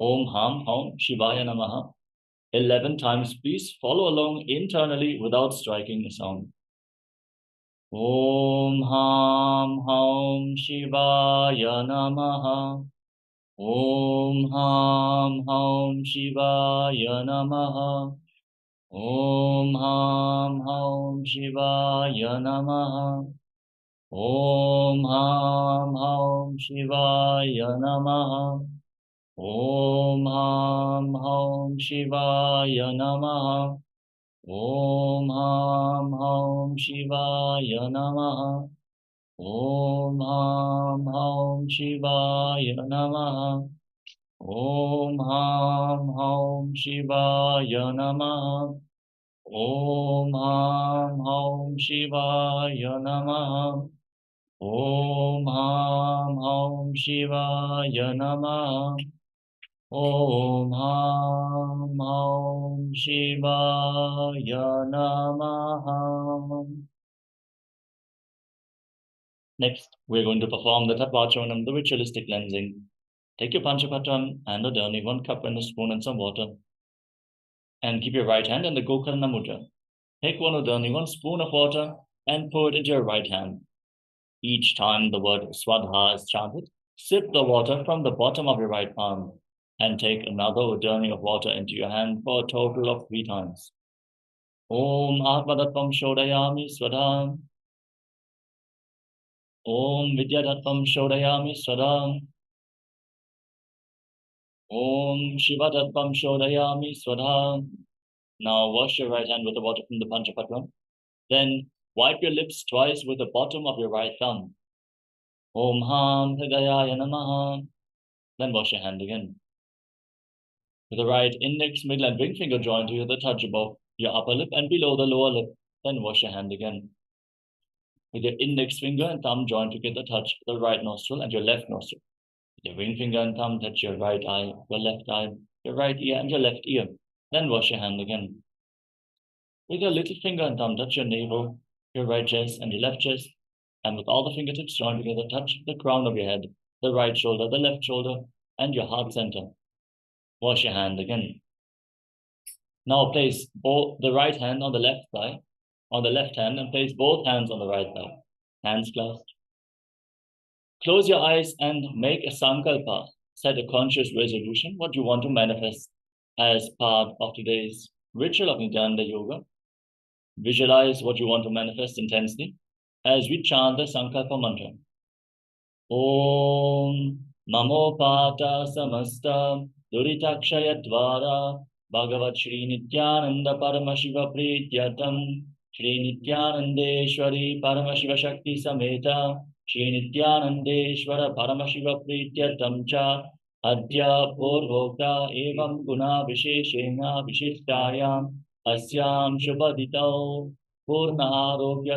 Om Ham Om Shivaya Namaha. 11 times, please follow along internally without striking a sound. Om Ham Om Shivaya Namaha. Om Ham Om Shivaya Namaha. Om Ham Om Shivaya Namaha. Om Ham Om Shivaya Namaha. Om Ham Om Shivaya Namaha. Om Ham Om Shivaya Namaha. Om Ham Om Shivaya Namaha. Om Ham Om Shivaya Namaha. Om Ham Om Shivaya Namaha. Om Ham Om Shivaya Namaha. Om Ham Om Shivaya Namaha. Next, we're going to perform the Tattvachanam, the ritualistic cleansing. Take your Panchapatram and the Dharni, 1 cup and a spoon and some water. And keep your right hand in the Gokarna Mudra. Take 1 Udani, 1 spoon of water, and pour it into your right hand. Each time the word Swadha is chanted, sip the water from the bottom of your right palm and take another Udani of water into your hand for a total of 3 times. Om Atmadatvam Shodayami Swadham. Om Vidyadatvam Shodayami Swadham. Om Shivadatvam Shodayami Swadham. Now wash your right hand with the water from the Panchapatram. Then wipe your lips twice with the bottom of your right thumb. Om Ham Hridayaya Namaha. Then wash your hand again. With the right index, middle and ring finger joined to the touch above your upper lip and below the lower lip. Then wash your hand again. With your index finger and thumb joined together, touch the right nostril and your left nostril. With your ring finger and thumb touch your right eye, your left eye, your right ear and your left ear. Then wash your hand again. With your little finger and thumb touch your navel, your right chest and your left chest. And with all the fingertips joined together, touch the crown of your head, the right shoulder, the left shoulder, and your heart center. Wash your hand again. Now place both the right hand on the left thigh, on the left hand, and place both hands on the right thigh, hands clasped. Close your eyes and make a sankalpa. Set a conscious resolution, what you want to manifest as part of today's ritual of Nityananda Yoga. Visualize what you want to manifest intensely as we chant the sankalpa mantra. Om Namo Pata Samasta Duritakshayadvara Bhagavat Sri Nithyananda Paramashiva Prityatam Sri Nithyanandeshwari Paramashiva Shakti Sameta Sri Nithyanandeshwara Paramashiva Prityatam Cha Adya Purvokta Evam Guna Visheshena Vishishtayam Asyam Shubhaditau Purna Arogya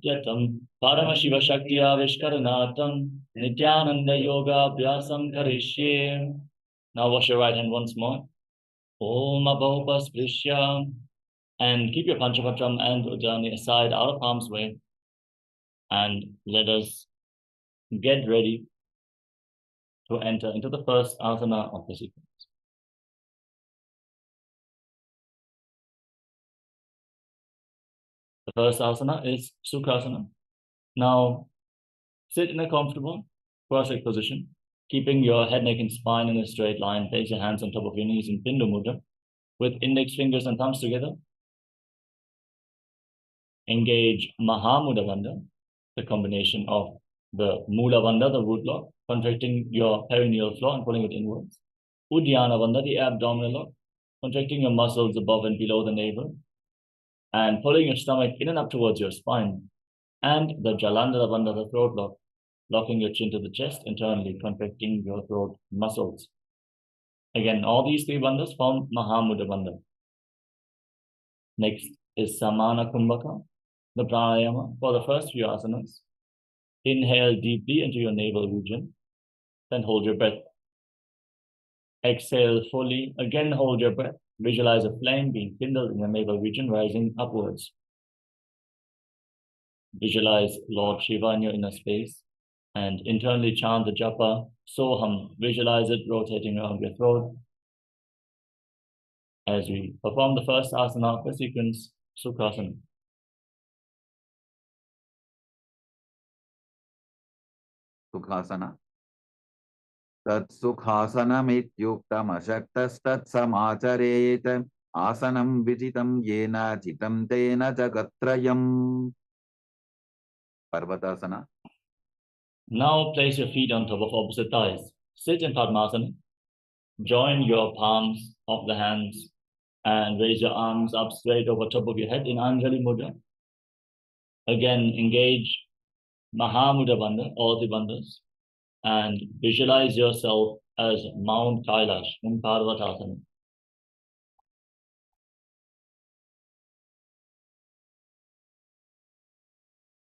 Yuktam Paramashiva Shakti Avishkaranatam Nityananda Yoga Abhyasam Karishye. Now wash your right hand once more. Om Abhopasprishya. And keep your Panchapatram and Udani aside out of harm's way. And let us get ready to enter into the first asana of the sequence. The first asana is Sukhasana. Now, sit in a comfortable cross-legged position, keeping your head, neck, and spine in a straight line. Place your hands on top of your knees in Pindu Mudra, with index fingers and thumbs together. Engage Mahamudra Bandha, the combination of the Mula Bandha, the root lock, contracting your perineal floor and pulling it inwards. Uddiyana Bandha, the abdominal lock, contracting your muscles above and below the navel, and pulling your stomach in and up towards your spine. And the Jalandhara Bandha, the throat lock, locking your chin to the chest internally, contracting your throat muscles. Again, all these 3 bandhas form Mahamudra Bandha. Next is Samana Kumbhaka, the pranayama for the first few asanas. Inhale deeply into your navel region, then hold your breath. Exhale fully, again hold your breath. Visualize a flame being kindled in your navel region, rising upwards. Visualize Lord Shiva in your inner space. And internally chant the japa, Soham, visualize it rotating around your throat. As we perform the first asana of the sequence, Sukhasana. Sukhasana. Tat sukhasanamityuktam ashaktastat samacharet asanam vijitam yena jitam tena jagatrayam. Parvatasana. Now place your feet on top of opposite thighs. Sit in Padmasana. Join your palms of the hands and raise your arms up straight over top of your head in Anjali Mudra. Again, engage Mahamudra Bandha, all the bandhas, and visualize yourself as Mount Kailash in Parvatasana.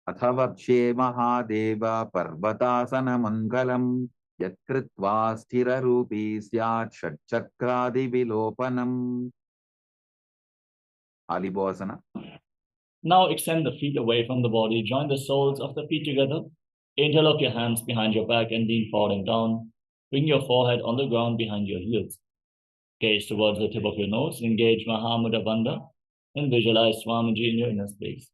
Athavakshe Mahadeva Parvatasana Mangalam Yatkritva Sthira Rupi Syat Shatchakradi Vilopanam. Alibhasana. Now extend the feet away from the body. Join the soles of the feet together. Interlock your hands behind your back and lean forward and down. Bring your forehead on the ground behind your heels. Gaze towards the tip of your nose. Engage Mahamudra Bandha and visualize Swamiji in your inner space.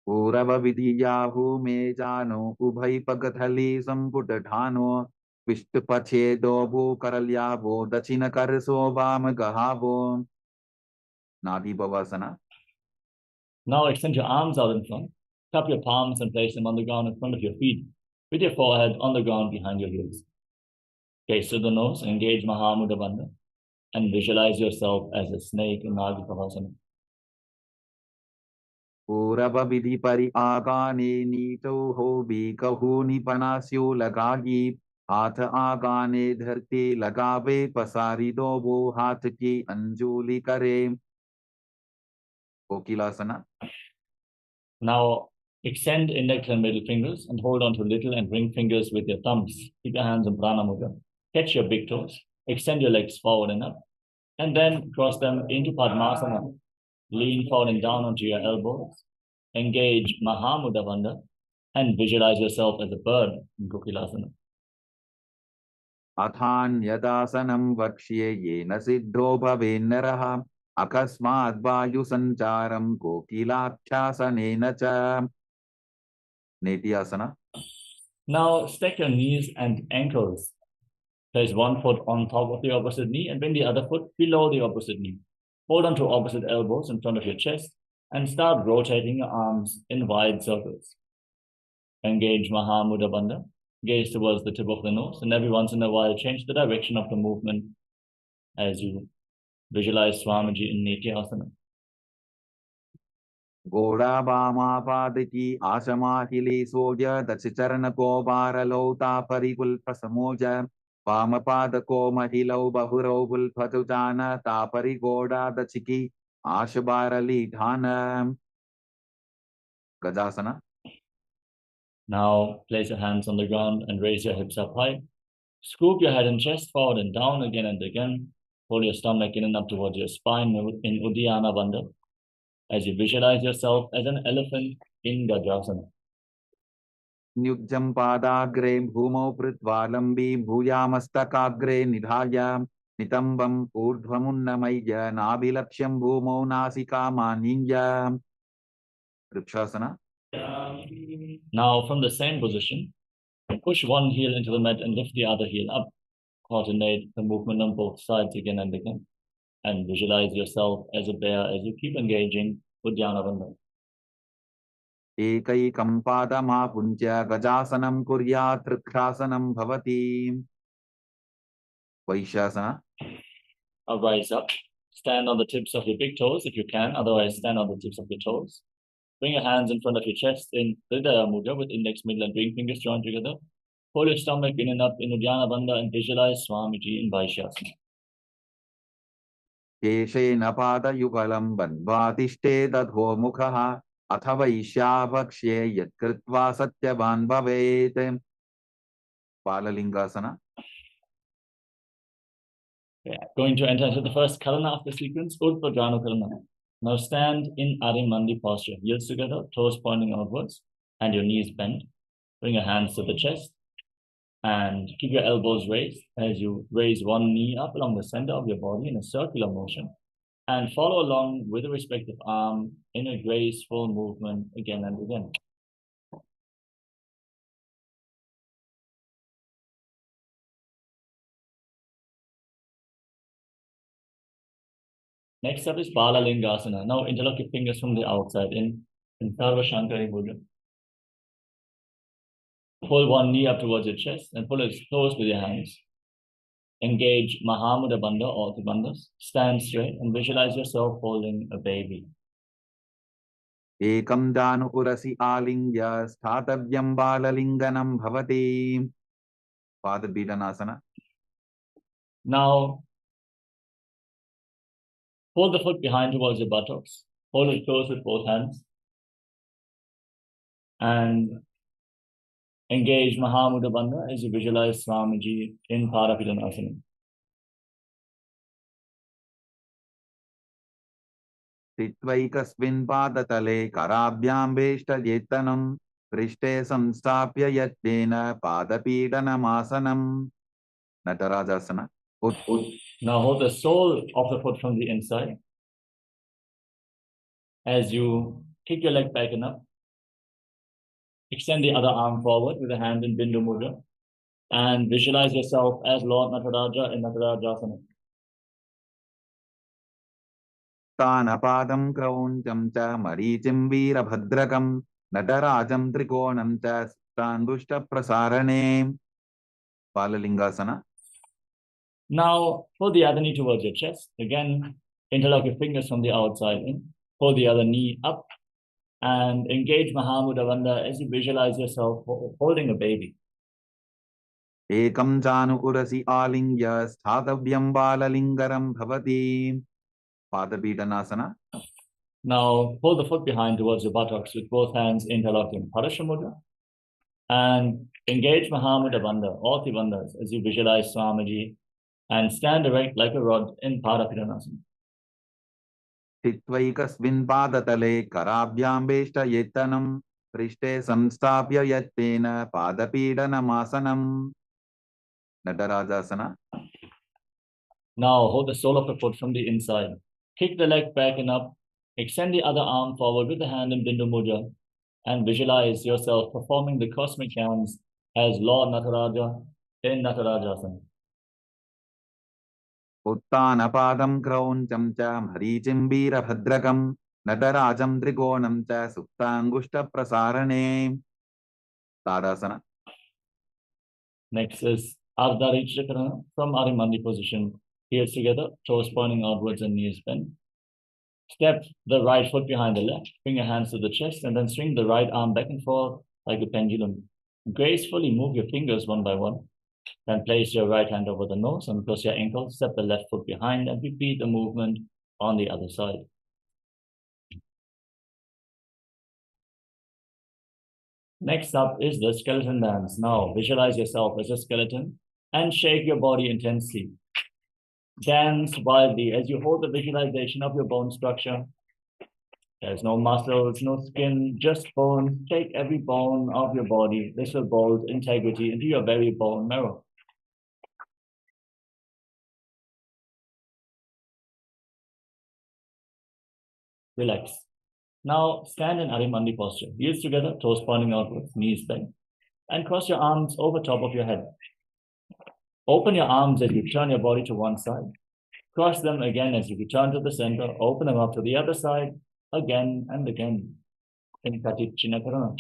Purava Vidiyahu me jano Ubhai Pagathali Samputatano Vishtupache Dobu Karalyavo Dachina Karso Vam Gahavo. Nadi Bhavasana. Now extend your arms out in front. Cup your palms and place them on the ground in front of your feet, with your forehead on the ground behind your heels. Gaze to the nose, engage Mahamudra Bandha, and visualize yourself as a snake in Nadi Bhavasana. Purava Vidhi Pari Agane Nito Hobi Kahuni Panasyo Lagagi Hatha Agane Dharti Lagave Pasari Dobo Hatki Anjuli Kare. Kokilasana. Now extend index and middle fingers and hold on to little and ring fingers with your thumbs. Keep your hands in Prana Mudra. Catch your big toes. Extend your legs forward and up. And then cross them into Padmasana. Lean forward and down onto your elbows. Engage Mahamudra Bandha and visualize yourself as a bird in Kokilasana. Athan Yadasanam Vakshye Yena Siddho Bhavennaraha Akasmad Vayu Sancharam Kokilakshyasanena Cha. Nityasana. Now stack your knees and ankles. Place one foot on top of the opposite knee and bring the other foot below the opposite knee. Hold on to opposite elbows in front of your chest and start rotating your arms in wide circles. Engage Mahamudra Bandha. Gaze towards the tip of the nose, and every once in a while change the direction of the movement as you visualize Swamiji in Nityasana. Goda Bama Padiki Asamahili Soja Dachicharana Ko Baralota Parikul Pasamoja Bama Padako Mahilo Bahuro Patutana Tapari Goda Dachiki Ashabarali Dhana. Gajasana. Now place your hands on the ground and raise your hips up high. Scoop your head and chest forward and down again and again. Pull your stomach in and up towards your spine in Uddiyana Bandha as you visualize yourself as an elephant in Gajasana. Nyujjam Padagre Bhumo Pritvalambi Bhuyamastakagre Nidhaya Nitambam Urdhvamunnamaya Nabilaksham Bhumo Nasika Maninja. Vrikshasana. Now from the same position, push one heel into the mat and lift the other heel up. Coordinate the movement on both sides again and again. And visualize yourself as a bear as you keep engaging Uddiyana Bandha. Ekaikam padama puncha gajasanam kuryat trikrasanam bhavati. Vaishasana. Now rise up. Stand on the tips of your big toes if you can. Otherwise, stand on the tips of your toes. Bring your hands in front of your chest in Hridaya Mudra with index, middle, and ring fingers joined together. Pull your stomach in and up in Uddiyana Bandha and visualize Swamiji in Vaishyasana. Keshena pada yugalam bandvatishte dadho mukhaha atha vaishyabhakshe yatkritva satyavan bhavet. Palalingasana. Going to enter into the first Karana of the sequence, Utpadranu Karana. Now stand in Adimandi posture, heels together, toes pointing outwards, and your knees bent. Bring your hands to the chest and keep your elbows raised as you raise one knee up along the center of your body in a circular motion, and follow along with the respective arm in a graceful movement again and again. Next up is Bala Lingasana. Now interlock your fingers from the outside in Sarva Shankari Mudra. Pull one knee up towards your chest and pull it close with your hands. Engage Mahamudra Bandha or the bandhas. Stand straight and visualize yourself holding a baby. Ekam janupurasi alingya sthatavyam balalinganam bhavati. Pada Bidhanasana. Now, hold the foot behind towards your buttocks. Hold it close with both hands. And engage Mahamudra Bandha as you visualize Swamiji in Parapidhanasana. Titvaikasmin padatale karabhyam veshta yetanam prishte samstapya yatena padapidanamasana. Natarajasana. Now hold the sole of the foot from the inside. As you kick your leg back and up, extend the other arm forward with the hand in Bindu Mudra and visualize yourself as Lord Nataraja in Natarajasana. Tanapadam krauncham cha marichim virabhadrakam natarajam trikonam cha standushta prasarane. Balalingasana. Now pull the other knee towards your chest. Again, interlock your fingers from the outside in. Pull the other knee up and engage Mahamudra Bandha as you visualize yourself holding a baby. Ekam janukurasi alingya sthatavyam balalingaram bhavati. Padapidhanasana. Now pull the foot behind towards your buttocks with both hands interlocked in Parashamudra and engage Mahamudra Bandha, all the bandhas, as you visualize Swamiji and stand erect like a rod in Parapidhanasana. Titvaikasmin padatale karabhyam veshta yetanam prishte samstapya yatena padapidanamasana. Natarajasana. Now hold the sole of the foot from the inside. Kick the leg back and up. Extend the other arm forward with the hand in Bindu Mudra and visualize yourself performing the cosmic chants as Lord Nataraja in Natarajasana. Uttanapadam krauncham cha marichim virabhadrakam natarajam trikonam cha suptangushta prasarane. Tadasana. Next is Ardha Chakrana from Arimandi position. Heels together, toes pointing outwards and knees bent. Step the right foot behind the left, bring your hands to the chest, and then swing the right arm back and forth like a pendulum. Gracefully move your fingers one by one. Then place your right hand over the nose and cross your ankle. Step the left foot behind and repeat the movement on the other side. Next up is the skeleton dance. Now visualize yourself as a skeleton and shake your body intensely. Dance wildly as you hold the visualization of your bone structure. There's no muscles, no skin, just bone. Take every bone of your body. This will build integrity into your very bone marrow. Relax. Now stand in Arimandi posture. Heels together, toes pointing outwards, knees bent. And cross your arms over top of your head. Open your arms as you turn your body to one side. Cross them again as you return to the center. Open them up to the other side again and again. In Katicchina Karana.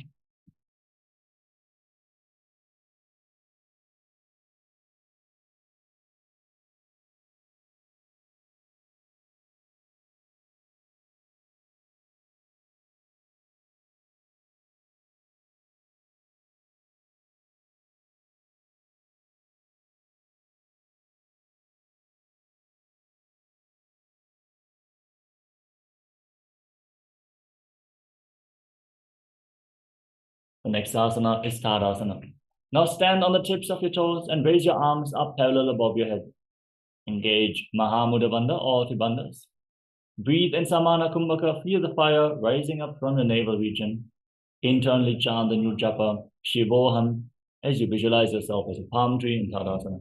The next asana is Tadasana. Now stand on the tips of your toes and raise your arms up parallel above your head. Engage Mahamudra Bandha, all the bandhas. Breathe in Samana Kumbhaka, feel the fire rising up from the navel region. Internally chant the new japa, Shivoham, as you visualize yourself as a palm tree in Tadasana.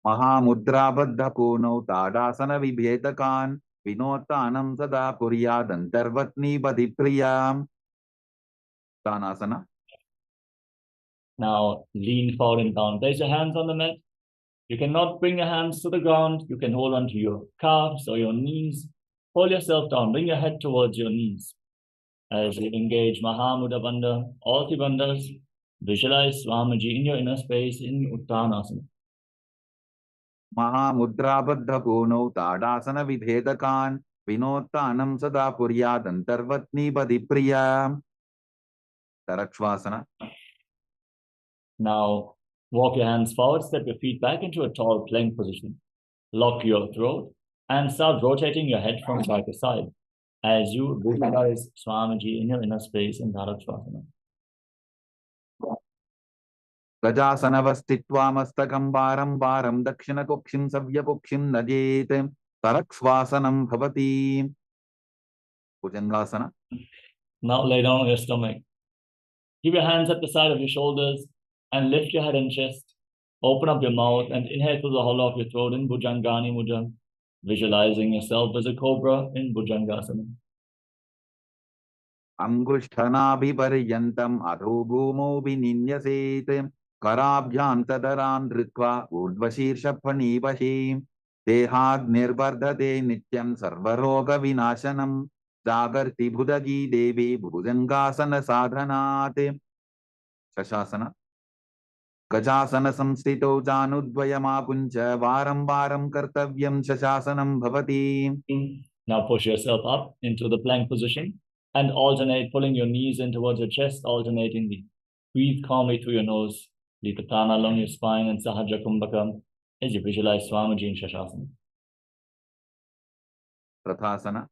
महामुद्राबद्धपूर्णौ ताडासनविभेदकान् विनोत्तानं सदा कुर्यादन्तर्वत्नीपतिप्रियाम्. Tanasana. Now lean forward and down. Place your hands on the mat. You cannot bring your hands to the ground. You can hold on to your calves or your knees. Pull yourself down. Bring your head towards your knees. As you engage Mahamudra Bandha, all three bandhas, visualize Swamiji in your inner space in Uttanasana. महामुद्राबद्धपूर्णौ ताडासनविभेदकान् विनोत्तानं सदा कुर्यादन्तर्वत्नीपतिप्रियाम्. Tarakshvasana. Now walk your hands forward, step your feet back into a tall plank position. Lock your throat and start rotating your head from side to side as you visualize Swamiji in your inner space in Tarakshvasana. गजासनवस्थित्वा मस्तकं वारं वारं दक्षिणकुक्षिं सव्यकुक्षिं नजेत् तरक्ष्वासनं भवति. Bhujangasana. Now lay down on your stomach. Keep your hands at the side of your shoulders and lift your head and chest. Open up your mouth and inhale through the hollow of your throat in Bhujangani Mudra, visualizing yourself as a cobra in Bhujangasana. अंगुष्ठनाभिपर्यन्तम् अधो भूमौ विनिन्यसेत् कराभ्यां तदरान् धृत्वा ऊर्ध्वशीर्षफणीपशीं देहाग्निर्वर्धते नित्यं सर्वरोगविनाशनं जागर्ति भुदगी देवी भुजंगासन साधनात्. शशासन. गजासन संस्थितौ जानुद्वयमापुञ्च वारं वारं कर्तव्यं शशासनं भवति. Now push yourself up into the plank position and alternate, pulling your knees in towards your chest, alternatingly. Breathe calmly through your nose. Lead the prana along your spine and Sahaja Kumbhaka as you visualize Swamiji in Shashasana. Prathasana.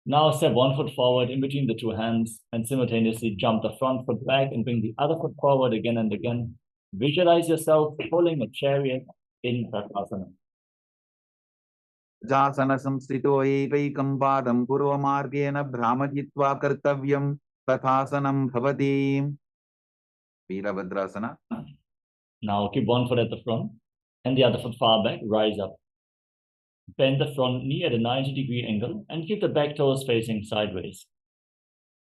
Now step one foot forward in between the two hands and simultaneously jump the front foot back and bring the other foot forward again and again. Visualize yourself pulling a chariot in Prathasana. जासन संस्थितो एकैकं पादं पूर्वमार्गेण भ्रामयित्वा कर्तव्यं तथासनं भवति. Virabhadrasana. Now keep one foot at the front and the other foot far back. Rise up. Bend the front knee at a 90-degree angle and keep the back toes facing sideways.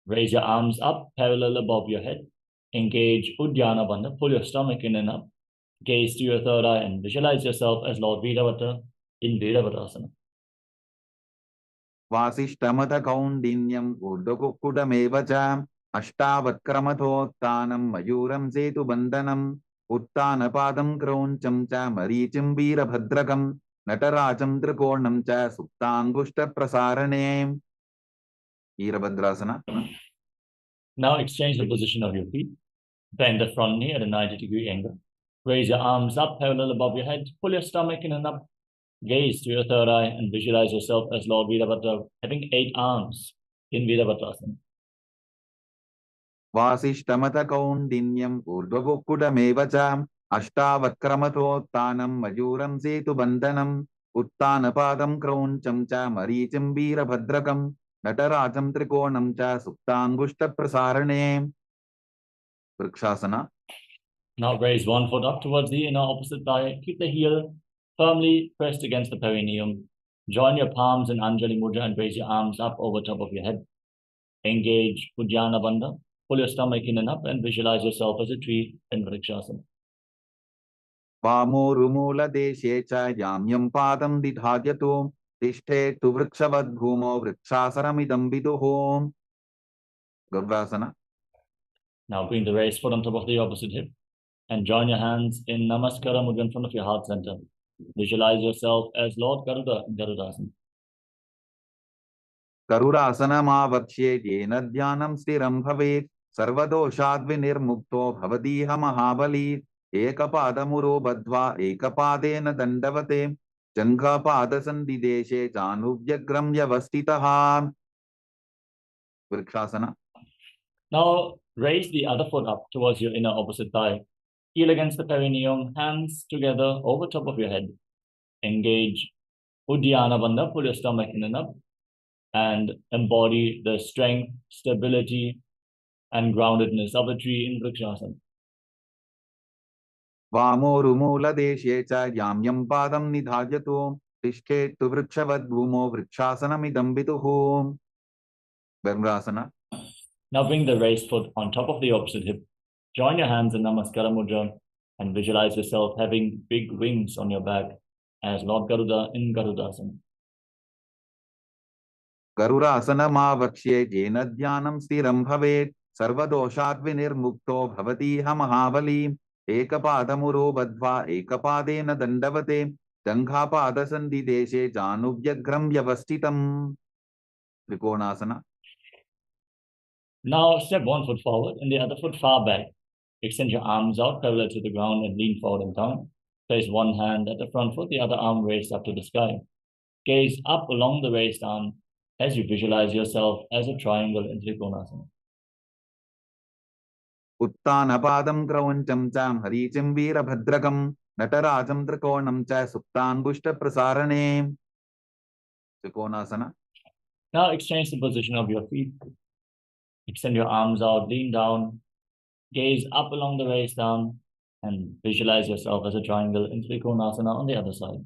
Raise your arms up parallel above your head. Engage Uddiyana Bandha. Pull your stomach in and up. Gaze to your third eye and visualize yourself as Lord Virabhadra in Virabhadrasana. वासिष्ठमथ कौण्डिन्यम् ऊर्ध्वकुक्कुटमेव च अष्टावक्क्रमथोत्थानं मयूरं सेतुबन्धनम् उत्थानपादं क्रौञ्चं च मरीचिं वीरभद्रकं नटराजं त्रिकोणं च सुप्ताङ्गुष्ठप्रसारणे. Virabhadrasana. Now exchange the position of your feet. Bend the front knee at a 90-degree angle. Raise your arms up parallel above your head. Pull your stomach in and up. Gaze to your third eye and visualize yourself as Lord Virabhadra having 8 arms in Virabhadrasana. वासिष्ठमथ कौण्डिन्यम् ऊर्ध्वकुक्कुटमेव च अष्टावक्क्रमथोत्थानं मयूरं सेतुबन्धनम् उत्थानपादं क्रौञ्चं च मरीचिं वीरभद्रकं नटराजं त्रिकोणं च सुप्ताङ्गुष्ठप्रसारणे. Vrikshasana. Now raise one foot up towards the inner opposite thigh. Keep the heel firmly pressed against the perineum. Join your palms in Anjali Mudra and raise your arms up over top of your head. Engage Uddiyana Bandha. Pull your stomach in and up and visualize yourself as a tree in Vrikshasana. वामोरुमूलदेशे च याम्यं पादं दिधार्यतो तिष्ठेतु वृक्षवद्भूमौ वृक्षासनमिदं विदुः. गव्यासना. Now bring the raised foot on top of the opposite hip and join your hands in Namaskara Mudra in front of your heart center. Visualize yourself as Lord Garuda in Garudasana. गरुडासनमावक्ष्ये येन ध्यानं स्थिरं भवेत् सर्वदोषाद्विनिर्मुक्तो भवतीह महाबली. एकपादमुरो बद्ध्वा एकपादेन दण्डवते जङ्घपादसन्धिदेशे जानुव्यग्रं व्यवस्थितः. Vrikshasana. Now raise the other foot up towards your inner opposite thigh. Heel against the perineum, hands together over top of your head. Engage Uddiyana Bandha, pull your stomach in and up, and embody the strength, stability, and groundedness of a tree in Vrikshasana. वामोरुमूलदेशे च याम्यं पादं निधार्यतो तिष्ठेत्तु वृक्षवद्भूमो वृक्षासनमिदं विदुः. Brahmasana. Now bring the raised foot on top of the opposite hip. Join your hands in Namaskara Mudra and visualize yourself having big wings on your back as Lord Garuda in Garudasana. गरुडासनमावक्ष्ये येन ध्यानं स्थिरं भवेत् सर्वदोषात् विनिर्मुक्तो भवतीह महाबली. एकपादमुरो बद्ध्वा एकपादेन दण्डवते जङ्घापादसन्धिदेशे जानुभ्यग्रं व्यवस्थितम्. त्रिकोणासना. Now step one foot forward and the other foot far back. Extend your arms out parallel to the ground and lean forward and down. Place one hand at the front foot, the other arm raised up to the sky. Gaze up along the raised arm as you visualize yourself as a triangle in Trikonasana. उत्तानपादं क्रौञ्चं च हरीचिं वीरभद्रकं नटराजं त्रिकोणं च सुप्तान्गुष्ठप्रसारणे. त्रिकोणासना. Now exchange the position of your feet. Extend your arms out, lean down, gaze up along the raised arm, and visualize yourself as a triangle in Trikonasana on the other side.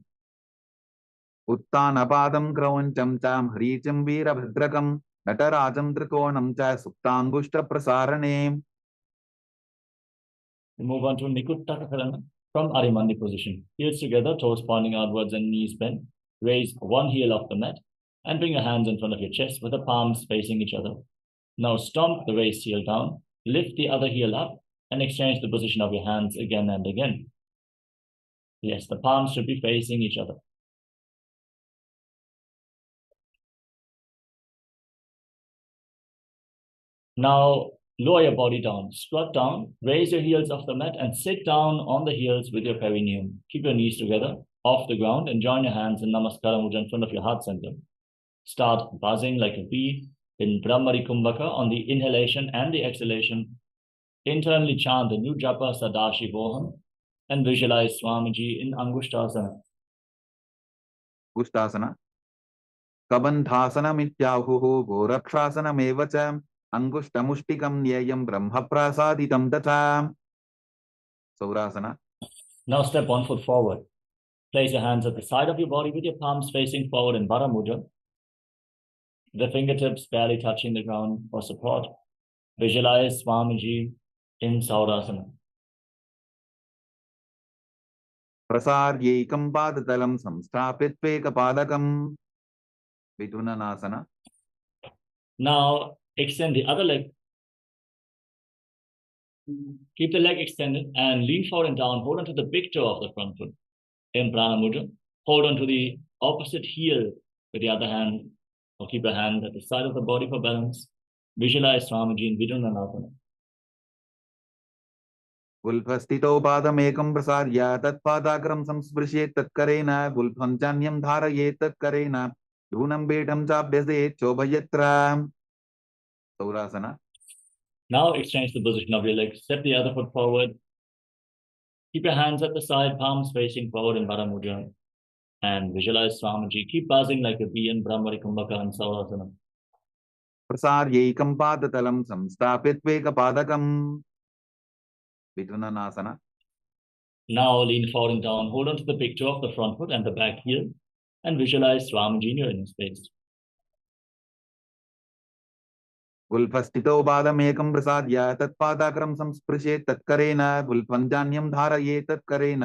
उत्तानपादं क्रौञ्चं च हरीचिं वीरभद्रकं नटराजं त्रिकोणं च सुप्तान्गुष्ठप्रसारणे. We move on to Nikuttakarana from Arimandi position. Heels together, toes pointing outwards and knees bent. Raise one heel off the mat and bring your hands in front of your chest with the palms facing each other. Now stomp the raised heel down, lift the other heel up, and exchange the position of your hands again and again. Yes, the palms should be facing each other. Now lower your body down, squat down, raise your heels off the mat and sit down on the heels with your perineum. Keep your knees together off the ground and join your hands in Namaskara Mudra in front of your heart center. Start buzzing like a bee in Brahmari Kumbhaka on the inhalation and the exhalation. Internally chant the new japa Sadashivoham and visualize Swamiji in Angushtasana. Angushtasana. Kabandhasanamityāhuः गोरक्षासनमेव च अंगुष्टमुष्टिकं न्येयं ब्रह्मप्रसादितं तथा. Saurasana. Now step one foot forward. Place your hands at the side of your body with your palms facing forward in Vara Mudra. The fingertips barely touching the ground for support. Visualize Swamiji in Saurasana. प्रसार्यैकं पादतलं संस्थाप्यत्वेकपादकं. Vidunanasana. Now extend the other leg. Keep the leg extended and lean forward and down. Hold on to the big toe of the front foot in Prana Mudra. Hold on to the opposite heel with the other hand, or keep your hand at the side of the body for balance. Visualize Swamiji in Vidunanasana. गुल्फस्थितो पादमेकं प्रसार्य तत्पादाग्रं संस्पृशेत् तत्करेण गुल्फं चान्यं धारयेत् तत्करेण धूनं बेढं चाभ्यसेत् चोभयत्र. Saurasana. Now exchange the position of your legs. Step the other foot forward. Keep your hands at the side, palms facing forward in Vara Mudra. And visualize Swamiji. Keep buzzing like a bee in Brahmari Kumbhaka and Saurasana. प्रसार्यैकं पादतलं संस्थाप्यत्वेकपादकं. Vidunanasana. Now lean forward and down. Hold on to the big toe of the front foot and the back heel. And visualize Swamiji in your inner space. गुल्फस्थितो पादमेकं प्रसार्य तत्पादाग्रं संस्पृशेत् तत्करेण गुल्फं चान्यं धारयेत् तत्करेण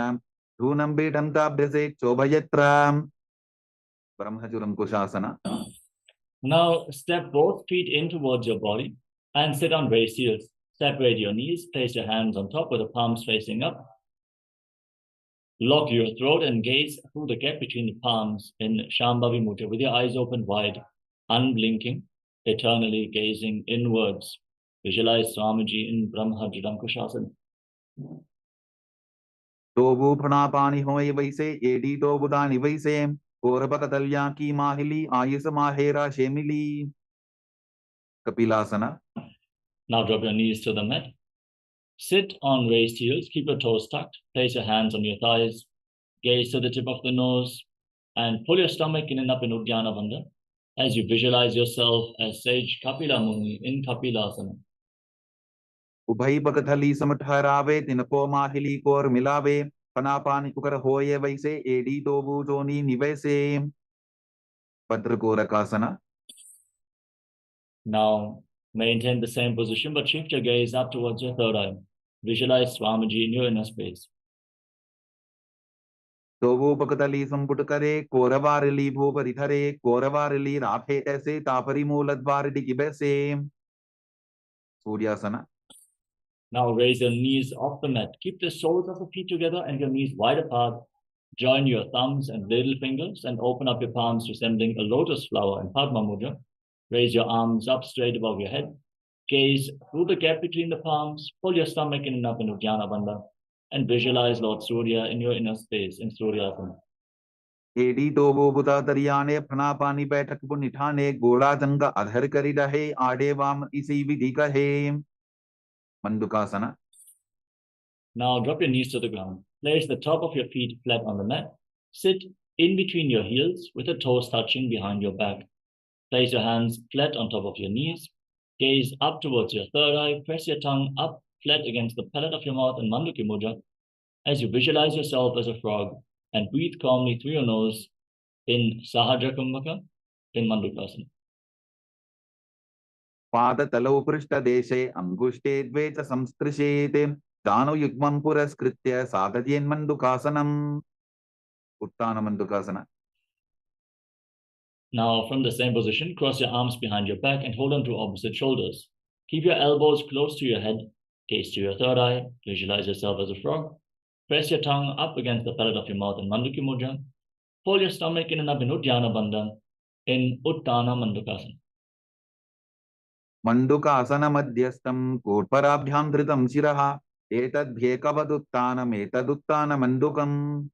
धूनं बेढं चाभ्यसेत् चोभयत्र. Brahmajuram Kushasana. Now step both feet in towards your body and sit on raised heels. Separate your knees, place your hands on top with the palms facing up. Lock your throat and gaze through the gap between the palms in Shambhavi Mudra with your eyes open wide, unblinking, eternally gazing inwards. Visualize Swamiji in Brahmajuram Kushasana. Tobu Pranapani Hoy Vaise, Edi Tobudani Vaise, Korapakatalyanki Mahili, Ayusa Mahera Shemili. Kapilasana. Now drop your knees to the mat. Sit on raised heels, keep your toes tucked, place your hands on your thighs, gaze to the tip of the nose, and pull your stomach in and up in Uddiyana Bandha as you visualize yourself as sage Kapila Muni in Kapilasana. उभय पगथली समठहरावे तिनको माहिली core मिलावे पनापान cooker होये वैसे AD तो बूजोनी निवैसे भद्रकोरकासना. Now maintain the same position but shift your gaze up towards your third eye. Visualize Swamiji in your inner space. तो वो पगतली संपुट करे कोरवारली भूपरि धरे कोरवारली राफे ऐसे तापरी मूलद्वार डिगी बैसे. सूर्यासना. Now raise your knees off the mat. Keep the soles of the feet together and your knees wide apart. Join your thumbs and little fingers and open up your palms resembling a lotus flower in Padma Mudra. Raise your arms up straight above your head. Gaze through the gap between the palms. Pull your stomach in and up in Uddiyana Bandha. And visualize Lord Surya in your inner space in Suryasana. एडी तो वो बुता दरियाने फना पानी बैठक को निठाने गोड़ा जंगा अधर करी रहे आडे वाम इसी विधि कहे. मंडुकासना. Now drop your knees to the ground. Place the top of your feet flat on the mat. Sit in between your heels with the toes touching behind your back. Place your hands flat on top of your knees. Gaze up towards your third eye. Press your tongue up flat against the palate of your mouth in Manduki Mudra as you visualize yourself as a frog and breathe calmly through your nose in Sahajra Kumbhaka in Mandukasana. पाद तलौ पृष्ठ देशे अंगुष्टे द्वे च संस्पृशेते दानु युग्मं पुरस्कृत्य साधयेन् मंडुकासनम्. उत्तान मंडुकासना. Now from the same position, cross your arms behind your back and hold on to opposite shoulders. Keep your elbows close to your head. Gaze to your third eye. Visualize yourself as a frog. Press your tongue up against the palate of your mouth in Manduki Mudra. Pull your stomach in and up in Uddiyana Bandha in Uttana Mandukasana. मंडुकासन मध्यस्थं कोटपराभ्यां धृतं शिरः एतद्भ्येकवदुत्तानम् एतदुत्तान मंडुकम्.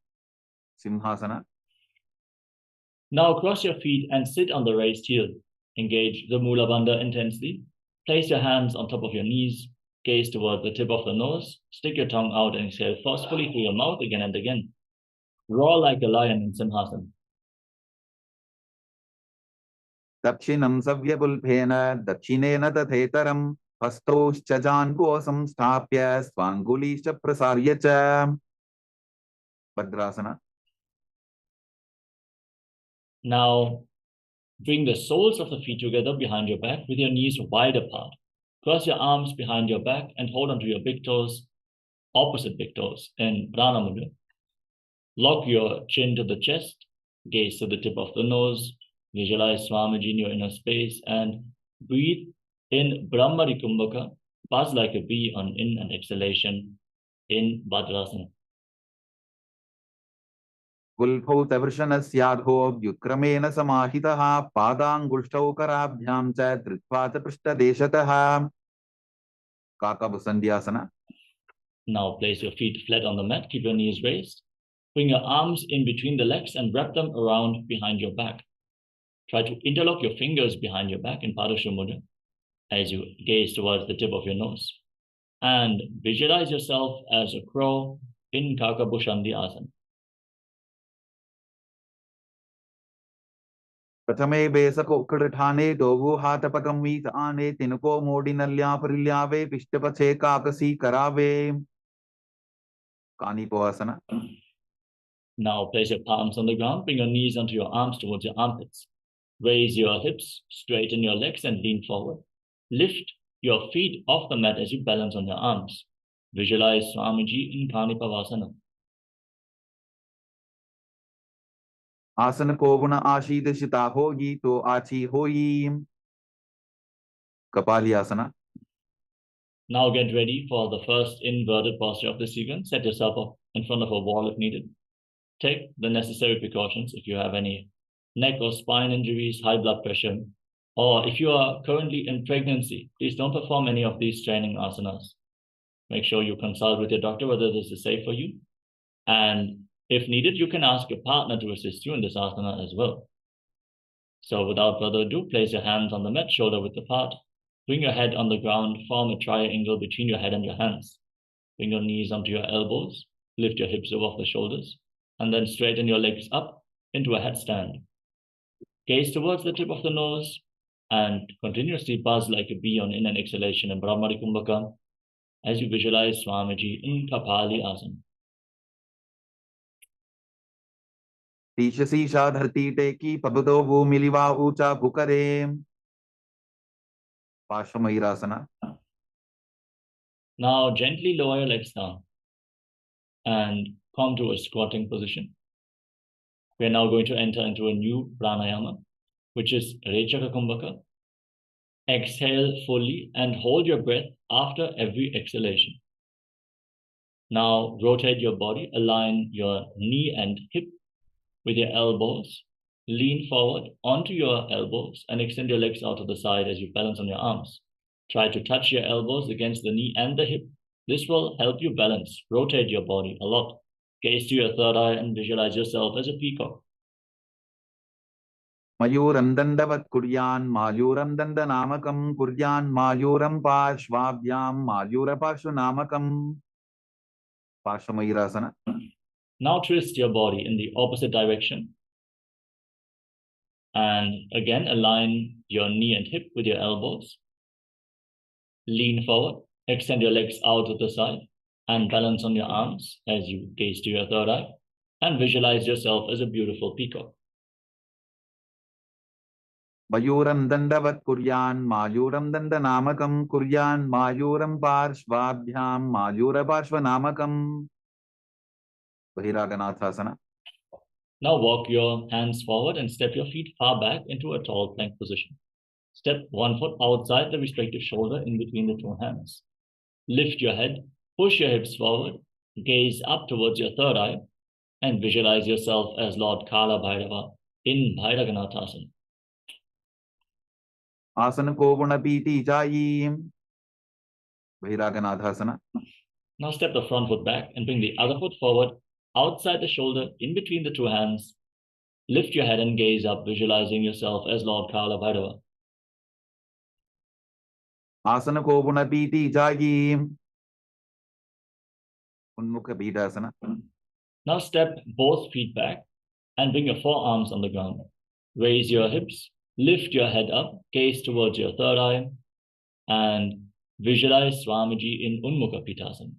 सिंहासना. Now cross your feet and sit on the raised heel. Engage the Mula Bandha intensely. Place your hands on top of your knees. Gaze towards the tip of the nose. Stick your tongue out and exhale forcefully through your mouth again and again. Roar like a lion in Simhasana. दक्षिणं सव्यपुल्फेन दक्षिणेन तथेतरं हस्तौश्च जान्वो संस्थाप्य स्वाङ्गुलीश्च प्रसार्य च. भद्रासना. Now bring the soles of the feet together behind your back with your knees wide apart. Cross your arms behind your back and hold onto your big toes, opposite big toes in Prana Mudra. Lock your chin to the chest, gaze to the tip of the nose, visualize Swamiji in your inner space and breathe in Brahmari Kumbhaka, buzz like a bee on in and exhalation in Bhadrasana. गुल्फौ तवर्षणस्याधो व्युत्क्रमेण समाहितः पादाङ्गुष्ठौ कराभ्यां च धृत्वा च पृष्ठदेशतः. काकभुसन्ध्यासना. Now place your feet flat on the mat, keep your knees raised. Bring your arms in between the legs and wrap them around behind your back. Try to interlock your fingers behind your back in Padasha Mudra as you gaze towards the tip of your nose. And visualize yourself as a crow in Kakabhushandi Asana. प्रथमे बेसको ठाने Dogu हाथ पकम वीत आने तिनको मोड़ी नल्या परिल्यावे पिष्टपछे काकसी करावे. कानीपोआसना. Now place your palms on the ground, bring your knees onto your arms towards your armpits. Raise your hips, straighten your legs and lean forward. Lift your feet off the mat as you balance on your arms. Visualize Swamiji in Kanipavasana. आसन को गुण आशीर्षिता होगी तो आची होई. कपालियासना. Now get ready for the first inverted posture of the sequence. Set yourself up in front of a wall if needed. Take the necessary precautions if you have any neck or spine injuries, high blood pressure, or if you are currently in pregnancy, please don't perform any of these training asanas. Make sure you consult with your doctor whether this is safe for you. And if needed, you can ask your partner to assist you in this asana as well. So without further ado, place your hands on the mat, shoulder width apart. Bring your head on the ground, form a triangle between your head and your hands. Bring your knees onto your elbows, lift your hips above the shoulders, and then straighten your legs up into a headstand. Gaze towards the tip of the nose and continuously buzz like a bee on in and exhalation in Brahmari Kumbhaka as you visualize Swamiji in Kapali Asana. शीशा धरती टेकी पबदो भूमिलिवा ऊंचा भुकरे पार्श्वमयूरासना. Now gently lower your legs down and come to a squatting position. We are now going to enter into a new pranayama, which is Rechaka Kumbhaka. Exhale fully and hold your breath after every exhalation. Now rotate your body, align your knee and hip with your elbows. Lean forward onto your elbows and extend your legs out to the side as you balance on your arms. Try to touch your elbows against the knee and the hip. This will help you balance. Rotate your body a lot. Gaze to your third eye and visualize yourself as a peacock. मयूरं दंडवत् कुर्यान् मायूरं दंडनामकं कुर्यान् मायूरं पार्श्वाभ्यां मायूरपार्श्वनामकं पार्श्वमयूरासना. Now twist your body in the opposite direction. And again, align your knee and hip with your elbows. Lean forward, extend your legs out to the side, and balance on your arms as you gaze to your third eye, and visualize yourself as a beautiful peacock. मयूरं दंडवत् कुर्यान् मायूरं दंडनामकं कुर्यान् मायूरं पार्श्वाभ्यां मायूरपार्श्वनामकं बहिरागनाथासना. Now walk your hands forward and step your feet far back into a tall plank position. Step 1 foot outside the respective shoulder in between the two hands. Lift your head, push your hips forward, gaze up towards your third eye, and visualize yourself as Lord Kala Bhairava in Bhairaganathasana. आसन को गुणपीति जायी बहिरागनाथासना. Now step the front foot back and bring the other foot forward, outside the shoulder, in between the two hands. Lift your head and gaze up, visualizing yourself as Lord Kala Bhairava. आसन को गुणपीति जायी उन्मुख पीठासना. Now step both feet back and bring your forearms on the ground. Raise your hips, lift your head up, gaze towards your third eye, and visualize Swamiji in Unmukha Pitasana.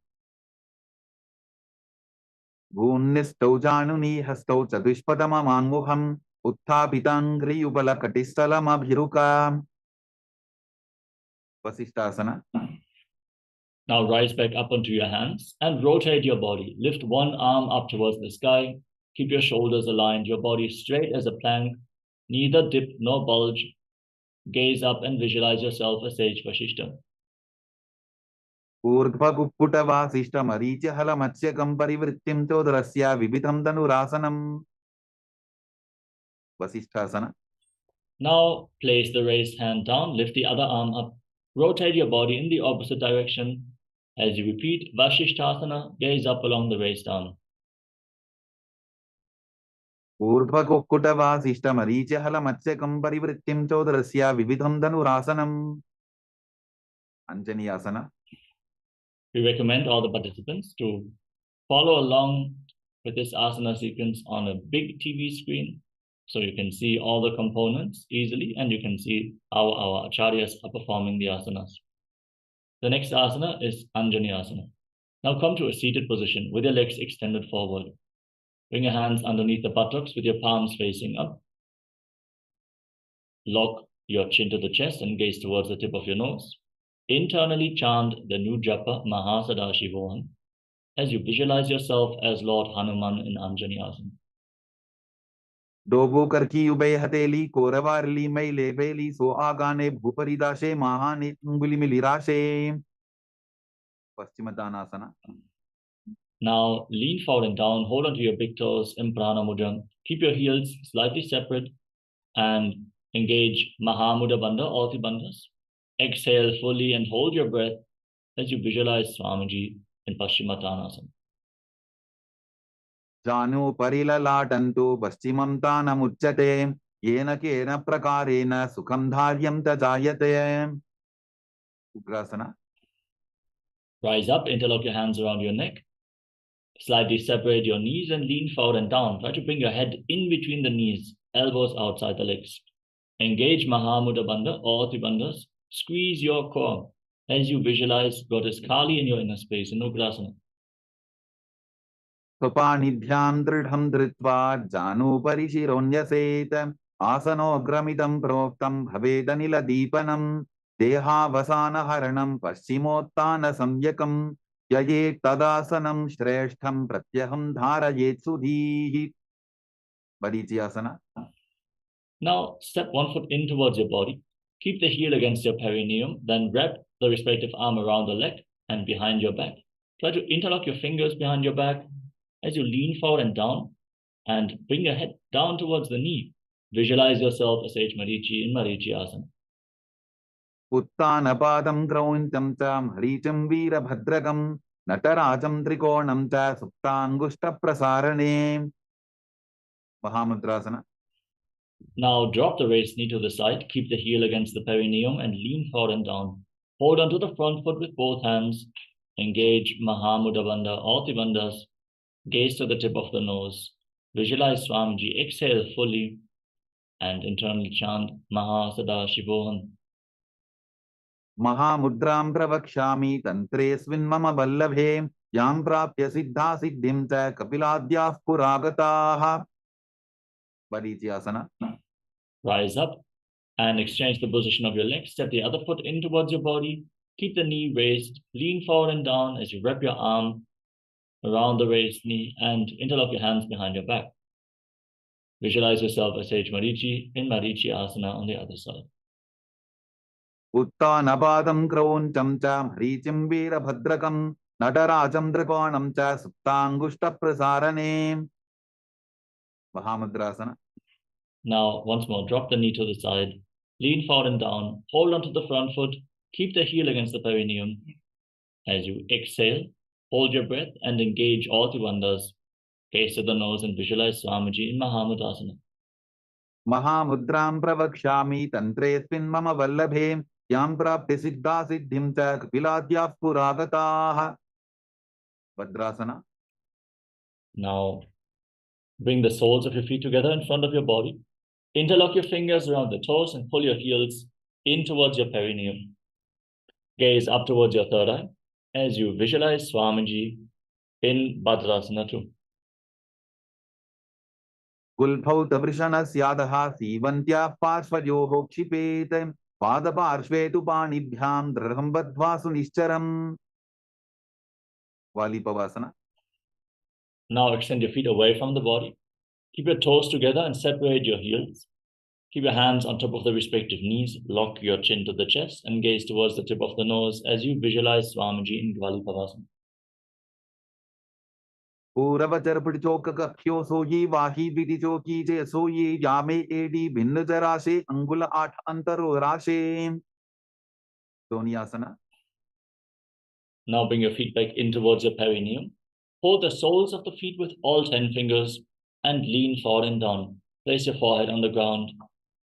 भून्निष्ठौ जानुनी हस्तौ चतुष्पदममान्मुखम् उत्थापिताङ्घ्रियुगलकटिस्थलमभिरुका वसिष्ठासना. Now rise back up onto your hands and rotate your body. Lift one arm up towards the sky. Keep your shoulders aligned, your body straight as a plank, neither dip nor bulge. Gaze up and visualize yourself as Sage Vasishta. ऊर्ध्वकुक्कुटवासिष्ठमरीचिहलमत्स्यकं परिवृत्तिं चोदरस्य विविधं धनुरासनम् वसिष्ठासना. Now place the raised hand down, lift the other arm up, rotate your body in the opposite direction. As you repeat Vasishthasana, gaze up along the raised arm. ऊर्ध्वकुक्कुटवासिष्ठमरीचिहलमत्स्यकं परिवृत्तिं चोदरस्य विविधं धनुरासनम् अंजनीयासना. We recommend all the participants to follow along with this asana sequence on a big TV screen so you can see all the components easily and you can see how our acharyas are performing the asanas. The next asana is Anjani Asana. Now come to a seated position with your legs extended forward. Bring your hands underneath the buttocks with your palms facing up. Lock your chin to the chest and gaze towards the tip of your nose. Internally chant the new japa Mahasadashivoham as you visualize yourself as Lord Hanuman in Anjani Asana. डोबो करकी ube हथेली कोरवारली मैले बेली सो आगाने भूपरिदाशे महाने अंगुली मिलिराशे पश्चिमदानासना. Now lean forward and down, hold onto your big toes in Prana Mudra. Keep your heels slightly separate and engage Mahamudra Bandha, all three bandhas. Exhale fully and hold your breath as you visualize Swamiji in Paschimottanasana. जानु परिललाटन्तु पश्चिमं तानमुच्यते येन केन प्रकारेण सुखं धार्यं तजायते ugrasana. Rise up, interlock your hands around your neck. Slightly separate your knees and lean forward and down. Try to bring your head in between the knees, elbows outside the legs. Engage Mahamudra Bandha or Tribandhas. Squeeze your core as you visualize Goddess Kali in your inner space in Ugrasana. स्वपाणिभ्यां दृढं धृत्वा जानुभरि शिरोन्यसेत् आसनोग्रमिदं प्रोक्तं भवेदनिलदीपनं देहावसानहरणं पश्चिमोत्तानसंज्ञकं ययेत् तदासनं श्रेष्ठं प्रत्यहं धारयेत् सुधीः. Varijyasana. Now step one foot in towards your body. Keep the heel against your perineum, then wrap the respective arm around the leg and behind your back. Try to interlock your fingers behind your back as you lean forward and down, and bring your head down towards the knee. Visualize yourself as Sage Marichi in Marichi Asana. उत्तानपादं क्रौञ्चं च मरीचिं वीरभद्रकं नटराजं त्रिकोणं च सुप्ताङ्गुष्ठप्रसारणे. Mahamudrasana. Now drop the raised knee to the side, keep the heel against the perineum and lean forward and down. Hold onto the front foot with both hands. Engage Mahamudra Bandha or Tribandhas. Gaze to the tip of the nose. Visualize Swamiji. Exhale fully and internally chant Paramashivoham. Mahamudram pravakshami tantresvin mama vallabhe yam prapya siddha siddhim cha kapiladyah puragataah. Varijyasana. Rise up and exchange the position of your legs. Step the other foot in towards your body. Keep the knee raised. Lean forward and down as you wrap your arm around the raised knee and interlock your hands behind your back. Visualize yourself as Sage Marichi in Marichi Asana on the other side. उत्तानपादं क्रौञ्चं च मरीचिं वीरभद्रकं नटराजं त्रिकोणं च सुप्ताङ्गुष्ठप्रसारणे. Mahamudrasana. Now, once more, drop the knee to the side. Lean forward and down. Hold onto the front foot. Keep the heel against the perineum. As you exhale, hold your breath and engage all Tribandhas. Gaze to the nose and visualize Swamiji in Mahamudrasana. Mahamudram pravakshami tantresvin mama vallabhe yam prapya siddha siddhim cha kapiladyah puragataah. Vadrasana. Now, bring the soles of your feet together in front of your body. Interlock your fingers around the toes and pull your heels in towards your perineum. Gaze up towards your third eye as you visualize Swamiji in Bhadrasana too. Gulbhau tabrishanasyadah sivantyah parshvayoho kshipet पादपार्श्वे तु पाणिभ्यां दृढं बद्ध्वा सुनिश्चरम्. Valipavasana. Now extend your feet away from the body. Keep your toes together and separate your heels. Keep your hands on top of the respective knees. Lock your chin to the chest and gaze towards the tip of the nose as you visualize Swamiji in Valipavasana. पूरवचर पिटचोक कख्यो सोयी वाही विदिचोकी जे सोयी यामे AD भिन्न जराशे अंगुल 8 अंतरो राशे. Donyasana. Now bring your feet back in towards your perineum. Hold the soles of the feet with all 10 fingers and lean forward and down. Place your forehead on the ground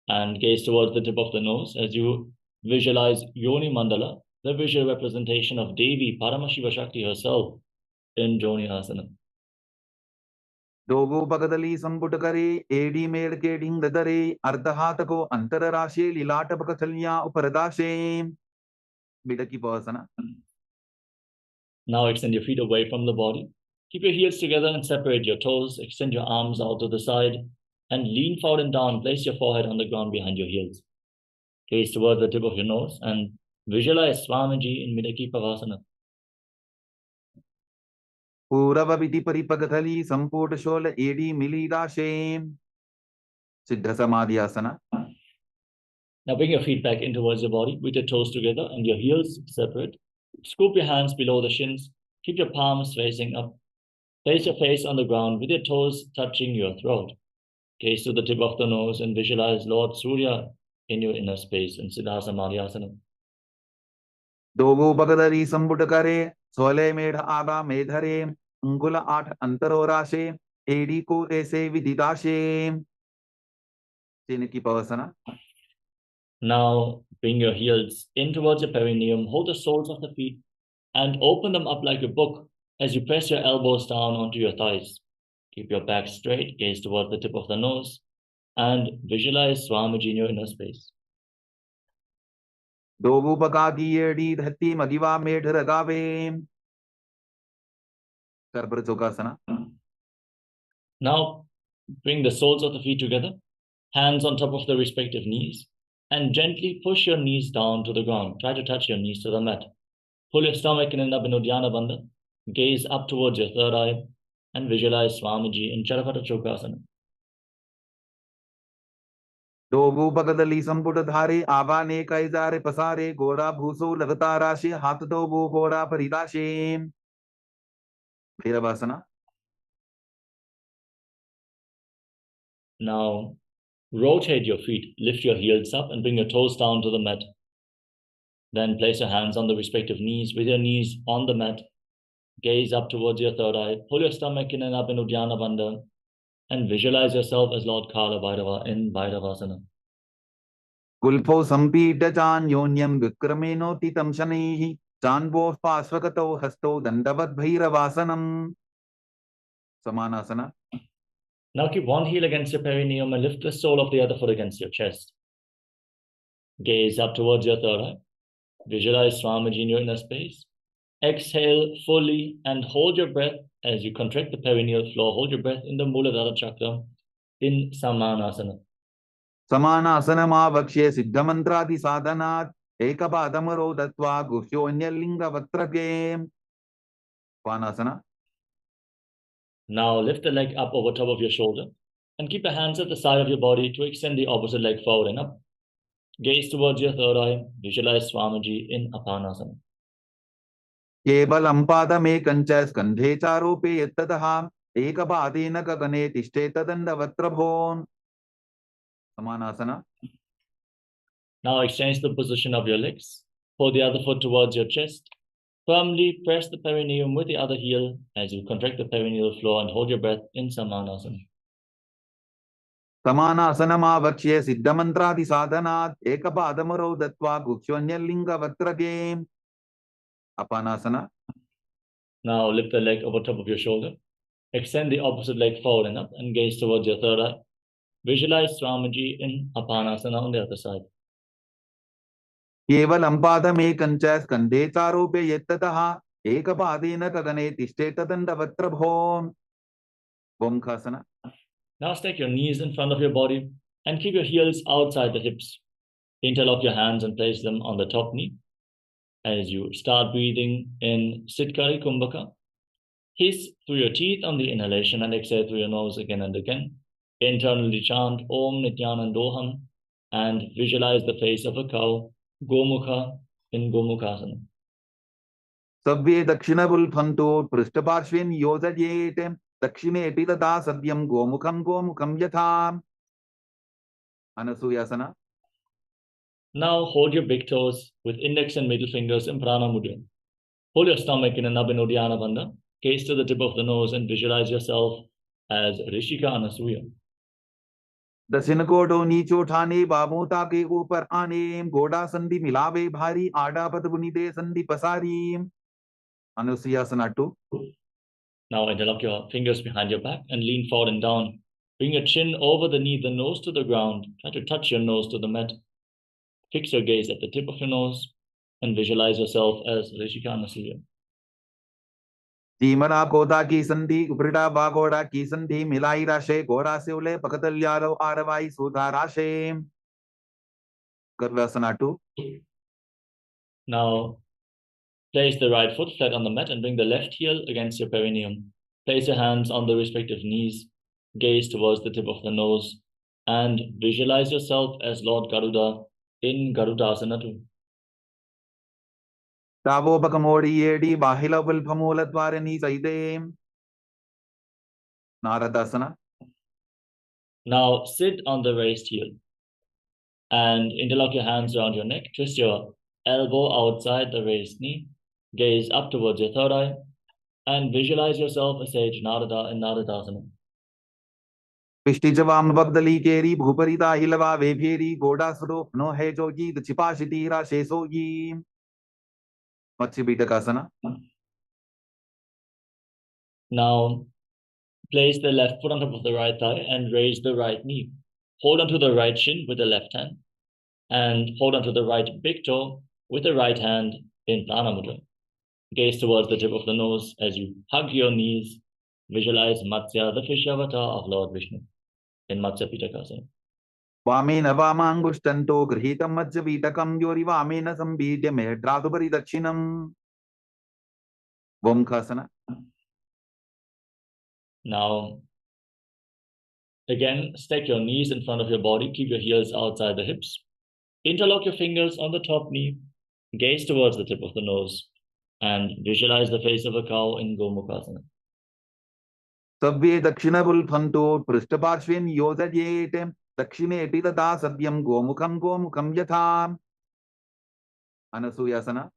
and gaze towards the tip of the nose as you visualize Yoni Mandala, the visual representation of Devi Paramashiva Shakti herself in Donyasana. दोगो पगदली संपुट करे AD mail के ढिंग दरे अर्धहात को अंतर राशि लीलाट पकथलियां उपरदाशे. Bidaki Pavasana. Now extend your feet away from the body. Keep your heels together and separate your toes. Extend your arms out to the side and lean forward and down. Place your forehead on the ground behind your heels. Gaze towards the tip of your nose and visualize Swamiji in Bidaki Pavasana. पूरव विधि परिपगथली संपुट शोल एडी मिली राशे. सिद्ध समाधि आसना. Now bring your feet back in towards your body with your toes together and your heels separate. Scoop your hands below the shins. Keep your palms facing up. Place your face on the ground with your toes touching your throat. Gaze to the tip of the nose and visualize Lord Surya in your inner space in Siddha Samadhi Asana. दोगो पगदली संपुट करे सोले मेढ़ आगा मेधरे अंगुल 8 अंतरो राशे AD को ऐसे विदिदाशे. Chiniki Pavasana. Now bring your heels in towards your perineum. Hold the soles of the feet and open them up like a book As you press your elbows down onto your thighs, keep your back straight, gaze towards the tip of the nose, and visualize Swamiji in your inner space. Dovupakakiyedi dhatti magiva medhragave. Sarbrachokasana. Now, bring the soles of the feet together, hands on top of the respective knees, and gently push your knees down to the ground. Try to touch your knees to the mat. Pull your stomach in and up in Uddiyana Bandha. Gaze up towards your third eye and visualize Swamiji in Charapata Chokasana. Dovupakadali samputadhare avane kaizare pasare gora bhuso lagatarashe hat dovu gora paridashe. Bhairavasana. Now, rotate your feet, lift your heels up and bring your toes down to the mat. Then place your hands on the respective knees with your knees on the mat. Gaze up towards your third eye. Pull your stomach in and up in Uddiyana Bandha and visualize yourself as Lord Kala Bhairava in Bhairavasana. Gulpo sampita chan yonyam vikrameno titam shanehi chanvo pasvakato hasto dandavat bhairavasanam. Samanasana. Now keep one heel against your perineum and lift the sole of the other foot against your chest. Gaze up towards your third eye. Visualize Swamiji in your inner space. Exhale fully and hold your breath as you contract the perineal floor. Hold your breath in the Muladhara chakra in Samanasana. Samanasana mavakshe siddhamantradi sadhanat ekapadamaro datva guhyonyalinga vatrage. Svanasana. Now lift the leg up over top of your shoulder and keep your hands at the side of your body to extend the opposite leg forward and up. Gaze towards your third eye. Visualize Swamiji in Apanasana. Kevalam padamekam skandhe charope yattataha ekapadena gagane tishtetadanda vatrabhon. Samanasana. Now exchange the position of your legs. Pull the other foot towards your chest. Firmly press the perineum with the other heel as you contract the perineal floor and hold your breath in Samanasana. Samanasana mavakshe siddhamantradi sadhanat ekapadamaro datva guhyonyalinga vatrage. Apanasana. Now lift the leg over top of your shoulder. Extend the opposite leg forward and up and gaze towards your third eye. Visualize Swamiji in Apanasana on the other side. Kevalam padamekam skandhe charope yattataha ekapadena gagane tishtetadanda vatrabhon. Omkhasana. Now stack your knees in front of your body and keep your heels outside the hips. Interlock your hands and place them on the top knee. As you start breathing in Sitkari Kumbhaka, hiss through your teeth on the inhalation and exhale through your nose again and again. Internally chant Om Nithyanandoham and visualize the face of a cow, Gomukha in Gomukhasana. Sabve dakshinabul phanto prishtaparshvin yojayete dakshine titata sadyam gomukham yatham. Anasuyasana. Now hold your big toes with index and middle fingers in Prana Mudra. Hold your stomach in an Uddiyana Bandha. Gaze to the tip of the nose and visualize yourself as Rishika Anasuya. दक्षिण कोटो नीचो ठाने बाबोता के ऊपर आने गोडा संधि मिलावे भारी आडा पद बुनिदे संधि पसारी. Anusuyasana 2. Now interlock your fingers behind your back and lean forward and down. Bring your chin over the knee, the nose to the ground. Try to touch your nose to the mat. Fix your gaze at the tip of your nose and visualize yourself as Rishika Anasuya. जीमना कोदा की संधि उपरिटा बागोड़ा की संधि मिलाई राशे गोड़ा से उले पकतल्यारो आरवाई सुधा राशे. Garvasana 2. Now place the right foot flat on the mat and bring the left heel against your perineum. Place your hands on the respective knees. Gaze towards the tip of the nose and visualize yourself as Lord Garuda in Garudasana 2. Tavo bakamodi yedi bahila vilpamula dwarani saide. Naradasana. Now sit on the raised heel and interlock your hands around your neck. Twist your elbow outside the raised knee. Gaze up towards your third eye and visualize yourself as sage Narada in Naradasana. Pishtijavam Bagdali Keri Bhuparita Hilava Veperi Goda Suro no Hejogi the Chipashitira Shesogi. Matsibita Kasana. Now, place the left foot on top of the right thigh and raise the right knee. Hold onto the right shin with the left hand and hold onto the right big toe with the right hand in Prana Mudra. Gaze towards the tip of the nose as you hug your knees. Visualize Matsya, the fish avatar of Lord Vishnu, in Matsya Pitakasana. वामेन वामांगुष्टन्तो गृहीतं मज्जपीठकं योरिवामेन संबीड्य मेढ्रातुपरि दक्षिणम् गोमुखासना. Now, again, stack your knees in front of your body. Keep your heels outside the hips. Interlock your fingers on the top knee. Gaze towards the tip of the nose and visualize the face of a cow in Gomukhasana. सव्ये दक्षिणबुल्फन्तो पृष्ठपार्श्वेन योजयेत् दक्षिणेति तथा सव्यं गोमुखं गोमुखं यथा. Anasuyasana.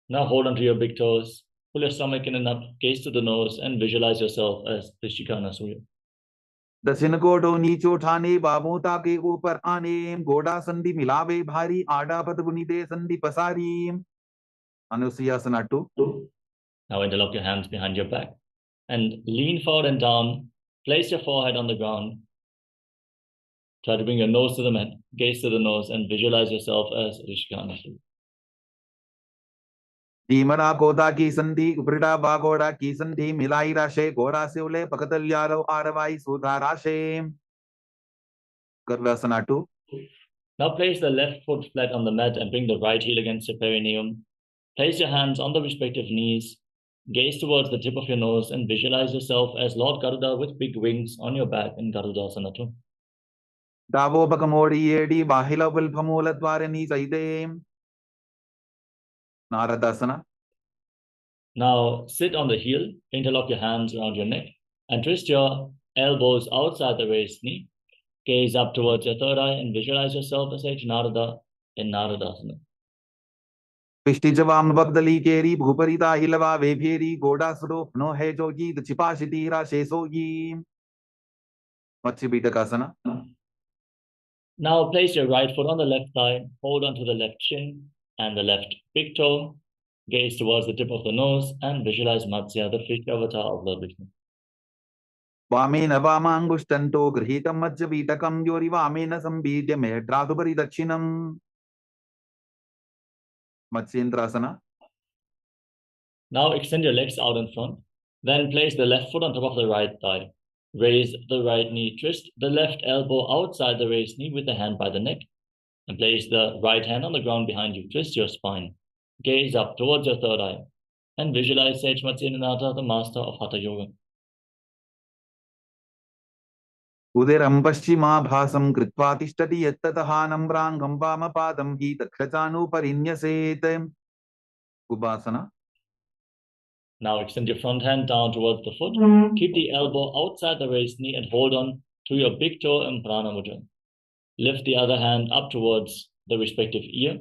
Now hold onto your big toes. Pull your stomach in and up. Gaze to the nose and visualize yourself as Trishika Anasuya. दक्षिण कोटो नीचो ठाने बाबोता के ऊपर आने गोड़ा संधि मिलावे भारी आड़ा पद बुनीते संधि पसारी. Anusuyasana 2. Now interlock your hands behind your back and lean forward and down. Place your forehead on the ground. Try to bring your nose to the mat. Gaze to the nose and visualize yourself as Trishika Anasuya. धीमरा कोदा की संधि उपरिडा बागोड़ा की संधि मिलाई राशे गोड़ा से उले पकतल्यारो आरवाई सुधा राशे. Garvasana 2. Now place the left foot flat on the mat and bring the right heel against your perineum. Place your hands on the respective knees. Gaze towards the tip of your nose and visualize yourself as Lord Garuda with big wings on your back in Garudasana 2. Davo bakamodi yedi bahila vilpamula dwarani saide. Naradasana. Now sit on the heel, interlock your hands around your neck and twist your elbows outside the raised knee. Gaze up towards your third eye and visualize yourself as H. Narada in Naradasana. पिष्टिजवाम बगदली केरी भूपरिता हिलवा वेभेरी गोड़ा स्वरूप no है जोगी छिपाशिती राशेसोगी. मत्स्यपीठकासना. Now place your right foot on the left thigh, hold onto the left shin and the left big toe. Gaze towards the tip of the nose and visualize Matsya, the fish avatar of Lord Vishnu. वामेन वामांगुष्टन्तो गृहीतं मज्जपीठकं योरिवामेन संबीड्य मेढ्रातुपरि दक्षिणम्. Matsyendrasana. Now extend your legs out in front. Then place the left foot on top of the right thigh. Raise the right knee. Twist the left elbow outside the raised knee with the hand by the neck. And place the right hand on the ground behind you. Twist your spine. Gaze up towards your third eye. And visualize Sage Matsyendrasana, the master of Hatha Yoga. उदरं पश्चिमाभासं कृत्वा तिष्ठति यत्ततः नम्राङ्गं वामपादं हि दक्षचानुपरिन्यसेत्. Ubasana. Now extend your front hand down towards the foot. Keep the elbow outside the raised knee and hold on to your big toe in Prana Mudra. Lift the other hand up towards the respective ear.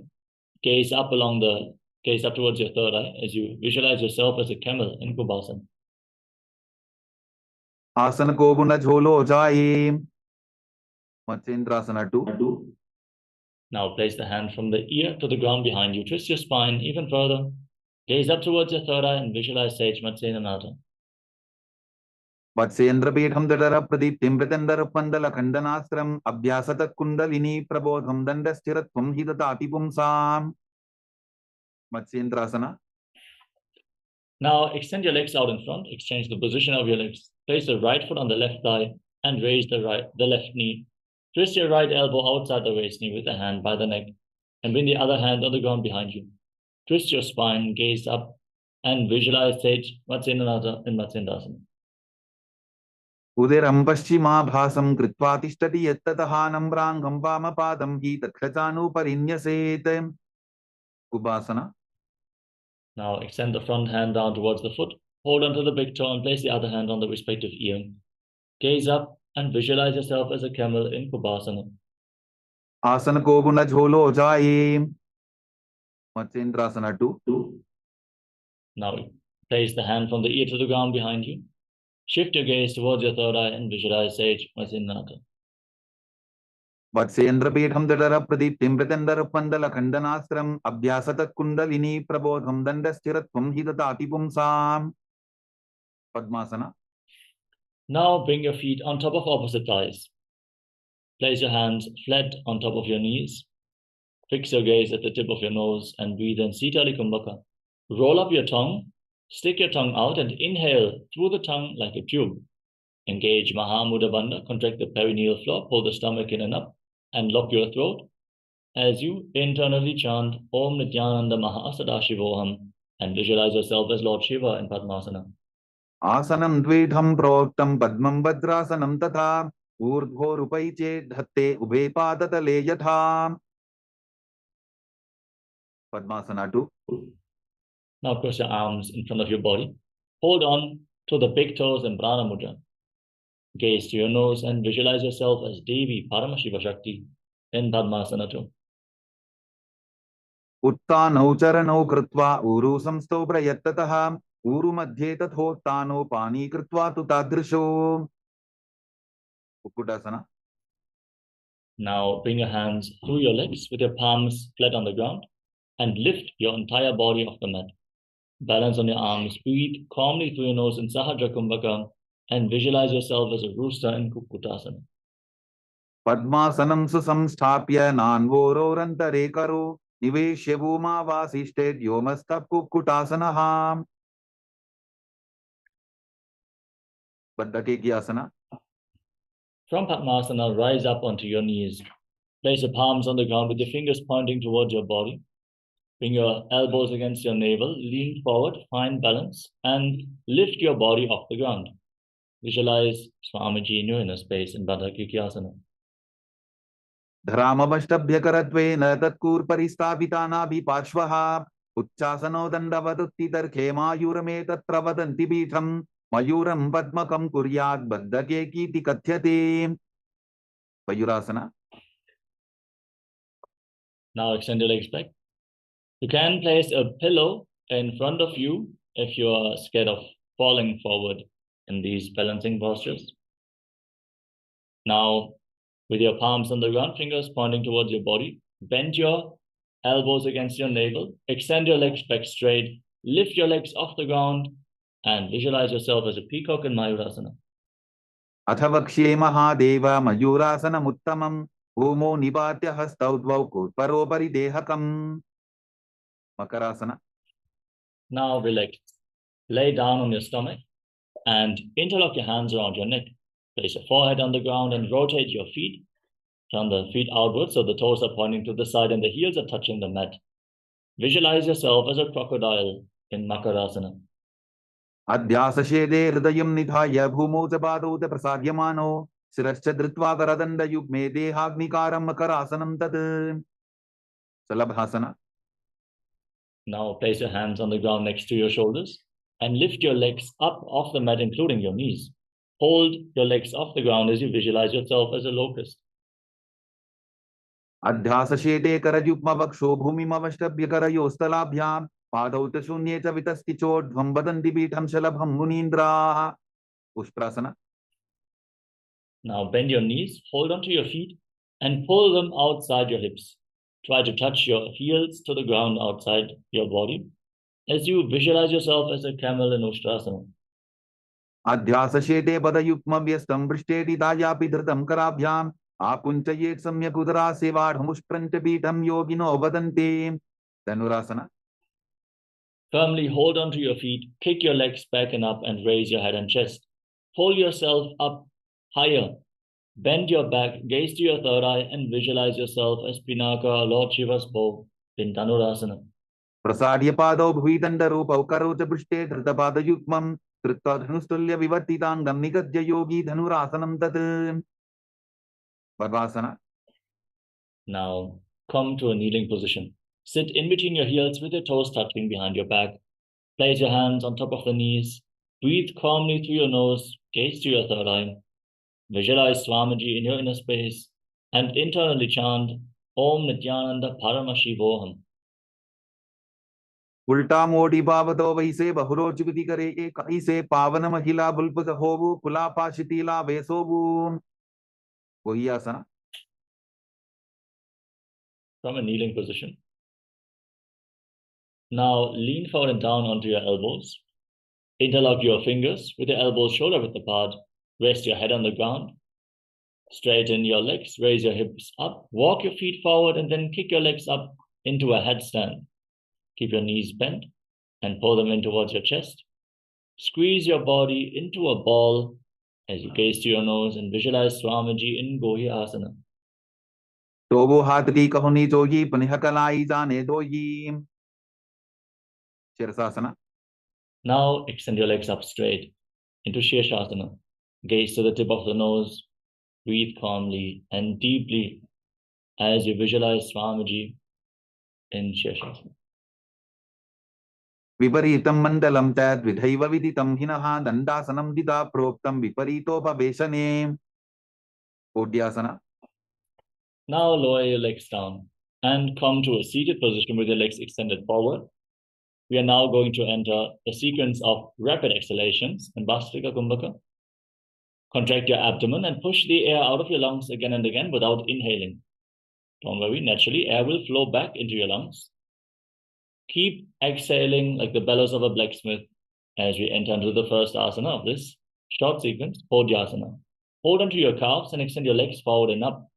Gaze up towards your third eye as you visualize yourself as a camel in Kubasana. आसन को गुण झोलो जाए. Matsyendrasana 2. Now place the hand from the ear to the ground behind you. Twist your spine even further. Gaze up towards your third eye and visualize Sage Matsyendrasana. Matsyendrapitham dadara pradiptim pratandara pandala khandanastram abhyasata kundalini prabodham dandasthiratvam hidadati pumsam. Matsyendrasana. Now extend your legs out in front. Exchange the position of your legs. Place the right foot on the left thigh and raise the left knee. Twist your right elbow outside the raised knee with the hand by the neck and bring the other hand on the ground behind you. Twist your spine, gaze up and visualize Sage Matsyendrasana in Matsyendrasana. उदरं पश्चिमाभासं कृत्वा तिष्ठति यत्ततः नम्राङ्गं वामपादं हि दक्षचानुपरिन्यसेत्. Ubasana. Now extend the front hand down towards the foot. Hold onto the big toe and place the other hand on the respective ear. Gaze up and visualize yourself as a camel in Kubasana. आसन को गुण झोलो जाए. Matsyendrasana 2. Now place the hand from the ear to the ground behind you. Shift your gaze towards your third eye and visualize Sage Matsyendrasana. Matsyendrapitham dadara pradiptim pratandara pandala khandanastram abhyasata kundalini prabodham dandasthiratvam hidadati pumsam. Padmasana. Now bring your feet on top of opposite thighs. Place your hands flat on top of your knees. Fix your gaze at the tip of your nose and breathe in Sitali Kumbhaka. Roll up your tongue, stick your tongue out and inhale through the tongue like a tube. Engage Mahamudra Bandha, contract the perineal floor, pull the stomach in and up, and lock your throat as you internally chant Om Nityananda Sadashivoham and visualize yourself as Lord Shiva in Padmasana. Asanam dvedham proktam padmam vadrasanam tatha urdhvorupaiche dhatte ubhe padatale yatha. Padmasana 2. Now cross your arms in front of your body. Hold on to the big toes in Prana Mudra. Gaze to your nose and visualize yourself as Devi Paramashiva Shakti in Padmasana 2. Uttanau charanau kritva uru samstau prayattatah uru madhye tathottanau pani kritva tu tadrisho. Ukkutasana. Now bring your hands through your legs with your palms flat on the ground and lift your entire body off the mat. Balance on your arms, breathe calmly through your nose in Sahajra Kumbhaka and visualize yourself as a rooster in Kukkutasana. Padmasanam susamsthapya nanvororantare karo niveshya bhuma vasishte yomastap kukkutasana. Baddhakekyasana. From Padmasana, rise up onto your knees. Place your palms on the ground with your fingers pointing towards your body. Bring your elbows against your navel, lean forward, find balance, and lift your body off the ground. Visualize Swamiji in your inner space in Baddhakekyasana. Dharamavashtabhyakartvena tatkurparisthavitanabi parshvaha uchchasano dandavaduttitarkhe mayurame tatra vadanti bitham mayuram padmakam kuryat baddhakekiti kathyate. Mayurasana. Now extend your legs back. You can place a pillow in front of you if you are scared of falling forward in these balancing postures. Now, with your palms on the ground, fingers pointing towards your body, bend your elbows against your navel, extend your legs back straight, lift your legs off the ground, and visualize yourself as a peacock in Mayurasana. Athavakshe mahadeva mayurasanam uttamam bhumo nibatya hastaudvau kurparopari dehakam. Makarasana. Now relax. Lay down on your stomach and interlock your hands around your neck. Place your forehead on the ground and rotate your feet. Turn the feet outwards so the toes are pointing to the side and the heels are touching the mat. Visualize yourself as a crocodile in Makarasana. Adhyasashede hridayam nidhaya bhumo jabadau te prasadyamano sirascha dritva karadanda yugme dehagnikaram makarasanam tat. Salabhasana. Now place your hands on the ground next to your shoulders and lift your legs up off the mat, including your knees. Hold your legs off the ground as you visualize yourself as a locust. Adhyasashede karajupma vaksho bhumimavashtabhyakarayostalabhyam padau te shunye cha vitastichodhvam vadanti bitham shalabham munindra. Ushtrasana. Now bend your knees, hold onto your feet and pull them outside your hips. Try to touch your heels to the ground outside your body as you visualize yourself as a camel in Ushtrasana. Adhyasashede padayukma vyastam prishteti dayapi dhritam karabhyam akunchayet samyak udara sevadhamushpranta bitham yogino vadanti. Dhanurasana. Firmly hold onto your feet, kick your legs back and up and raise your head and chest. Pull yourself up higher. Bend your back, gaze to your third eye and visualize yourself as Pinaka, Lord Shiva's bow in Dhanurasana. Prasadya padau bhuitanda rupau karocha prishte dhritapada yukmam Tritta dhanustulya vivartitangam nigadya yogi dhanurasanam tat. Padmasana. Now come to a kneeling position. Sit in between your heels with your toes touching behind your back. Place your hands on top of the knees. Breathe calmly through your nose. Gaze to your third eye. Visualize Swamiji in your inner space and internally chant Om Nityananda Paramashivoham. उल्टा मोटी पावतो वैसे बहुरोचिपति करे एक ऐसे पावन महिला बुल्पस होवु कुलापा शिथिला वेसोवु. वही आसना. From a kneeling position. Now lean forward and down onto your elbows. Interlock your fingers with your elbows shoulder width apart. Rest your head on the ground. Straighten your legs, raise your hips up, walk your feet forward, and then kick your legs up into a headstand. Keep your knees bent and pull them in towards your chest. Squeeze your body into a ball as you gaze to your nose and visualize Swamiji in Gohi Asana. Tobo hatri kahuni jogi panihakalai jane doyi. Shirsasana. Now extend your legs up straight into Shirshasana. Gaze to the tip of the nose. Breathe calmly and deeply as you visualize Swamiji in Shirshasana. Viparitam mandalam tad vidhaiva viditam hinaha dandasanam dida proktam viparitopaveshane. Odyasana. Now lower your legs down and come to a seated position with your legs extended forward. We are now going to enter a sequence of rapid exhalations in Bhastrika Kumbhaka. Contract your abdomen and push the air out of your lungs again and again without inhaling. Don't worry, naturally air will flow back into your lungs. Keep exhaling like the bellows of a blacksmith as we enter into the first asana of this short sequence, Podyasana. Hold onto your calves and extend your legs forward and up.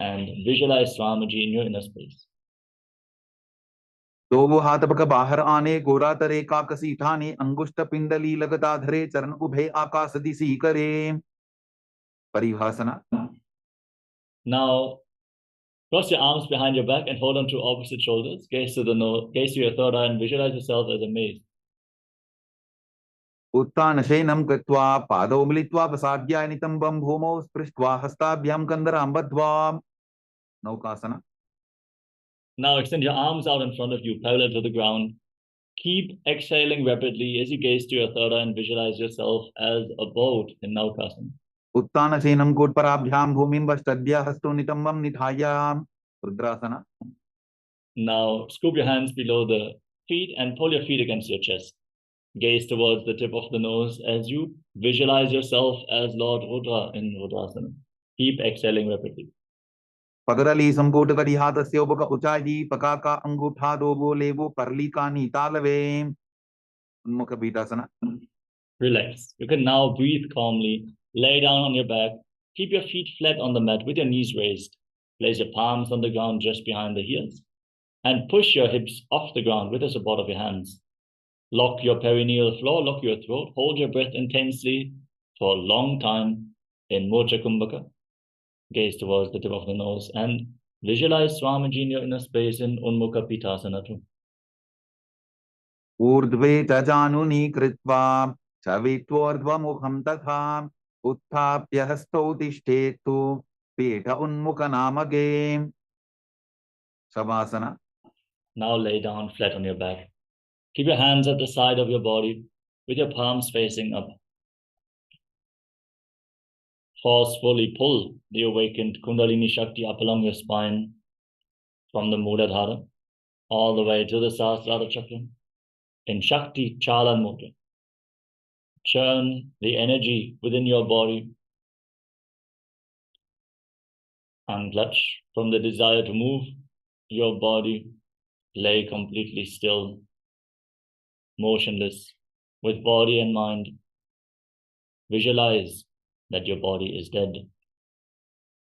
And visualize Swamiji in your inner space. दोगो हाथ पक बाहर आने गोरा तरे काकसी ठाने अंगुष्ठ पिंडली लगता धरे चरण उभे आकाश दिशी करे. Parivhasana. Now cross your arms behind your back and hold on to opposite shoulders. Gaze to the nose, gaze to your third eye and visualize yourself as a maze. उत्तान शयनं कृत्वा पादौ मिलित्वा प्रसाद्याय नितम्बं भूमौ स्पृष्ट्वा हस्ताभ्यां कन्दरां बद्ध्वा. Naukasana. Now extend your arms out in front of you, parallel to the ground. Keep exhaling rapidly as you gaze to your third eye and visualize yourself as a boat in Naukasana. उत्तान शयनं कोटपराभ्यां भूमिं वष्टद्या हस्तो नितम्बं निधाय. Rudrasana. Now scoop your hands below the feet and pull your feet against your chest. Gaze towards the tip of the nose as you visualize yourself as Lord Rudra in Rudrasana. Keep exhaling rapidly. पगरली संकोट करी हाथ से उबक उचाई पका का अंगूठा दोबो लेबो परली कानी तालवे. उन्मुख पीठासना. Relax. You can now breathe calmly. Lay down on your back. Keep your feet flat on the mat with your knees raised. Place your palms on the ground just behind the heels. And push your hips off the ground with the support of your hands. Lock your perineal floor, lock your throat. Hold your breath intensely for a long time in Murthy Kumbhaka. Gaze towards the tip of the nose and visualize Swamiji in your inner space in Unmukha Pitasana too. ऊर्ध्वे तजानुनी कृत्वा चवित्वोर्ध्वमुखं तथा उत्थाप्य हस्तौ तिष्ठेतु पीठ उन्मुख Namge. Savasana. Now lay down flat on your back. Keep your hands at the side of your body with your palms facing up. Forcefully pull the awakened Kundalini Shakti up along your spine from the Muladhara all the way to the Sahasrara Chakra in Shakti Chalan Mudra. Churn the energy within your body. Unclutch from the desire to move your body. Lay completely still, motionless, with body and mind. Visualize that your body is dead.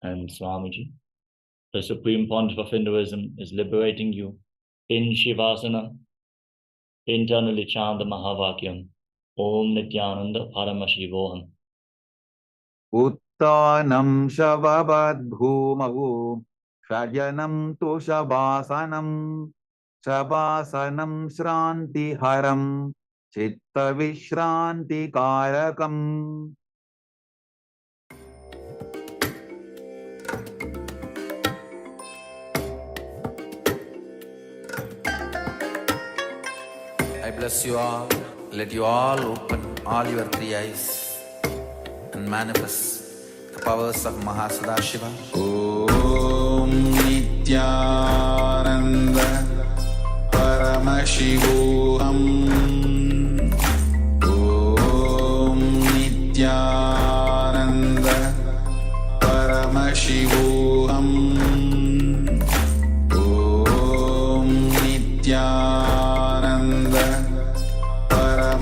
And Swamiji, the Supreme Pontiff of Hinduism, is liberating you in Shivasana. Internally chant the Mahavakyam, Om Nithyananda Paramashivoham. Uttanam shavabad bhumavu shayanam tu shavasanam shavasanam shranti haram chitta vishranti karakam. I bless you all. Let you all open all your three eyes and manifest the powers of Mahasadashiva. Om Nithyananda Paramashivoham. Om Nithyananda Paramashivoham. Om Nithyananda Paramashivoham.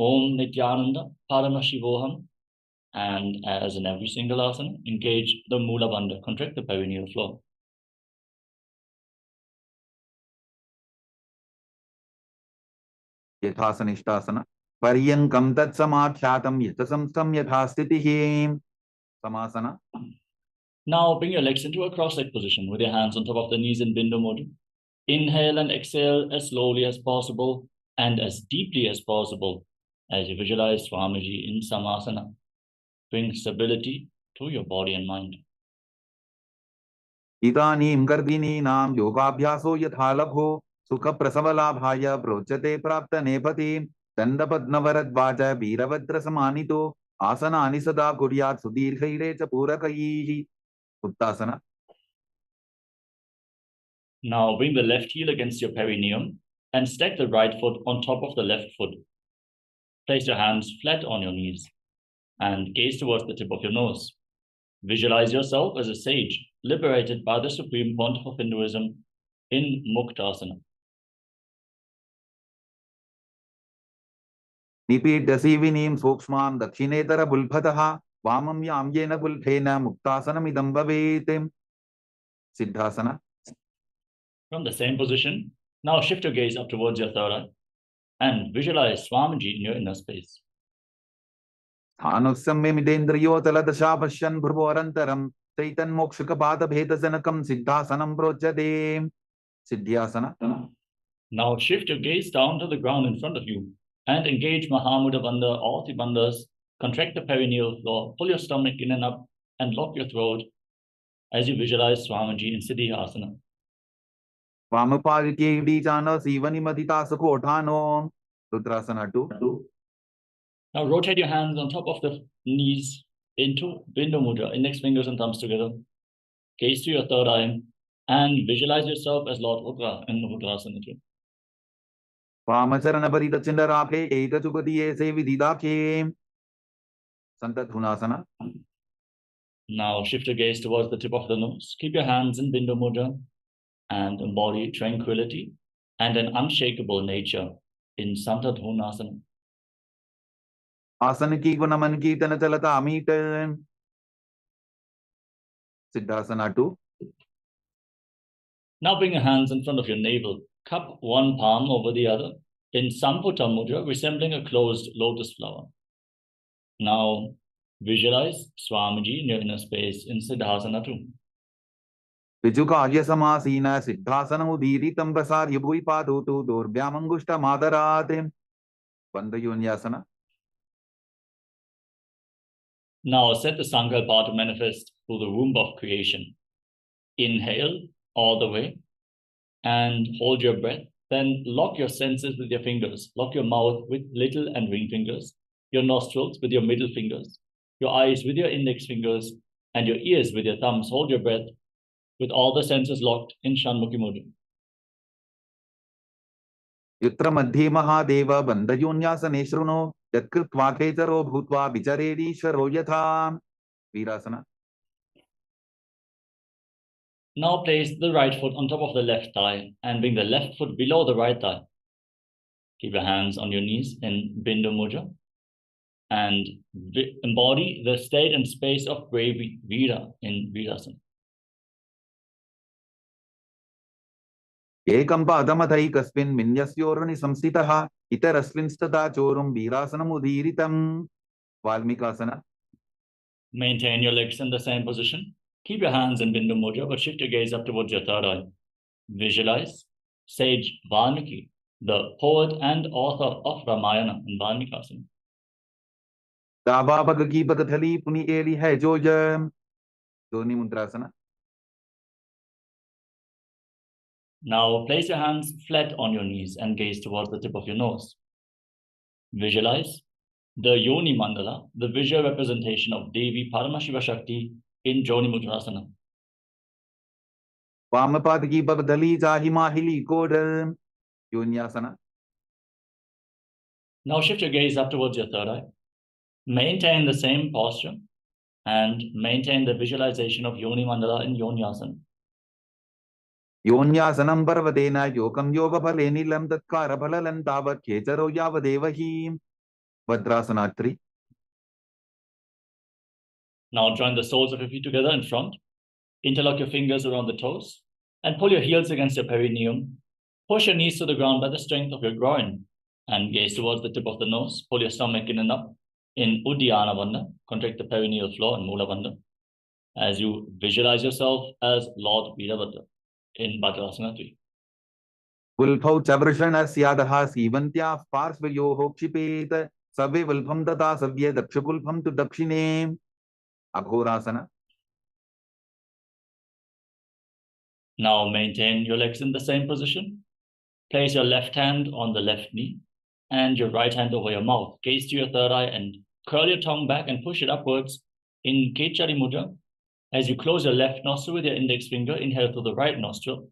Om Nithyananda Paramashivoham. And as in every single asana, engage the Mula Bandha, contract the perineal floor. Yathasaništāsana. Paryankam tat samadhyatam yatasamstam yathastitihi. Samasana. Now bring your legs into a cross-legged position with your hands on top of the knees in Bindu Mudra. Inhale and exhale as slowly as possible and as deeply as possible as you visualize Swamiji in Samasana. Bring stability to your body and mind. Idanim garbhinam yogabhyaso yathalabho sukha prasavalabhaya prochate prapta nepati dandapadnavarad veeravadra samanito asanani sada kuryat sudirghaire cha purakaihi. Uttasana. Now bring the left heel against your perineum and stack the right foot on top of the left foot. Place your hands flat on your knees and gaze towards the tip of your nose. Visualize yourself as a sage liberated by the Supreme Pontiff of Hinduism in Muktasana. Nipidasivinim sukshmam dakshinetara bulbhataha vamam yamyena bulbhena muktasanam idam bhavetem. Siddhasana. From the same position, now shift your gaze up towards your third eye and visualize Swamiji in your inner space. Thanusamyamidendriyo taladashabhasyan bhruvarantaram Taitan mokshakapada bhedasanakam siddhasanam projade. Siddhyasana. Now shift your gaze down to the ground in front of you and engage Mahamudra Bandha, all three bandhas. Contract the perineal floor, pull your stomach in and up and lock your throat as you visualize Swamiji in Siddhyasana. Vamapalike Dijana Sivani Madita Sakotano. Rudrasana 2. Now rotate your hands on top of the knees into Bindu Mudra, index fingers and thumbs together. Gaze to your third eye and visualize yourself as Lord Rudra in Rudrasana 2. Vamacharana Parita Chindarake Eta Chukatiye Sevididake. Santathunasana. Now shift your gaze towards the tip of the nose. Keep your hands in Bindu Mudra and embody tranquility and an unshakable nature in Santathunasana. Asanaki Gunamanki Tanatalata Amita. Siddhasana 2. Now bring your hands in front of your navel. Cup one palm over the other in Samputta Mudra, resembling a closed lotus flower. Now visualize Swamiji in your inner space in Siddhasana 2. Vijukarya Samasina Siddhasana Udiritam Prasarya Bhuipatutu Durbhyamangushta Madarate. Bandhayunyasana. Now set the Sankalpa to manifest through the womb of creation. Inhale all the way and hold your breath. Then lock your senses with your fingers. Lock your mouth with little and ring fingers, your nostrils with your middle fingers, your eyes with your index fingers, and your ears with your thumbs. Hold your breath with all the senses locked in Shanmukhi Mudra. Yutra Madhye Mahadeva Bandhayunyasane Shruno Yatkritva Ketaro Bhutva Vicharedi Shvaro Yatha. Virasana. Now place the right foot on top of the left thigh and bring the left foot below the right thigh. Keep your hands on your knees in Bindu Mudra and embody the state and space of brave Veera in Virasana. Ekam padamathai kaspin minyasyorani samsitaha itaraslinstata chorum Virasanam udiritam. Valmikasana. Maintain your legs in the same position. Keep your hands in Bindu Mudra, but shift your gaze up towards your third eye. Visualize sage Valmiki, the poet and author of Ramayana in Valmikasana. Dava Bhagagi Bhagathali Puni Eli Hai Jojam. Doni Mudrasana. Now place your hands flat on your knees and gaze towards the tip of your nose. Visualize the Yoni Mandala, the visual representation of Devi Paramashiva Shakti in Joni Mudrasana. Vamapadaki Bhagdali Jahimahili Kodam. Yunyasana. Now shift your gaze up towards your third eye. Maintain the same posture and maintain the visualization of Yoni Mandala in Yonyasana. Yonyasanam Parvatena Yokam Yoga Palenilam Tatkara Palalan Tavat Ketaro Yavadevahi. Vadrasana 3. Now join the soles of your feet together in front. Interlock your fingers around the toes and pull your heels against your perineum. Push your knees to the ground by the strength of your groin and gaze towards the tip of the nose. Pull your stomach in and up in Uddiyana Bandha. Contract the perineal floor in Mula Bandha as you visualize yourself as Lord Veerabhadra in Bhadrasana 3. Vulphau chavrashanasya sivantya parsvayoho kshipet savve vulpham tata savye dakshapulpham tu dakshine. Aghorasana. Now maintain your legs in the same position. Place your left hand on the left knee and your right hand over your mouth. Gaze to your third eye and curl your tongue back and push it upwards in Kechari Mudra. As you close your left nostril with your index finger, inhale through the right nostril.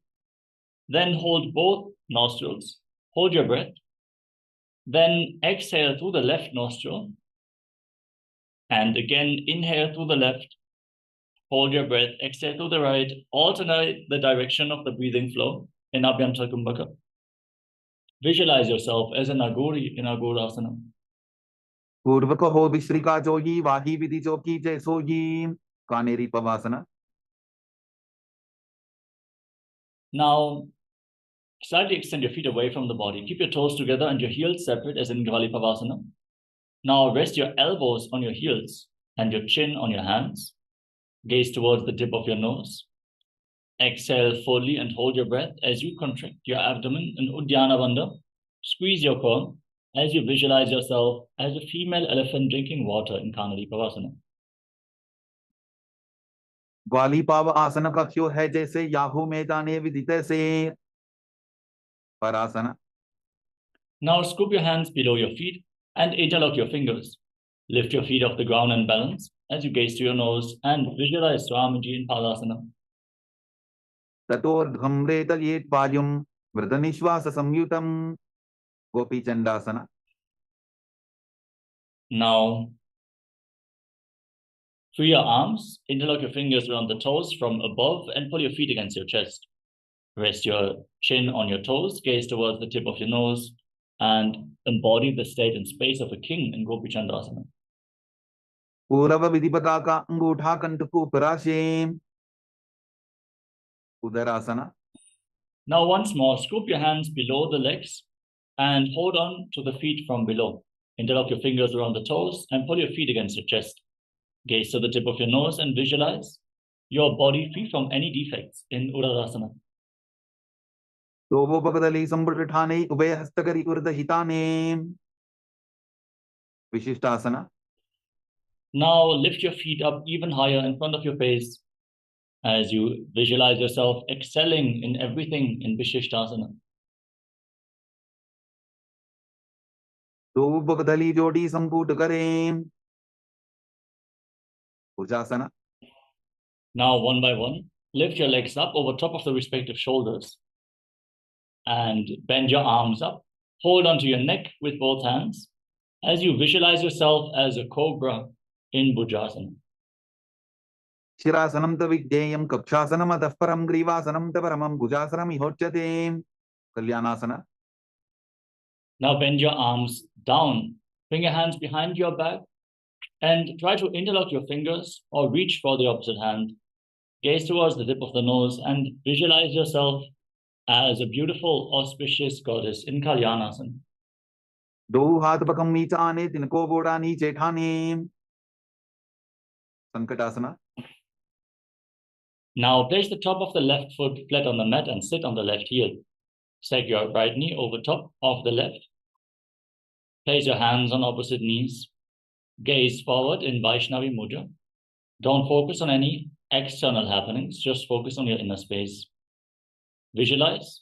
Then hold both nostrils. Hold your breath. Then exhale through the left nostril. And again, inhale through the left. Hold your breath. Exhale through the right. Alternate the direction of the breathing flow in Abhyantara Kumbhaka. Visualize yourself as an Agori in Agorasana. Purvakaho Vishrika Jogi Vahi Vidhi Joki Jaisogi Kaneri Pavasana. Now, slightly extend your feet away from the body. Keep your toes together and your heels separate as in Gali Pavasana. Now rest your elbows on your heels and your chin on your hands. Gaze towards the tip of your nose. Exhale fully and hold your breath as you contract your abdomen in Uddiyana Bandha. Squeeze your core as you visualize yourself as a female elephant drinking water in Kanari Pavasana. ग्वाली पाव आसन का क्यों है जैसे Yahoo मैदाने विदित से Parasana. Now scoop your hands below your feet and interlock your fingers. Lift your feet off the ground and balance as you gaze to your nose and visualize Swamiji in Padasana. Tator dhamre dalyet valyum vridhanishvasa samyutam Gopi Chandasana. Now free your arms, interlock your fingers around the toes from above and pull your feet against your chest. Rest your chin on your toes, gaze towards the tip of your nose, and embody the state and space of a king in Gopi Chandasana. Purava vidipataka angutha kantuku parashem Udarasana. Now once more, scoop your hands below the legs and hold on to the feet from below. Interlock your fingers around the toes and pull your feet against your chest. Gaze to the tip of your nose and visualize your body free from any defects in Udarasana. Dovo Bhagavali Sambhritane Ubay Hastakari Urdahitane Vishishtasana. Now lift your feet up even higher in front of your face as you visualize yourself excelling in everything in Vishishtasana. Dovo Bhagavali Jodi Sambhut Kare Ujasana. Now one by one, lift your legs up over top of the respective shoulders and bend your arms up. Hold onto your neck with both hands as you visualize yourself as a cobra in Bhujasana. Shirasanam tavidyayam kapshasanam adafparam grivasanam tavaramam bhujasanam ihochyate Kalyanasana. Now bend your arms down. Bring your hands behind your back and try to interlock your fingers or reach for the opposite hand. Gaze towards the tip of the nose and visualize yourself as a beautiful, auspicious goddess in Kalyanasana. Do hatpakam nichane tinko boda niche thane Sankatasana. Now place the top of the left foot flat on the mat and sit on the left heel. Stack your right knee over top of the left. Place your hands on opposite knees. Gaze forward in Vaishnavi Mudra. Don't focus on any external happenings, just focus on your inner space. Visualize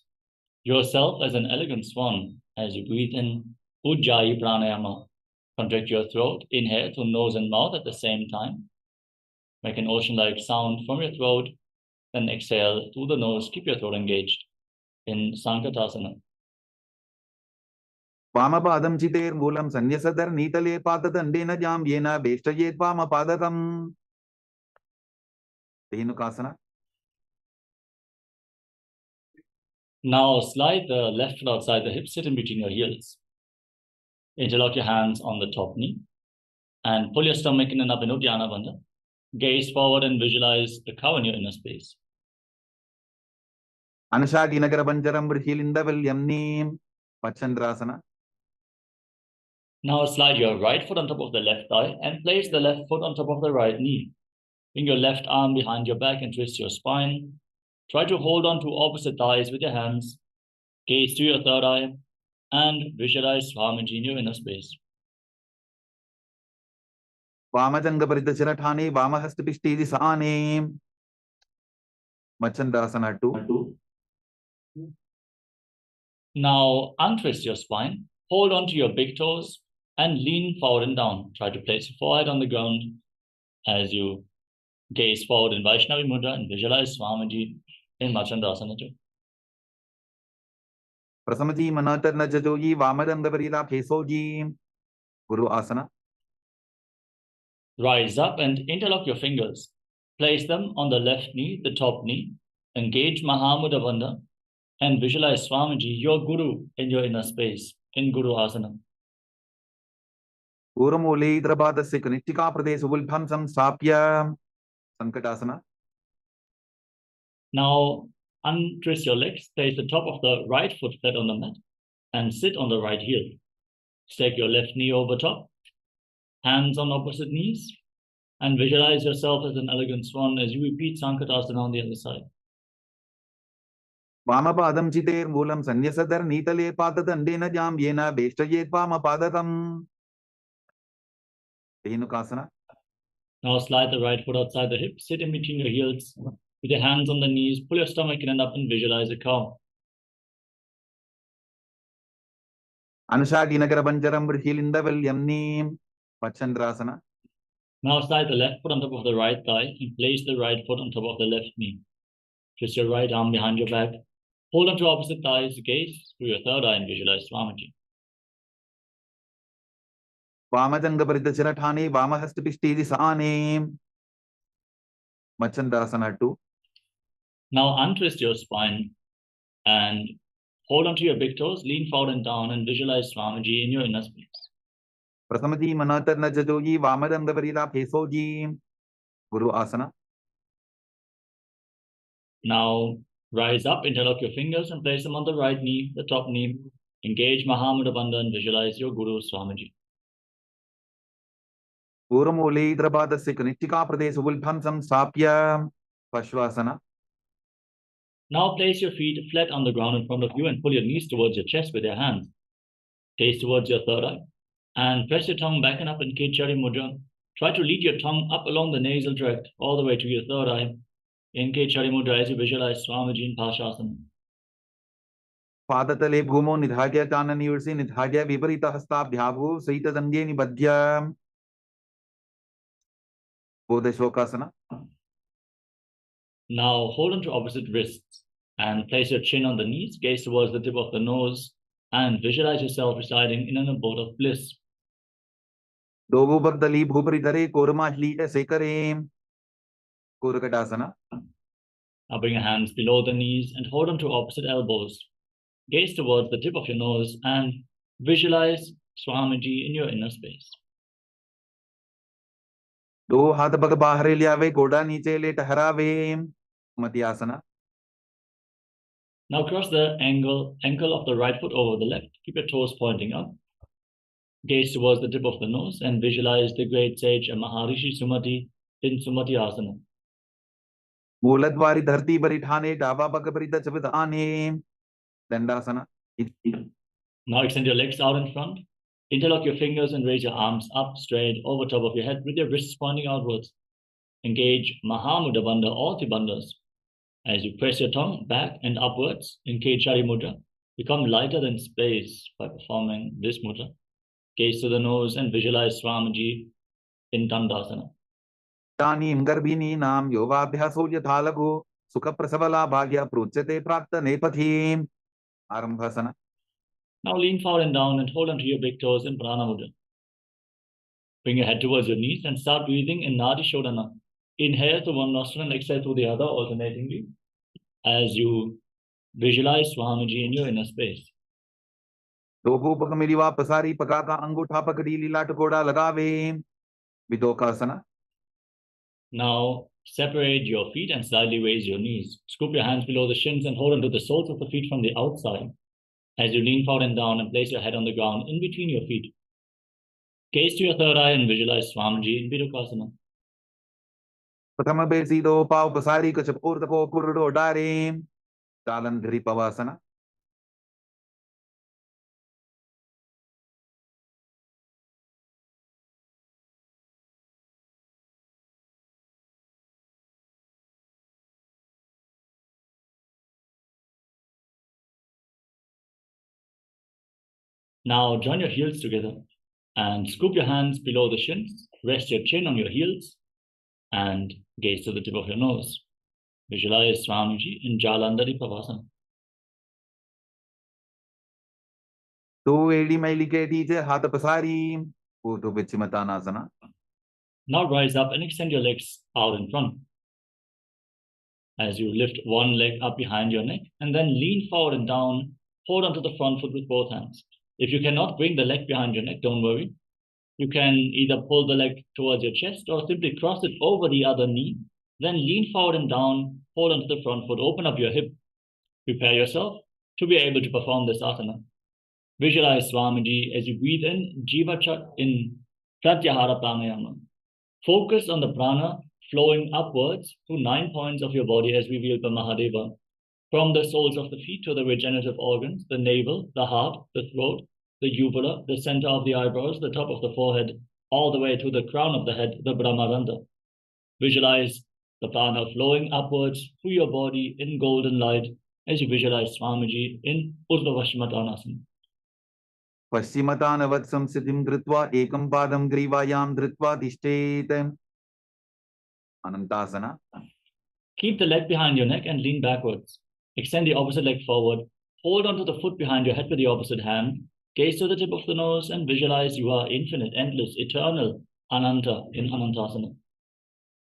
yourself as an elegant swan as you breathe in Ujjayi Pranayama. Contract your throat, inhale through nose and mouth at the same time. Make an ocean-like sound from your throat, then exhale through the nose, keep your throat engaged in Sankatasana. Vamapadam chiter moolam sanyasadar nitale patadandena jam yena bestayet vamapadatam Dhenukasana. Now slide the left foot outside the hip, sit in between your heels. Interlock your hands on the top knee and pull your stomach in and up in Uddiyana Bandha. Gaze forward and visualize the cow in your inner space. Anashadi Nagara Banjaram Vrhilindavilyamnim Pachandrasana. Now slide your right foot on top of the left thigh and place the left foot on top of the right knee. Bring your left arm behind your back and twist your spine. Try to hold on to opposite thighs with your hands. Gaze to your third eye and visualize Swamiji in your inner space. Vamajanga Paridachirathane Vamahastapishti Disane Machandrasana 2. Now untwist your spine, hold on to your big toes and lean forward and down. Try to place your forehead on the ground as you gaze forward in Vaishnavi Mudra and visualize Swamiji in Machandrasana 2. Prasamaji Manatarna Jajoji Vamadanga Parida Pesoji Guru Asana. Rise up and interlock your fingers. Place them on the left knee, the top knee. Engage Mahamudra Bandha and visualize Swamiji, your Guru, in your inner space, in Guru Asana. Uramole Drabadasik Nitika Pradesh Ulphamsam Sapya Sankatasana. Now untwist your legs, place the top of the right foot flat on the mat and sit on the right heel. Stake your left knee over top, hands on opposite knees, and visualize yourself as an elegant swan as you repeat Sankatasana on the other side. Vamapadam Chiter Mulam Sanyasadar Nitale Patadandena Jam Yena Bestayet Vamapadatam Venukasana. Now slide the right foot outside the hip, sit in between your heels with your hands on the knees, pull your stomach in and up and visualize a cow. Anashadi Nagara Banjaram Vrhilindavilyamnim Pachandrasana. Now slide the left foot on top of the right thigh and place the right foot on top of the left knee. Twist your right arm behind your back. Hold on to opposite thighs, gaze through your third eye and visualize Swamiji. Vamajanga Paridachirathane Vamahastapishti Disane Machandrasana 2. Now untwist your spine and hold on to your big toes, lean forward and down and visualize Swamiji in your inner space. Prasamaji Manatarna Jajoji Vamadanga Parida Pesoji Guru Asana. Now rise up, interlock your fingers and place them on the right knee, the top knee. Engage Mahamudra Bandha and visualize your Guru Swamiji. Uramole Drabadasik Nitika Pradesh Ulphamsam Sapya Pashvasana. Now place your feet flat on the ground in front of you and pull your knees towards your chest with your hands. Gaze towards your third eye and press your tongue back and up in Kechari Mudra. Try to lead your tongue up along the nasal tract all the way to your third eye in Kechari Mudra as you visualize Swamiji in Pashasana. Padatale Bhumo Nidhagya Chanani Ursi Nidhagya Viparita Hasta Bhyavu Saita Zange Nibadhya Bodheshokasana. Now hold on to opposite wrists and place your chin on the knees, gaze towards the tip of the nose and visualize yourself residing in an abode of bliss. Dobu Bhagdali Bhuparitare Kormashli Sekare Kurakatasana. Now bring your hands below the knees and hold on to opposite elbows. Gaze towards the tip of your nose and visualize Swamiji in your inner space. Do Hath Bhag Bahare Liave Goda Niche Le Taharave Matyasana. Now cross the ankle of the right foot over the left. Keep your toes pointing up. Gaze towards the tip of the nose and visualize the great sage and Maharishi Sumati in Sumati Asana. Muladvari Dharti Barithane Dava Bhagaparita Chavitane Dandasana. Now extend your legs out in front. Interlock your fingers and raise your arms up straight over top of your head with your wrists pointing outwards. Engage Mahamudra Bandha, all three bandhas. As you press your tongue back and upwards in Kechari Mudra, become lighter than space by performing this mudra. Gaze to the nose and visualize Swamiji in Dandasana. Tanim Garbini Nam Yoga Bhyaso Yathalago Sukha Prasavala Bhagya Pruchate Prakta Nepathim Arambhasana. Now lean forward and down and hold onto your big toes in Prana Mudra. Bring your head towards your knees and start breathing in Nadi Shodhana. Inhale through one nostril and exhale through the other alternatingly as you visualize Swamiji in your inner space. Topupakamidiva pasari pakaka angutha pakadi lila tukoda lagave. Vidokasana. Now separate your feet and slightly raise your knees. Scoop your hands below the shins and hold onto the soles of the feet from the outside. As you lean forward and down and place your head on the ground in between your feet. Gaze to your third eye and visualize Swamiji in Vidokasana. Prathama besido pau pasari kachapurtako kurdo dare. Chalandhari pavasana. Now join your heels together and scoop your hands below the shins. Rest your chin on your heels and gaze to the tip of your nose. Visualize Swamiji in Jalandhari Pavasana. To edi mailike dije hatha pasari. Utu vichimatanasana. Now rise up and extend your legs out in front. As you lift one leg up behind your neck and then lean forward and down, hold onto the front foot with both hands. If you cannot bring the leg behind your neck, don't worry. You can either pull the leg towards your chest or simply cross it over the other knee. Then lean forward and down, hold onto the front foot, open up your hip. Prepare yourself to be able to perform this asana. Visualize Swamiji as you breathe in Jiva in Pratyahara Pranayama. Focus on the prana flowing upwards through 9 points of your body as revealed by Mahadeva. From the soles of the feet to the regenerative organs, the navel, the heart, the throat, the uvula, the center of the eyebrows, the top of the forehead, all the way to the crown of the head, the Brahmaranda. Visualize the prana flowing upwards through your body in golden light as you visualize Swamiji in Urdhva-Vashmatanasana. Paschimatan avatsam siddhim dritva ekam padam grivayam dritva tishtet. Anantasana. Keep the leg behind your neck and lean backwards. Extend the opposite leg forward. Hold onto the foot behind your head with the opposite hand. Gaze to the tip of the nose and visualize you are infinite, endless, eternal, Ananta in Anantasana.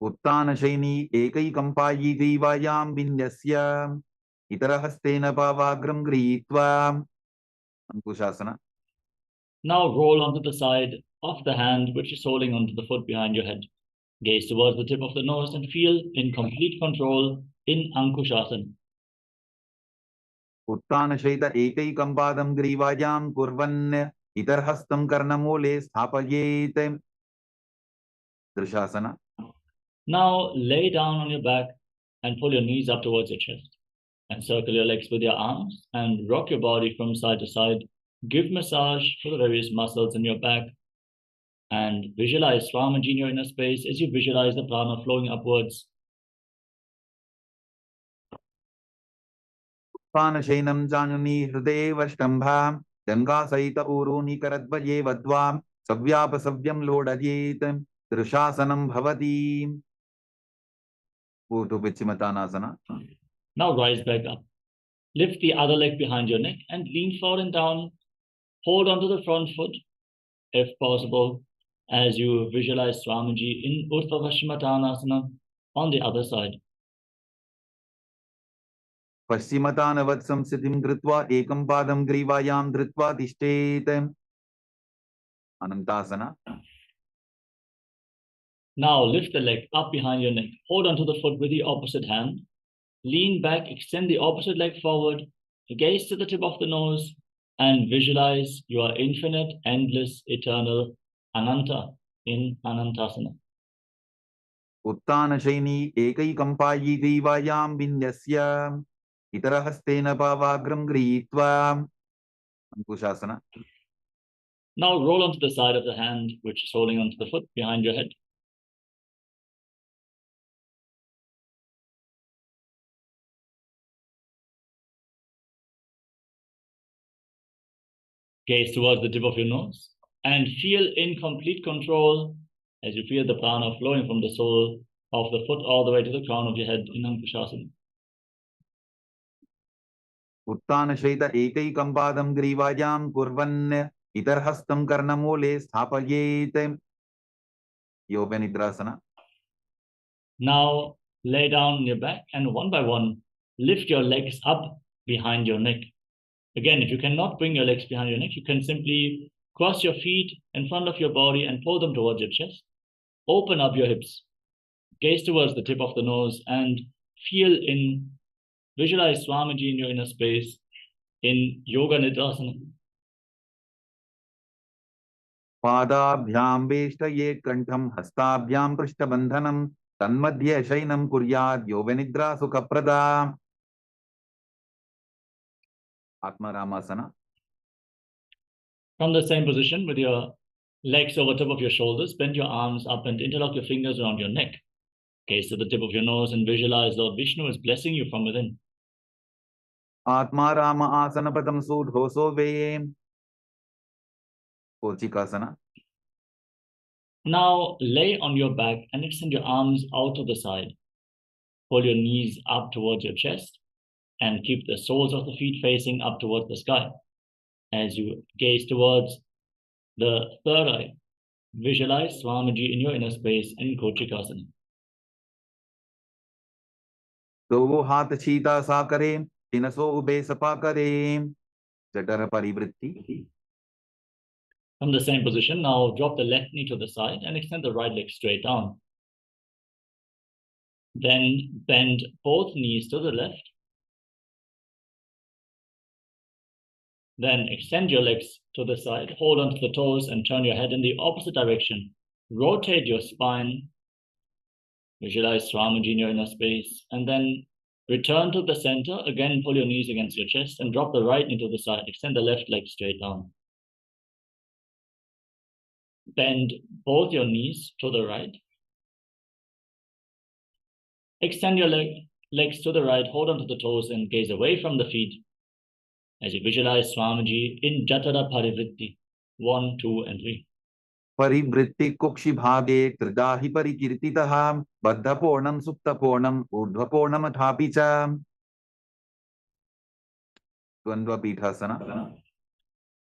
Uttana shaini ekai kampayi grivayam vinyasya. Itarahastena pavagram gritva. Ankushasana. Now roll onto the side of the hand which is holding onto the foot behind your head. Gaze towards the tip of the nose and feel in complete control in Ankushasana. Uttana shaita ekai kampadam grivayam kurvan. Itarhastam karnamole sthapayet. Drishasana. Now lay down on your back and pull your knees up towards your chest. And circle your legs with your arms and rock your body from side to side. Give massage to the various muscles in your back. And visualize Swamiji in your inner space as you visualize the prana flowing upwards. Panashainam januni hridevashtambha. Ganga saita uruni karadvaye vadvam. Savyapasavyam lodayet. Drishasanam bhavati. Utu vichimatanasana. Now rise back up. Lift the other leg behind your neck and lean forward and down. Hold onto the front foot, if possible, as you visualize Swamiji in Urdhva-Vashmatanasana on the other side. Paschimatan avatsam siddhim dritva ekam padam grivayam dritva tishtet. Anantasana. Now lift the leg up behind your neck. Hold onto the foot with the opposite hand. Lean back, extend the opposite leg forward. Gaze to the tip of the nose and visualize you are infinite, endless, eternal, Ananta in Anantasana. Uttana shaini ekai kampayi grivayam vinyasya. Itarahastena pavagram gritva. Ankushasana. Now roll onto the side of the hand which is holding onto the foot behind your head. Gaze towards the tip of your nose and feel in complete control as you feel the prana flowing from the sole of the foot all the way to the crown of your head in Ankushasana. Uttana shaita ekai kampadam grivayam kurvan. Itarhastam karnamole sthapayet. Yogenidrasana. Now lay down on your back and one by one lift your legs up behind your neck. Again, if you cannot bring your legs behind your neck, you can simply cross your feet in front of your body and pull them towards your chest. Open up your hips. Gaze towards the tip of the nose and feel in, visualize Swamiji in your inner space in Yoga Nidra. पादाभ्यां वेष्टये कंठं हस्ताभ्यां पृष्ठबन्धनं तन्मध्ये शयनं कुर्यात् योगनिद्रा सुखप्रदा आत्मारामासना. From the same position, with your legs over top of your shoulders, bend your arms up and interlock your fingers around your neck. Gaze to the tip of your nose and visualize Lord Vishnu is blessing you from within. Atmaram आसनपदं सुढोसो way कोचिकासना. Now lay on your back and extend your arms out to the side. Pull your knees up towards your chest and keep the soles of the feet facing up towards the sky. As you gaze towards the third eye, visualize Swamiji in your inner space in Kochikasana. दो हाथ सीधा सा करें, तिनसो ube Sapa करें, जठर परिवृत्ति. From the same position, now drop the left knee to the side and extend the right leg straight down. Then bend both knees to the left. Then extend your legs to the side, hold onto the toes and turn your head in the opposite direction. Rotate your spine. Visualize Swamiji in your inner space. And then return to the center. Again, pull your knees against your chest and drop the right knee to the side. Extend the left leg straight down. Bend both your knees to the right. Extend your legs to the right, hold onto the toes and gaze away from the feet as you visualize Swamiji in Jatara Parivritti 1, 2, and 3. परिवृत्ति कुक्षि भागे त्रिदाहि परिकीर्तितः बद्धपूर्णं सुप्तपूर्णं ऊर्ध्वपूर्णं अथापि च. द्वंद्व पीठासना.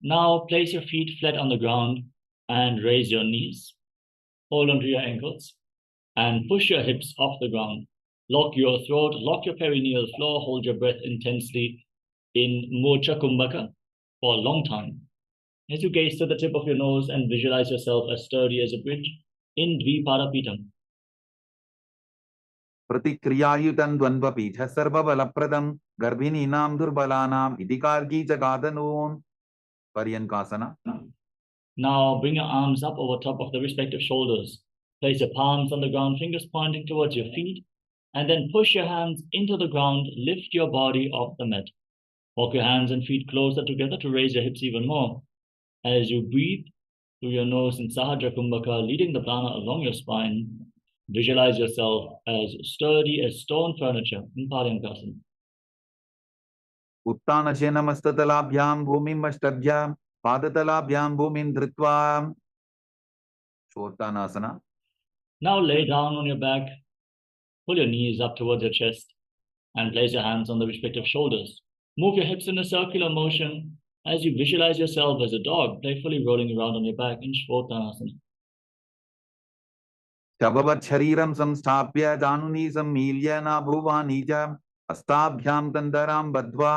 Now place your feet flat on the ground and raise your knees. Hold onto your ankles and push your hips off the ground. Lock your throat, lock your perineal floor, hold your breath intensely in Mocha Kumbhaka for a long time. As you gaze to the tip of your nose and visualize yourself as sturdy as a bridge in Dviparapitam. प्रतिक्रियायुतं द्वन्द्वपीठ सर्वबलप्रदं गर्भिणीनां दुर्बलानां इति कार्गी जगादनून्. पर्यंकासना. Now bring your arms up over top of the respective shoulders. Place your palms on the ground, fingers pointing towards your feet, and then push your hands into the ground. Lift your body off the mat. Walk your hands and feet closer together to raise your hips even more. As you breathe through your nose in Sahaja Kumbhaka, leading the prana along your spine, visualize yourself as sturdy as stone furniture in Paryankasana. उत्तानशेन मस्ततलाभ्यां भूमिं अष्टभ्यां पादतलाभ्यां भूमिं धृत्वा. शोत्तानासना. Now lay down on your back, pull your knees up towards your chest, and place your hands on the respective shoulders. Move your hips in a circular motion as you visualize yourself as a dog playfully rolling around on your back in Shvottanasana. शववत् शरीरं संस्थाप्य जानुनी सम्मील्य नाभुवानी च हस्ताभ्यां तन्दरां बद्ध्वा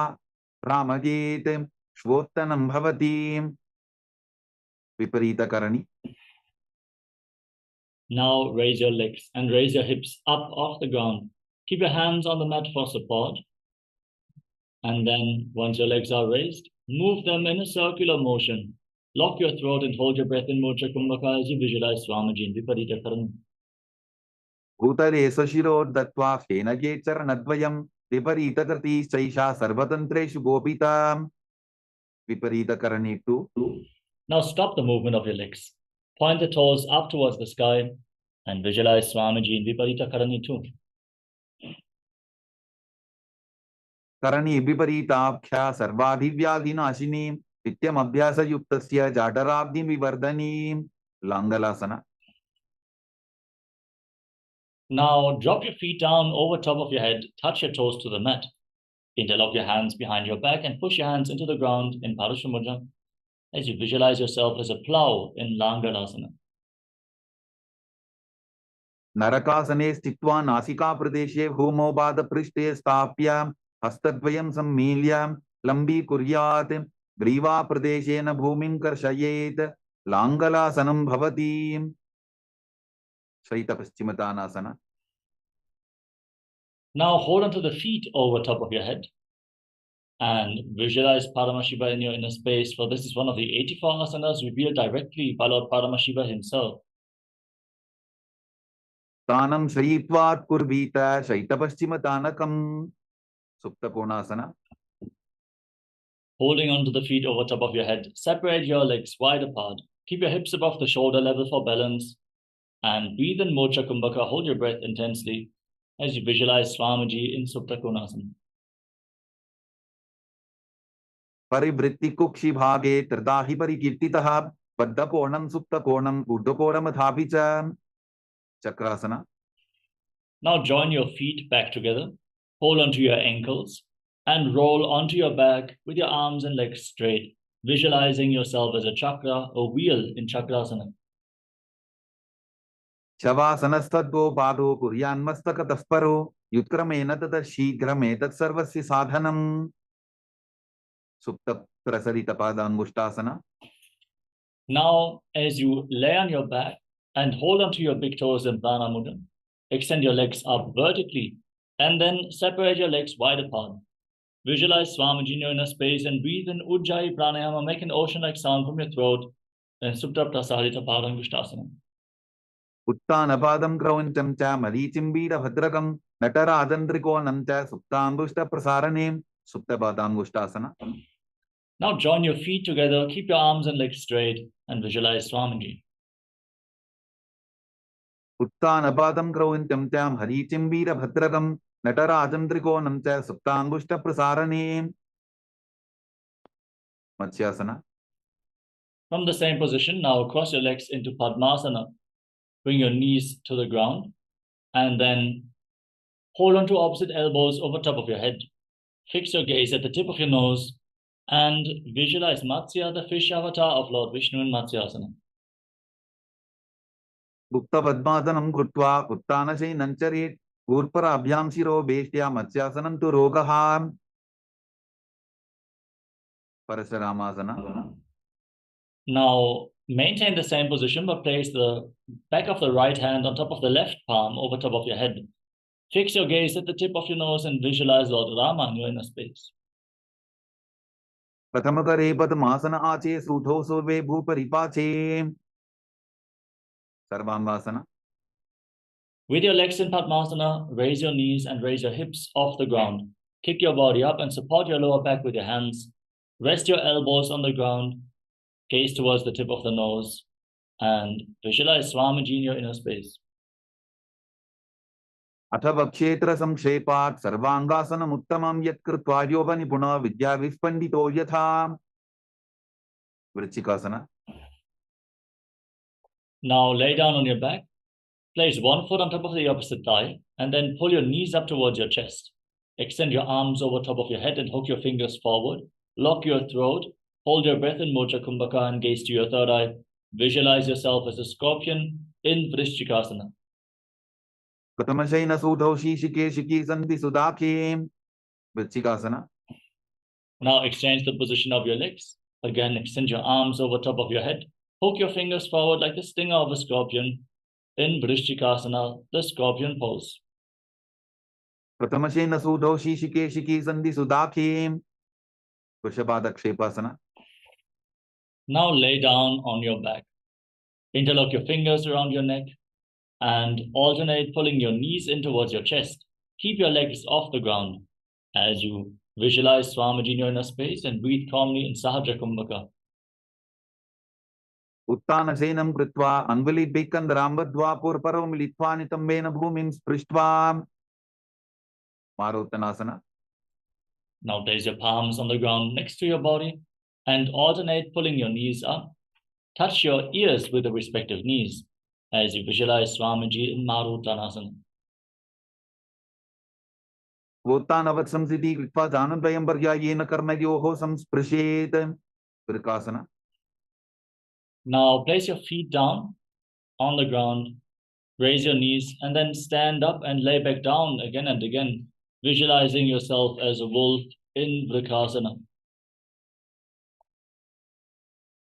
भ्रामयेत् श्वोत्तनं भवति. विपरीतकरणी. Now raise your legs and raise your hips up off the ground. Keep your hands on the mat for support. And then once your legs are raised, move them in a circular motion. Lock your throat and hold your breath in Mocha Kumbhaka as you visualize Swamiji in Viparita Karana. भूतरे सशिरोर्दत्वा फेनगे चरणद्वयं विपरीतकृति चैषा सर्वतन्त्रेषु गोपिता. विपरीतकरणी 2. Now stop the movement of your legs. Point the toes up towards the sky and visualize Swamiji in Viparita Karani 2. करणी विपरीताख्या सर्वाधिव्याधिनाशिनी नित्यम अभ्यासयुक्तस्य जाठराब्धि विवर्धनी. लांगलासना. Now drop your feet down over top of your head, touch your toes to the mat. Interlock your hands behind your back and push your hands into the ground in Parashamudra as you visualize yourself as a plow in Langalasana. नरकासने स्थित्वा नासिका प्रदेशे भूमौ पादपृष्ठे स्थाप्य हस्तद्वयं सम्मील्य लंबी कुर्यात् ग्रीवा प्रदेशेन भूमिं कर्षयेत् लांगलासनं भवति शैतपश्चिमतानासना. Now hold onto the feet over top of your head and visualize Paramashiva in your inner space, for this is one of the 84 asanas revealed directly by Lord Paramashiva himself. तानं शयित्वात् कुर्वीत शैतपश्चिमतानकं सुप्तकोणासना. Holding onto the feet over top of your head, separate your legs wide apart. Keep your hips above the shoulder level for balance. And breathe in Mocha Kumbhaka. Hold your breath intensely as you visualize Swamiji in Supta Konasana. परिवृत्ति कुक्षि भागे त्रिदाहि परिकीर्तितः बद्धकोणं सुप्तकोणं ऊर्ध्वकोणमथापि च Chakrasana. Now join your feet back together. Hold onto your ankles and roll onto your back with your arms and legs straight, visualizing yourself as a chakra, a wheel in Chakrasana. शवासनस्तद्वो पादो कुर्यान्मस्तकतः परो युत्क्रमेण ततः शीघ्रमेतत् सर्वस्य साधनम् सुप्तप्रसरितपादाङ्गुष्टासना. Now, as you lay on your back and hold onto your big toes in Prana Mudra, extend your legs up vertically and then separate your legs wide apart. Visualize Swamiji in your inner space and breathe in Ujjayi Pranayama. Make an ocean-like sound from your throat and Supta Prasarita Padangushtasana. उत्तानपादं क्रौञ्चं च मरीचिं वीरभद्रकं नटराजन्द्रिकोणं च सुप्ताङ्गुष्ठप्रसारणे सुप्तपादाङ्गुष्टासना. Now join your feet together, keep your arms and legs straight and visualize Swamiji. उत्तानपादं क्रौञ्चं च मरीचिं वीरभद्रकं नटराजन्द्रिकोणं च सुप्ताङ्गुष्ठप्रसारणे मत्स्यासना. From the same position, now cross your legs into Padmasana. Bring your knees to the ground and then hold on to opposite elbows over top of your head. Fix your gaze at the tip of your nose and visualize Matsya, the fish avatar of Lord Vishnu in Matsyasana. गुप्तपद्मासनं कृत्वा उत्तानशयनं चरेत् ऊर्ध्वराभ्यां शिरो वेष्ट्या मत्स्यासनं तु रोगः परशुरामासना. Now maintain the same position but place the back of the right hand on top of the left palm over top of your head. Fix your gaze at the tip of your nose and visualize Lord Rama in your inner space. प्रथमकरे पद्मासन आचे सूठौ सोवे भूपरिपाचे सर्वांगासना. With your legs in Padmasana, raise your knees and raise your hips off the ground. Kick your body up and support your lower back with your hands. Rest your elbows on the ground. Gaze towards the tip of the nose and visualize Swamiji in your inner space. अथवा क्षेत्र संक्षेपात् सर्वांगासनम् उत्तमं यत् कृत्वा योगनिपुणः विद्याविस्पण्डितो यथा वृश्चिकासना. Now lay down on your back. Place one foot on top of the opposite thigh and then pull your knees up towards your chest. Extend your arms over top of your head and hook your fingers forward. Lock your throat. Hold your breath in Mocha Kumbhaka and gaze to your third eye. Visualize yourself as a scorpion in Vrishchikasana. प्रथमशयन सूठौ शीशिकेशिकी सन्धि सुदाखे वृश्चिकासना. Now exchange the position of your legs. Again, extend your arms over top of your head. Hook your fingers forward like the stinger of a scorpion in Vrishchikasana, the scorpion pose. प्रथमशयन सूठौ शीशिकेशिकी सन्धि सुदाखे वृषभादक्षेपासना. Now lay down on your back. Interlock your fingers around your neck and alternate pulling your knees in towards your chest. Keep your legs off the ground as you visualize Swamiji in your inner space and breathe calmly in Sahaja Kumbhaka. उत्तानशयनं कृत्वा अङ्गुलिभ्यः कन्दरां बद्ध्वा पूर्वपरो मिलित्वा नितम्बेन भूमिं स्पृष्ट्वा मारोत्तनासना. Now place your palms on the ground next to your body and alternate pulling your knees up. Touch your ears with the respective knees as you visualize Swamiji in Maruttanasana. वोत्तानवत् संसिद्धि कृत्वा जानद्वयं पर्यायेन कर्मयोः संस्पृशेत् वृकासना. Now place your feet down on the ground, raise your knees, and then stand up and lay back down again and again, visualizing yourself as a wolf in Vrikasana.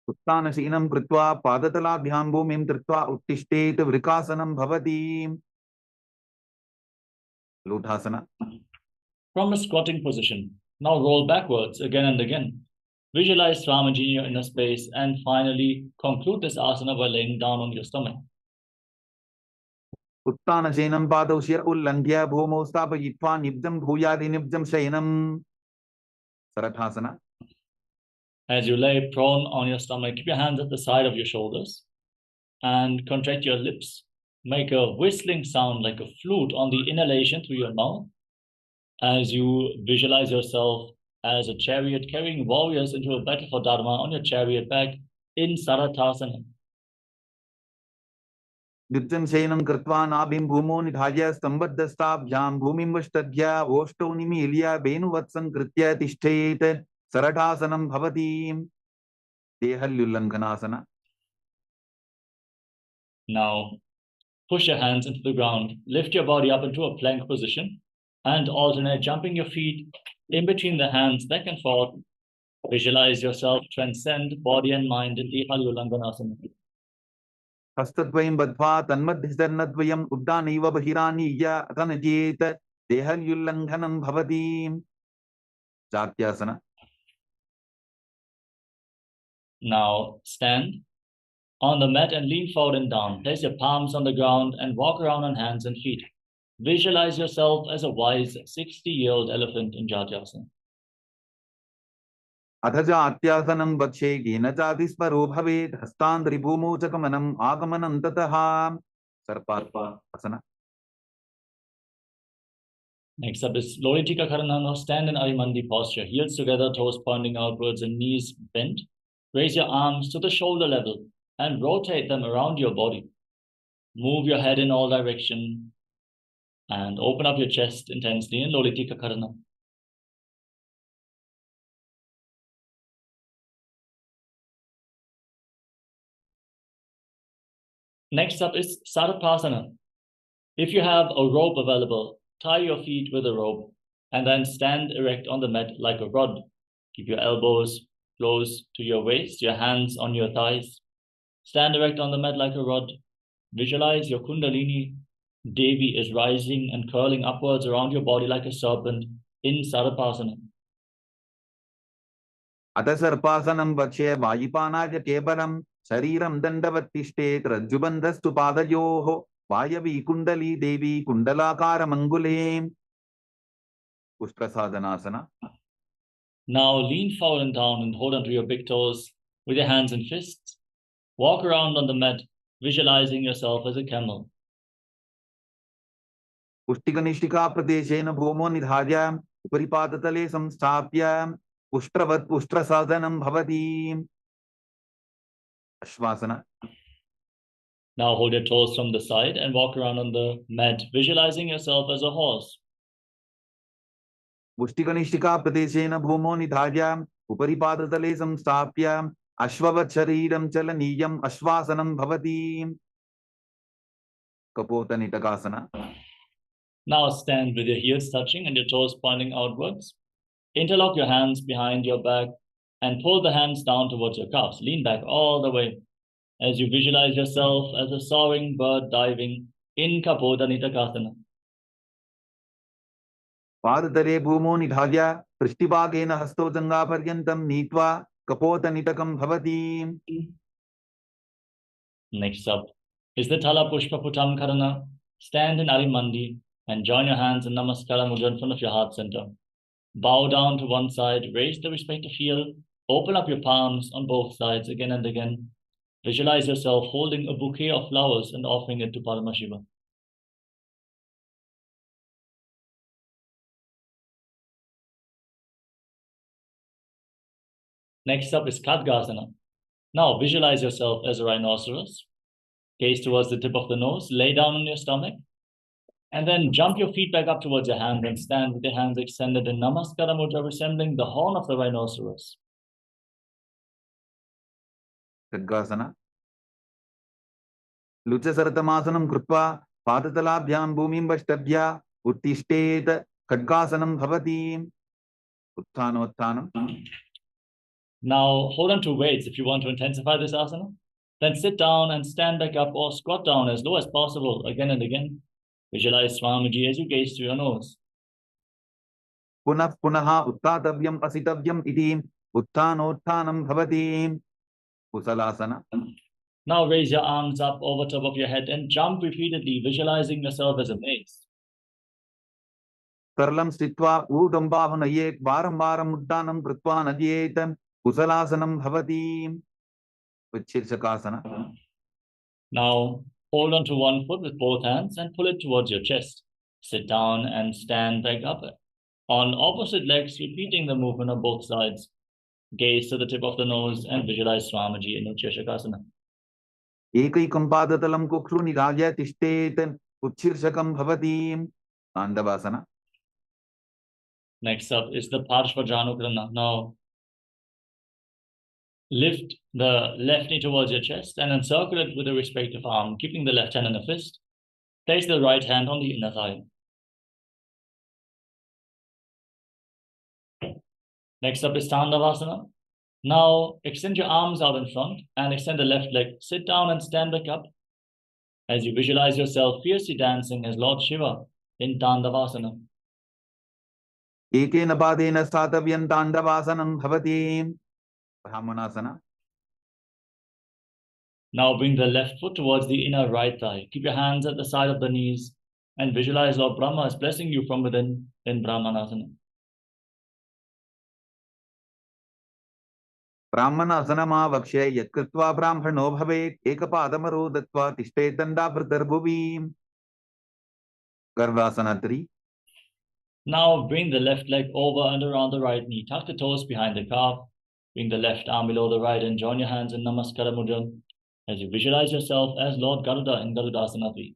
उत्थानशीनं कृत्वा पादतलाभ्यां भूमिं धृत्वा उत्तिष्ठेत वृकासनं भवति. Lotusasana. From a squatting position, now roll backwards again and again. Visualize Swamiji in your inner space and finally conclude this asana by laying down on your stomach. उत्थानशीनं पादौ शिर उल्लङ्घ्य भूमौ स्थापयित्वा निब्जं भूयादि निब्जं शयनम्. Sarathasana. As you lay prone on your stomach, keep your hands at the side of your shoulders and contract your lips. Make a whistling sound like a flute on the inhalation through your mouth as you visualize yourself as a chariot carrying warriors into a battle for Dharma on your chariot back in Sarathasana. Nibjam shayanam कृत्वा नाभिं भूमौ निधाय स्तम्भद्धस्ताभ्यां भूमिं वष्टभ्य ओष्ठौ निमील्य वेणुवत्सं कृत्य तिष्ठेत्. Sarathasana bhavati. Dehalyullanganasana. Now, push your hands into the ground, lift your body up into a plank position, and alternate jumping your feet in between the hands back and forth. Visualize yourself transcend body and mind in Dehalyullanganasana. हस्तद्वयं बद्ध्वा तन्मध्यस्तर्णद्वयम् उड्डानैव बहिरानीय अतनजेत. देहल्युल्लङ्घनं भवति. जात्यासना. Now stand on the mat and lean forward and down. Place your palms on the ground and walk around on hands and feet. Visualize yourself as a wise 60-year-old elephant in Jatyasana. अथ जात्यासनं वक्षे येन जातिस्परो भवेत्. हस्तान्द्रिभूमौ च गमनम् आगमनं ततः. सर्पासना. Next up is Loritika Karana. Now stand in Arimandi posture. Heels together, toes pointing outwards and knees bent. Raise your arms to the shoulder level and rotate them around your body. Move your head in all directions and open up your chest intensely in Loritika Karana. Next up is Sarapasana. If you have a rope available, tie your feet with a rope and then stand erect on the mat like a rod. Keep your elbows close to your waist, your hands on your thighs. Stand erect on the mat like a rod. Visualize your Kundalini Devi is rising and curling upwards around your body like a serpent in Sarapasana. अथ सर्पासनं वक्षे वायुपानाय केवलं शरीरं दण्डवत्तिष्ठेत्. रज्जुबन्धस्तु पादयोः वायवी कुण्डली देवी कुण्डलाकारमङ्गुले. Ustrasadhanasana. Now lean forward and down and hold onto your big toes with your hands and fists. Walk around on the mat, visualizing yourself as a camel. पुष्टिकनिष्ठिका प्रदेशेन भूमो निधाय उपरिपादतले संस्थाप्य उष्ट्रवत् उष्ट्रसाधनं भवति. Ashvasana. Now hold your toes from the side and walk around on the mat, visualizing yourself as a horse. पुष्टिकनिष्ठिका प्रदेशेन भूमो निधाय उपरिपादतले संस्थाप्य अश्ववत् शरीरं चलनीयम् अश्वासनं भवति. कपोतनिटकासना. Now stand with your heels touching and your toes pointing outwards. Interlock your hands behind your back and pull the hands down towards your calves. Lean back all the way as you visualize yourself as a soaring bird diving in Kapodanitakasana. पादतले भूमो निधाय पृष्ठभागेन हस्तो जङ्घापर्यन्तं नीत्वा कपोतनिटकं भवति. Next up is the Thala Pushpa Putam Karana. Stand in Arimandi and join your hands in Namaskara Mudra in front of your heart center. Bow down to one side, raise the respective heel, open up your palms on both sides again and again. Visualize yourself holding a bouquet of flowers and offering it to Paramashiva. Next up is Khadgasana. Now visualize yourself as a rhinoceros. Gaze towards the tip of the nose, lay down on your stomach, and then jump your feet back up towards your hands and stand with your hands extended in Namaskara Mudra, resembling the horn of the rhinoceros. खड्गासना. लुचसरतमासनं कृत्वा पादतलाभ्यां भूमिं वष्टभ्य उत्तिष्ठेत्. खड्गासनं भवति. उत्थानोत्थानं. Now hold on to weights if you want to intensify this asana. Then sit down and stand back up or squat down as low as possible again and again. Visualize Swamiji as you gaze through your nose. Punah punaha uttatavyam asitavyam iti uttanottanam bhavati. Kusalasana. Now raise your arms up over top of your head and jump repeatedly, visualizing yourself as a mace. Sarlam stitva udambhavanaye varam varam uttanam kritva nadyet kusalasanam bhavati. Shirshakasana. Now hold on to one foot with both hands and pull it towards your chest. Sit down and stand back up. On opposite legs, repeating the movement on both sides. Gaze to the tip of the nose and visualize Swamiji in Utshirshakasana. Ekaikam padatalam kukshu nirajya tishtet utshirshakam bhavati. Andavasana. Next up is the Parshvajanukrana. Now lift the left knee towards your chest and encircle it with the respective arm, keeping the left hand in a fist. Place the right hand on the inner thigh. Next up is Tandavasana. Now extend your arms out in front and extend the left leg. Sit down and stand back up as you visualize yourself fiercely dancing as Lord Shiva in Tandavasana. Ekena padena statavyam tandavasanam bhavati. Brahmanasana. Now bring the left foot towards the inner right thigh. Keep your hands at the side of the knees and visualize Lord Brahma is blessing you from within in Brahmanasana. Brahmanasana vakshe yat kritva brahmano bhavet ekapadamaro datva tishtetanda pratarbuvi. Garvasana 3. Now bring the left leg over and around the right knee. Tuck the toes behind the calf. Bring the left arm below the right and join your hands in Namaskara Mudra as you visualize yourself as Lord Garuda in Garudasana 3.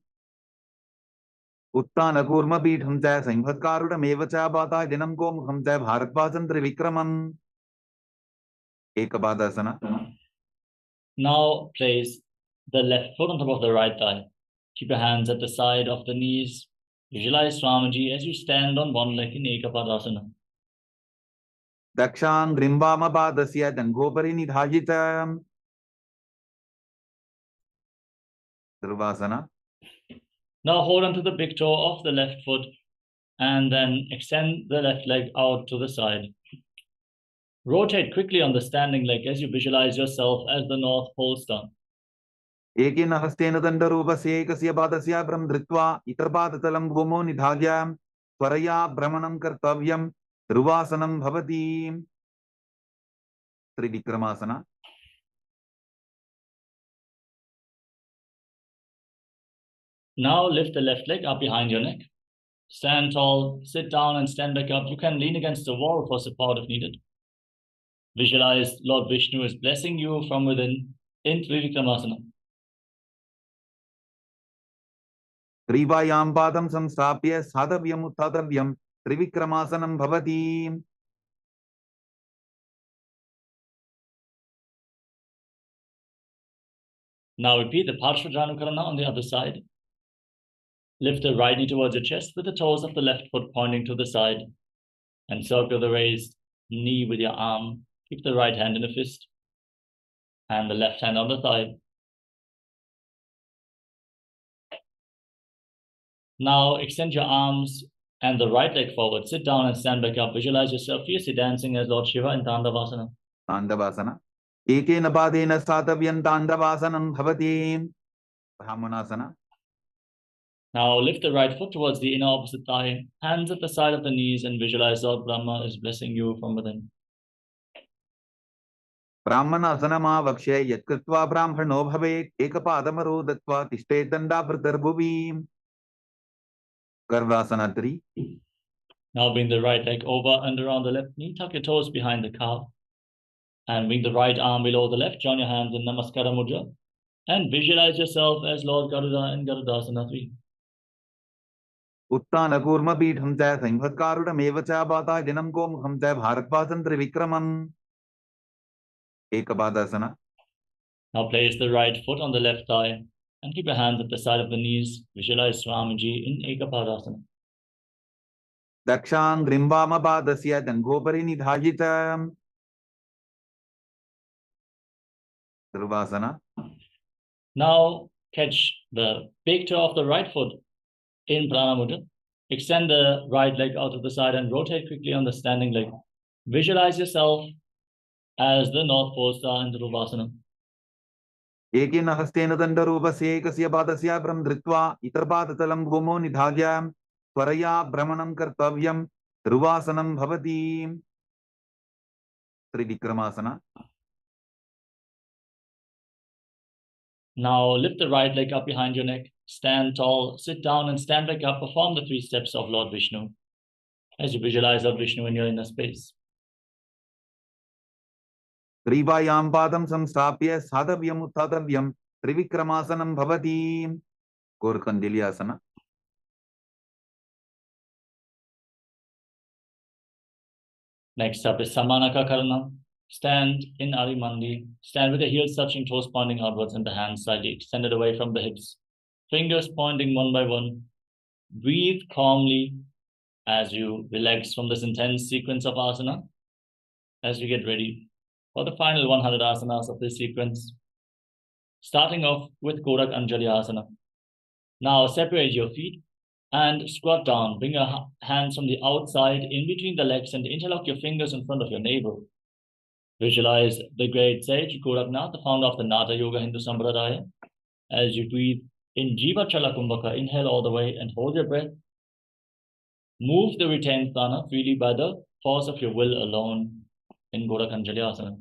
Uttana kurma pitham cha saimhatkarudam evacha bata dinam ko mukham cha bharatvasan trivikramam. Ekapadasana. Now place the left foot on top of the right thigh. Keep your hands at the side of the knees. Visualize Swamiji as you stand on one leg in Ekapadasana. Dakshan grimbama padasya dangopari nidhajitam. Dhurvasana. Now hold on to the big toe of the left foot and then extend the left leg out to the side. Rotate quickly on the standing leg as you visualize yourself as the North Pole Star. Ekena hastena dandarupasya ekasya padasya brahm dhritva itarpadatalam bhumo nidhajya tvaraya brahmanam kartavyam dhruvasanam bhavati. Trivikramasana. Now lift the left leg up behind your neck. Stand tall, sit down and stand back up. You can lean against the wall for support if needed. Visualize Lord Vishnu is blessing you from within in Trivikramasana. Trivayam padam samstapya sadhavyam uttatavyam trivikramasanam bhavati. Now repeat the Parshvajanukarana on the other side. Lift the right knee towards your chest with the toes of the left foot pointing to the side. Encircle the raised knee with your arm. Keep the right hand in a fist and the left hand on the thigh. Now extend your arms and the right leg forward. Sit down and stand back up. Visualize yourself fiercely dancing as Lord Shiva in Tandavasana. Tandavasana. Ekena padena statavyam tandavasanam bhavati. Brahmanasana. Now lift the right foot towards the inner opposite thigh, hands at the side of the knees, and visualize Lord Brahma is blessing you from within. Brahmanasana vakshe yat kritva brahmano bhavet ekapadamaro datva tishtetanda pratarbuvi. Garvasana 3. Now bring the right leg over and around the left knee, tuck your toes behind the calf, and bring the right arm below the left, join your hands in Namaskara Mudra, and visualize yourself as Lord Garuda in Garudasana 3. Uttana kurma pitham cha saimhatkarudam evacha bata dinam ko mukham cha bharatvasan trivikramam. Ekapadasana. Now place the right foot on the left thigh and keep your hands at the side of the knees. Visualize Swamiji in Ekapadasana. Dakshan grimbama padasya dangopari nidhajitam. Dhruvasana. Now catch the big toe of the right foot in Prana Mudra. Extend the right leg out to the side and rotate quickly on the standing leg. Visualize yourself as the North Pole star in Dhruvasana. एकेन हस्तेन दण्डरूपस्य एकस्य पादस्य भ्रं धृत्वा इतरपादतलं भूमौ निधाय त्वरया भ्रमणं कर्तव्यं ध्रुवासनं भवति त्रिविक्रमासना. Now lift the right leg up behind your neck, stand tall, sit down and stand back up. Perform the 3 steps of Lord Vishnu as you visualize Lord Vishnu in your inner space. ग्रीवायां पादं संस्थाप्य साधव्यम् उत्थातव्यं त्रिविक्रमासनं भवति कोरकण्डिल्यासना. Next up is Samanaka Karana. Stand in Arimandi. Stand with the heels touching, toes pointing outwards and the hands slightly extended away from the hips. Fingers pointing one by one. Breathe calmly as you relax from this intense sequence of asana as you get ready for the final 100 asanas of this sequence. Starting off with Korak Anjali Asana. Now separate your feet and squat down. Bring your hands from the outside in between the legs and interlock your fingers in front of your navel. Visualize the great sage Gorakhnath, the founder of the Nata Yoga Hindu Sampradaya. As you breathe in Jiva Chala Kumbhaka, inhale all the way and hold your breath. Move the retained prana freely by the force of your will alone in Korak Anjali Asana.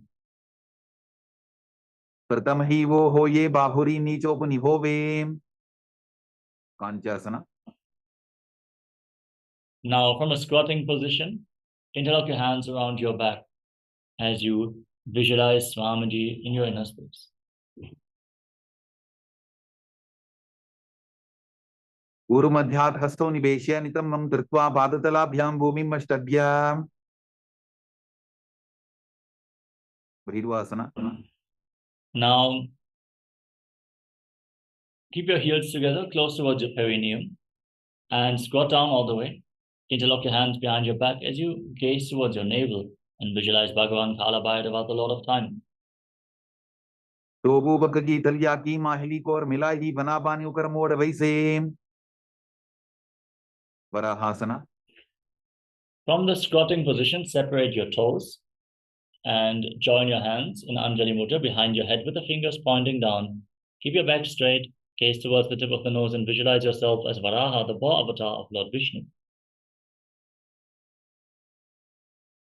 प्रथम ही वो हो ये बाहुरी नीचोपनिभोवे कांचासना. Now from a squatting position, interlock your hands around your back as you visualize Swamiji in your inner space. ऊर्ध्वमध्यात् हस्तौ निवेश्य नितम्बं धृत्वा पादतलाभ्यां भूमिम् अष्टभ्य भृगुवासना. Now keep your heels together close towards your perineum and squat down all the way. Interlock your hands behind your back as you gaze towards your navel and visualize Bhagavan Kalabhayadava, the Lord of Time. टोबू बक की तलिया की माहिली को और मिलाई बना बानियों कर मोड़ वैसे वराहासना. From the squatting position, separate your toes and join your hands in Anjali Mudra behind your head with the fingers pointing down. Keep your back straight, gaze towards the tip of the nose and visualize yourself as Varaha, the boar avatar of Lord Vishnu.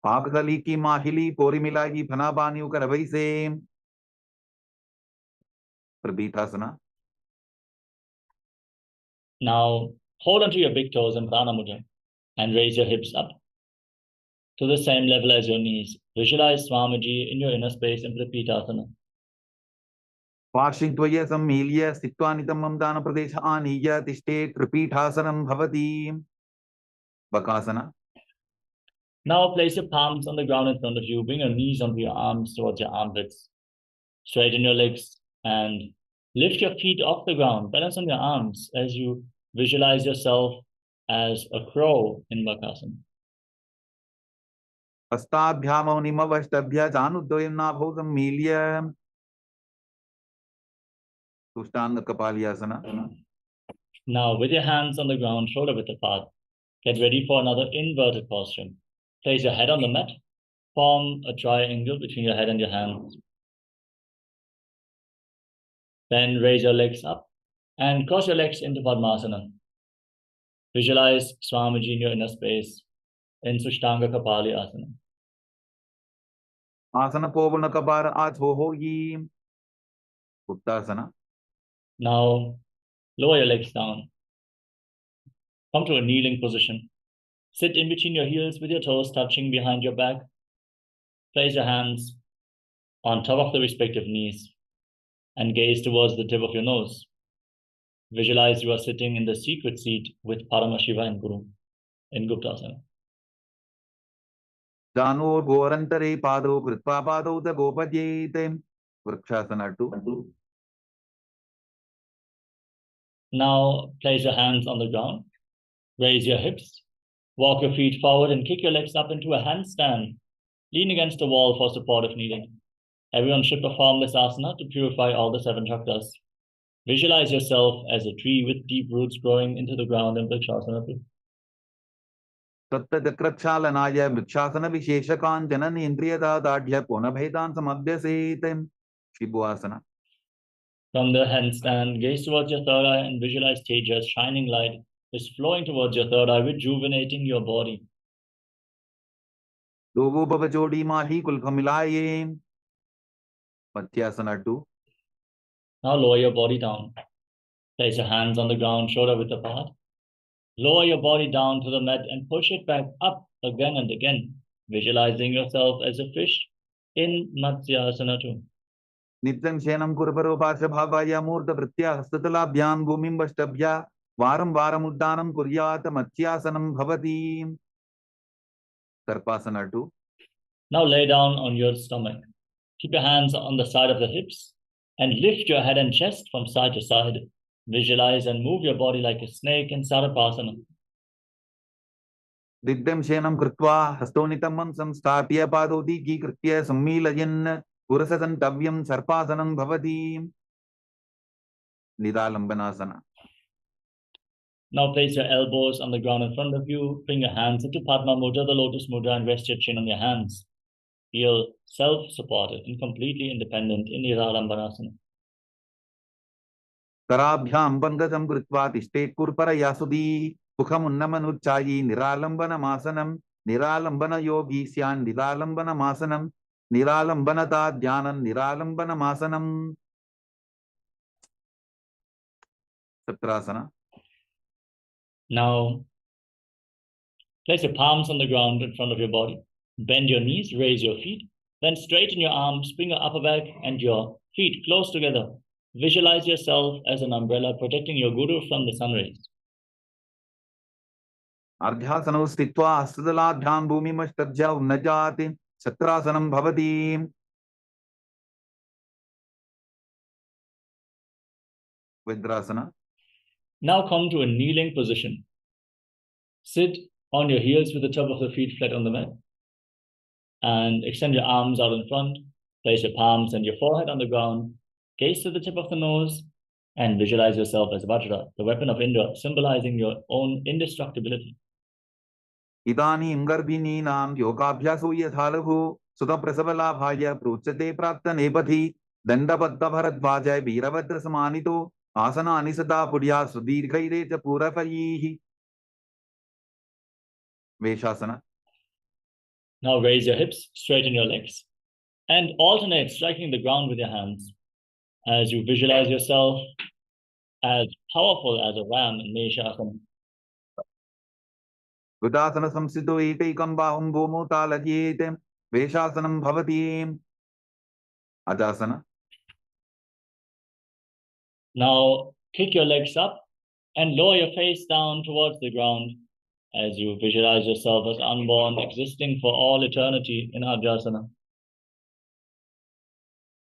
पाकगली की माहिली पोरी मिलाई फना बानियों कर वैसे प्रबीतासना. Now hold onto your big toes in Prana Mudra and raise your hips up to the same level as your knees. Visualize Swamiji in your inner space in Prapitasana. पार्श्वित्वय सम्मील्य स्थित्वा नितम्बं दानप्रदेश आनीय तिष्ठे त्रिपीठासनं भवति Bakasana. Now place your palms on the ground in front of you. Bring your knees onto your arms towards your armpits. Straighten your legs and lift your feet off the ground. Balance on your arms as you visualize yourself as a crow in Bakasana. हस्ताभ्यामौ निमवष्टभ्य जानुद्वयं नाभौ सम्मील्य तुष्टांग कपालियासना. Now with your hands on the ground, shoulder width apart, get ready for another inverted posture. Place your head on the mat. Form a triangle between your head and your hands. Then raise your legs up and cross your legs into Padmasana. Visualize Swamiji in your inner space in Sushtanga Kapali Asana. आसन पोवन कपार आछो होगी उत्तासना. Now lower your legs down. Come to a kneeling position. Sit in between your heels with your toes touching behind your back. Place your hands on top of the respective knees and gaze towards the tip of your nose. Visualize you are sitting in the secret seat with Paramashiva and Guru in Guptasana. जानो गोरंतरे पादौ कृत्वा पादौ च गोपद्येते vrikshasana 2. Now place your hands on the ground. Raise your hips. Walk your feet forward and kick your legs up into a handstand. Lean against the wall for support if needed. Everyone should perform this asana to purify all the 7 chakras. Visualize yourself as a tree with deep roots growing into the ground in Vrikshasana. तत्तचक्रक्षालनाय वृक्षासन विशेषकाञ्चन इन्द्रियदादाढ्य पुनभेदान् समभ्यसेत् शिबुआसना. From the handstand, gaze towards your third eye and visualize Tejas, shining light, is flowing towards your third eye, rejuvenating your body. Logo Babajodi Mahi Kulkamilaye. Matyasana 2. Now lower your body down. Place your hands on the ground, shoulder width apart. Lower your body down to the mat and push it back up again and again, visualizing yourself as a fish in Matsyasana 2. Nityam Shenam Kurparo Pashabhavaya Murtha Pritya Hastatalabhyam Bhumim Vashtabhya Varam Varam Uddanam Kuryata Matsyasanam Bhavati. Sarpasana 2. Now lay down on your stomach. Keep your hands on the side of the hips and lift your head and chest from side to side. Visualize and move your body like a snake in Sarpasana. Didyam Shenam Krutva Hastonitam Mansam Stapya Padodi Ki Kritya Sammilayan Purasasantavyam Sarpasanam Bhavati. Nidalambanasana. Now place your elbows on the ground in front of you. Bring your hands into Padma Mudra, the lotus mudra, and rest your chin on your hands. Feel self-supported and completely independent in Nidalambanasana. Tarabhyam Bangasam Krutva Tishtet Kurpara Yasudi Pukham Unnamanuchayi Niralambana Masanam Niralambana Yogi Syan Niralambana Masanam Niralambana Ta Dhyanan Niralambana Masanam. Satrasana. Now place your palms on the ground in front of your body. Bend your knees, raise your feet, then straighten your arms, bring your upper back and your feet close together. Visualize yourself as an umbrella protecting your guru from the sun rays. Ardhyasanam Stitva Astadaladhyam Bhumi Mashtabhya Unnajati Satrasanam Bhavati. Vidrasana. Now come to a kneeling position. Sit on your heels with the top of the feet flat on the mat. And extend your arms out in front. Place your palms and your forehead on the ground. Gaze to the tip of the nose. And visualize yourself as Vajra, the weapon of Indra, symbolizing your own indestructibility. Idani Imgarbini Nam Yogabhyasu Yathalahu Sutta Prasavala Bhaya Pruchate Prapta Nepati Dandapadda Bharadvajay Veerabhadra Samanito Asana Anisata Pudya Sudirghaire Purapayihi. Veshasana. Now raise your hips, straighten your legs, and alternate striking the ground with your hands as you visualize yourself as powerful as a ram in Meshasana. Gudasana Samsito Ekam Bahum Bhomo Talajete Veshasanam Bhavati. Ajasana. Now kick your legs up and lower your face down towards the ground as you visualize yourself as unborn, existing for all eternity in Ajasana.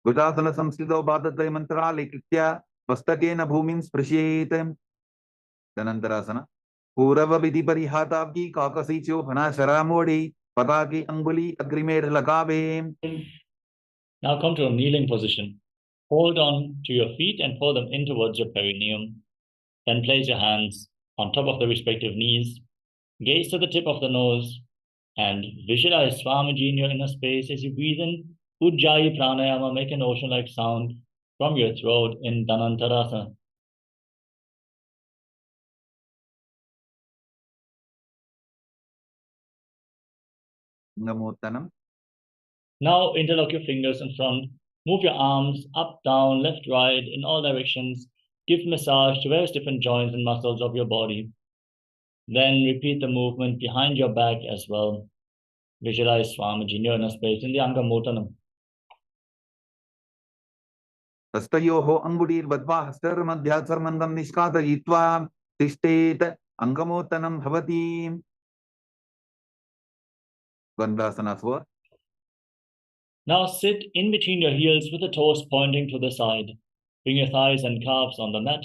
Gudasana Samsito Bhadatay Mantrali Kitya Vastakena Bhumin Sprashyete. Danantarasana. Purava Vidhi Parihatabki Kakasicho Phana Sharamodi Pataki Anguli Agrimed Lagave. Now come to a kneeling position. Hold on to your feet and pull them in towards your perineum. Then place your hands on top of the respective knees. Gaze to the tip of the nose and visualize Swamiji in your inner space as you breathe in Ujjayi Pranayama, make an ocean-like sound from your throat in Dhanantarasana. Namotanam. Now interlock your fingers in front. Move your arms up, down, left, right, in all directions. Give massage to various different joints and muscles of your body. Then repeat the movement behind your back as well. Visualize Swamiji in your inner space in the Angamotanam. Hastayoho Angudir Vadva Hastar Madhyatsarmandam Nishkata Yitva Tishtet Angamotanam Bhavati. Gandhasana Swa. Now sit in between your heels with the toes pointing to the side. Bring your thighs and calves on the mat,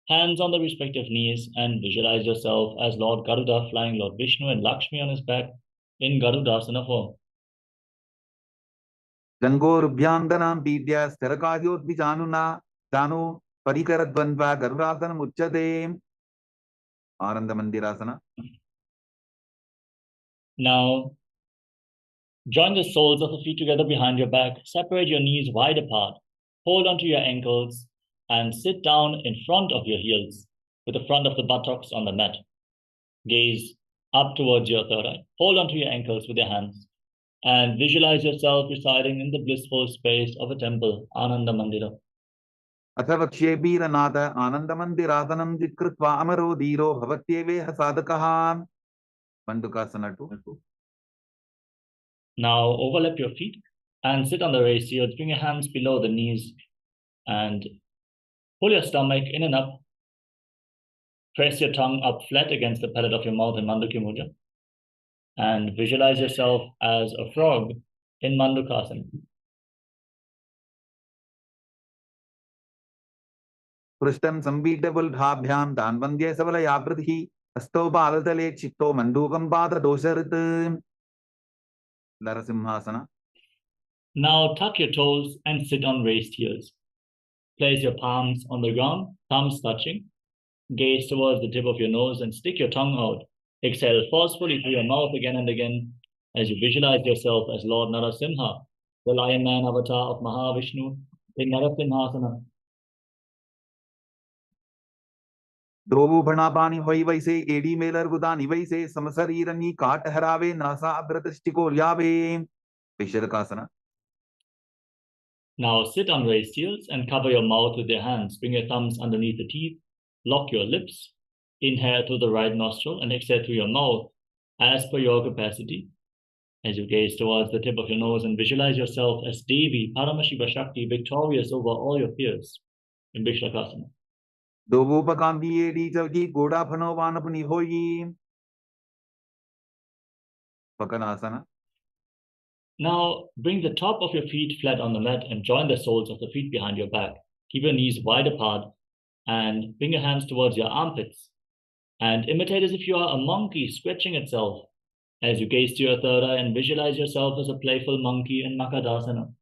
hands on the respective knees, and visualize yourself as Lord Garuda flying Lord Vishnu and Lakshmi on his back in Garudasana form. Jangorubhyandhanam pidya stharakajyotvijanuna janu parikaradvandva garurasanam uchyate. Ananda Mandirasana. Now, join the soles of the feet together behind your back. Separate your knees wide apart. Hold onto your ankles and sit down in front of your heels with the front of the buttocks on the mat. Gaze up towards your third eye. Hold onto your ankles with your hands and visualize yourself residing in the blissful space of a temple, Ananda Mandira. Athavakshye Biranatha Ananda Mandirasanam Jikritva Amaro Dhiro Bhavatyeveha Sadakaha. Mandukasana 2. Now overlap your feet and sit on the raised heels. Bring your hands below the knees and pull your stomach in and up. Press your tongue up flat against the palate of your mouth in Mandukya Mudra. And visualize yourself as a frog in Mandukasana. Prishtam Sambitable Dhabhyam Danvandya Savala Yaprati Asto Balatale Chitto Mandukam Pada Dosharit. Narasimhasana. Now tuck your toes and sit on raised heels. Place your palms on the ground, thumbs touching. Gaze towards the tip of your nose and stick your tongue out. Exhale forcefully through your mouth again and again as you visualize yourself as Lord Narasimha, the Lion Man avatar of Mahavishnu in Narasimhasana. Drovu Bhanapani Hoi Vaise, Edi Melar Gudani Vaise, Samasarirani, Kat Harave, Nasa Abratastiko Yave, Visharakasana. Now sit on raised heels and cover your mouth with your hands. Bring your thumbs underneath the teeth. Lock your lips. Inhale through the right nostril and exhale through your mouth as per your capacity. As you gaze towards the tip of your nose and visualize yourself as Devi, Paramashiva Shakti, victorious over all your fears in Visharakasana. Dovu Pakambi Edi Chavji, Goda Phano Vanapuni Hoi. Pakanasana. Now bring the top of your feet flat on the mat and join the soles of the feet behind your back. Keep your knees wide apart and bring your hands towards your armpits and imitate as if you are a monkey stretching itself as you gaze to your third eye and visualize yourself as a playful monkey in Makadasana.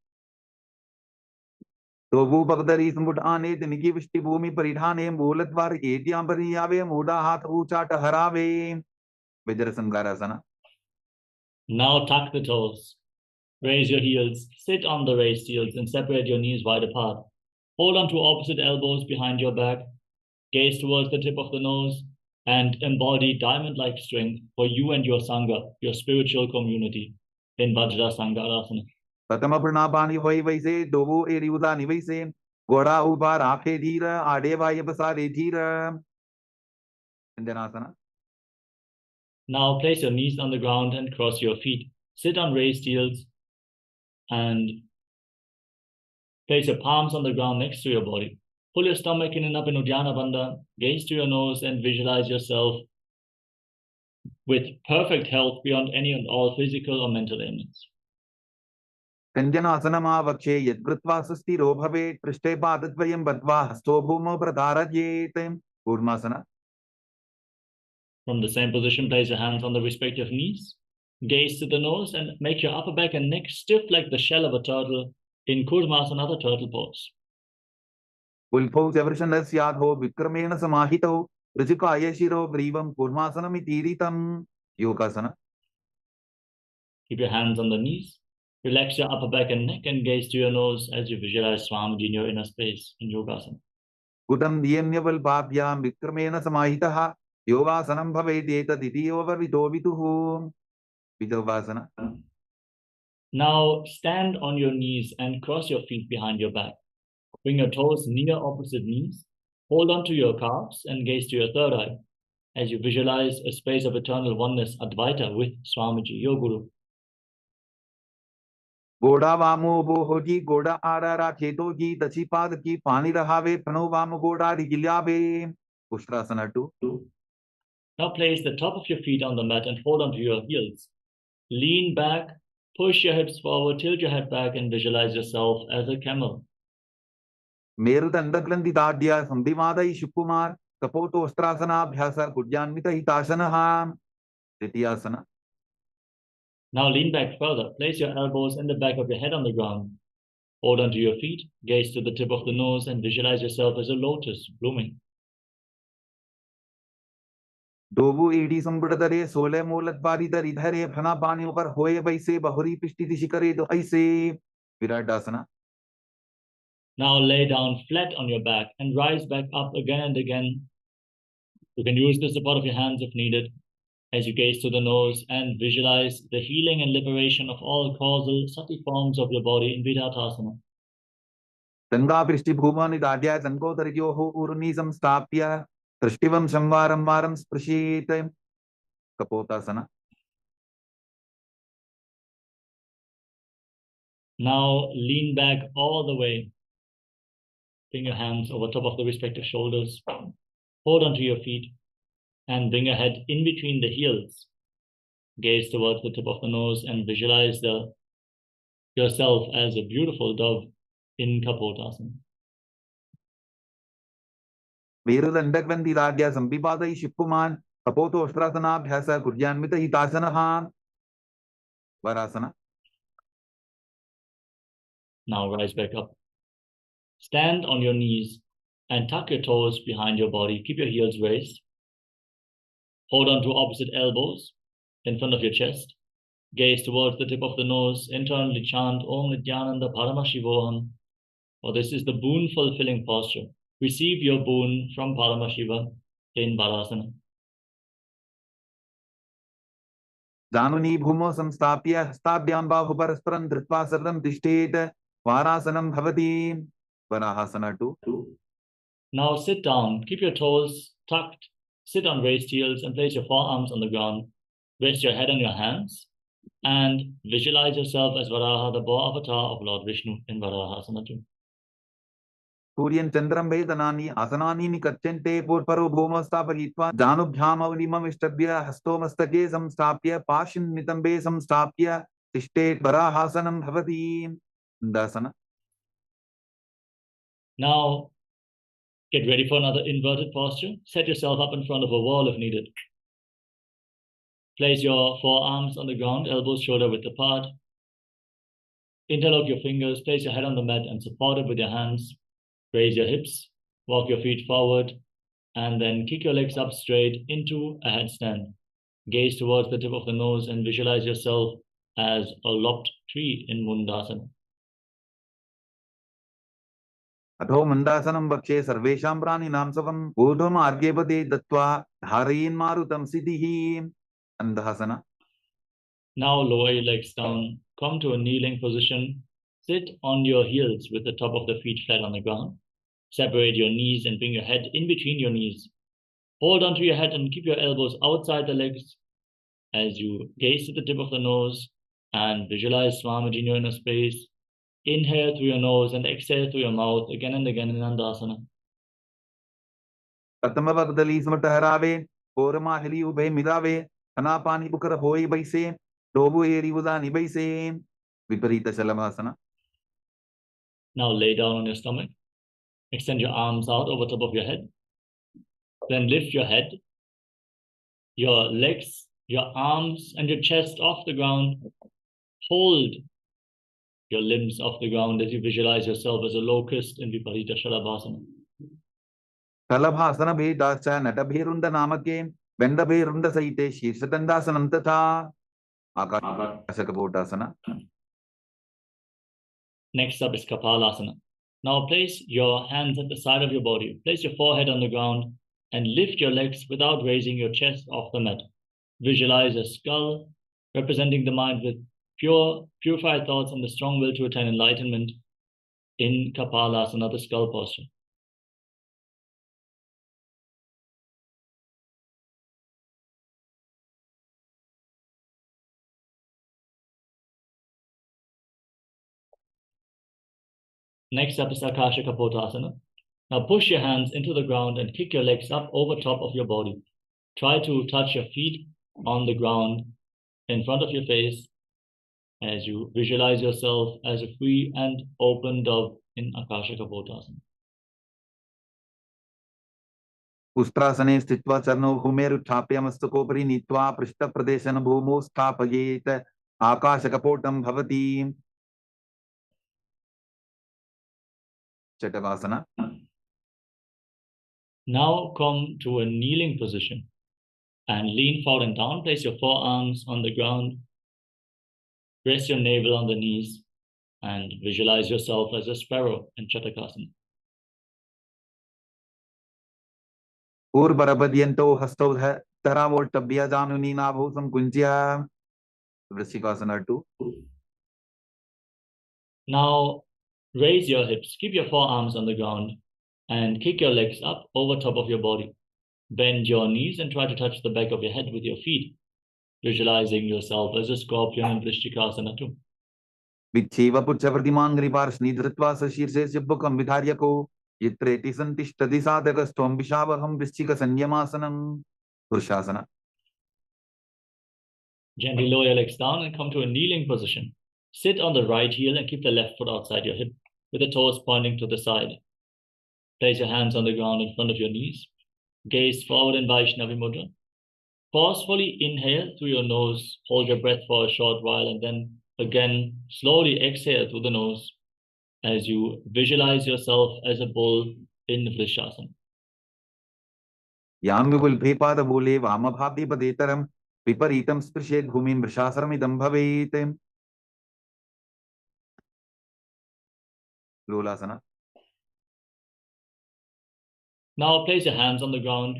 Dovu Bagdari Sambutane, the Niki Vishti Bhumi Paridhane, Mulatvar, Etiam Pariyave, Muda Hat Uchata Harave, Vajrasangarasana. Now tuck the toes. Raise your heels, sit on the raised heels and separate your knees wide apart. Hold on to opposite elbows behind your back. Gaze towards the tip of the nose and embody diamond-like strength for you and your Sangha, your spiritual community in Vajrasangarasana. Pratama Pranapani Hoi Vaise, Dovu Eriuda Nivaise, Goda Upa Raphe Dhira, Adeva Yapasare Dhira. Indhanasana. Now place your knees on the ground and cross your feet. Sit on raised heels and place your palms on the ground next to your body. Pull your stomach in and up in Uddiyana Bandha. Gaze to your nose and visualize yourself with perfect health beyond any and all physical or mental ailments. Kanjanasana Vakshe Yadgritva Susti Robhave, Prishte Padatvayam Badva, Hasto Bhumo Pradharajete, Urmasana. From the same position, place your hands on the respective knees. Gaze to the nose and make your upper back and neck stiff like the shell of a turtle in Kurmasana, the turtle pose. Ulpo Severshanas Yadho, Vikramena Samahito, Rijikaya Shiro, Brivam, Kurmasana Mitiritam, Yokasana. Keep your hands on the knees. Relax your upper back and neck and gaze to your nose as you visualize Swamiji in your inner space in Yogasana. Kutam Diyamyaval Bhavyam, Vikramena Samahitaha, Yogasanam Bhavedeta Diti over Vitovituhu, Vitovasana. Now stand on your knees and cross your feet behind your back. Bring your toes near opposite knees. Hold on to your calves and gaze to your third eye as you visualize a space of eternal oneness, Advaita, with Swamiji, your Guru. Goda Vamo Bohoji, Goda Arara Chetoji, Tachipad Ki Pani Rahave, Pano Vamo Goda Rigilave, Ustrasana 2. Now place the top of your feet on the mat and hold on to your heels. Lean back, push your hips forward, tilt your head back and visualize yourself as a camel. Meru Tandaklandi Dadya, Sandhimada Ishukumar, Kapoto Ostrasana, Bhyasa, Kudyanmita Hitasana, Titiyasana. Now lean back further. Place your elbows and the back of your head on the ground. Hold onto your feet. Gaze to the tip of the nose and visualize yourself as a lotus blooming. डोबु एडी संबुड़दरे सोले मूलत बारीदर इधरे फना पानी ऊपर होए वैसे बहुरी पिष्टि शिखरे दो ऐसे विराट आसना. Now lay down flat on your back and rise back up again and again. You can use the support of your hands if needed as you gaze to the nose and visualize the healing and liberation of all causal sati forms of your body in Vidatasana. Ganga पृष्टि भूमनि दाद्या संकोदरयोः ऊर्नि संस्थाप्य दृष्टिवं संवारं वारं स्पृशेत कपोतासना. Now lean back all the way. Bring your hands over top of the respective shoulders. Hold onto your feet and bring your head in between the heels. Gaze towards the tip of the nose and visualize yourself as a beautiful dove in Kapotasana. वीरुदंडग्रंथि दाद्या संविपादयि शिपुमान कपोतो अष्टासनाभ्यास कुर्यान्वित हितासनः वरासना. Now rise back up. Stand on your knees and tuck your toes behind your body. Keep your heels raised. Hold on to opposite elbows in front of your chest. Gaze towards the tip of the nose. Internally chant Om Nityananda Paramashivoham. Or this is the boon fulfilling posture. Receive your boon from Paramashiva in Balasana. जानुनी भूमो संस्थाप्य हस्ताभ्यां बाहु परस्परं धृत्वा सरलं तिष्ठेत वारासनं भवति. वराहासना 2. Now sit down. Keep your toes tucked. Sit on raised heels and place your forearms on the ground. Rest your head on your hands and visualize yourself as Varaha, the boar avatar of Lord Vishnu in Varahasana 2. सूर्यं चन्द्रं वेदनानि आसनानि निकच्यन्ते पूर्वरो भूमौ स्थापयित्वा जानुभ्याम् अवनिमम् इष्टभ्य हस्तो मस्तके संस्थाप्य पाशिं नितम्बे संस्थाप्य तिष्ठेत् वराहासनं भवति. Dasna. Now get ready for another inverted posture. Set yourself up in front of a wall if needed. Place your forearms on the ground, elbows shoulder width apart. Interlock your fingers, place your head on the mat and support it with your hands. Raise your hips, walk your feet forward, and then kick your legs up straight into a headstand. Gaze towards the tip of the nose and visualize yourself as a lopped tree in Mundasana. अथो मन्दासनं वक्षे सर्वेषां प्राणिनां स्वं ऊर्ध्वमार्गेपदे दत्त्वा धारयेन्मारुतं सिद्धिः. अन्धासना. Now lower your legs down, come to a kneeling position. Sit on your heels with the top of the feet flat on the ground. Separate your knees and bring your head in between your knees. Hold onto your head and keep your elbows outside the legs as you gaze to the tip of the nose and visualize Swamiji in your inner space. Inhale through your nose and exhale through your mouth again and again in Andasana. प्रथमवगदली समटहरावे कोरमाहली उभे मिलावे अनापानी Booker होई बैसे डोबु एरी उदानी बैसे. विपरीत शलमासना. Now lay down on your stomach. Extend your arms out over top of your head. Then lift your head, your legs, your arms and your chest off the ground. Hold your limbs off the ground as you visualize yourself as a locust in Viparita Shalabhasana. शलभासन भेदाश्च नटभेरुंद नामके वेंडभेरुंद सहिते शीर्षदंडासनं तथा आकाशकपोटासना. Next up is Kapalasana. Now place your hands at the side of your body. Place your forehead on the ground and lift your legs without raising your chest off the mat. Visualize a skull representing the mind with purified thoughts and the strong will to attain enlightenment in Kapalasana, the skull posture. Next up is Akasha Kapotasana. Now push your hands into the ground and kick your legs up over top of your body. Try to touch your feet on the ground in front of your face as you visualize yourself as a free and open dove in Akasha Kapotasana. उस्त्रासने स्थित्वा चरणौ भूमेरुत्थाप्य मस्तकोपरि नीत्वा पृष्ठप्रदेशनं भूमौ स्थापयेत् आकाशकपोटं भवति चटकासना. Now come to a kneeling position and lean forward and down. Place your forearms on the ground. Rest your navel on the knees and visualize yourself as a sparrow in Chatakasana. ऊर्वरपद्यन्तो हस्तौ तरावोट्टभ्य नाभौ संकुञ्च्य. Vrishikasana 2. Now raise your hips. Keep your forearms on the ground and kick your legs up over top of your body. Bend your knees and try to touch the back of your head with your feet, visualizing yourself as a scorpion in Vrishikasana 2. विच्छेव पुच्छप्रतिमाङ्घ्रिपार्ष्णि धृत्वा सशीर्षे सिब्बकं विधार्यको यत्रेति सन्तिष्ठति साधकस्त्वं विशावहं वृश्चिकसंयमासनं. पुरुषासना. Gently lower your legs down and come to a kneeling position. Sit on the right heel and keep the left foot outside your hip with the toes pointing to the side. Place your hands on the ground in front of your knees. Gaze forward in Vaishnavi Mudra. Forcefully inhale through your nose. Hold your breath for a short while and then again slowly exhale through the nose as you visualize yourself as a bull in Vrishasana. याम्युल्भेपादमूले वामभागेपदेतरं विपरीतं स्पृशेत् भूमिं वृषासनमिदं भवेत्. लोलासना. Now place your hands on the ground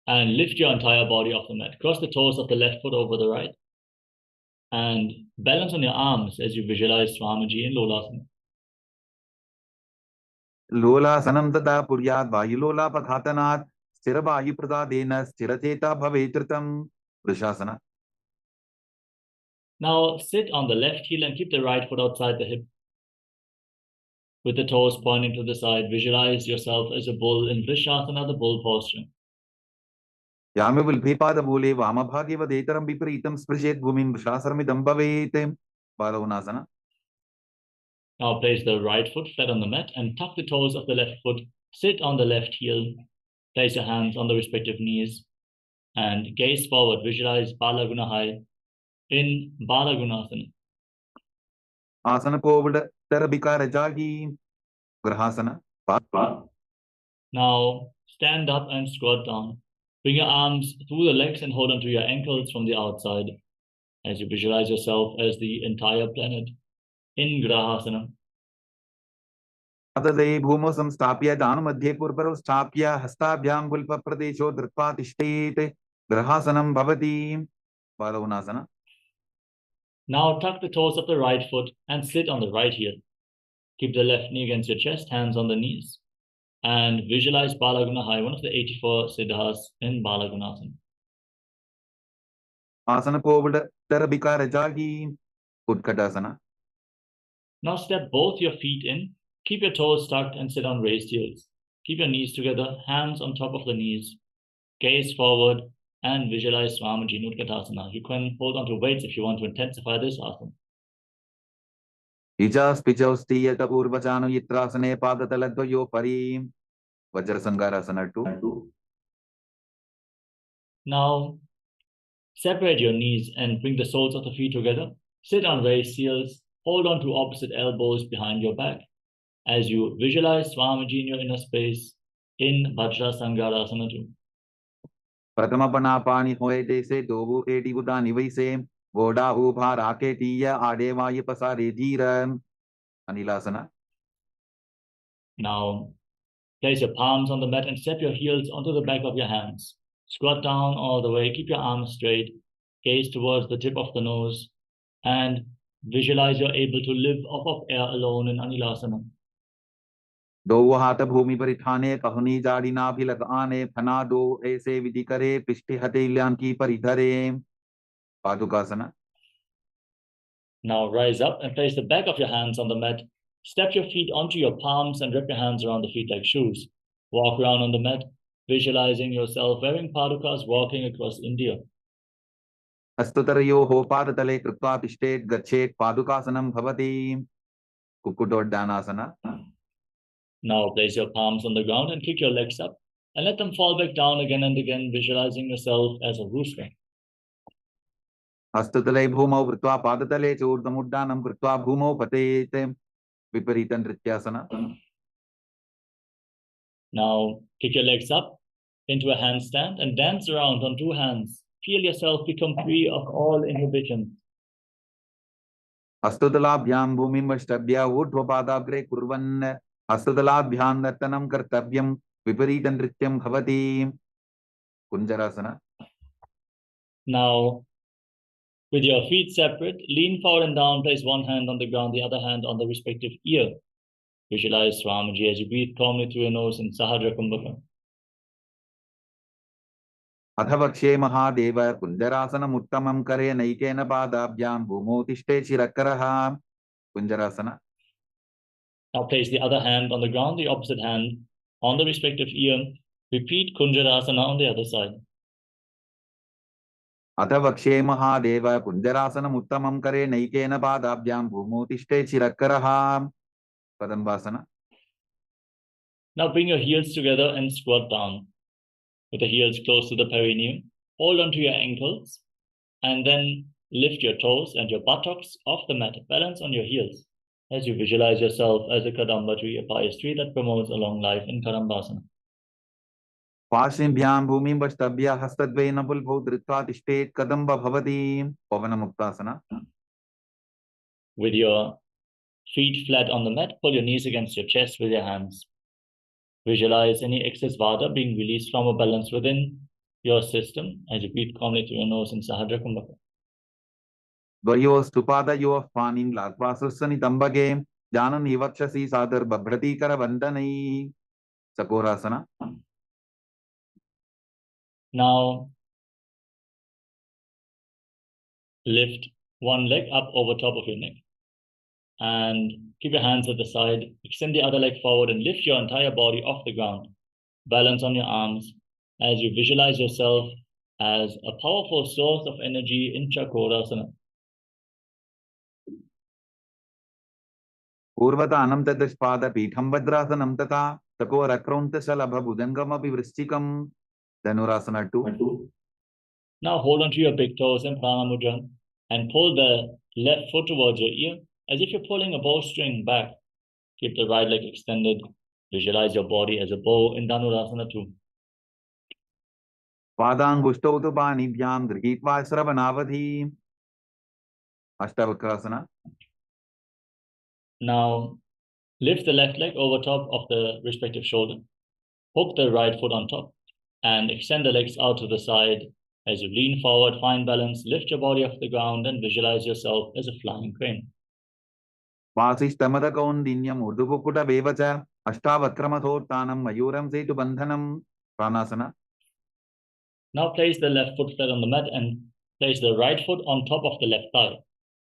and lift your entire body off the mat. Cross the toes of the left foot over the right and balance on your arms as you visualize Swamiji in Lolasana. लोलासनं तदा पुर्यात् वायुलोलापघातनात् स्थिरवायुप्रदादेन स्थिरचेता भवेत् ऋतं. वृषासना. Now sit on the left heel and keep the right foot outside the hip. With the toes pointing to the side, visualize yourself as a bull in Vrishasana, the bull posture. याम्युल्भेपादमूले वामभागेपदेतरं विपरीतं स्पृशेत् भूमिं वृषासनमिदं भवेत्. बालवनासना. Now place the right foot flat on the mat and tuck the toes of the left foot. Sit on the left heel. Place your hands on the respective knees and gaze forward. Visualize Balagunahai in Balagunasana. आसन Covid तरबिकार जागी. ग्रहासना. Now stand up and squat down. Bring your arms through the legs and hold onto your ankles from the outside as you visualize yourself as the entire planet in Grahasana. तदे भूमौ संस्थाप्य दानमध्ये पूर्वरौ स्थाप्य हस्ताभ्यां गुल्फप्रदेशो धृत्वा तिष्ठेत्. ग्रहासनं भवति. बालवनासना. Now tuck the toes of the right foot and sit on the right heel. Keep the left knee against your chest, hands on the knees, and visualize Balagunahai, one of the 84 siddhas in Balagunasana. आसन Covid तरबिकार जागी. उत्कटासना. Now step both your feet in. Keep your toes tucked and sit on raised heels. Keep your knees together, hands on top of the knees. Gaze forward and visualize Swamiji Nutkatasana. You can hold on to weights if you want to intensify this asana. Ijas pijaus tiyat urvachano yitrasane padatalagyo pari. Vajrasangarasana 2. Now separate your knees and bring the soles of the feet together. Sit on raised heels. Hold on to opposite elbows behind your back as you visualize Swamiji in your inner space in Vajrasangarasana 2. प्रथम बना पानी होए जैसे दोबू AD उदा निवैसे गोडा हो भार आके टीया आडे वाये पसारे Jiran. अनिलासना. Now place your palms on the mat and step your heels onto the back of your hands. Squat down all the way. Keep your arms straight. Gaze towards the tip of the nose and visualize you're able to live off of air alone in Anilasana. दो हाथ भूमि पर ठाने कहनी जाड़ी ना भी लगाने फना दो ऐसे विधि करे पिष्टि हथेलियां की परिधरे. पादुकासना. Now rise up and place the back of your hands on the mat. Step your feet onto your palms and wrap your hands around the feet like shoes. Walk around on the mat, visualizing yourself wearing padukas walking across India. हस्तुतरयो हो पादतले कृत्वा तिष्ठेत् गच्छेत् पादुकासनं भवति. कुक्कुटोड्डानासना. Now place your palms on the ground and kick your legs up and let them fall back down again and again, visualizing yourself as a rooster. हस्ततले भूमौ कृत्वा पादतले च ऊर्ध्वमुड्डानं कृत्वा भूमौ पतेत् विपरीत नृत्यासना. Now kick your legs up into a handstand and dance around on two hands. Feel yourself become free of all inhibitions. हस्ततलाभ्यां भूमिं वष्टभ्य ऊर्ध्वपादाग्रे कुर्वन् हस्ततलाभ्यां नर्तनं कर्तव्यं विपरीत नृत्यं भवति. कुञ्जरासना. Now, with your feet separate, lean forward and down, place one hand on the ground, the other hand on the respective ear. Visualize Swamiji as you breathe calmly through your nose in Sahadra Kumbhaka. अथ वक्षे महादेव कुञ्जरासनम् उत्तमं करे नैकेन पादाभ्यां भूमौ तिष्ठे शिरकरः. कुञ्जरासना. Now place the other hand on the ground, the opposite hand on the respective ear. Repeat Kunjarasana on the other side. अथ वक्षे महादेव कुञ्जरासनम् उत्तमं करे नैकेन पादाभ्यां भूमौ तिष्ठे शिरकरः. कदम्बासना. Now bring your heels together and squat down with the heels close to the perineum. Hold onto your ankles and then lift your toes and your buttocks off the mat. Balance on your heels as you visualize yourself as a Kadamba tree, a pious tree that promotes a long life in Kadambasana. पार्श्वभ्यां भूमिं वष्टभ्य हस्तद्वयेन पुल्भौ धृत्वा तिष्ठेत् कदम्ब भवति. पवनमुक्तासना. With your feet flat on the mat, pull your knees against your chest with your hands. Visualize any excess vata being released from a balance within your system as you breathe calmly through your nose in Sahadra Kumbhaka. द्वयोस्तुपादयोः पाणिं लात्वा सुस्वनितम्बके जानन् वक्षसि सादर्बभ्रतीकरवन्दनैः. चकोरासना. Now lift one leg up over top of your neck and keep your hands at the side. Extend the other leg forward and lift your entire body off the ground. Balance on your arms as you visualize yourself as a powerful source of energy in Chakorasana. पूर्वतानं ततस्पादपीठं भद्रासनं तथा चकोरक्रौन्तशलभभुजङ्गमपि वृश्चिकं. Dhanurasana 2. Now hold on to your big toes in Prana Mudra and pull the left foot towards your ear as if you're pulling a bowstring back. Keep the right leg extended. Visualize your body as a bow in Dhanurasana 2. पादाङ्गुष्टौ तु पाणिभ्यां गृहीत्वा श्रवणावधि. अष्टावक्रासना. Now lift the left leg over top of the respective shoulder. Hook the right foot on top and extend the legs out to the side. As you lean forward, find balance, lift your body off the ground and visualize yourself as a flying crane. वासिष्ठमदकौन्दिन्यम् ऊर्ध्वकुकुटमेव च अष्टावक्रमथोत्थानं मयूरं सेतुबन्धनं. प्राणासना. Now place the left foot flat on the mat and place the right foot on top of the left thigh.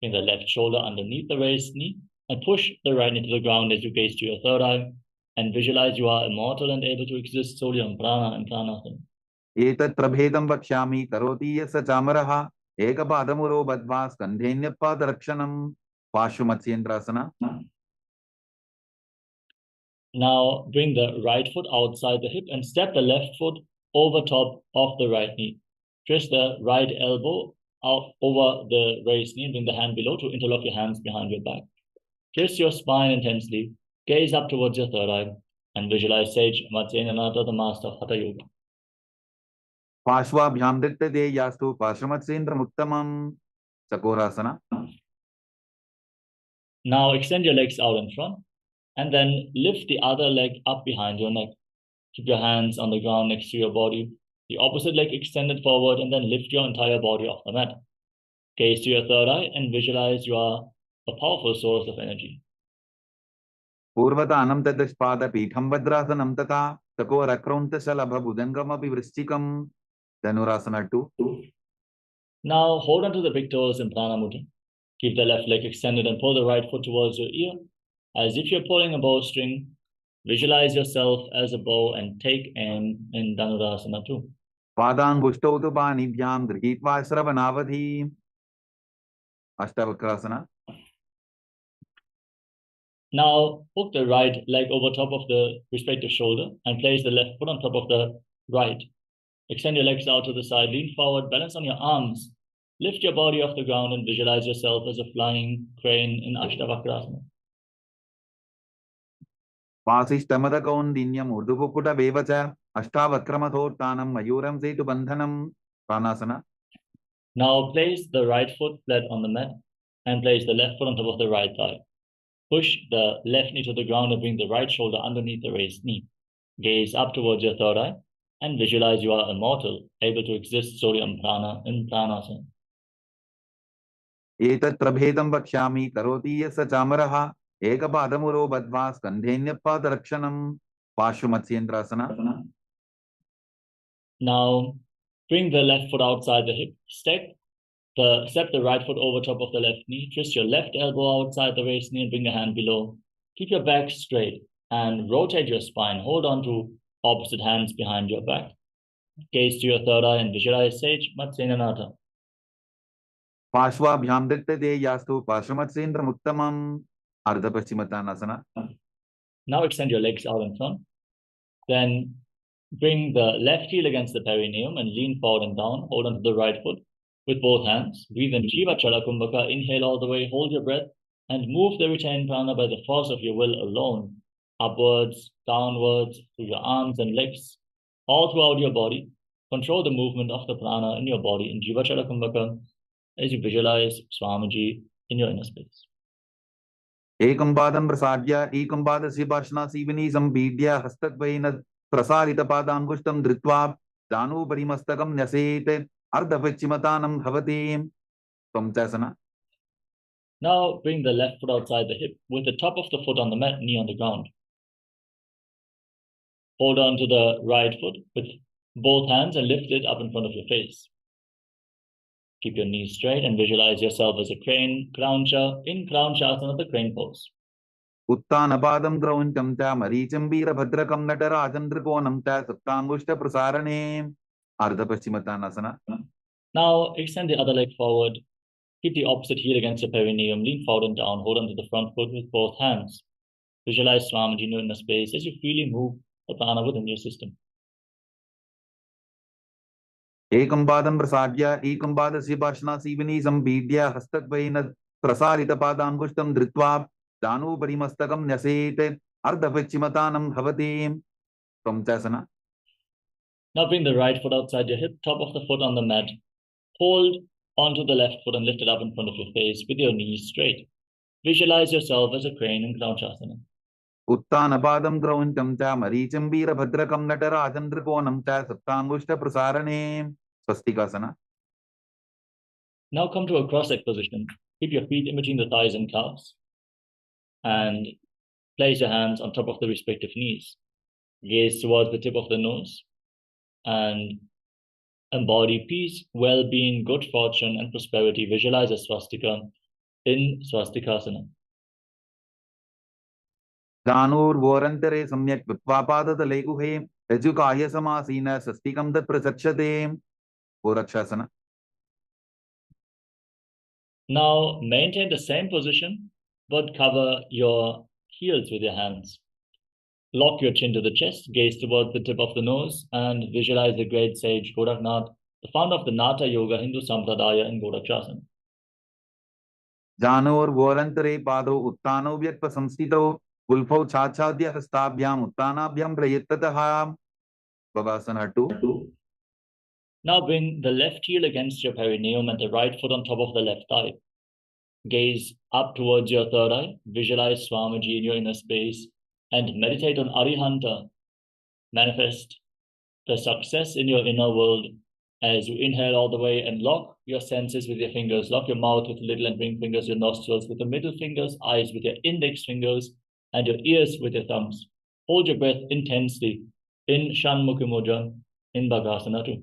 Bring the left shoulder underneath the raised knee and push the right knee to the ground as you gaze to your third eye and visualize you are immortal and able to exist solely on prana and pranasana. एतत् प्रभेदं वक्ष्यामि करोति यस्य चामरः एकपादमुरो बद्ध्वा स्कन्धेऽन्यपादरक्षणं. पार्श्वमत्स्येन्द्रासना. Now bring the right foot outside the hip and step the left foot over top of the right knee. Twist the right elbow out over the raised knee and bring the hand below to interlock your hands behind your back. Twist your spine intensely, gaze up towards your third eye, and visualize Sage Matsyenananda, the master of Hatha Yoga. पार्श्वाभ्यां दृष्टते यास्तु पार्श्वमत्स्येन्द्रमुत्तमं. चकोरासना. Now extend your legs out in front and then lift the other leg up behind your neck. Keep your hands on the ground next to your body. The opposite leg extended forward and then lift your entire body off the mat. Gaze to your third eye and visualize you are a powerful source of energy. पूर्वतानं ततस्पादपीठं भद्रासनं तथा चकोरक्रौन्तशलभभुजङ्गमपि वृश्चिकं. Dhanurasana 2. Now hold on to the big toes in Prana Mudra. Keep the left leg extended and pull the right foot towards your ear as if you're pulling a bowstring. Visualize yourself as a bow and take aim in Dhanurasana 2. पादाङ्गुष्टौ तु पाणिभ्यां गृहीत्वा श्रवणावधि. अष्टावक्रासना. Now hook the right leg over top of the respective shoulder and place the left foot on top of the right. Extend your legs out to the side, lean forward, balance on your arms Lift your body off the ground and visualize yourself as a flying crane in Ashtavakrasana. वासिष्ठमदकौन्दिन्यम् ऊर्ध्वकुकुटमेव च अष्टावक्रमथोत्थानं मयूरं सेतुबन्धनं Pranasana. Now place the right foot flat on the mat and place the left foot on top of the right thigh. Push the left knee to the ground and bring the right shoulder underneath the raised knee. Gaze up towards your third eye and visualize you are immortal, able to exist solely on prana in Pranasana. एतत् प्रभेदं वक्ष्यामि करोति यस्य चामरः एकपादमुरो बद्ध्वा स्कन्धेऽन्यपादरक्षणं पार्श्वमत्स्येन्द्रासना. Now bring the left foot outside the hip, step the right foot over top of the left knee, twist your left elbow outside the raised knee and bring your hand below. Keep your back straight and rotate your spine. Hold on to opposite hands behind your back. Gaze to your third eye and visualize Sage Matsyenanatha. पार्श्वाभ्यां दृष्टते यास्तु पार्श्वमत्स्येन्द्रमुत्तमम् अर्धपश्चिमतानासना. Now extend your legs out in front. Then bring the left heel against the perineum and lean forward and down. Hold onto the right foot with both hands. Breathe in Jiva Chala Kumbhaka. Inhale all the way. Hold your breath and move the retained prana by the force of your will alone. Upwards, downwards, through your arms and legs, all throughout your body. Control the movement of the prana in your body in Jiva Chala Kumbhaka as you visualize Swamiji in your inner space. एकं पादं प्रसाद्य एकं पादस्य पार्श्वनासीविनी सम्पीड्य हस्तद्वयेन प्रसारितपादाङ्गुष्ठं धृत्वा जानुभरिमस्तकं न्यसेत् अर्धपश्चिमतानं भवति त्वं. Now bring the left foot outside the hip with the top of the foot on the mat, knee on the ground. Hold on to the right foot with both hands and lift it up in front of your face. Keep your knees straight and visualize yourself as a crane, in Crown Shasana, the crane pose. उत्तानपादं क्रौञ्चं च मरीचिं वीरभद्रकं नटराजं त्रिकोणं च सप्ताङ्गुष्ठप्रसारणे अर्धपश्चिमतानासना. Now extend the other leg forward. Keep the opposite heel against your perineum. Lean forward and down. Hold onto the front foot with both hands. Visualize Swamiji in the space as you freely move the prana within your system. एकं पादं प्रसाद्य एकं पादस्य पार्श्वनासीविनी सम्पीड्य हस्तद्वयेन प्रसारितपादाङ्गुष्ठं धृत्वा जानुभरिमस्तकं न्यसेत् अर्धपश्चिमतानं भवति त्वं. Now bring the right foot outside your hip, top of the foot on the mat. Hold onto the left foot and lift it up in front of your face with your knees straight. Visualize yourself as a crane in Crown Shasana. उत्तानपादं क्रौञ्चं च मरीचिं वीरभद्रकं नटराजं त्रिकोणं च सप्ताङ्गुष्ठप्रसारणे स्वस्तिकासना. Now come to a cross-leg position. Keep your feet in between the thighs and calves and place your hands on top of the respective knees. Gaze towards the tip of the nose and embody peace, well-being, good fortune, and prosperity. Visualize a swastika in swastikasana. जानुर्वोरन्तरे सम्यक् कृत्वा पादतले गुहे यजुकाय समासीन स्वस्तिकं तत् प्रचक्षते गोरक्षासना. Now maintain the same position, but cover your heels with your hands. Lock your chin to the chest, gaze towards the tip of the nose, and visualize the great sage Goraknath, the founder of the Natha Yoga Hindu Sampradaya in Gorakshasana. जानुर्वोरन्तरे पादौ उत्तानौ व्यक्तसंस्थितौ गुल्फौ छाछाद्य हस्ताभ्याम् उत्तानाभ्यां प्रयत्ततः Bhavasana 2. Now bring the left heel against your perineum and the right foot on top of the left thigh. Gaze up towards your third eye, visualize Swamiji in your inner space, and meditate on Arihanta. Manifest the success in your inner world as you inhale all the way and lock your senses with your fingers. Lock your mouth with little and ring fingers, your nostrils with the middle fingers, eyes with your index fingers, and your ears with your thumbs. Hold your breath intensely in Shanmukhi Mudra in Bhagasana 2.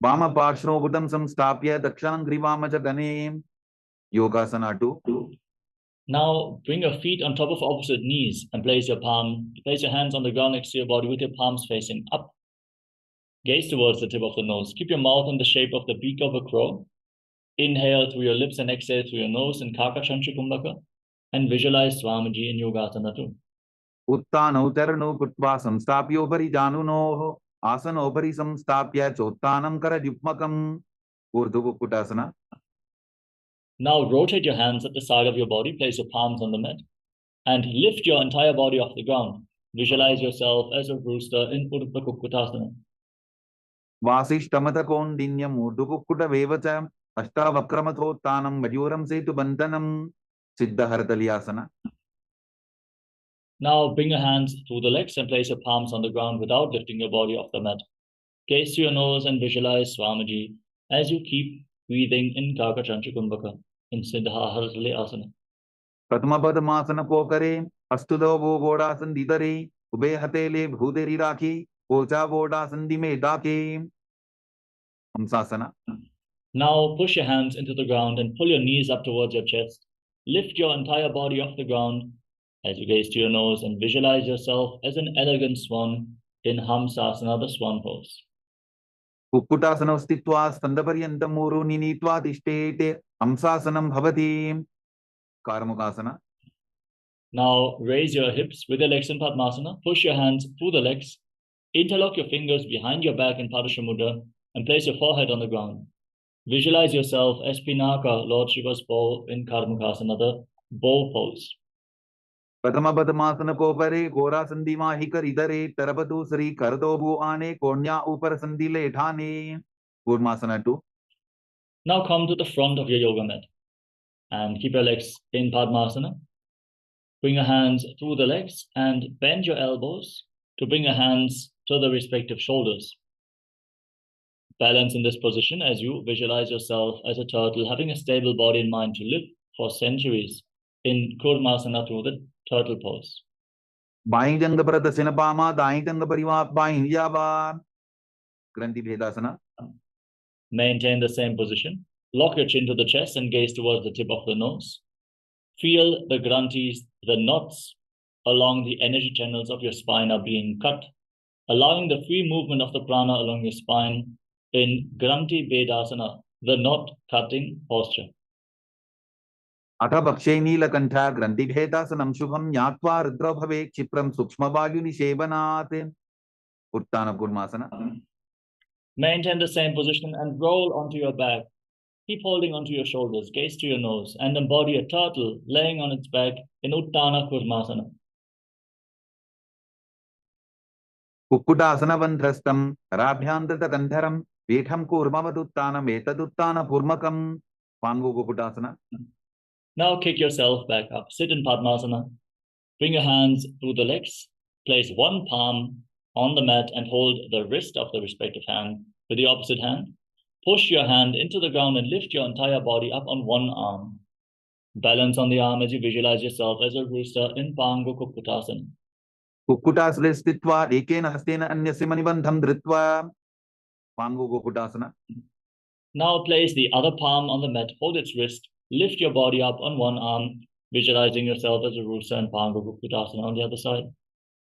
वामपार्श्वोभुतं संस्थाप्य दक्षिणं ग्रीवाम च गणे Yogasana 2. Now bring your feet on top of opposite knees and place your hands on the ground next to your body with your palms facing up. Gaze towards the tip of the nose. Keep your mouth in the shape of the beak of a crow. Inhale through your lips and exhale through your nose in Kakachancha Kumbhaka, and visualize Swamiji in Yogasana 2. उत्तानौ चरणौ कृत्वा संस्थाप्योपरि जानुनोः आसनोपरि संस्थाप्य चोत्तानं करयुग्मकं Urdhva Kukkutasana. Now rotate your hands at the side of your body, place your palms on the mat, and lift your entire body off the ground. Visualize yourself as a rooster in Urdhva Kukkutasana. Vasishtamata Kondinyam Urdhva Kukkutavevacha Ashtavakramathotanam Majuram Setubandhanam Siddha Haratalyasana. Now bring your hands through the legs and place your palms on the ground without lifting your body off the mat. Gaze to your nose and visualize Swamiji as you keep breathing in Kakachancha Kumbhaka in Siddha Haratalyasana. Pratama Padmasana Pokare Astudavo Vodasan Didare Ube Hatele Bhuderi Raki Ocha Vodasan Dime Dake Hamsasana. Now push your hands into the ground and pull your knees up towards your chest. Lift your entire body off the ground as you gaze to your nose and visualize yourself as an elegant swan in Hamsasana, the swan pose. Kukkutasana Stitva Standaparyantam Muru Ninitva Tishtete Hamsasanam Bhavati Karmukasana. Now raise your hips with your legs in Padmasana. Push your hands through the legs. Interlock your fingers behind your back in Padashamudra and place your forehead on the ground. Visualize yourself as Pinaka, Lord Shiva's bow in Karmukasana, the bow pose. Pratama Padmasana Kopare Gora Sandima Hikar Idare Tarapatu Sri Kardobu Ane Konya Upar Sandile Thane Kurmasana 2. Now come to the front of your yoga mat and keep your legs in Padmasana. Bring your hands through the legs and bend your elbows to bring your hands to the respective shoulders. Balance in this position as you visualize yourself as a turtle having a stable body and mind to live for centuries in Kurmasana through the turtle pose. Bain Janga Prata Sinapama, Dain Janga Pariva, Bain Yava Granthi Bhedasana. Maintain the same position. Lock your chin to the chest and gaze towards the tip of the nose. Feel the granthis, the knots along the energy channels of your spine are being cut, allowing the free movement of the prana along your spine in Granthi Bhedasana, the knot cutting posture. Atha Bakshe Nilakantha Granthi Bhedasanam Shubham Nyatva Rudra Bhave Chipram Sukshma Vayuni Shevanate Uttana Kurmasana. Maintain the same position and roll onto your back. Keep holding onto your shoulders, gaze to your nose, and embody a turtle laying on its back in Uttana Kurmasana. Kukkutasana Vandrastam Rabhyandata Kandharam Vetham Kurmavaduttanam Etaduttana Purmakam Pangu Kukkutasana. Now kick yourself back up. Sit in Padmasana. Bring your hands through the legs. Place one palm on the mat and hold the wrist of the respective hand with the opposite hand. Push your hand into the ground and lift your entire body up on one arm. Balance on the arm as you visualize yourself as a rooster in Pangu Kukkutasana. Kukkutasana Stitva Ekena Hastena Anyasimanibantham Dritva Pangu Kukkutasana. Now place the other palm on the mat, hold its wrist, lift your body up on one arm, visualizing yourself as a rooster in Pangu Kukkutasana on the other side.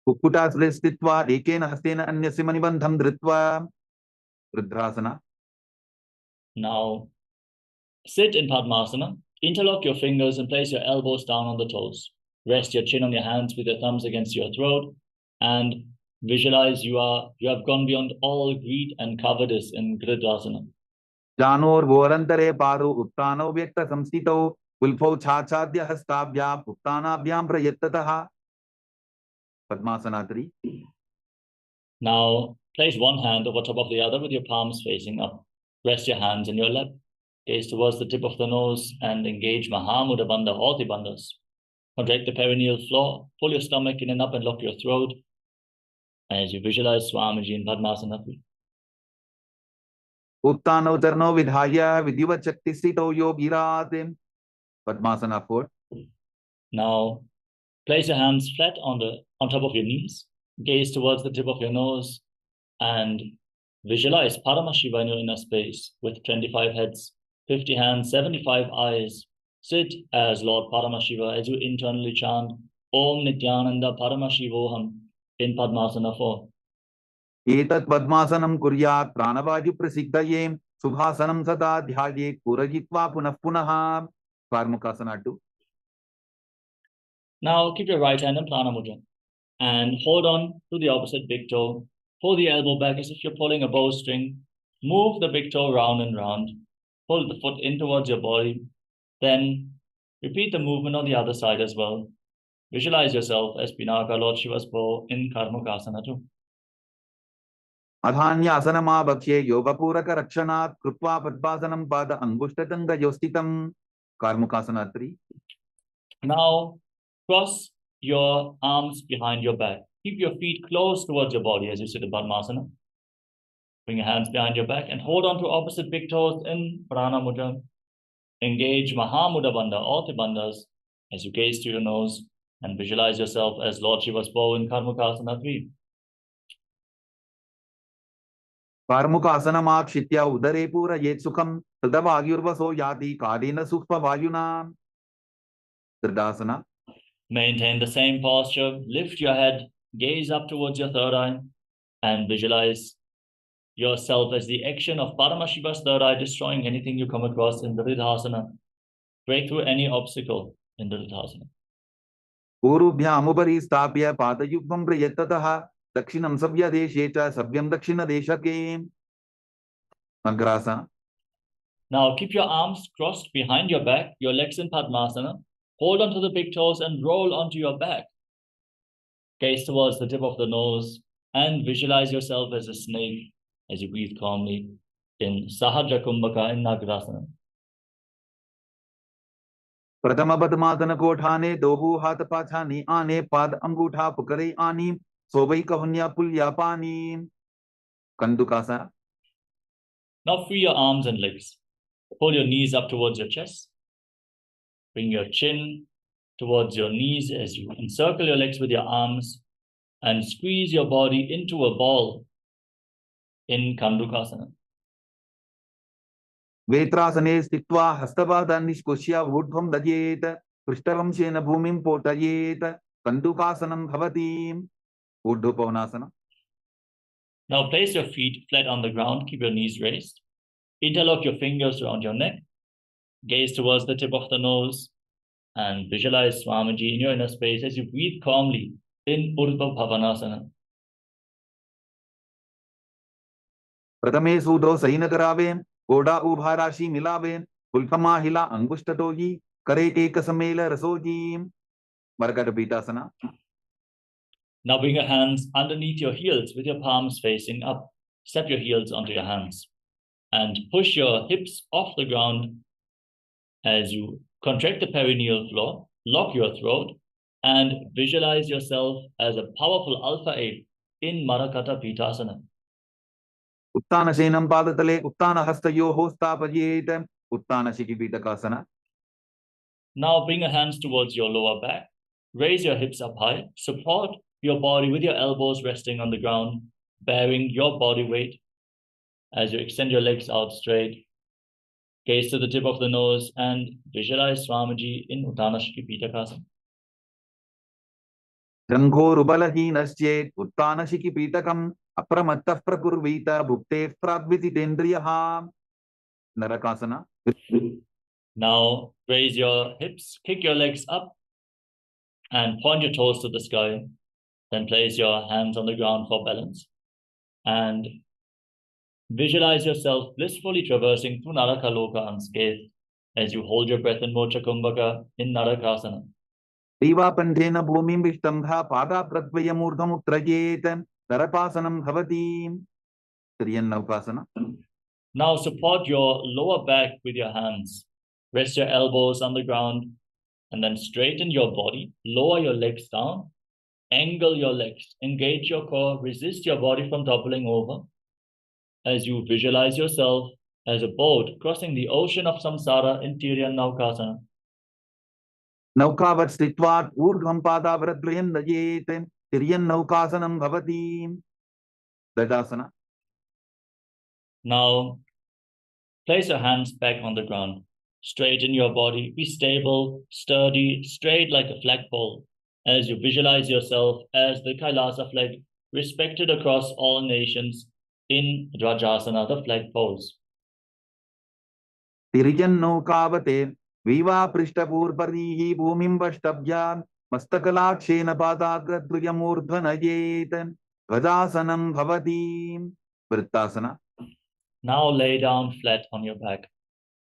Kukkutasana Stitva Ekena Hastena Anyasimanibantham Dritva Rudrasana. Now sit in Padmasana, interlock your fingers and place your elbows down on the toes. Rest your chin on your hands with your thumbs against your throat and visualize you have gone beyond all greed and cowardice in Gridrasana. Janor Vorantare Paru Uttano Vyakta Samstito Ulfo Chachadya Hastabhya Uttana Vyam Prayattataha Padmasana 3. Now place one hand over top of the other with your palms facing up. Rest your hands in your lap. Gaze towards the tip of the nose and engage Mahamudra Bandha or the bandhas. Contract the perineal floor. Pull your stomach in and up and lock your throat as you visualize Swamiji in Padmasana 3. Uttano Charno Vidhaya Vidyuva Chakti Sito Yogirate Padmasana 4. Now place your hands flat on top of your knees. Gaze towards the tip of your nose and visualize Paramashiva in your inner space with 25 heads, 50 hands, 75 eyes. Sit as Lord Paramashiva as you internally chant Om Nithyananda Paramashivoham in Padmasana 4. Etat Padmasanam Kuryat Pranavaju Prasikdaye Subhasanam Sada Dhyadye Kurajitva Punah Punaha Karmukasana 2. Now keep your right hand in Prana Mudra and hold on to the opposite big toe. Pull the elbow back as if you're pulling a bowstring. Move the big toe round and round. pull the foot in towards your body. Then repeat the movement on the other side as well. Visualize yourself as Pinaka, Lord Shiva's bow in Karmakasana too. अधान्यासनमाभक्ष्ये योगपूरकरक्षणात् कृत्वा पद्मासनं पाद अङ्गुष्ठतङ्गयोस्थितं Karmakasana 3. Now cross your arms behind your back. Keep your feet close towards your body as you sit in Padmasana. Bring your hands behind your back and hold on to opposite big toes in Prana Mudra. Engage Mahamudra Bandha, all the bandhas, as you gaze to your nose and visualize yourself as Lord Shiva's bow in Karmakasana 3. कार्मुकासनमाक्षित्य उदरे पूरयेत् सुखं तदवायुर्वसो याति कालेन सूक्ष्मवायुना Dridasana. Maintain the same posture. Lift your head, gaze up towards your third eye, and visualize yourself as the action of Paramashiva's third eye, destroying anything you come across in the Dridasana. Break through any obstacle in the Dridasana. पूर्वभ्यामुपरि स्थाप्य पादयुग्मं प्रयत्ततः दक्षिणं सव्यदेशे च सव्यं दक्षिणदेशके Agrasana. Now keep your arms crossed behind your back, your legs in Padmasana. Hold onto the big toes and roll onto your back. Gaze towards the tip of the nose and visualize yourself as a snake as you breathe calmly in Sahajra Kumbhaka in Nagrasana. प्रथम पद्मासन कोठाने दोबू हाथ पाछानी आने पाद अंगूठा पुकरे आनी सोबई कहुन्या पुल्या पानी Kandukasana. Now free your arms and legs. Pull your knees up towards your chest. Bring your chin towards your knees as you encircle your legs with your arms and squeeze your body into a ball in Kandukasana. Vetrasane sthitva hastapadan nishkushya urdhvam dajyet prishtaramshena bhumim potayet Kandukasanam bhavati Urdhvapanasana. Now place your feet flat on the ground, keep your knees raised. Interlock your fingers around your neck. Gaze towards the tip of the nose and visualize Swamiji in your inner space as you breathe calmly in Urdhvapanasana. प्रथमे सूदो सहीन करावे कोडा उभा राशि मिलावे पुल्कमा हिला अंगुष्ठतोजी करे एक समेल रसोजी Margadapītāsana. Now bring your hands underneath your heels with your palms facing up. Step your heels onto your hands and push your hips off the ground as you contract the perineal floor, lock your throat, and visualize yourself as a powerful alpha ape in Marakatapītāsana. Uttana Shenam Padatale, Uttana Hastayo Hostapajeta, Uttana Shikipītakasana. Now bring your hands towards your lower back. Raise your hips up high. Support your body with your elbows resting on the ground, bearing your body weight as you extend your legs out straight. Gaze to the tip of the nose and visualize Swamiji in Uttana Shikipītakasana. Ranghorubalahīnaschet, Uttana Shikipītakam, Apramattah Prakurvita, Bhukte Pradvisitendriyaha. Narakasana. Now raise your hips, kick your legs up, and point your toes to the sky. Then place your hands on the ground for balance. And visualize yourself blissfully traversing through Narakaloka unscathed as you hold your breath in Mocha Kumbhaka in Narakasana. Diva Pandena Bhumim Vishtambha Pada Pratvayamurdham Utrajet Narapasanam Bhavati. Triyannaukasana. Now support your lower back with your hands. Rest your elbows on the ground and then straighten your body. Lower your legs down. Angle your legs. Engage your core. Resist your body from toppling over as you visualize yourself as a boat crossing the ocean of samsara in Tiryannaukasana. Naukavat Stitvat Urdhvam Pada Vradvayan Dajet Tiryannaukasanam Bhavati. Dadasana. Now place your hands back on the ground. Straighten your body. Be stable, sturdy, straight like a flagpole as you visualize yourself as the Kailasa flag, respected across all nations in Rajasana, the flag pose. Tirijannaukavate Viva Prishtapurparihi Bhumim Vashtabhyan Mastakalaakshena Padagradriyamurdhanajet Gajasanam Bhavati. Vrittasana. Now lay down flat on your back.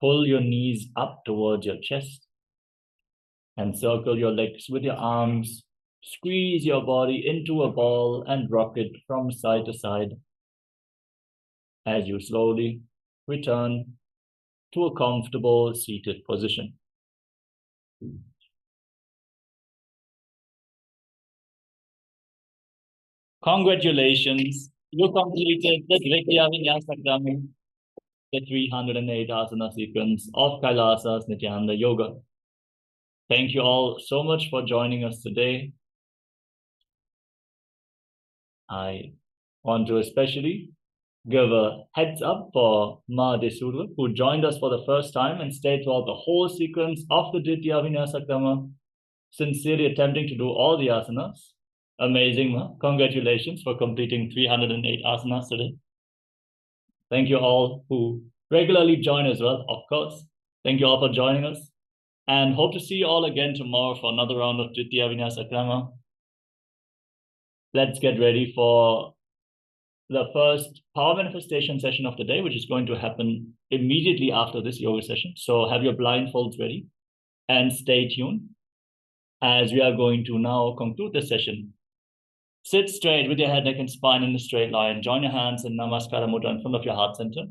pull your knees up towards your chest and circle your legs with your arms. Squeeze your body into a ball and rock it from side to side as you slowly return to a comfortable seated position. Congratulations, you completed the Dvitiya Vinyasa, the 308 asana sequence of Kailasa's Nityananda Yoga. Thank you all so much for joining us today. I want to especially give a heads up for Ma Desura, who joined us for the first time and stayed throughout the whole sequence of the Dvitiya Vinyasa, sincerely attempting to do all the asanas. Amazing, Ma. Congratulations for completing 308 asanas today. Thank you all who regularly join as well, of course. Thank you all for joining us. And hope to see you all again tomorrow for another round of Dvitiya Vinyasa. Let's get ready for the first power manifestation session of the day, which is going to happen immediately after this yoga session. So have your blindfolds ready and stay tuned as we are going to now conclude the session. Sit straight with your head, neck, and spine in a straight line. Join your hands in Namaskara Mudra in front of your heart center.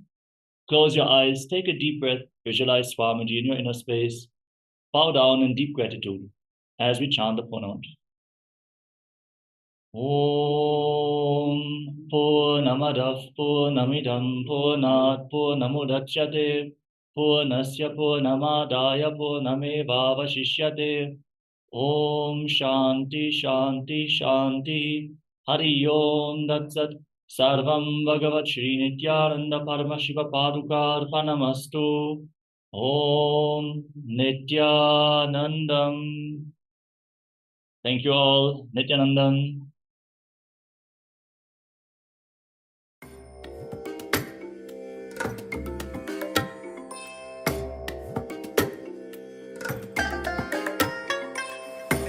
Close your eyes, take a deep breath, visualize Swamiji in your inner space. Bow down in deep gratitude as we chant the pranam. Om Purnamadav Purnamidam Purnat Purnamudachyate Purnasya Purnamadaya Purnamevavashishyate. Om Shanti Shanti Shanti Hari Om Datsat Sarvam Bhagavat Sri Nityananda Paramashiva Padukar Panamastu. Om Nityanandam. Thank you all. Nityanandam.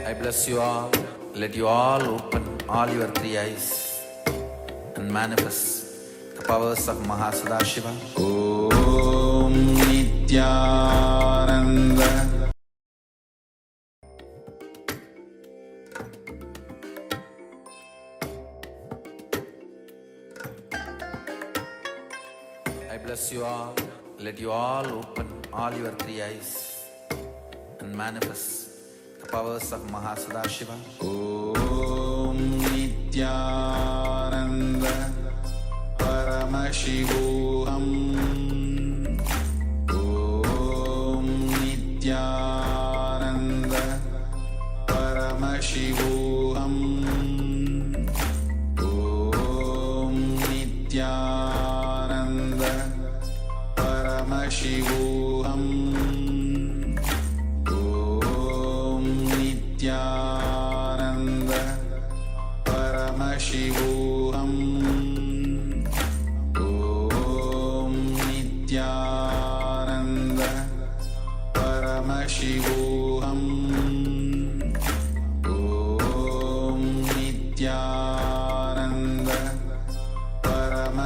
I bless you all. Let you all open all your three eyes and manifest the powers of Mahasadashiva. Om Nityananda. I bless you all. Let you all open all your three eyes and manifest the powers of Mahasadashiva. Om Nityananda Paramashivoham. Om Nityananda Paramashivoham. Om Nityananda Paramashivoham. Nityananda Paramashivoham. Om Nityananda Paramashivoham. Om Nityananda Paramashivoham. Om Nityananda Paramashivoham.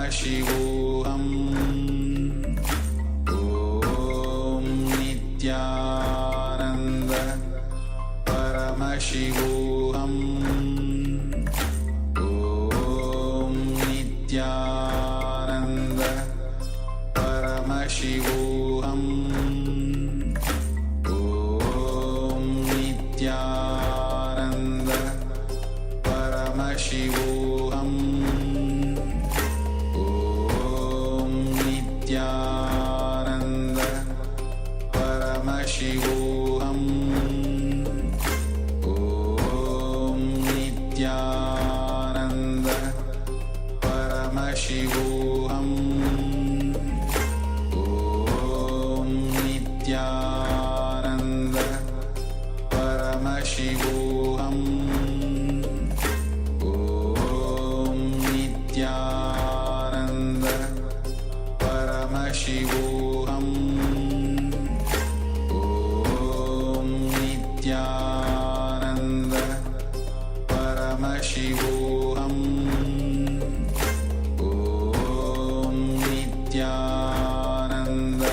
Om Nityananda Paramashivoham. Om Nityananda Paramashivoham. Om Nityananda Paramashivoham. Nityananda Paramashivoham. Om Nityananda Paramashivoham. Om Nityananda Paramashivoham. Om Nityananda Paramashivoham. Om Nityananda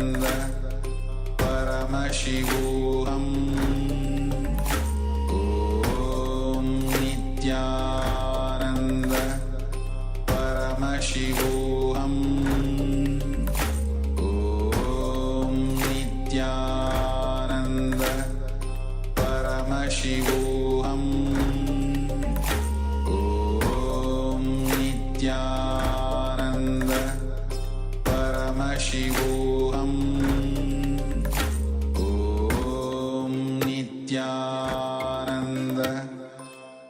Paramashivoham Om Nityananda Paramashivoham Om Nityananda Paramashivoham Om Nityananda Paramashivoham Om Nityananda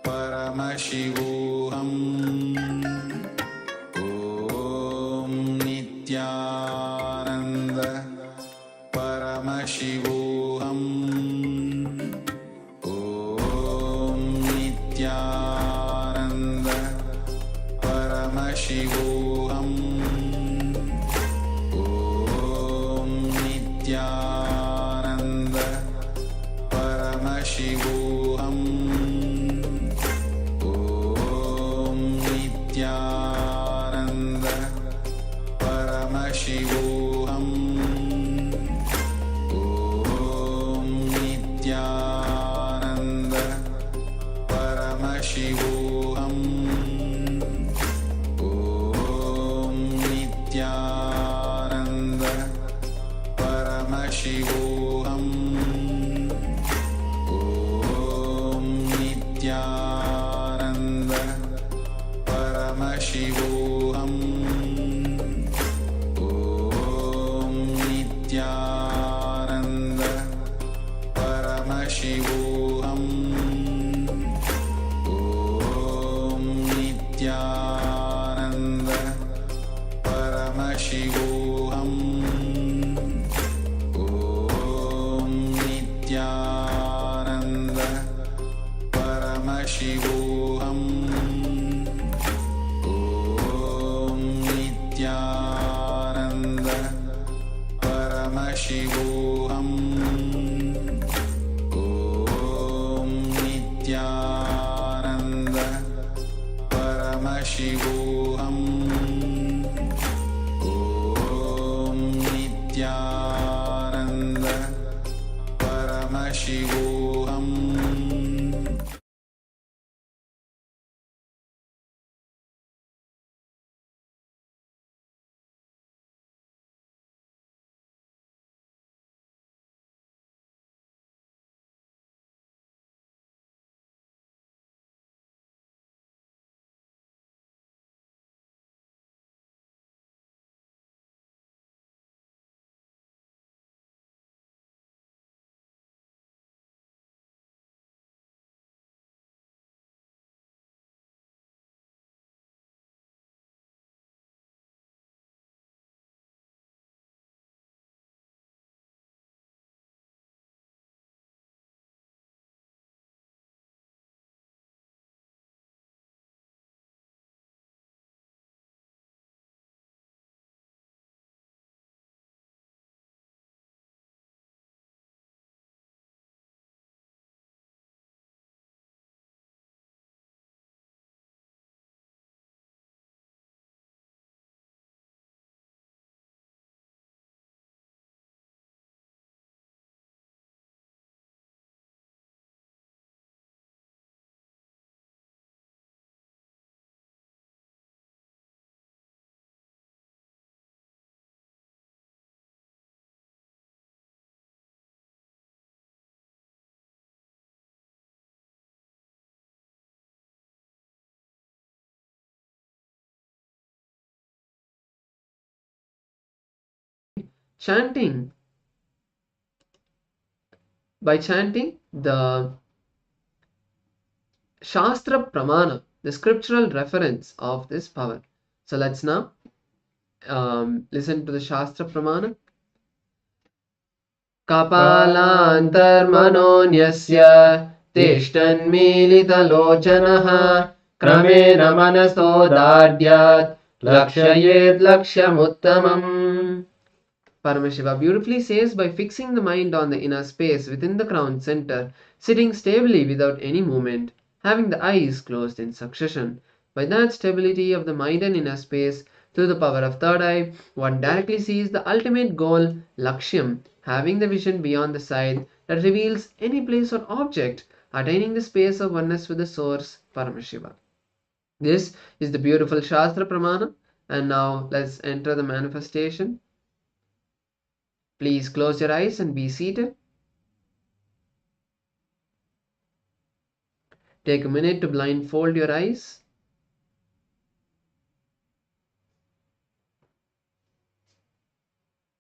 Paramashivoham Om Nityananda Paramashivoham Om Nityananda Paramashivoham Om Nityananda Paramashivoham Om Nityananda Paramashivoham Om Nityananda Paramashivoham Om Nityananda Paramashivoham Om Nityananda Paramashivoham Om Nityananda Paramashivoham Om Nityananda Paramashivoham Om Nityananda Paramashivoham Om Nityananda Paramashivoham Om Nityananda Paramashivoham Om Nityananda Paramashivoham chanting. By chanting the Shastra Pramana, the scriptural reference of this power. So let's now listen to the Shastra Pramana. Kapalantarmanonyasya tishthanmilitalochanaha kramena manasodadyat lakshayet lakshamuttamam. Paramashiva beautifully says, by fixing the mind on the inner space within the crown center, sitting stably without any movement, having the eyes closed in succession, by that stability of the mind and inner space, Through the power of third eye, one directly sees the ultimate goal, Lakshyam, having the vision beyond the sight that reveals any place or object, attaining the space of oneness with the source, Paramashiva. This is the beautiful Shastra Pramana, and now let's enter the manifestation. Please close your eyes and be seated. Take a minute to blindfold your eyes.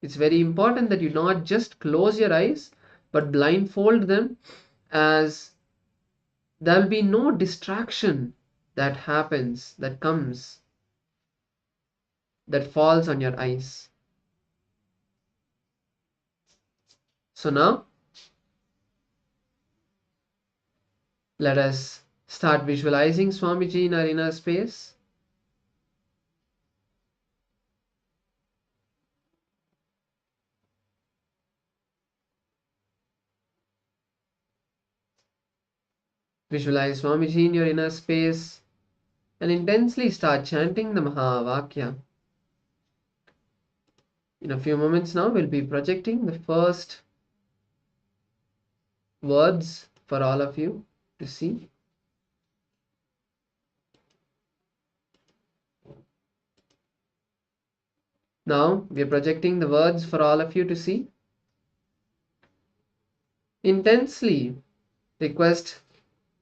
It's very important that you not just close your eyes, but blindfold them, as there will be no distraction that happens, that comes, that falls on your eyes. So now, let us start visualizing Swamiji in our inner space. Visualize Swamiji in your inner space and intensely start chanting the Mahavakya. In a few moments now, we'll be projecting the first words for all of you to see. Now, we are projecting the words for all of you to see. Intensely request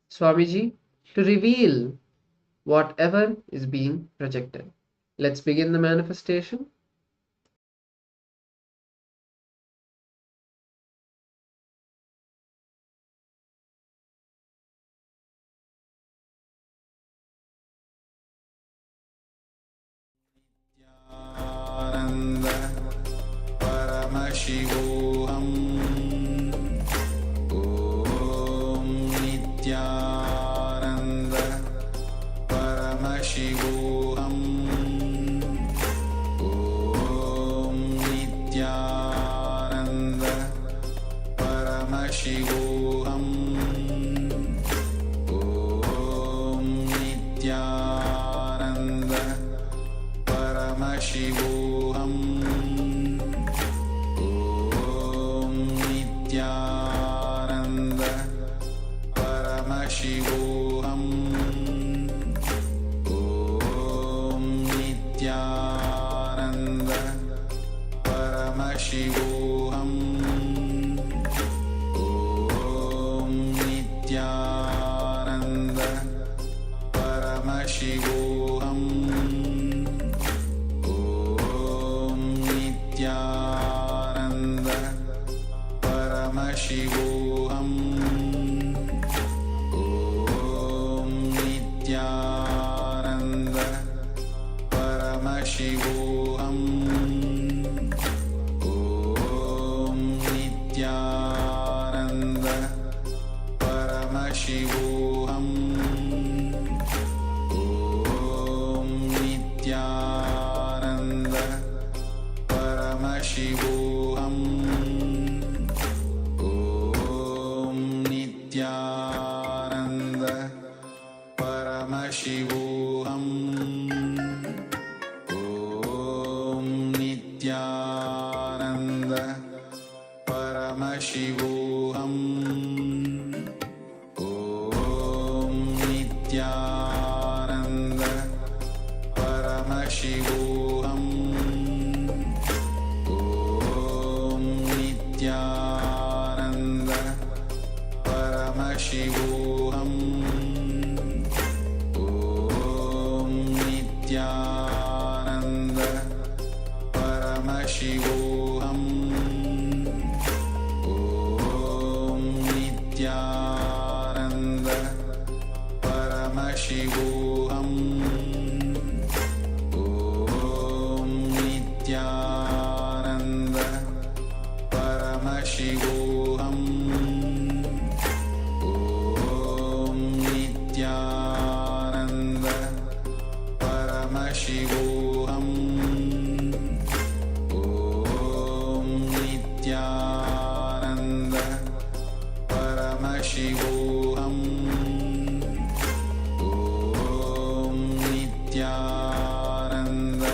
Swamiji to reveal whatever is being projected. Let's begin the manifestation. Paramashivoham Om Nityananda Paramashivoham Om Nityananda Paramashivoham Om Nityananda Paramashivoham Paramashivoham Om Nityananda Paramashivoham Om Nityananda Paramashivoham Om Nityananda Paramashivoham Paramashivoham Om Nityananda Paramashivoham Om Nityananda Paramashivoham Om Nityananda Paramashivoham Nityananda Paramashivoham Om Nityananda Paramashivoham Om Nityananda Paramashivoham Om Nityananda Paramashivoham Om Nityananda Paramashivoham Om Nityananda Paramashivoham Om Nityananda Paramashivoham Nityananda Paramashivoham Om Nityananda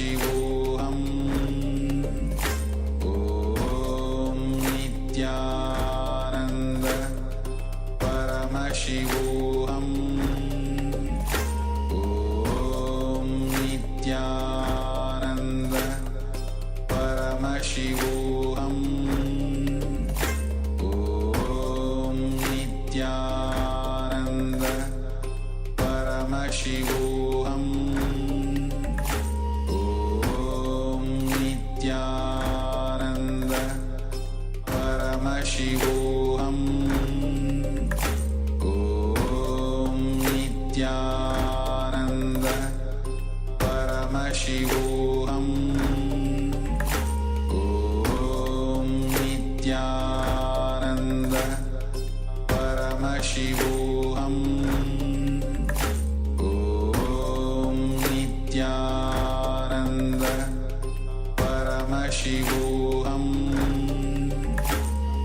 Paramashivoham. Om Nityananda Paramashivoham. Om Nityananda Paramashivoham. Om Nityananda Paramashivoham. Om Nityananda Paramashivoham. Om Nityananda Paramashivoham. Om Nityananda Paramashivoham. Om Nityananda Paramashivoham.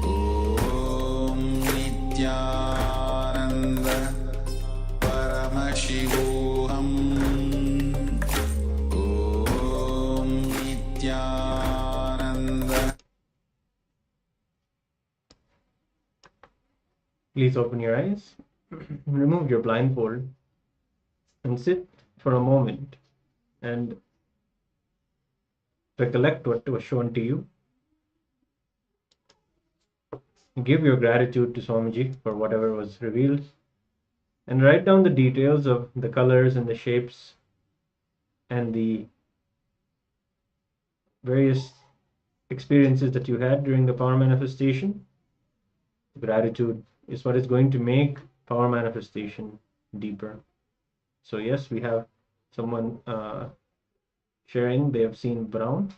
Om Nityananda Paramashivoham. Om Nityananda. Please open your eyes, remove your blindfold, and sit for a moment and recollect what was shown to you. Give your gratitude to Swamiji for whatever was revealed, and write down the details of the colors and the shapes and the various experiences that you had during the power manifestation. Gratitude is what is going to make power manifestation deeper. So yes, we have someone sharing. They have seen brown,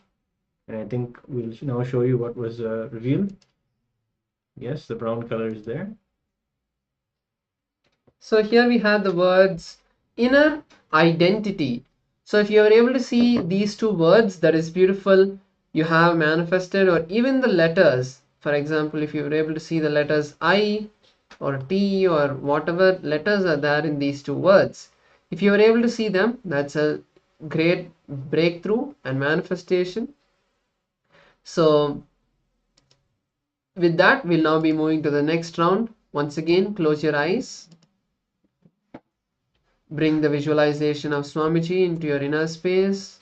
and I think we'll now show you what was revealed. Yes, the brown color is there. So here we have the words inner identity. So if you are able to see these two words, that is beautiful. You have manifested, or even the letters. For example, if you were able to see the letters I or T or whatever letters are there in these two words, if you are able to see them, that's a great breakthrough and manifestation. So with that, we'll now be moving to the next round. Once again, close your eyes. Bring the visualization of Swamiji into your inner space.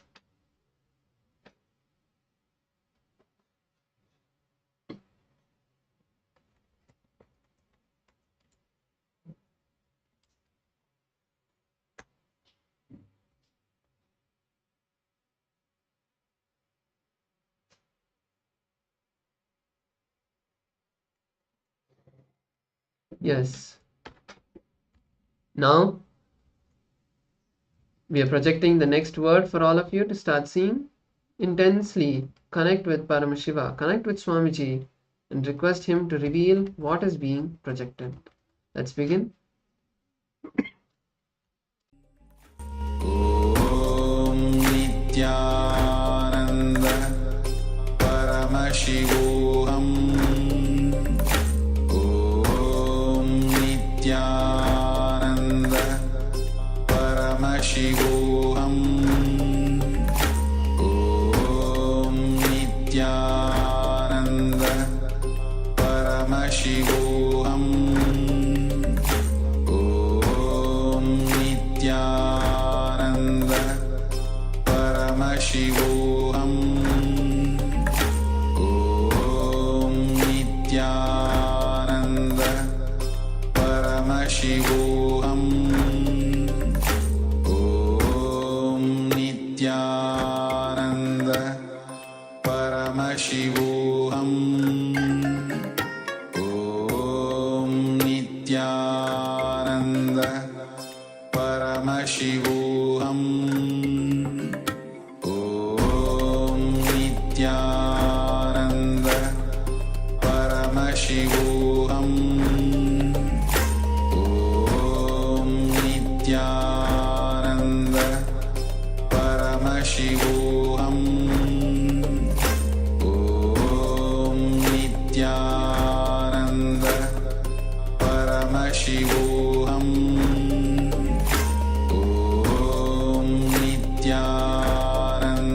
Yes. Now we are projecting the next word for all of you to start seeing. Intensely connect with Paramashiva, connect with Swamiji, and request him to reveal what is being projected. Let's begin. Om Nityananda Paramashivoham. Om Nityananda Paramashivoham. Om Nityananda Paramashivoham. Om Nityananda Paramashivoham. Om Nityananda Paramashivoham. Om Nityananda Paramashivoham. Om Nityananda Paramashivoham. Om Nityananda Paramashivoham. Om Nityananda Paramashivoham. Om Nityananda Paramashivoham. Om Nityananda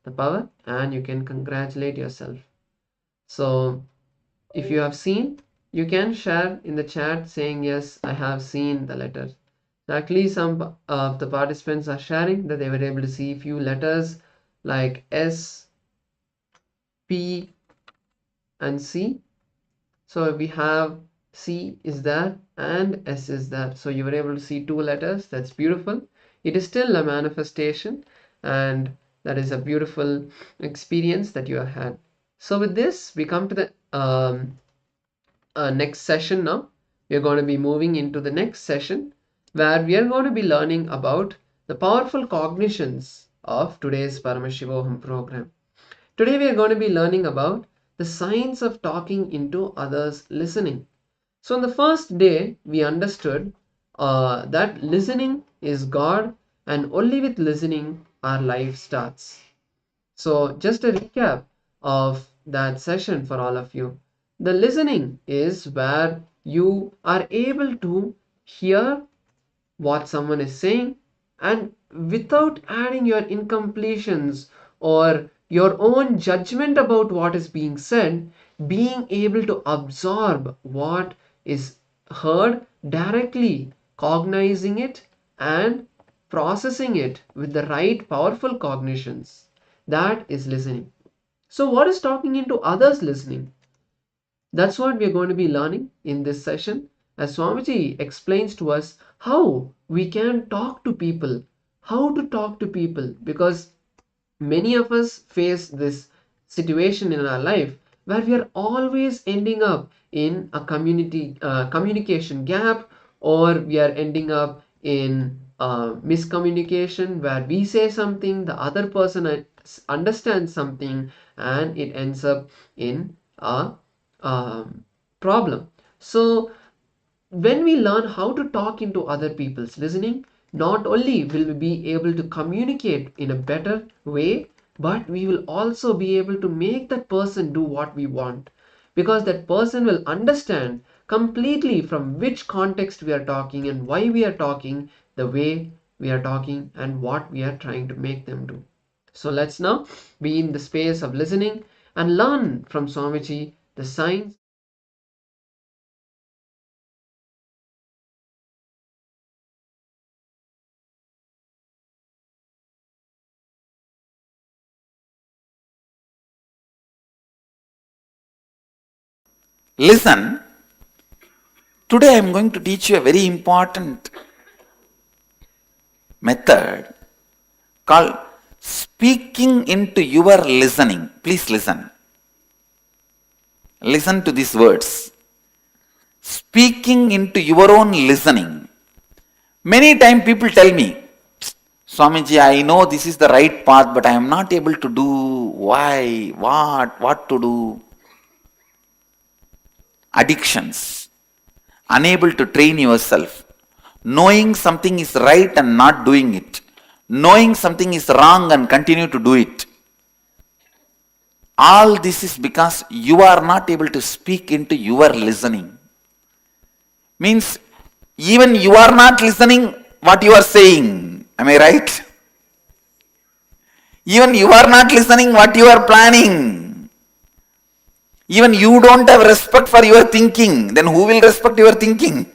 the power, and you can congratulate yourself. So if you have seen, you can share in the chat saying, yes, I have seen the letters. Luckily, some of the participants are sharing that they were able to see few letters like S, P, and C. So we have C is there and S is there. So you were able to see 2 letters. That's beautiful. It is still a manifestation, and that is a beautiful experience that you have had. So with this, we come to the next session now. We are going to be moving into the next session where we are going to be learning about the powerful cognitions of today's Paramashivoham program. Today we are going to be learning about the science of talking into others' listening. So on the first day, we understood that listening is God, and only with listening our life starts. So just a recap of that session for all of you. The listening is where you are able to hear what someone is saying, and without adding your incompletions or your own judgment about what is being said, being able to absorb what is heard directly, cognizing it and processing it with the right powerful cognitions. That is listening. So what is talking into others listening? That's what we are going to be learning in this session, as Swamiji explains to us how we can talk to people, because many of us face this situation in our life where we are always ending up in a communication gap, or we are ending up in miscommunication where we say something, the other person understands something, and it ends up in a problem. So when we learn how to talk into other people's listening, not only will we be able to communicate in a better way, but we will also be able to make that person do what we want, because that person will understand completely from which context we are talking and why we are talking the way we are talking and what we are trying to make them do. So let's now be in the space of listening and learn from Swamiji the science. Listen, today I am going to teach you a very important method called speaking into your listening. Please listen. Listen to these words. Speaking into your own listening. Many times people tell me, Swamiji, I know this is the right path, but I am not able to do. Why? What to do? Addictions. Unable to train yourself. Knowing something is right and not doing it. Knowing something is wrong and continue to do it. All this is because you are not able to speak into your listening. Means even you are not listening what you are saying. Am I right? Even you are not listening what you are planning. Even you don't have respect for your thinking. Then who will respect your thinking?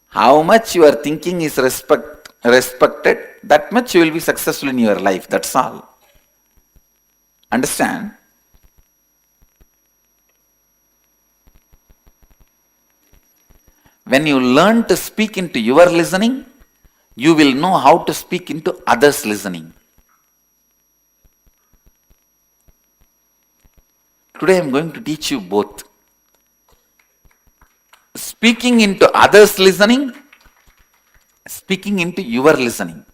How much your thinking is respected, that much you will be successful in your life. That's all. Understand? When you learn to speak into your listening, you will know how to speak into others' listening. Today I am going to teach you both. Speaking into others' listening, speaking into your listening.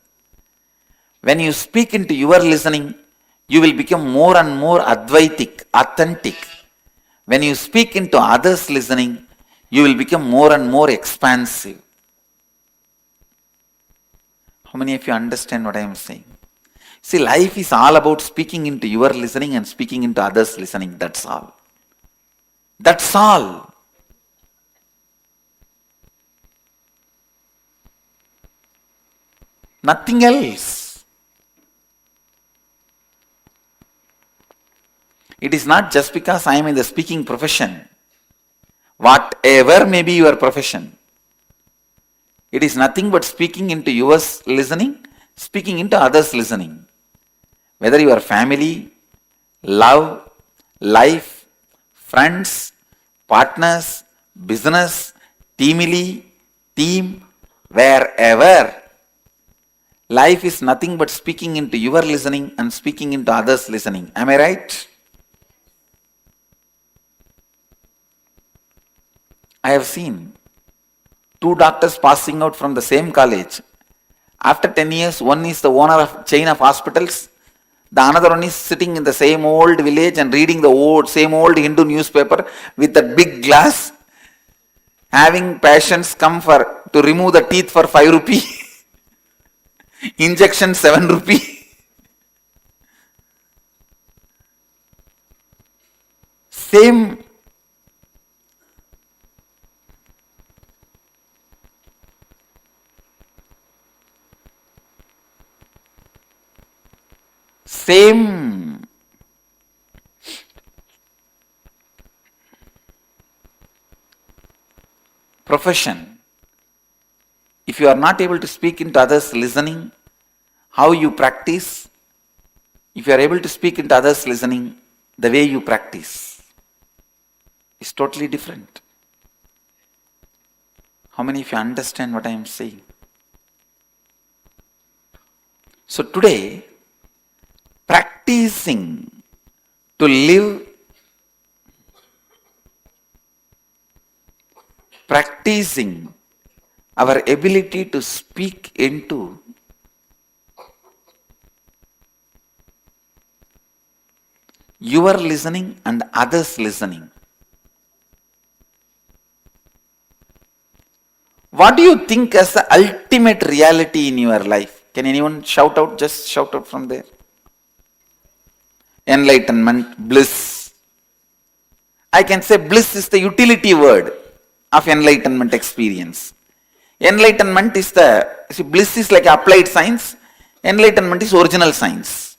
When you speak into your listening, you will become more and more Advaitic, authentic. When you speak into others' listening, you will become more and more expansive. How many of you understand what I am saying? See, life is all about speaking into your listening and speaking into others' listening. That's all. That's all. Nothing else. It is not just because I am in the speaking profession. Whatever may be your profession, it is nothing but speaking into yours listening, speaking into others listening. Whether your family, love, life, friends, partners, business, team, wherever. Life is nothing but speaking into your listening and speaking into others listening. Am I right? I have seen two doctors passing out from the same college. After 10 years, one is the owner of chain of hospitals. The another one is sitting in the same old village and reading the same old Hindu newspaper with that big glass, having patients come to remove the teeth for 5 rupee, injection 7 rupee. Same. Profession. If you are not able to speak into others listening, how you practice, if you are able to speak into others listening, the way you practice is totally different. How many of you understand what I am saying? So today, practicing to live, practicing our ability to speak into your listening and others listening. What do you think as the ultimate reality in your life? Can anyone shout out? Just shout out from there. Enlightenment, bliss. I can say bliss is the utility word of enlightenment experience. Enlightenment is bliss is like applied science. Enlightenment is original science.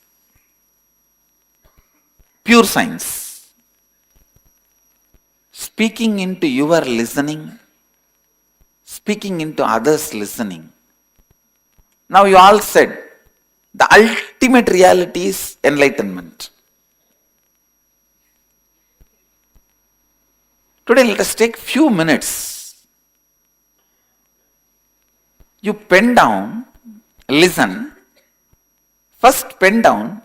Pure science. Speaking into your listening, speaking into others listening. Now you all said, the ultimate reality is enlightenment. Today let us take few minutes. You pen down, listen. First pen down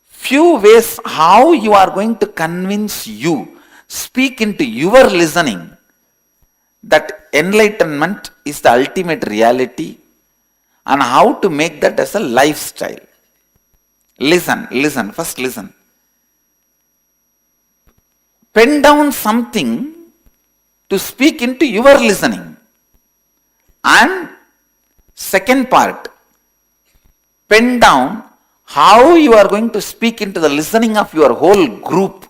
few ways how you are going to convince you, speak into your listening that enlightenment is the ultimate reality and how to make that as a lifestyle. Listen, first listen. Pen down something to speak into your listening. And second part, pen down how you are going to speak into the listening of your whole group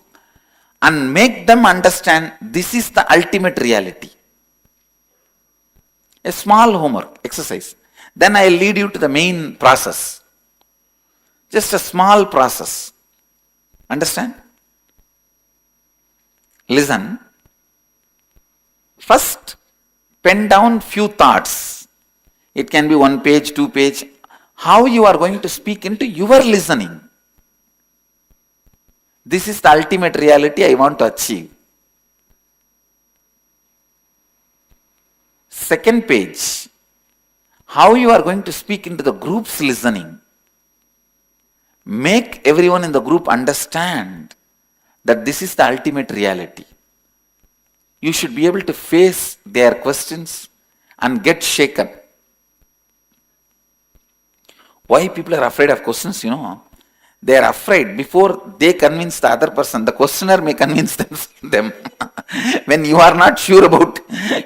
and make them understand this is the ultimate reality. A small homework exercise. Then I will lead you to the main process. Just a small process. Understand? Listen. First, pen down few thoughts. It can be 1 page, 2 page. How you are going to speak into your listening. This is the ultimate reality I want to achieve. Second page, how you are going to speak into the group's listening. Make everyone in the group understand that this is the ultimate reality. You should be able to face their questions and get shaken. Why people are afraid of questions, They are afraid before they convince the other person. The questioner may convince them. When you are not sure about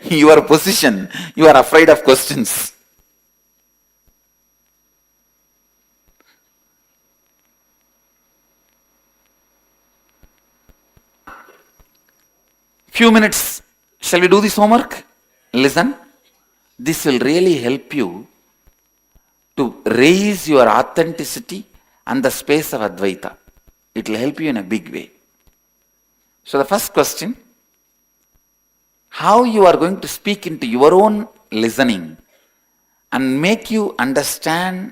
your position, you are afraid of questions. Few minutes. Shall we do this homework? Listen. This will really help you to raise your authenticity and the space of Advaita. it will help you in a big way. So the first question, how you are going to speak into your own listening and make you understand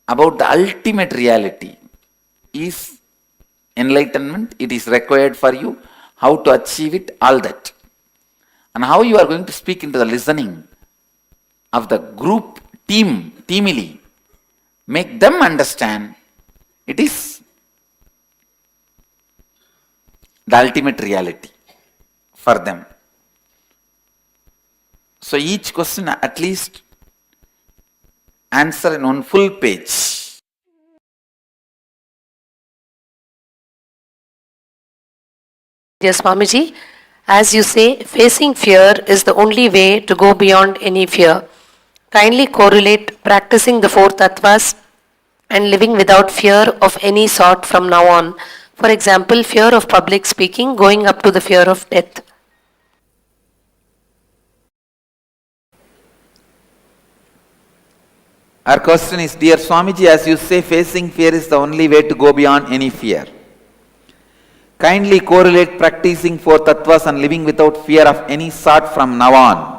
about the ultimate reality is enlightenment. It is required for you, how to achieve it, all that. And how you are going to speak into the listening of the group, teamily, make them understand it is the ultimate reality for them. So each question at least answer in one full page. Dear Swamiji, as you say, facing fear is the only way to go beyond any fear. Kindly correlate practicing the four tattvas and living without fear of any sort from now on. For example, fear of public speaking going up to the fear of death. Our question is, dear Swamiji, as you say, facing fear is the only way to go beyond any fear. Kindly correlate practicing four tattvas and living without fear of any sort from now on.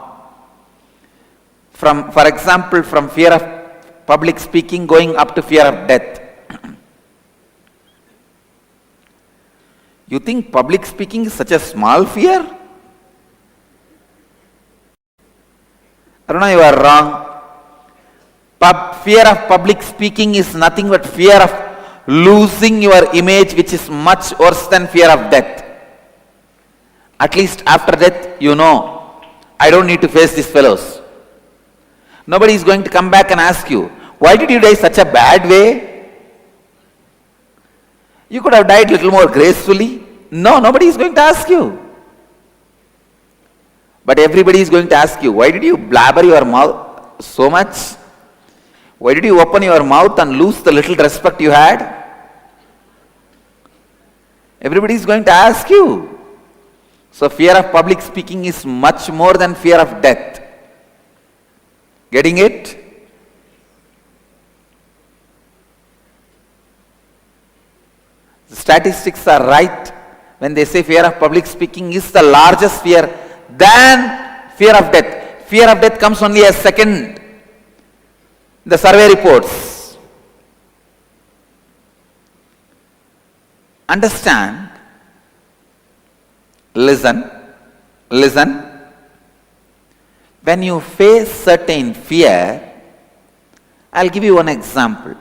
For example, from fear of public speaking going up to fear of death. You think public speaking is such a small fear? Aruna, you are wrong. Fear of public speaking is nothing but fear of losing your image, which is much worse than fear of death. At least after death, you know, I don't need to face these fellows. Nobody is going to come back and ask you, why did you die such a bad way? You could have died a little more gracefully. No, nobody is going to ask you. But everybody is going to ask you, why did you blabber your mouth so much? Why did you open your mouth and lose the little respect you had? Everybody is going to ask you. So fear of public speaking is much more than fear of death. Getting it? The statistics are right when they say fear of public speaking is the largest fear than fear of death. Fear of death comes only as second. The survey reports. Understand, listen. When you face certain fear, I'll give you one example.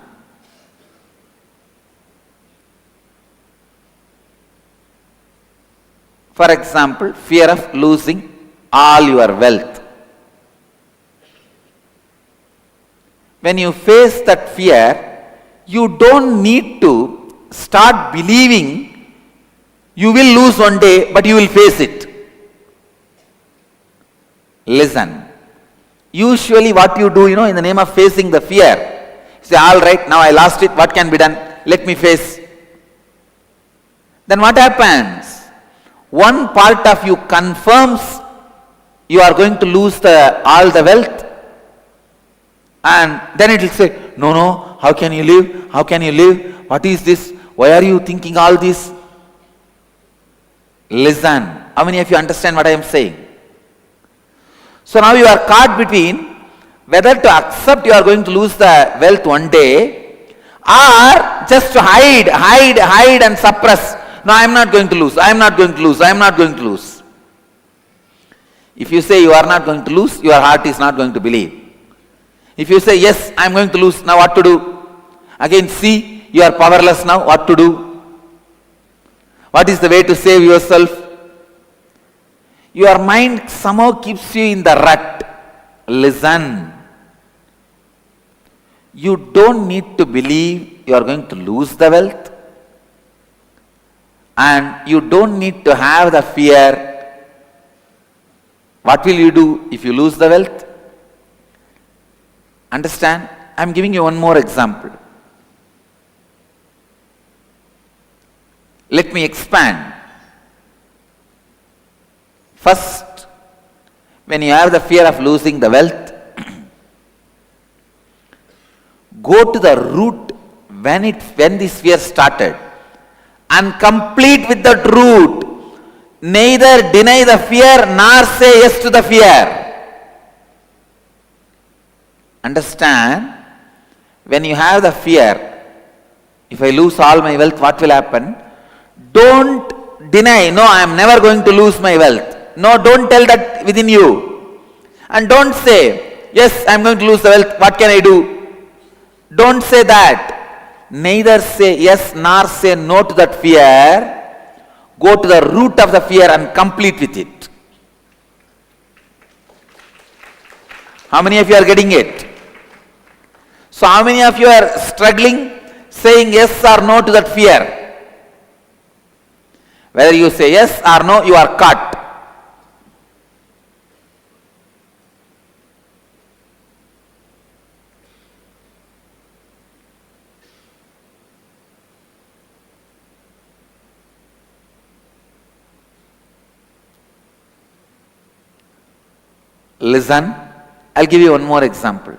For example, fear of losing all your wealth. When you face that fear, you don't need to start believing you will lose one day, but you will face it. Listen. Usually what you do, in the name of facing the fear, you say, all right, now I lost it, what can be done? Let me face. Then what happens? One part of you confirms you are going to lose all the wealth. And then it will say, no, how can you live? How can you live? What is this? Why are you thinking all this? Listen. How many of you understand what I am saying? So now you are caught between whether to accept you are going to lose the wealth one day or just to hide and suppress. No, I am not going to lose. I am not going to lose. I am not going to lose. If you say you are not going to lose, your heart is not going to believe. If you say, yes, I am going to lose, now what to do? Again, see, you are powerless now, what to do? What is the way to save yourself? Your mind somehow keeps you in the rut. Listen. You don't need to believe you are going to lose the wealth. And you don't need to have the fear. What will you do if you lose the wealth? Understand? I am giving you one more example. Let me expand. First, when you have the fear of losing the wealth, go to the root when this fear started, and complete with that root, neither deny the fear nor say yes to the fear. Understand, when you have the fear, if I lose all my wealth, what will happen? Don't deny, no, I am never going to lose my wealth. No, don't tell that within you. And don't say, yes, I am going to lose the wealth, what can I do? Don't say that. Neither say yes nor say no to that fear. Go to the root of the fear and complete with it. How many of you are getting it? So how many of you are struggling, saying yes or no to that fear? Whether you say yes or no, you are caught. Listen, I'll give you one more example.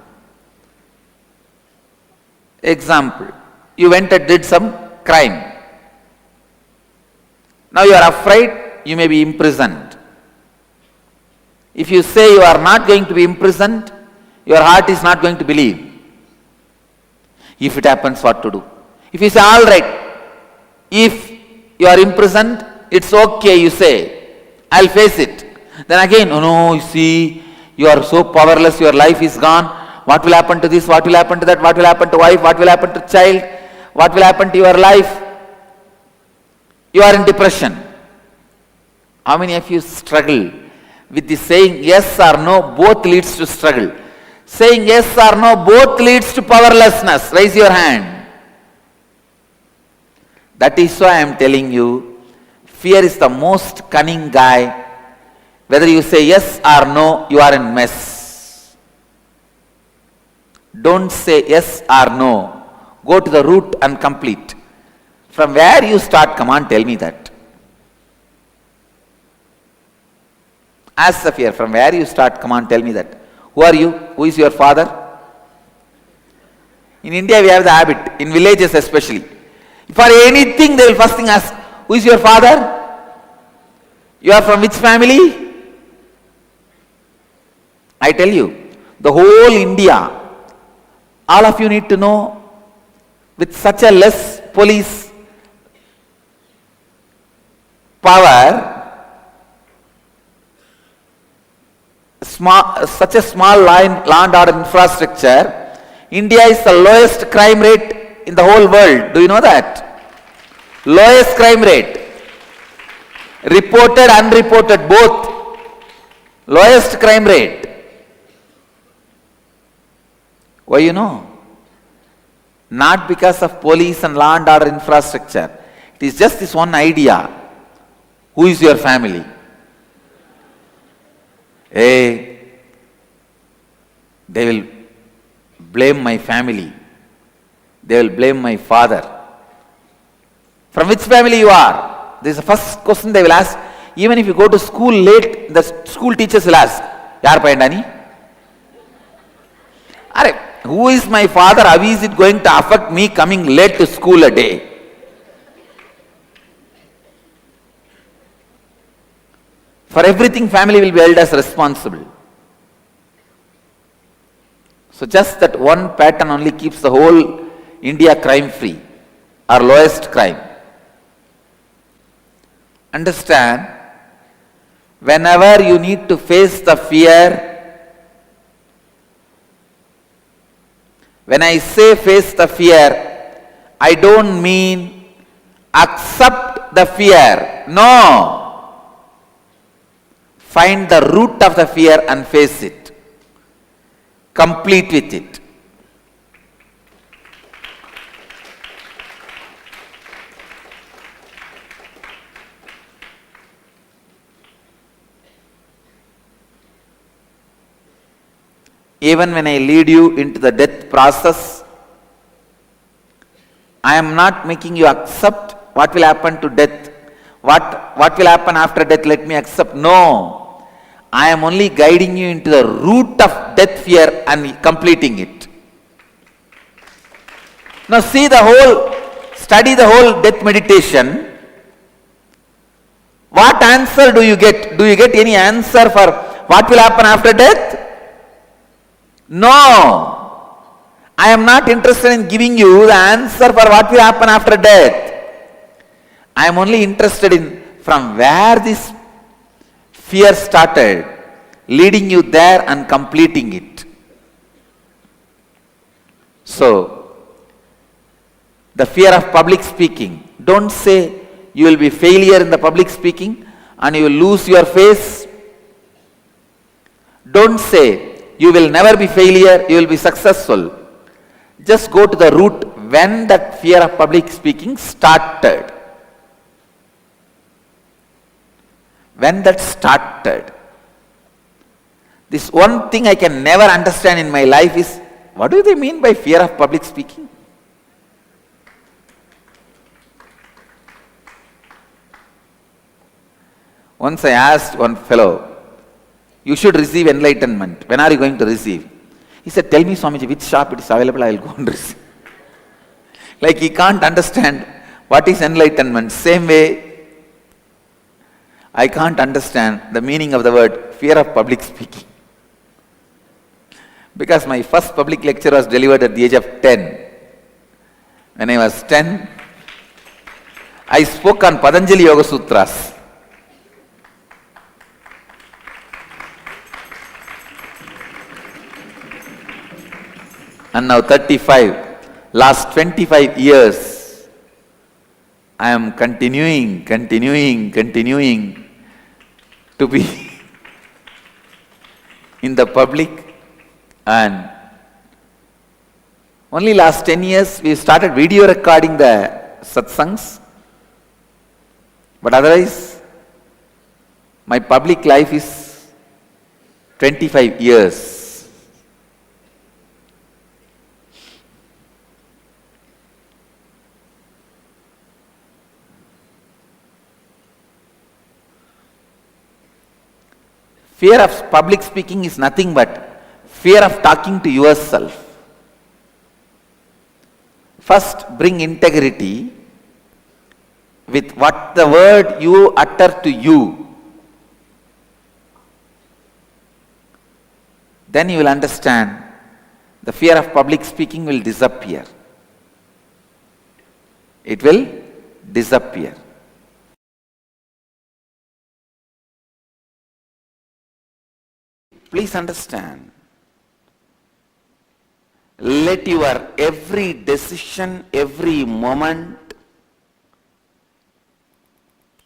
Example, you went and did some crime. Now you are afraid you may be imprisoned. If you say you are not going to be imprisoned, your heart is not going to believe. If it happens, what to do? If you say, all right, if you are imprisoned, it's okay, you say, I'll face it. Then again, oh no, you see, you are so powerless, your life is gone. What will happen to this? What will happen to that? What will happen to wife? What will happen to child? What will happen to your life? You are in depression. How many of you struggle with the saying yes or no? Both leads to struggle. Saying yes or no both leads to powerlessness. Raise your hand. That is why I am telling you, fear is the most cunning guy. Whether you say yes or no, you are in mess. Don't say yes or no. Go to the root and complete. From where you start, come on, tell me that. Ask the fear, from where you start, come on, tell me that. Who are you? Who is your father? In India we have the habit, in villages especially. For anything they will first thing ask, who is your father? You are from which family? I tell you, the whole India, all of you need to know, with such a less police power, such a small land order infrastructure, India is the lowest crime rate in the whole world. Do you know that? Lowest crime rate. Reported, unreported, both. Lowest crime rate. Why you know? Not because of police and law and order infrastructure. It is just this one idea. Who is your family? Hey, they will blame my family. They will blame my father. From which family you are? This is the first question they will ask. Even if you go to school late, the school teachers will ask, Yaar payandani? Are, who is my father? How is it going to affect me coming late to school a day? For everything, family will be held as responsible. So just that one pattern only keeps the whole India crime free, or lowest crime. Understand, whenever you need to face the fear, when I say face the fear, I don't mean accept the fear. No. Find the root of the fear and face it. Complete with it. Even when I lead you into the death process, I am not making you accept what will happen to death. What will happen after death, let me accept. No. I am only guiding you into the root of death fear and completing it. Now study the whole death meditation. What answer do you get? Do you get any answer for what will happen after death? No. I am not interested in giving you the answer for what will happen after death. I am only interested in from where this fear started, leading you there and completing it. So, the fear of public speaking. Don't say you will be failure in the public speaking and you will lose your face. Don't say you will never be failure, you will be successful. Just go to the root when that fear of public speaking started. When that started. This one thing I can never understand in my life is, what do they mean by fear of public speaking? Once I asked one fellow, you should receive enlightenment. When are you going to receive? He said, tell me Swamiji, which shop it is available, I will go and receive. Like he can't understand what is enlightenment. Same way, I can't understand the meaning of the word fear of public speaking. Because my first public lecture was delivered at the age of 10. When I was 10, I spoke on Patanjali Yoga Sutras. And now 35, last 25 years, I am continuing to be in the public, and only last 10 years we started video recording the satsangs, but otherwise my public life is 25 years. Fear of public speaking is nothing but fear of talking to yourself. First, bring integrity with what the word you utter to you. Then you will understand the fear of public speaking will disappear. It will disappear. Please understand, let your every decision, every moment,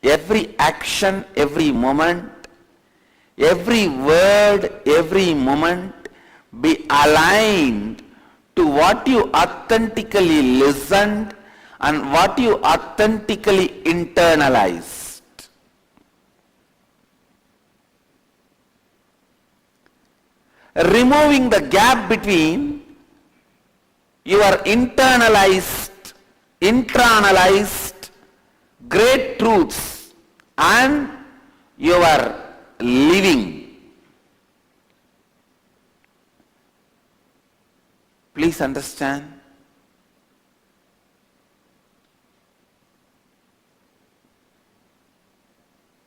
every action, every moment, every word, every moment be aligned to what you authentically listened and what you authentically internalized. Removing the gap between your internalized great truths and your living. Please understand.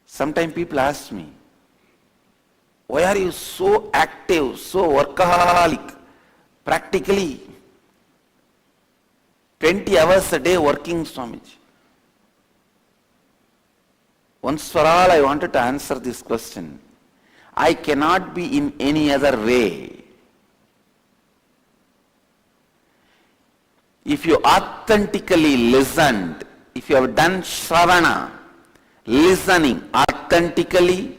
Sometimes people ask me, why are you so active, so workaholic, practically 20 hours a day working, Swamiji? Once for all, I wanted to answer this question. I cannot be in any other way. If you authentically listened, if you have done shravana, listening authentically,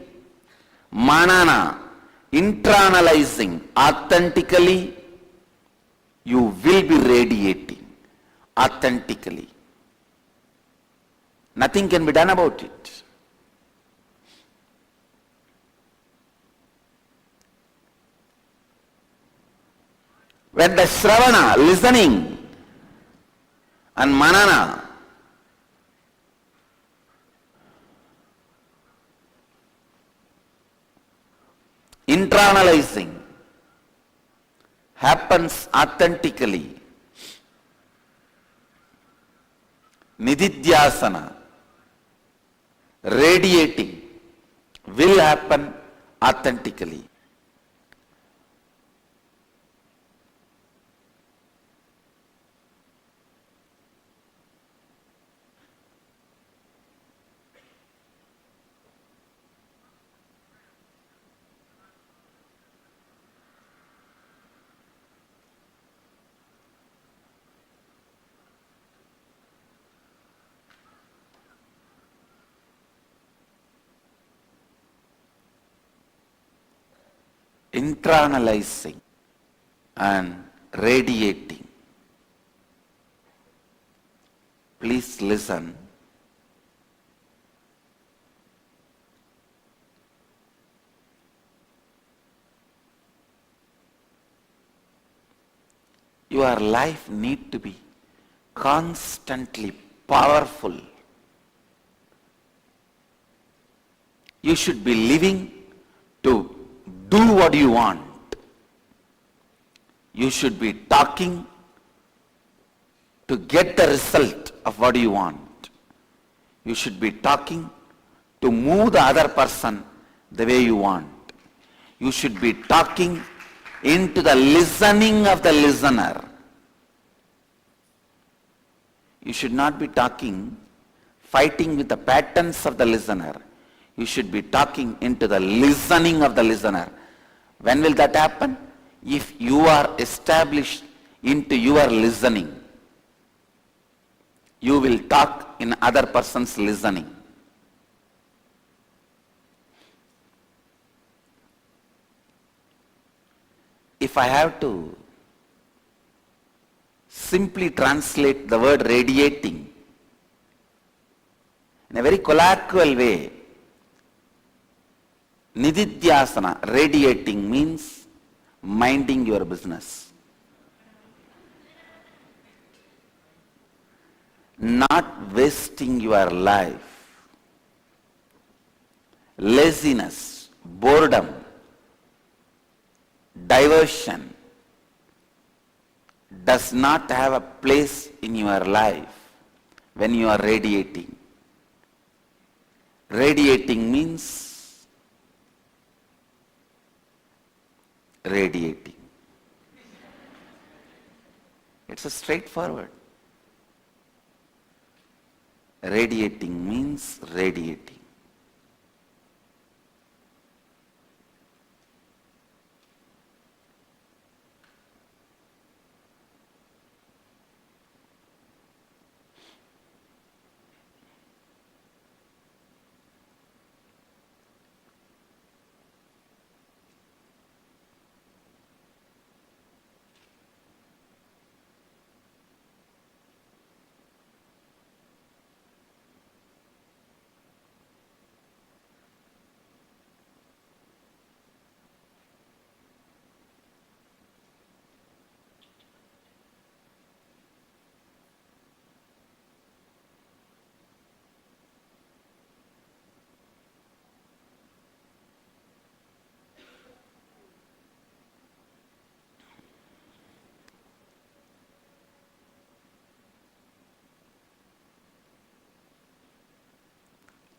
manana, internalizing authentically, you will be radiating authentically. Nothing can be done about it. When the shravana, listening, and manana, internalizing happens authentically, nididhyasana, radiating will happen authentically. Internalizing and radiating. Please listen. Your life need to be constantly powerful. You should be living to do what you want. You should be talking to get the result of what you want. You should be talking to move the other person the way you want. You should be talking into the listening of the listener. You should not be talking, fighting with the patterns of the listener. You should be talking into the listening of the listener. When will that happen? If you are established into your listening, you will talk in other person's listening. If I have to simply translate the word radiating in a very colloquial way, nididhyasana, radiating, means minding your business. Not wasting your life. Laziness, boredom, diversion does not have a place in your life when you are radiating. Radiating means radiating. It's a straightforward. Radiating means radiating.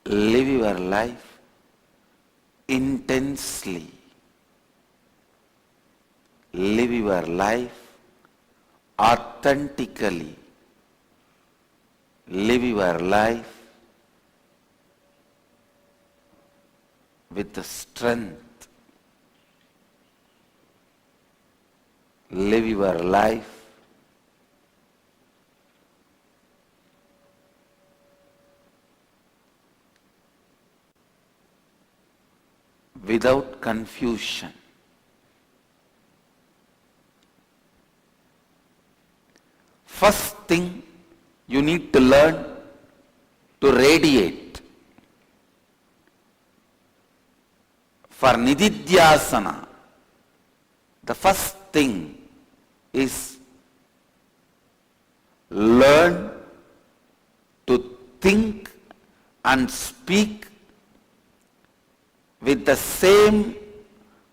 Live your life intensely. Live your life authentically. Live your life with the strength. Live your life without confusion. First thing you need to learn to radiate. For nididhyasana, the first thing is learn to think and speak with the same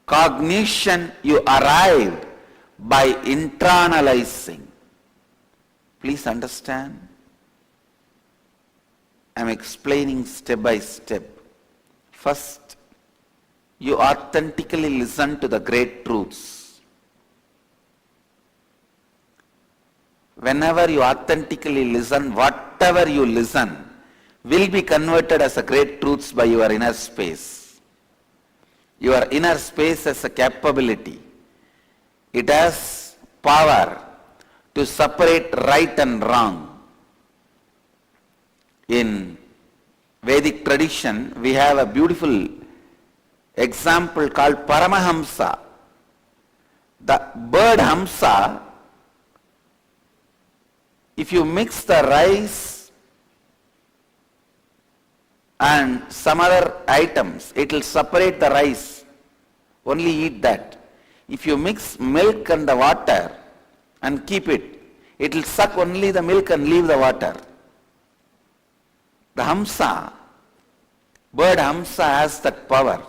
cognition you arrived by internalizing. Please understand. am explaining step by step. First, you authentically listen to the great truths. Whenever you authentically listen, whatever you listen will be converted as a great truths by your inner space. Your inner space has a capability. It has power to separate right and wrong. In Vedic tradition, we have a beautiful example called Paramahamsa. The bird Hamsa, if you mix the rice and some other items, it will separate the rice. Only eat that. If you mix milk and the water and keep it, it will suck only the milk and leave the water. The Hamsa, bird Hamsa has that power.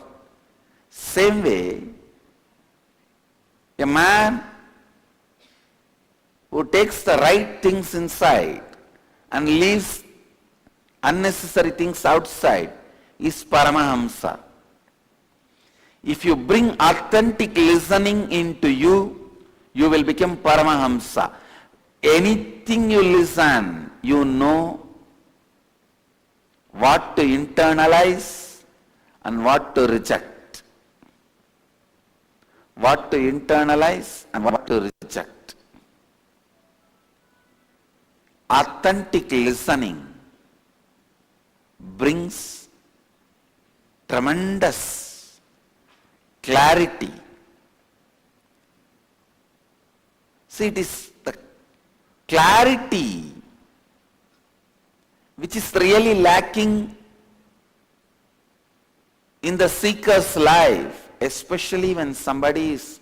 Same way, a man who takes the right things inside and leaves unnecessary things outside is Paramahamsa. If you bring authentic listening into you, you will become Paramahamsa. Anything you listen, you know what to internalize and what to reject. What to internalize and what to reject. Authentic listening brings tremendous clarity. See, it is the clarity which is really lacking in the seeker's life, especially when somebody is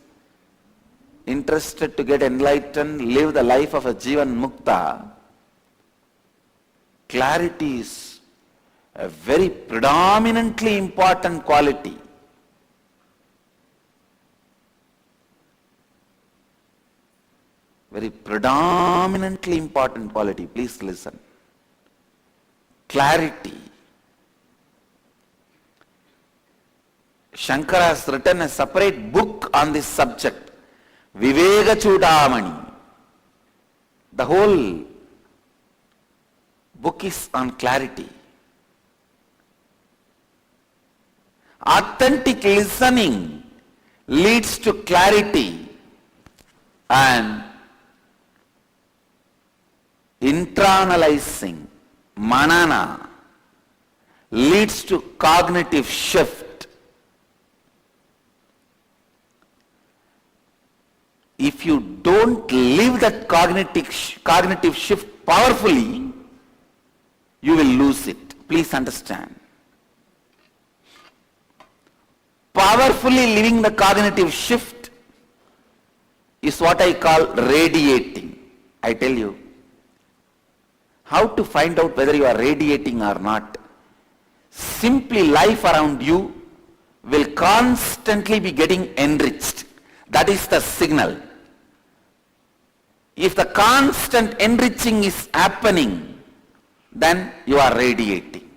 interested to get enlightened, live the life of a Jivan Mukta. Clarity is a very predominantly important quality. Very predominantly important quality. Please listen. Clarity. Shankara has written a separate book on this subject, Viveka Chudamani. The whole book is on clarity. Authentic listening leads to clarity, and internalizing, manana, leads to cognitive shift. If you don't live that cognitive shift powerfully, you will lose it. Please understand. Powerfully living the cognitive shift is what I call radiating. I tell you, how to find out whether you are radiating or not. Simply life around you will constantly be getting enriched. That is the signal. If the constant enriching is happening, then you are radiating.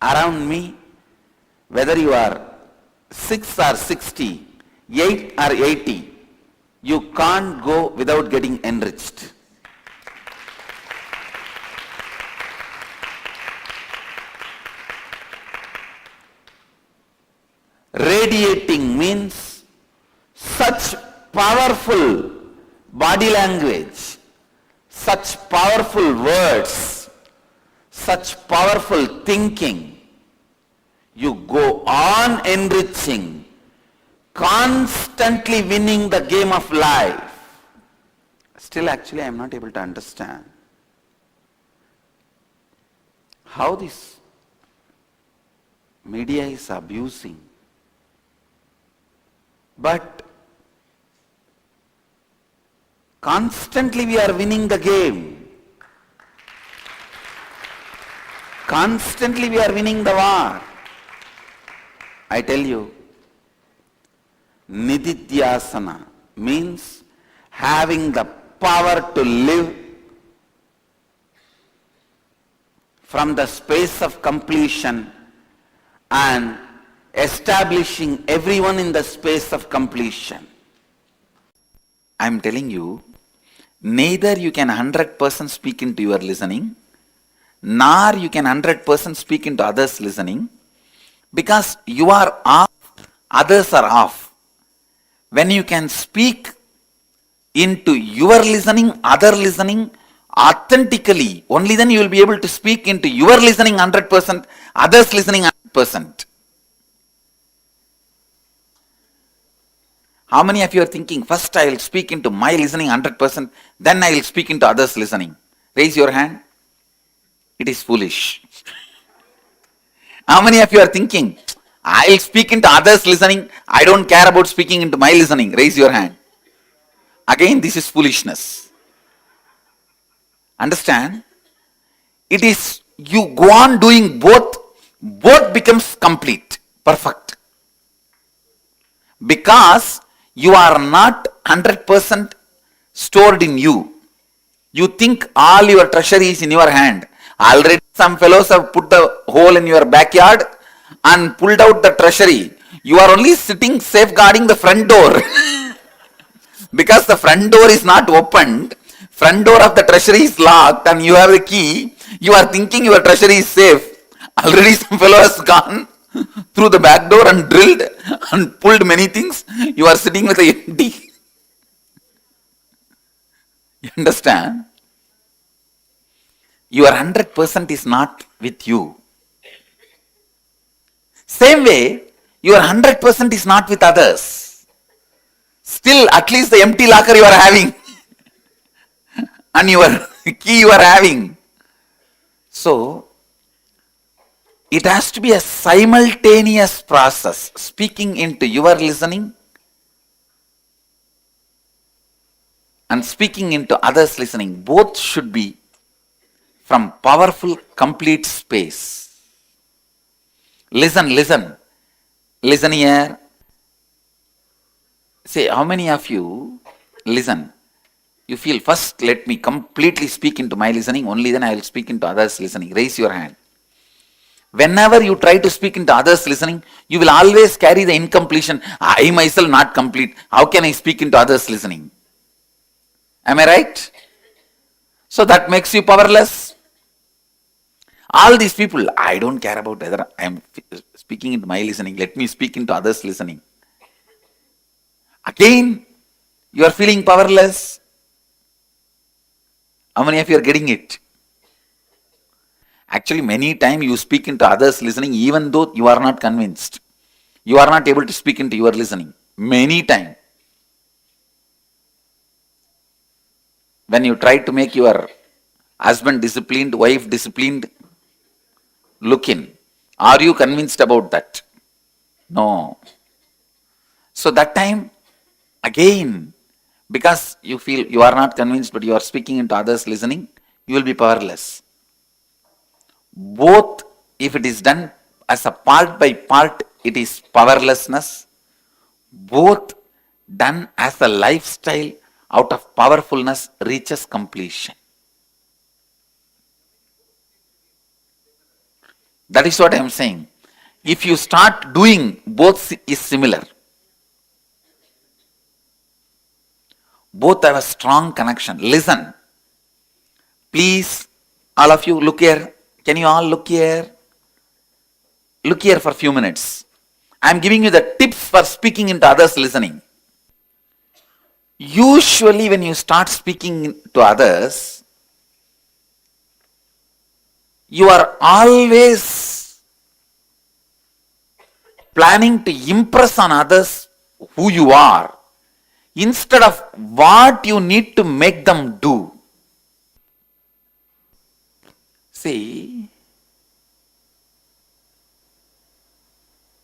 Around me, whether you are 6 or 60, 8 or 80, you can't go without getting enriched. Radiating means such powerful body language, such powerful words, such powerful thinking. You go on enriching, constantly winning the game of life. Still, actually, I am not able to understand how this media is abusing. But constantly we are winning the game. Constantly we are winning the war. I tell you, Nididhyasana means having the power to live from the space of completion and establishing everyone in the space of completion. I am telling you, neither you can 100% speak into your listening, nor you can 100% speak into others' listening, because you are off, others are off. When you can speak into your listening, other listening, authentically, only then you will be able to speak into your listening 100%, others listening 100%. How many of you are thinking, first I will speak into my listening 100%, then I will speak into others listening? Raise your hand. It is foolish. How many of you are thinking, I will speak into others listening, I don't care about speaking into my listening? Raise your hand. Again, this is foolishness. Understand? It is, you go on doing both becomes complete, perfect. Because you are not 100% stored in you. You think all your treasure is in your hand. Already some fellows have put a hole in your backyard and pulled out the treasury. You are only sitting safeguarding the front door. Because the front door is not opened, front door of the treasury is locked and you have the key, you are thinking your treasury is safe. Already some fellow has gone through the back door and drilled and pulled many things. You are sitting with a empty. You understand? Your 100% is not with you. Same way, your 100% is not with others. Still, at least the empty locker you are having and your key you are having. So, it has to be a simultaneous process. Speaking into your listening and speaking into others' listening. Both should be from powerful, complete space. Listen. Listen here. Say, how many of you listen? You feel, first let me completely speak into my listening, only then I will speak into others' listening. Raise your hand. Whenever you try to speak into others' listening, you will always carry the incompletion. I myself not complete. How can I speak into others' listening? Am I right? So that makes you powerless. All these people, I don't care about whether I am speaking into my listening. Let me speak into others' listening. Again, you are feeling powerless. How many of you are getting it? Actually, many times you speak into others' listening even though you are not convinced. You are not able to speak into your listening. Many times. When you try to make your husband disciplined, wife disciplined, look in. Are you convinced about that? No. So that time, again, because you feel you are not convinced but you are speaking into others' listening, you will be powerless. Both, if it is done as a part by part, it is powerlessness. Both done as a lifestyle out of powerfulness reaches completion. That is what I am saying. If you start doing, both is similar. Both have a strong connection. Listen. Please, all of you, look here. Can you all look here? Look here for a few minutes. I am giving you the tips for speaking into others' listening. Usually when you start speaking to others, you are always planning to impress on others who you are instead of what you need to make them do. See,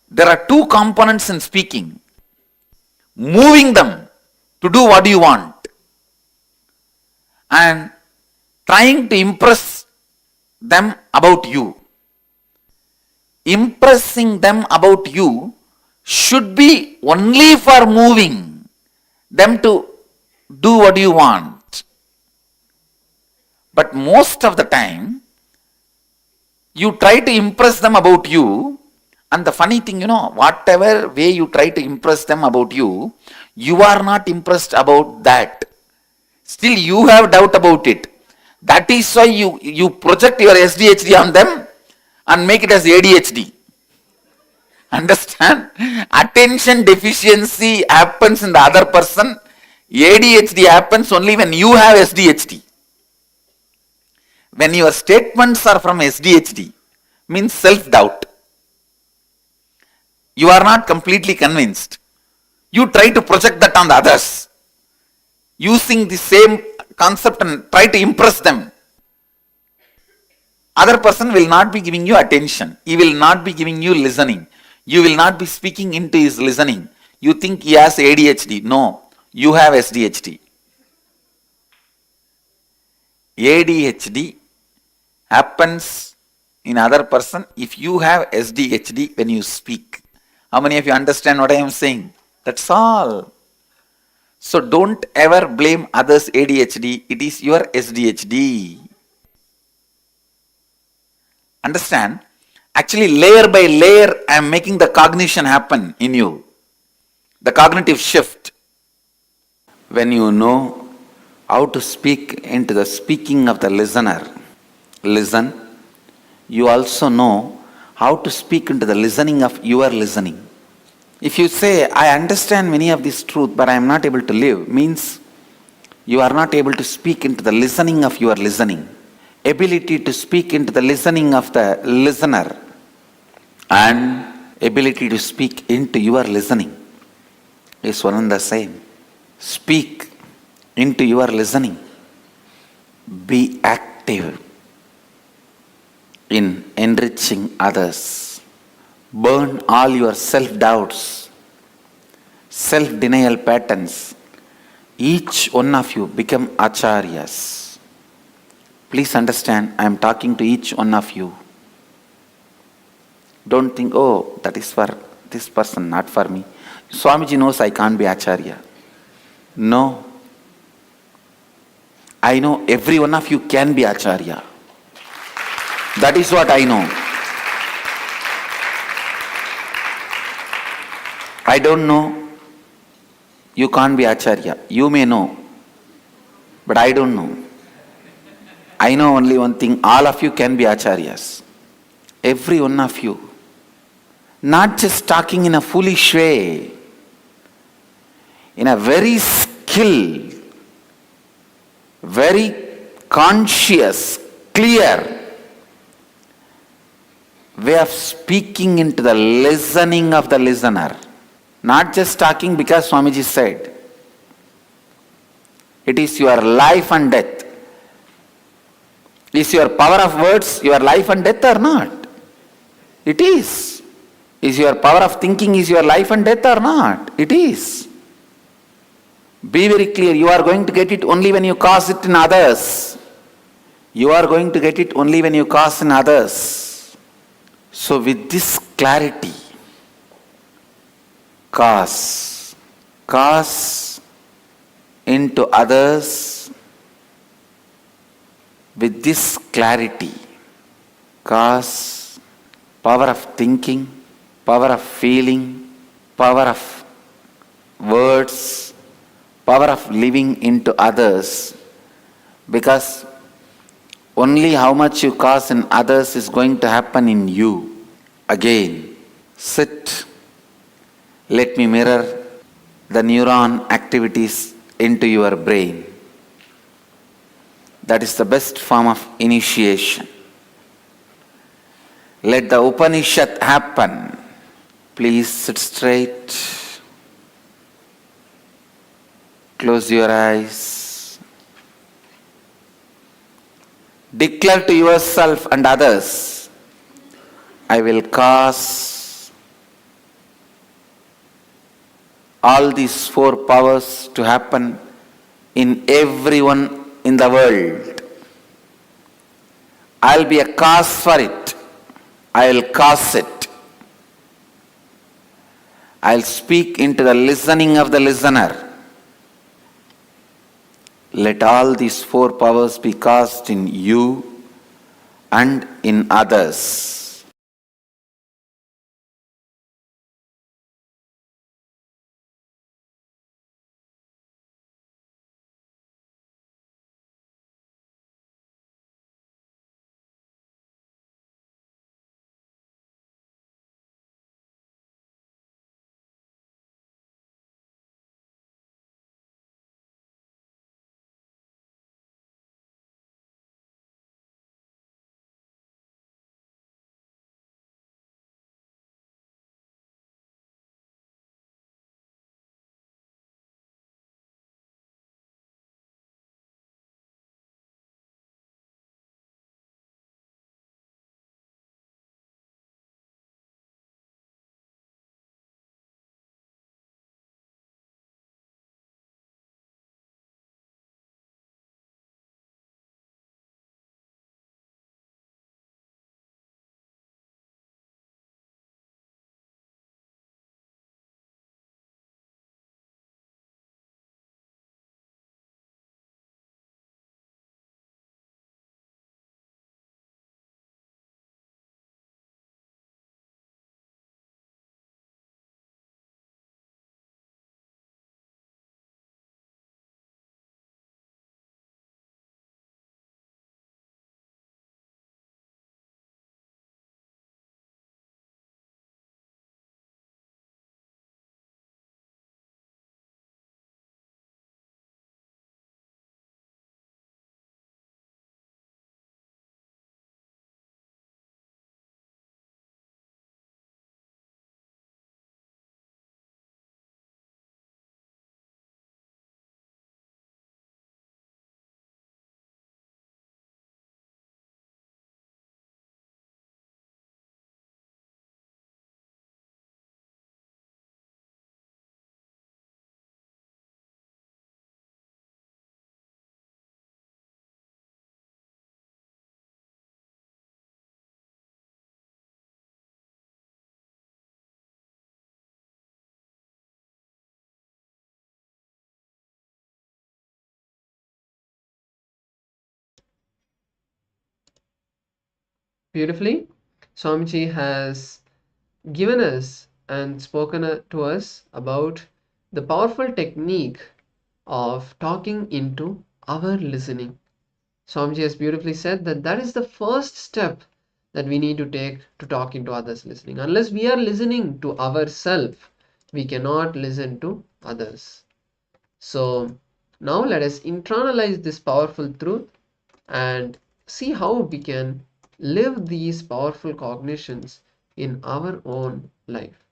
there are two components in speaking. Moving them to do what you want and trying to impress them about you. Impressing them about you should be only for moving them to do what you want. But most of the time, You try to impress them about you, and the funny thing, whatever way you try to impress them about you, you are not impressed about that. Still you have doubt about it. That is why you project your SDHD on them and make it as ADHD. Understand? Attention deficiency happens in the other person. ADHD happens only when you have SDHD. When your statements are from SDHD, means self-doubt. You are not completely convinced. You try to project that on the others, using the same concept and try to impress them. Other person will not be giving you attention. He will not be giving you listening. You will not be speaking into his listening. You think he has ADHD. No, you have SDHD. ADHD happens in other person if you have SDHD when you speak. How many of you understand what I am saying? That's all. So don't ever blame others' ADHD. It is your SDHD. Understand? Actually, layer by layer, I am making the cognition happen in you. The cognitive shift. When you know how to speak into the speaking of the listener, listen, you also know how to speak into the listening of your listening. If you say, I understand many of this truth, but I am not able to live, means you are not able to speak into the listening of your listening. Ability to speak into the listening of the listener and ability to speak into your listening is one and the same. Speak into your listening. Be active in enriching others. Burn all your self-doubts, self-denial patterns. Each one of you become acharyas. Please understand, I am talking to each one of you. Don't think, oh, that is for this person, not for me. Swamiji knows I can't be acharya. No. I know every one of you can be acharya. That is what I know. I don't know. You can't be acharya. You may know. But I don't know. I know only one thing. All of you can be acharyas. Every one of you. Not just talking in a foolish way. In a very skilled, very conscious, clear way of speaking into the listening of the listener. Not just talking because Swamiji said. It is your life and death. Is your power of words your life and death or not? It is. Is your power of thinking is your life and death or not? It is. Be very clear. You are going to get it only when you cause it in others. You are going to get it only when you cause in others. So with this clarity, cause into others with this clarity, cause, power of thinking, power of feeling, power of words, power of living into others, because only how much you cause in others is going to happen in you. Again, sit. Let me mirror the neuron activities into your brain. That is the best form of initiation. Let the Upanishad happen. Please sit straight. Close your eyes. Declare to yourself and others, I will cause all these four powers to happen in everyone in the world. I'll be a cause for it. I'll cause it. I'll speak into the listening of the listener. Let all these four powers be caused in you and in others. Beautifully, Swamiji has given us and spoken to us about the powerful technique of talking into our listening. Swamiji has beautifully said that that is the first step that we need to take to talk into others listening. Unless we are listening to ourselves, we cannot listen to others. So now let us internalize this powerful truth and see how we can live these powerful cognitions in our own life.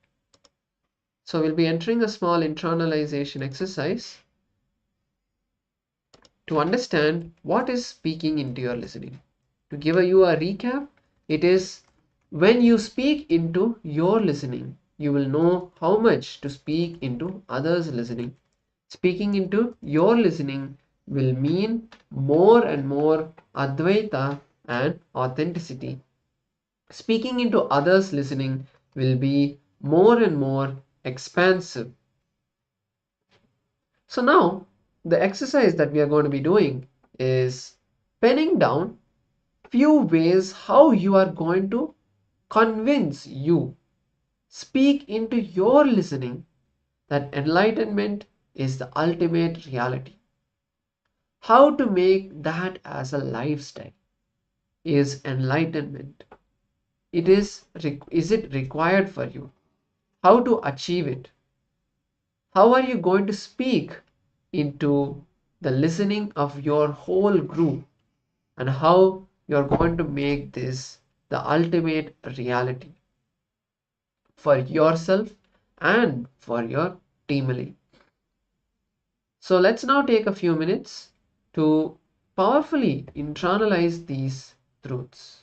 So we'll be entering a small internalization exercise to understand what is speaking into your listening. To give you a recap, it is when you speak into your listening, you will know how much to speak into others' listening. Speaking into your listening will mean more and more Advaita and authenticity. Speaking into others' listening will be more and more expansive. So now the exercise that we are going to be doing is penning down few ways how you are going to convince you, speak into your listening, that enlightenment is the ultimate reality. How to make that as a lifestyle is enlightenment. Is it required for you? How to achieve it? How are you going to speak into the listening of your whole group, and how you're going to make this the ultimate reality for yourself and for your team? So let's now take a few minutes to powerfully internalize these truths.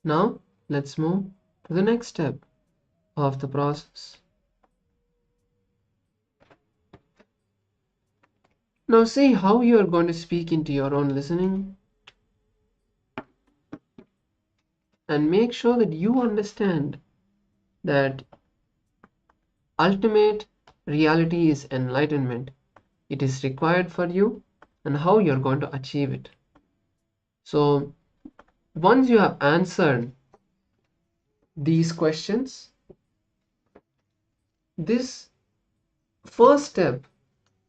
Now, let's move to the next step of the process. Now, see how you are going to speak into your own listening, and make sure that you understand that ultimate reality is enlightenment. It is required for you, and how you are going to achieve it. So, once you have answered these questions, this first step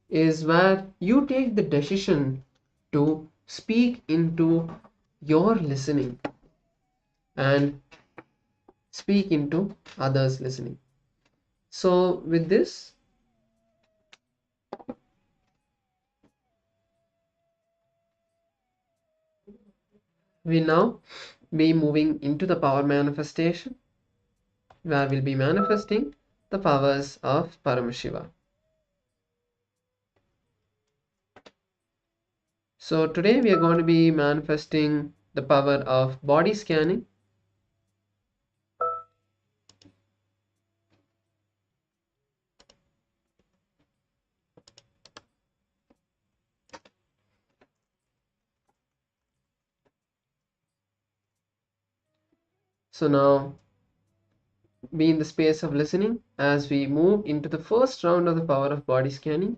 is where you take the decision to speak into your listening and speak into others' listening. So, with this, we now be moving into the power manifestation, where we'll be manifesting the powers of Paramashiva. So today we are going to be manifesting the power of body scanning. So now be in the space of listening as we move into the first round of the power of body scanning,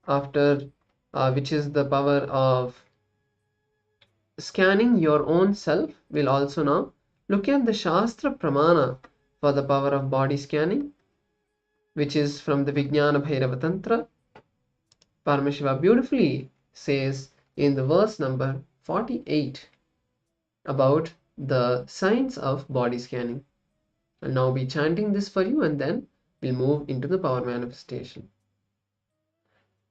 after which is the power of scanning your own self. We'll also now look at the Shastra Pramana for the power of body scanning, which is from the Vijnana Bhairava Tantra. Paramashiva beautifully says in the verse number 48 about the science of body scanning. I'll now be chanting this for you, and then we'll move into the power manifestation.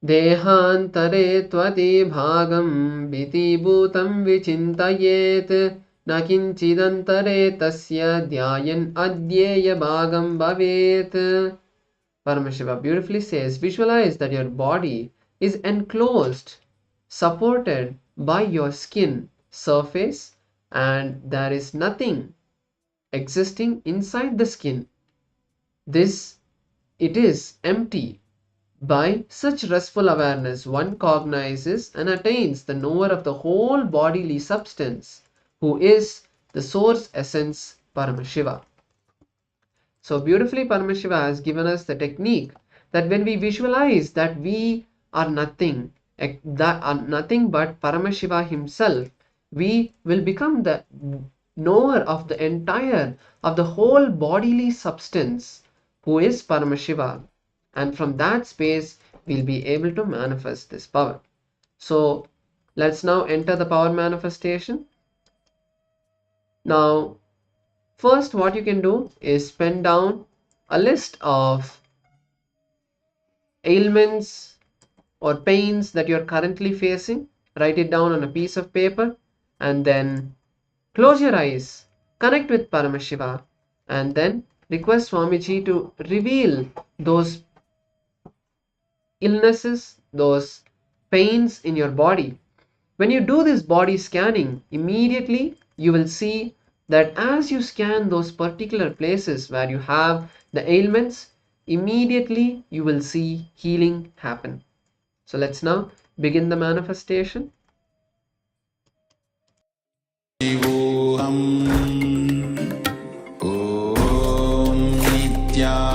Dehantare tvati bhagam viti bhutam vichintayet na kinchidantare tasya dhyayan adyeya bhagam bhavet. Paramashiva beautifully says, visualize that your body is enclosed, supported by your skin surface, and there is nothing existing inside the skin. It is empty. By such restful awareness, one cognizes and attains the knower of the whole bodily substance, who is the source essence Paramashiva. So beautifully Paramashiva has given us the technique that when we visualize that we are nothing, but Paramashiva himself, we will become the knower of the whole bodily substance, who is Paramashiva. And from that space, we'll be able to manifest this power. So let's now enter the power manifestation. Now, first what you can do is pen down a list of ailments or pains that you're currently facing. Write it down on a piece of paper, and then close your eyes, connect with Paramashiva, and then request Swamiji to reveal those illnesses, those pains in your body. When you do this body scanning, immediately you will see that as you scan those particular places where you have the ailments, immediately you will see healing happen. So let's now begin the manifestation. Paramashivoham Om Nityananda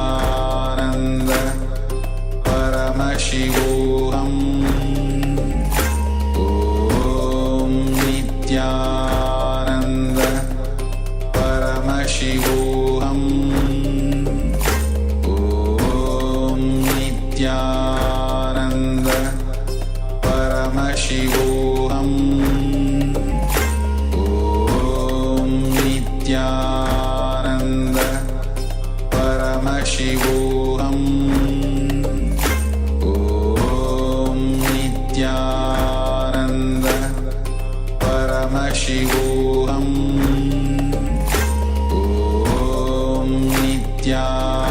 Paramashivoham Om Nityananda Paramashivoham Om Nityananda Paramashivoham Paramashivoham Om Nityananda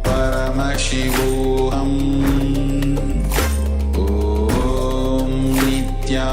Paramashivoham Om Nityananda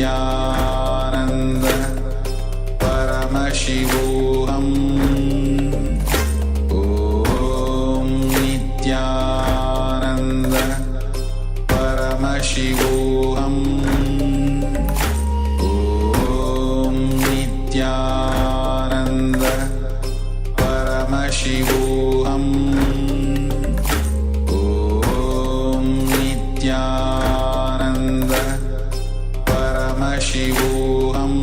Nityananda Paramashivoham Om Nityananda Paramashivoham Om Nityananda Paramashivoham Om Nityananda Paramashivoham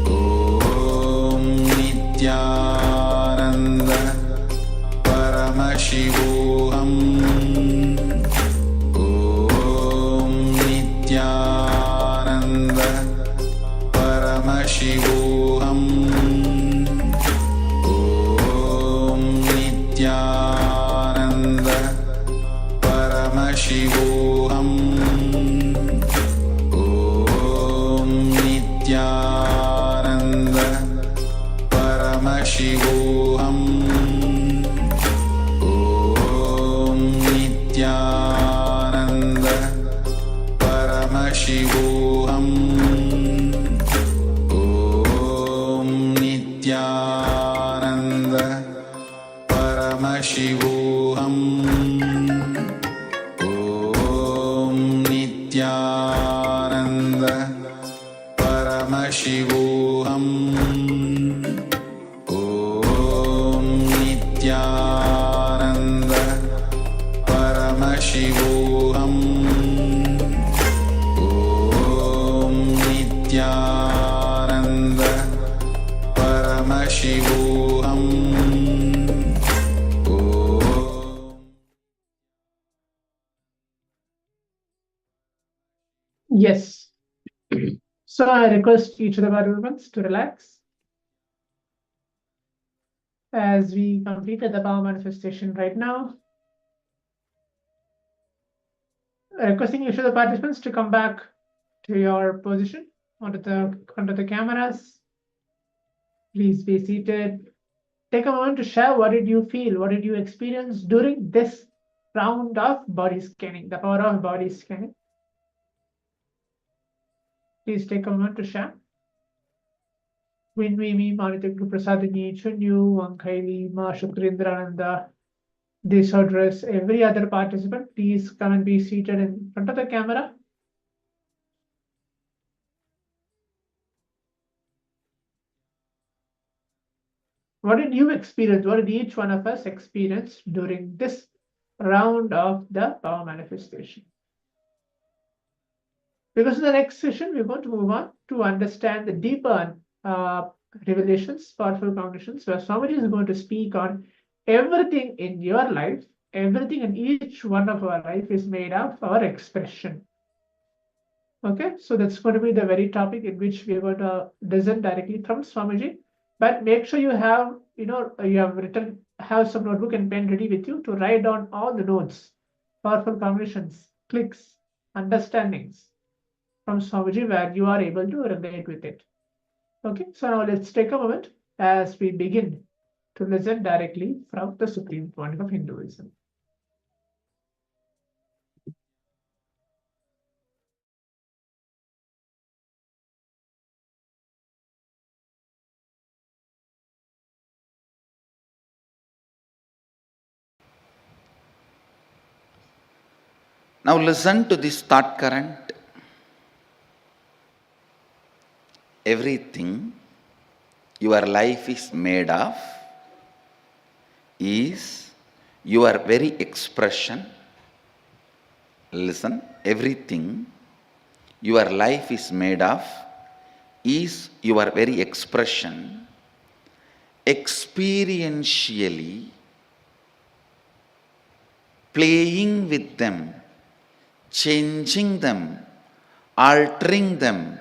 Om Nityananda Paramashivoham Om Nityananda Paramashivoham Om Nityananda Paramashivoham Om Nityananda Paramashivoham Om Nityananda Paramashivoham Om Nityananda Paramashivoham Om Nityananda Paramashivoham Om Nityananda Paramashivoham Om Nityananda Paramashivoham Yes. So I request each of the participants to relax as we completed the power manifestation right now. Requesting each of the participants to come back to your position onto the cameras. Please be seated. Take a moment to share what did you feel, what did you experience during this round of body scanning, the power of body scanning. Please take a moment to share. Winmimi, Manitik, Prasadini, Chunyu, Wankaili, Ma Shukrindrananda. This address every other participant. Please come and be seated in front of the camera. What did you experience? What did each one of us experience during this round of the power manifestation? Because in the next session, we're going to move on to understand the deeper revelations, powerful cognitions, where Swamiji is going to speak on everything in your life, everything in each one of our life is made of our expression. Okay, so that's going to be the very topic in which we're going to listen directly from Swamiji. But make sure you have, have some notebook and pen ready with you to write down all the notes, powerful cognitions, clicks, understandings from Swamiji where you are able to relate with it. Okay, so now let's take a moment as we begin to listen directly from the Supreme Pontiff of Hinduism. Now listen to this thought current. Everything your life is made of is your very expression. Listen, everything your life is made of is your very expression. Experientially playing with them, changing them, altering them,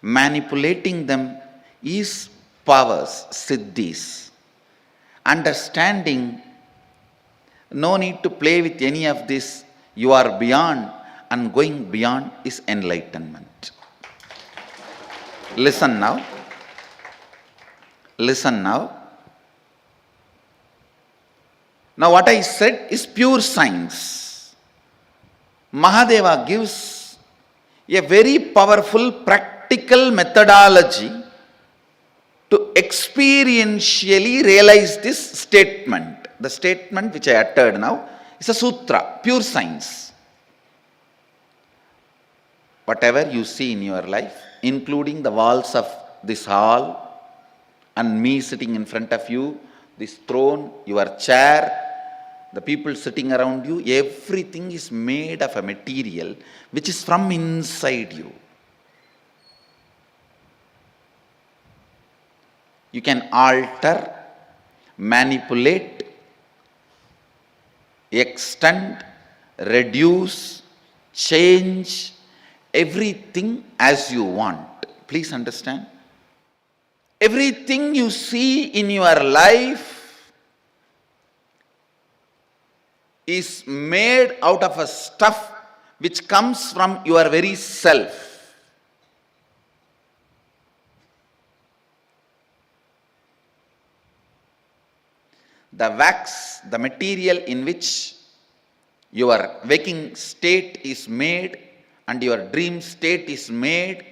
manipulating them is powers, siddhis. Understanding, no need to play with any of this, you are beyond, and going beyond is enlightenment. Listen now. Listen now. Now what I said is pure science. Mahadeva gives a very powerful practical methodology to experientially realize this statement. The statement which I uttered now is a sutra, pure science. Whatever you see in your life, including the walls of this hall and me sitting in front of you, this throne, your chair, the people sitting around you, everything is made of a material which is from inside you. You can alter, manipulate, extend, reduce, change everything as you want. Please understand. Everything you see in your life is made out of a stuff which comes from your very self. The wax, the material in which your waking state is made and your dream state is made,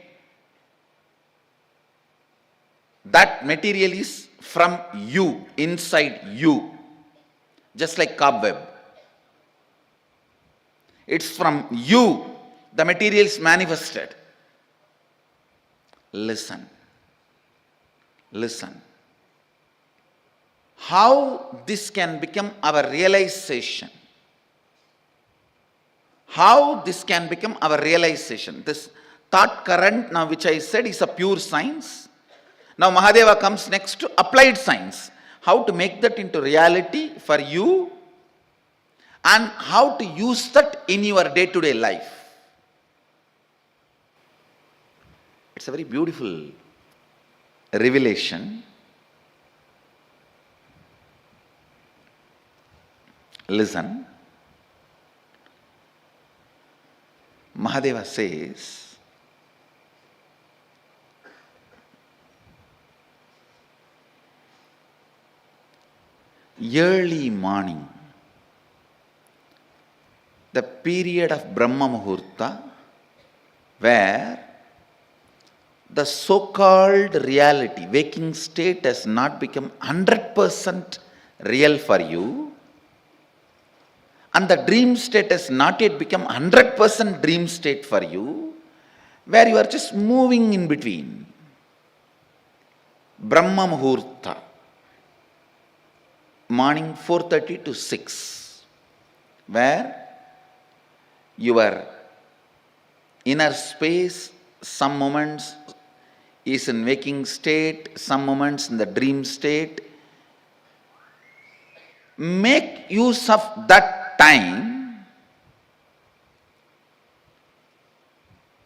that material is from you, inside you, just like cobweb. It's from you, the material is manifested. Listen. Listen. How this can become our realization? How this can become our realization? This thought current now which I said is a pure science. Now Mahadeva comes next to applied science. How to make that into reality for you and how to use that in your day-to-day life. It's a very beautiful revelation. Listen. Mahadeva says, early morning, the period of Brahma Muhurta, where the so-called reality, waking state has not become 100% real for you, and the dream state has not yet become 100% dream state for you, where you are just moving in between. Brahma Muhurta, morning 4:30 to 6, where your inner space, some moments is in waking state, some moments in the dream state. Make use of that time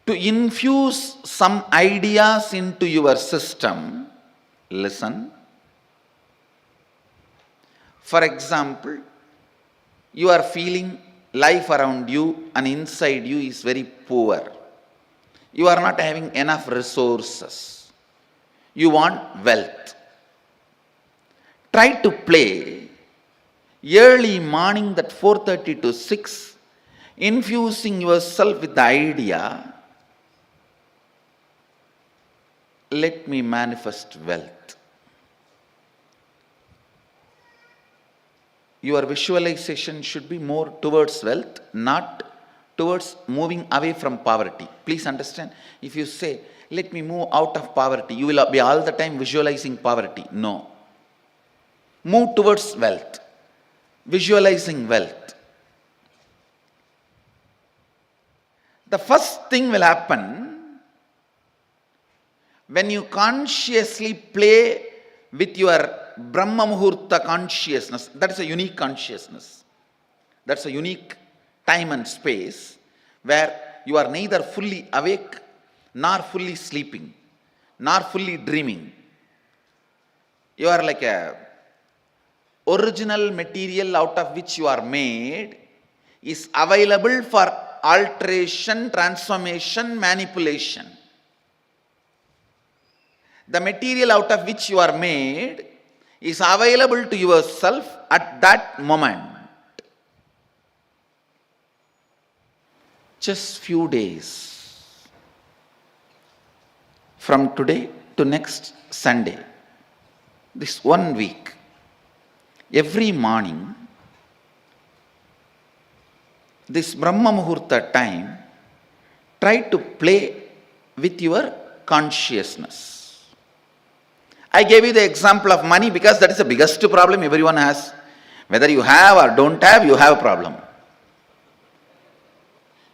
to infuse some ideas into your system. Listen. For example, you are feeling life around you and inside you is very poor. You are not having enough resources. You want wealth. Try to play early morning, that 4:30 to 6, infusing yourself with the idea, let me manifest wealth. Your visualization should be more towards wealth, not towards moving away from poverty. Please understand, if you say, let me move out of poverty, you will be all the time visualizing poverty. No. Move towards wealth. Visualizing wealth. The first thing will happen when you consciously play with your Brahma Muhurta consciousness. That is a unique consciousness. That's a unique time and space where you are neither fully awake, nor fully sleeping, nor fully dreaming. You are like a original material out of which you are made is available for alteration, transformation, manipulation. The material out of which you are made is available to yourself at that moment. Just few days. from today to next Sunday, this 1 week, every morning, this Brahma Muhurta time, try to play with your consciousness. I gave you the example of money because that is the biggest problem everyone has. Whether you have or don't have, you have a problem.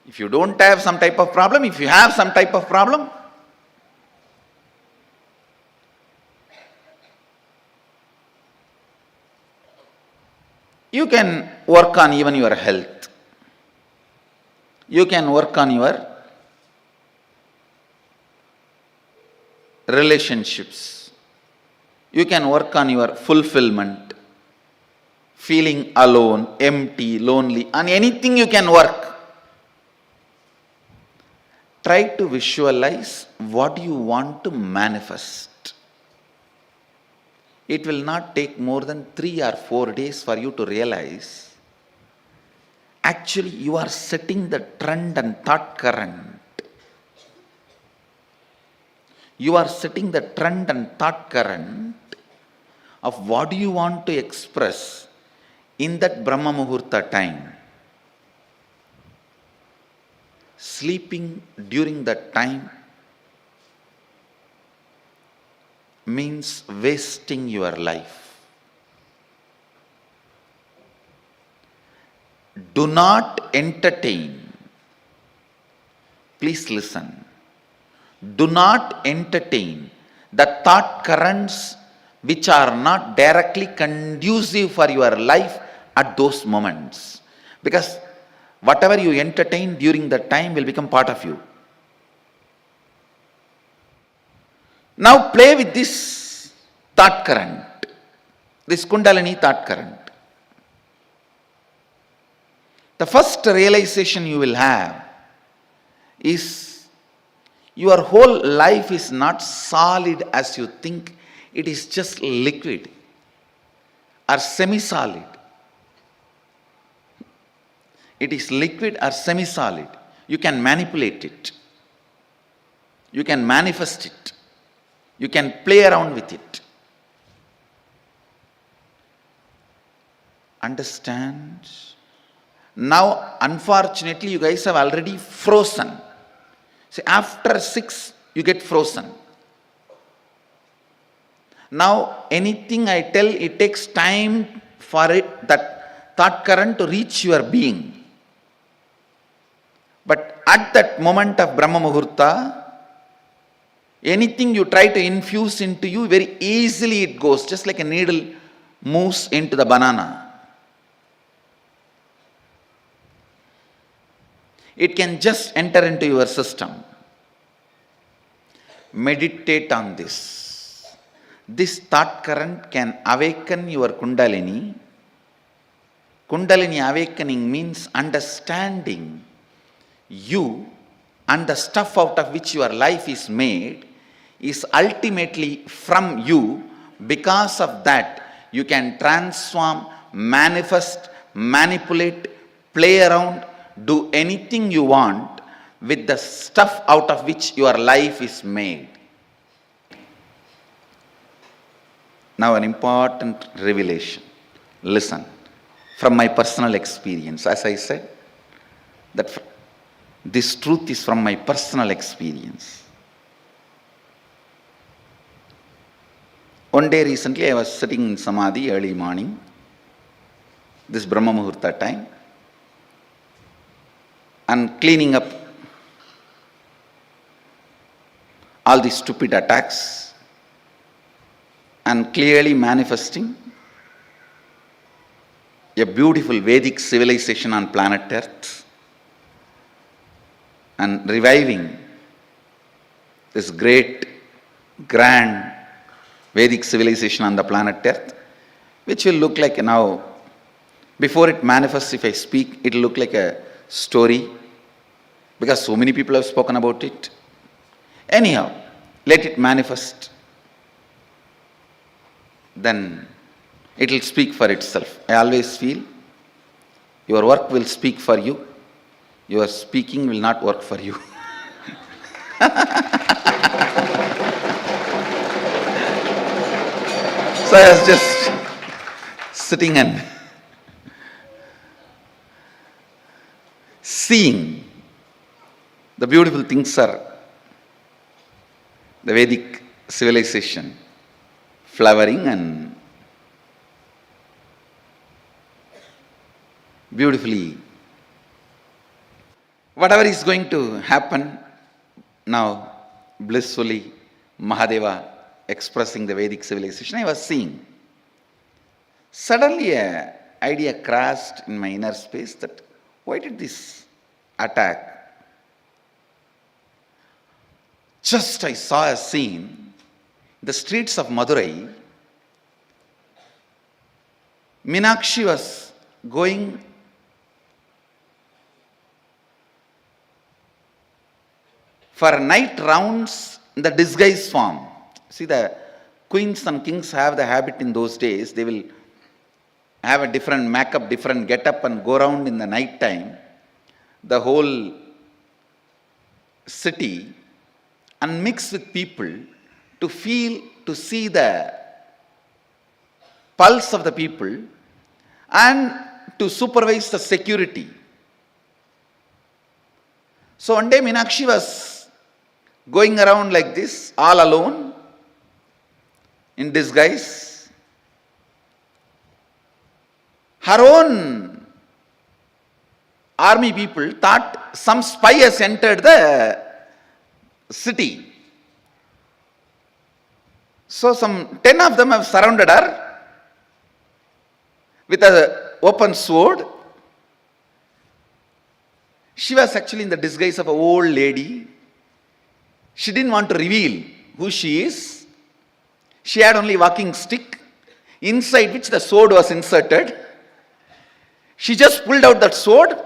If you don't have some type of problem, if you have some type of problem, you can work on even your health. You can work on your relationships. You can work on your fulfillment, feeling alone, empty, lonely, on anything you can work. Try to visualize what you want to manifest. It will not take more than 3 or 4 days for you to realize actually you are setting the trend and thought current. You are setting the trend and thought current of what do you want to express in that Brahma Muhurta time. Sleeping during that time means wasting your life. Do not entertain. Please listen. Do not entertain the thought currents which are not directly conducive for your life at those moments. Because whatever you entertain during that time will become part of you. Now play with this thought current, this Kundalini thought current. The first realization you will have is your whole life is not solid as you think. It is just liquid or semi-solid. It is liquid or semi-solid. You can manipulate it. You can manifest it. You can play around with it. Understand? Now, unfortunately, you guys have already frozen. See, after 6, you get frozen. Now, anything I tell, it takes time for it, that thought current to reach your being. But at that moment of Brahma Muhurta, anything you try to infuse into you, very easily it goes, just like a needle moves into the banana. It can just enter into your system. Meditate on this. This thought current can awaken your Kundalini. Kundalini awakening means understanding you and the stuff out of which your life is made is ultimately from you. Because of that, you can transform, manifest, manipulate, play around, do anything you want with the stuff out of which your life is made. Now an important revelation. Listen. From my personal experience, as I said, that this truth is from my personal experience. One day recently I was sitting in Samadhi early morning, this Brahma Muhurta time, and cleaning up all these stupid attacks and clearly manifesting a beautiful Vedic civilization on planet Earth and reviving this great, grand Vedic civilization on the planet Earth, which will look like now, before it manifests, if I speak, it will look like a story, because so many people have spoken about it. Anyhow, let it manifest. Then it will speak for itself. I always feel your work will speak for you. Your speaking will not work for you. So I was just sitting and seeing the beautiful things are the Vedic civilization flowering and beautifully. Whatever is going to happen now, blissfully, Mahadeva expressing the Vedic civilization, I was seeing. Suddenly an idea crashed in my inner space that why did this attack? Just I saw a scene, the streets of Madurai, Meenakshi was going for night rounds in the disguise form. See, the queens and kings have the habit in those days, they will have a different makeup, different get-up and go around in the night time, the whole city, and mix with people to feel, to see the pulse of the people and to supervise the security. So one day Meenakshi was going around like this, all alone, in disguise. Her own army people thought some spy has entered the city. So some 10 of them have surrounded her with an open sword. She was actually in the disguise of an old lady. She didn't want to reveal who she is. She had only walking stick, inside which the sword was inserted. She just pulled out that sword.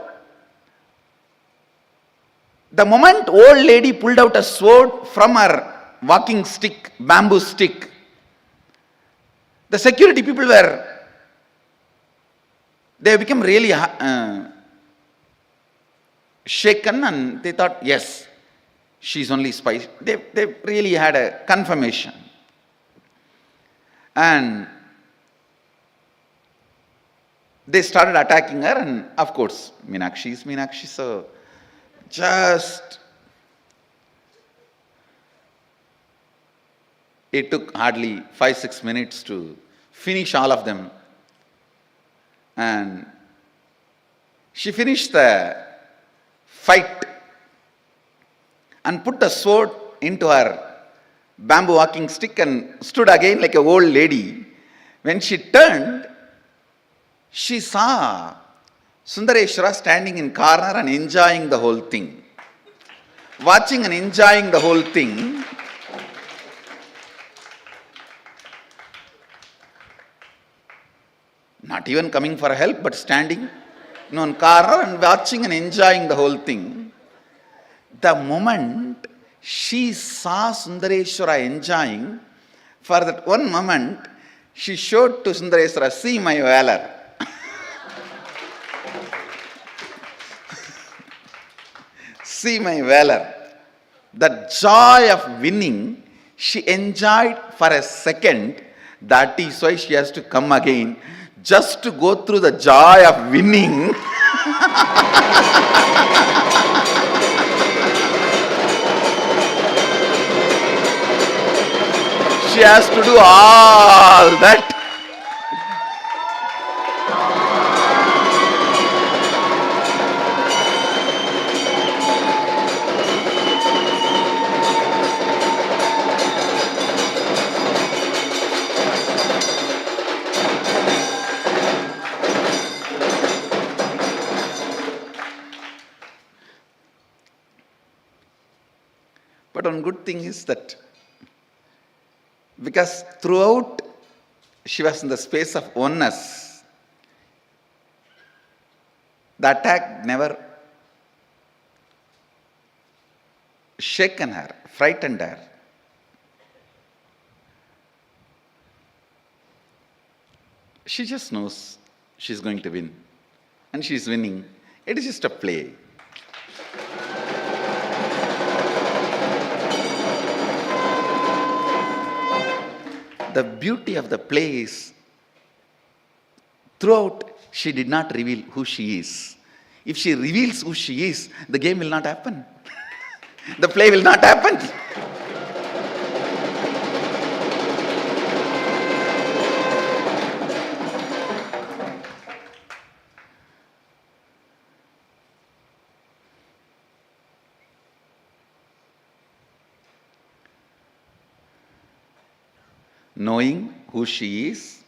The moment old lady pulled out a sword from her walking stick, bamboo stick, the security people they became really shaken, and they thought, yes, she's only spy. They really had a confirmation. And they started attacking her, and of course, Meenakshi is Meenakshi, so just it took hardly 5-6 minutes to finish all of them. And she finished the fight and put the sword into her bamboo walking stick and stood again like an old lady. When she turned, she saw Sundareshwara standing in corner and enjoying the whole thing. Watching and enjoying the whole thing. Not even coming for help, but standing in one corner and watching and enjoying the whole thing. The moment she saw Sundareshwara enjoying, for that one moment, she showed to Sundareshwara, see my valor. See my valor. The joy of winning, she enjoyed for a second. That is why she has to come again, just to go through the joy of winning. She has to do all that. But one good thing is that because throughout she was in the space of oneness, the attack never shaken her, frightened her. She just knows she's going to win, and she's winning. It is just a play. the beauty of the play is throughout she did not reveal who she is. If she reveals who she is, the game will not happen. The play will not happen. Knowing who she is,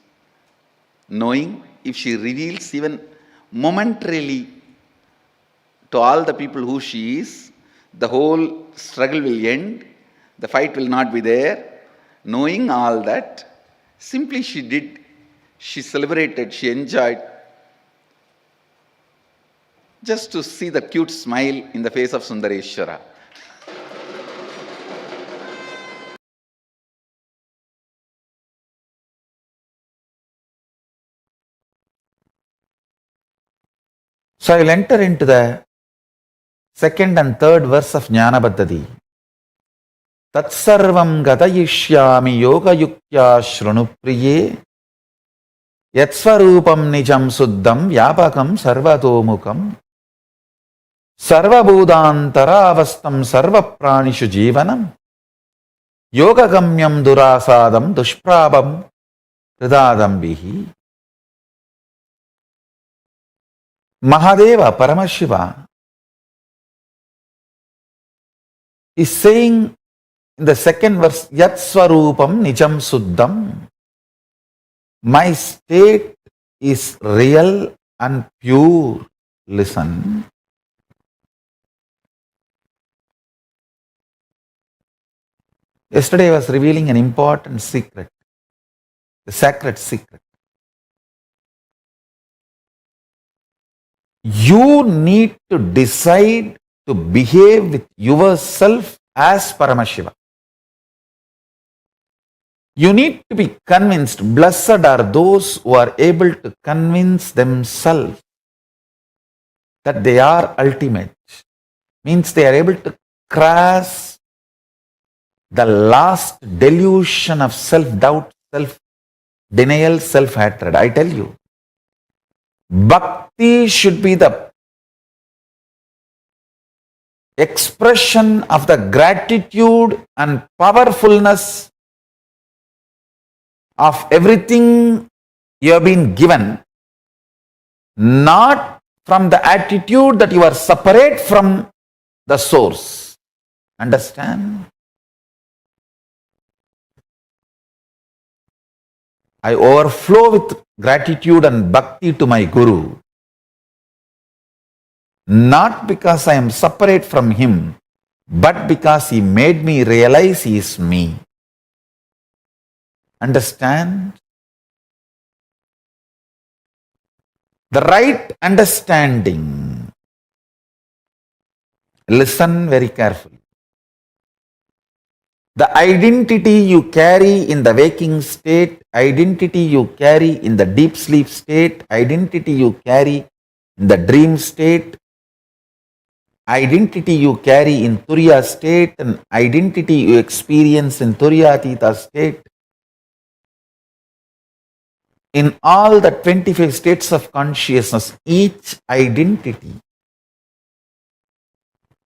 knowing if she reveals even momentarily to all the people who she is, the whole struggle will end, the fight will not be there. Knowing all that, simply she celebrated, she enjoyed, just to see the cute smile in the face of Sundareshwara. So I will enter into the second and third verse of Jnana Paddhati. Tatsarvam gatayishyami yoga yuktya shrunupriye yatsvarupam nijam suddham vyapakam sarvatomukam sarvabhudantaravastam sarvapranishu jivanam yoga gamyam durasadam dushprabam hridadambihi. Mahadeva Paramashiva is saying in the second verse, Yat Swarupam Nijam Suddham. My state is real and pure. Listen. Yesterday I was revealing an important secret, the sacred secret. You need to decide to behave with yourself as Paramashiva. You need to be convinced. Blessed are those who are able to convince themselves that they are ultimate. Means they are able to cross the last delusion of self-doubt, self-denial, self-hatred. I tell you, Bhakti should be the expression of the gratitude and powerfulness of everything you have been given, not from the attitude that you are separate from the source. Understand? I overflow with gratitude and bhakti to my Guru, not because I am separate from him, but because he made me realize he is me. Understand? The right understanding. Listen very carefully. The identity you carry in the waking state, identity you carry in the deep sleep state, identity you carry in the dream state, identity you carry in Turiya state, and identity you experience in Turiyatita state. In all the 25 states of consciousness, each identity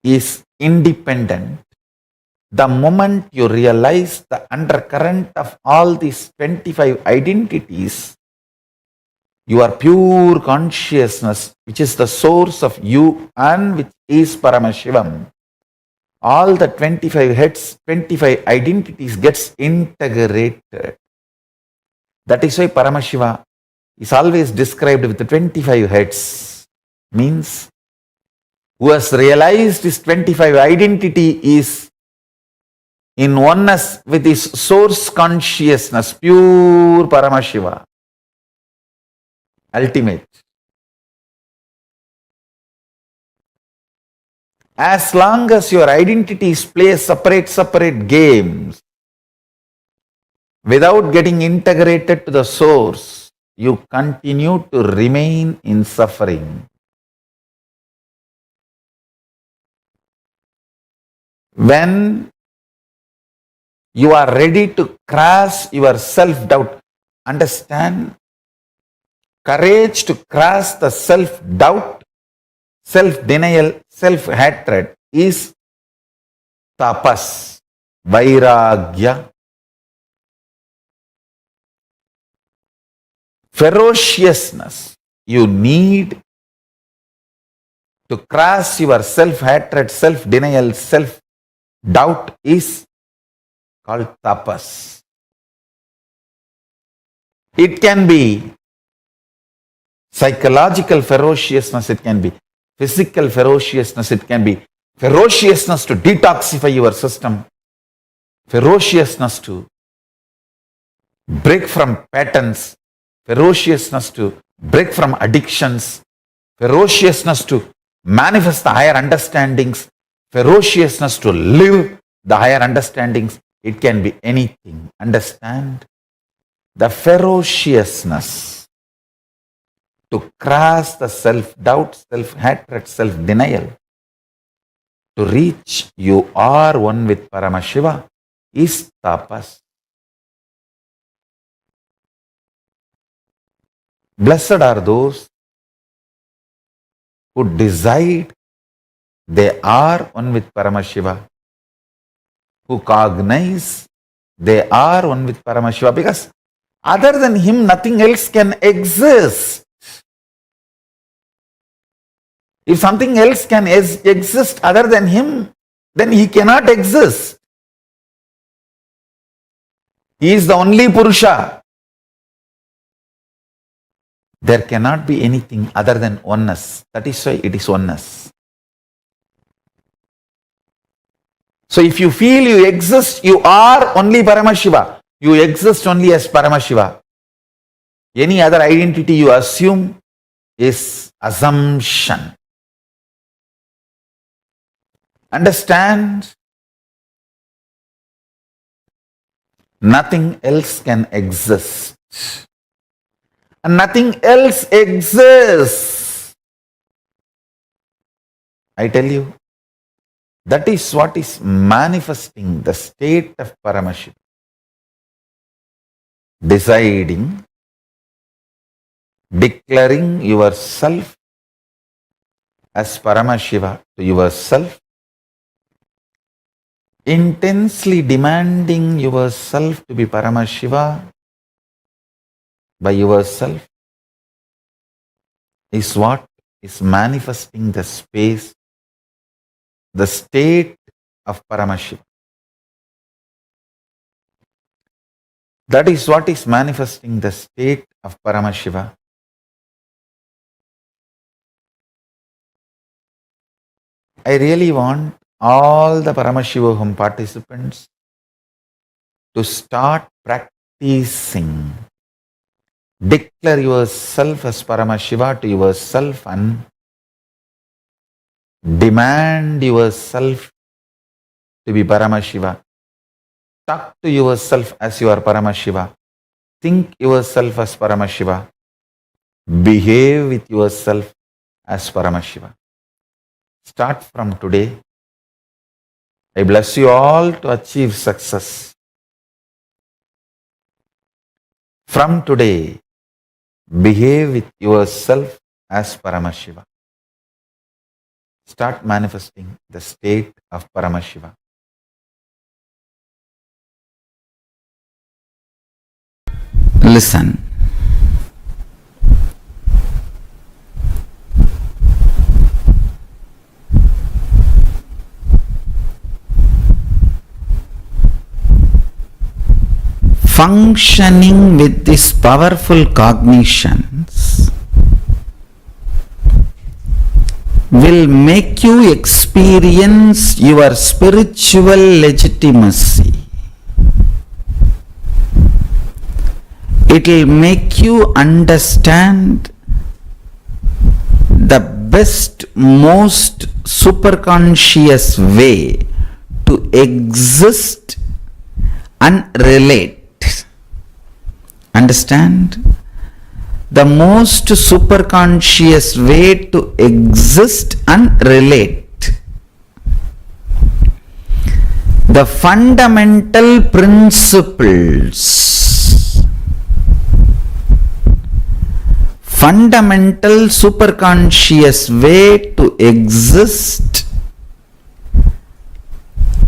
is independent. The moment you realize the undercurrent of all these 25 identities, your pure consciousness, which is the source of you and which is Paramashivam, all the 25 heads, 25 identities gets integrated. That is why Paramashiva is always described with the 25 heads. Means, who has realized his 25 identity is in oneness with his source consciousness, pure Paramashiva, ultimate. As long as your identities play separate games, without getting integrated to the source, you continue to remain in suffering. When You are ready to cross your self-doubt. Understand? Courage to cross the self-doubt, self-denial, self-hatred is tapas, vairagya. Ferociousness. You need to cross your self-hatred, self-denial, self-doubt is called tapas. It can be psychological ferociousness, it can be physical ferociousness, it can be ferociousness to detoxify your system, ferociousness to break from patterns, ferociousness to break from addictions, ferociousness to manifest the higher understandings, ferociousness to live the higher understandings. It can be anything. Understand? The ferociousness to cross the self-doubt, self-hatred, self-denial, to reach you are one with Paramashiva is tapas. Blessed are those who decide they are one with Paramashiva, who cognize they are one with Paramashiva, because other than him nothing else can exist. If something else can exist other than him, then he cannot exist. He is the only Purusha. There cannot be anything other than oneness. That is why it is oneness. So if you feel you exist, you are only Paramashiva. You exist only as Paramashiva. Any other identity you assume is assumption. Understand? Nothing else can exist. And nothing else exists. I tell you, that is what is manifesting the state of Paramashiva. Deciding, declaring yourself as Paramashiva to yourself, intensely demanding yourself to be Paramashiva by yourself is what is manifesting the space, the state of Paramashiva. That is what is manifesting the state of Paramashiva. I really want all the Paramashivoham participants to start practicing. Declare yourself as Paramashiva to yourself and demand yourself to be Paramashiva. Talk to yourself as you are Paramashiva. Think yourself as Paramashiva. Behave with yourself as Paramashiva. Start from today. I bless you all to achieve success. From today, behave with yourself as Paramashiva. Start manifesting the state of Paramashiva. Listen. Functioning with these powerful cognitions will make you experience your spiritual legitimacy. It will make you understand the best, most superconscious way to exist and relate. Understand? The most superconscious way to exist and relate. the fundamental principles, fundamental superconscious way to exist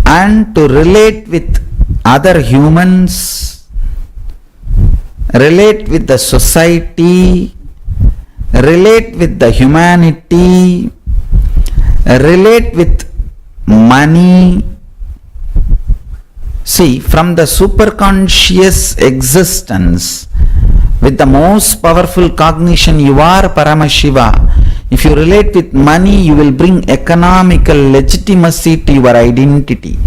and to relate with other humans, relate with the society, relate with the humanity, relate with money. See, from the superconscious existence, with the most powerful cognition, you are Paramashiva. If you relate with money, you will bring economical legitimacy to your identity.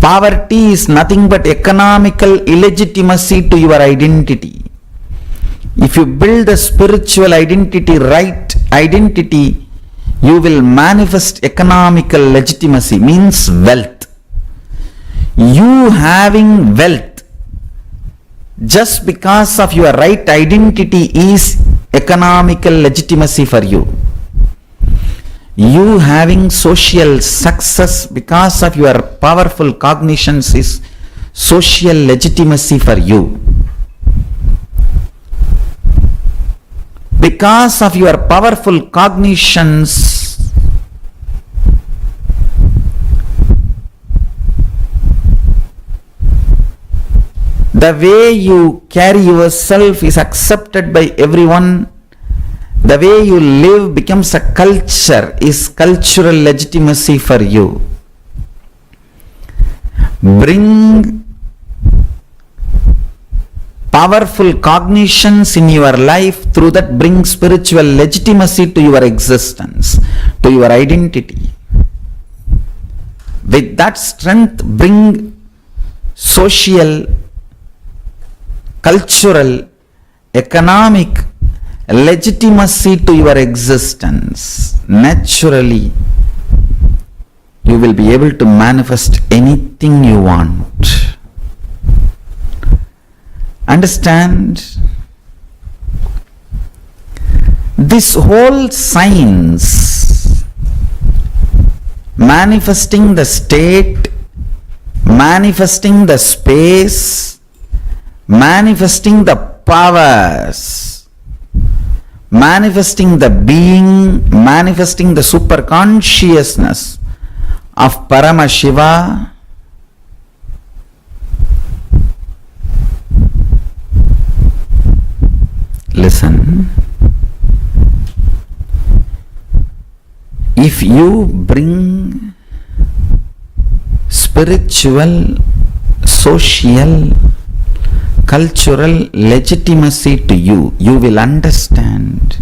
Poverty is nothing but economical illegitimacy to your identity. If you build the spiritual identity, right identity, you will manifest economical legitimacy, means wealth. You having wealth just because of your right identity is economical legitimacy for you. You having social success because of your powerful cognitions is social legitimacy for you. Because of your powerful cognitions, the way you carry yourself is accepted by everyone. The way you live becomes a culture, is cultural legitimacy for you. Bring powerful cognitions in your life, through that bring spiritual legitimacy to your existence, to your identity. With that strength, bring social, cultural, economic legitimacy to your existence. Naturally, you will be able to manifest anything you want. Understand? This whole science, manifesting the state, manifesting the space, manifesting the powers, manifesting the being, manifesting the superconsciousness of Paramashiva, listen. If you bring spiritual, social, cultural legitimacy to you, you will understand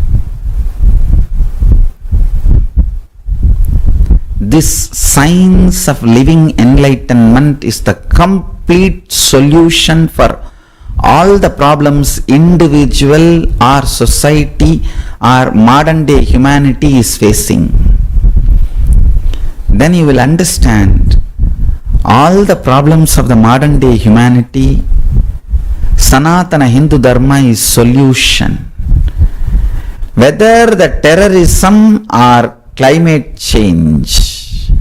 this science of living enlightenment is the complete solution for all the problems individual or society or modern day humanity is facing. Then you will understand all the problems of the modern day humanity. Sanatana Hindu Dharma is solution. Whether the terrorism or climate change,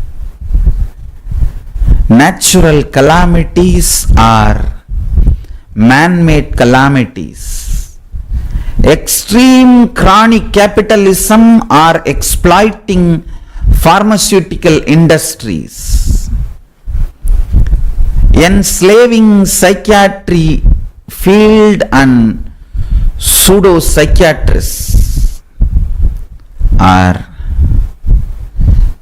natural calamities or man-made calamities, extreme chronic capitalism or exploiting pharmaceutical industries, enslaving psychiatry field and pseudo-psychiatrists, or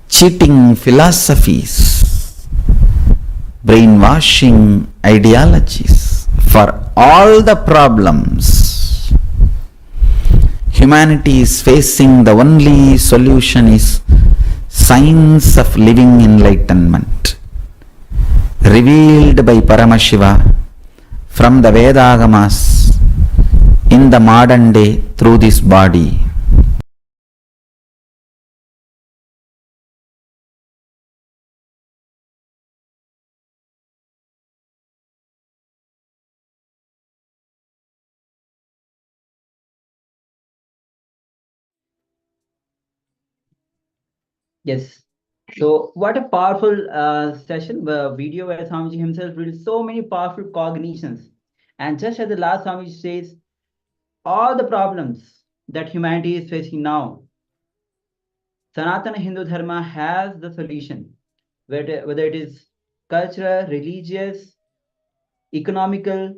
cheating philosophies, brainwashing ideologies, for all the problems humanity is facing, the only solution is science of living enlightenment, revealed by Paramashiva from the Vedagamas in the modern day through this body. Yes. So what a powerful session, video where Swamiji himself revealed so many powerful cognitions. And just as the last Swamiji says, all the problems that humanity is facing now, Sanatana Hindu Dharma has the solution, whether it is cultural, religious, economical,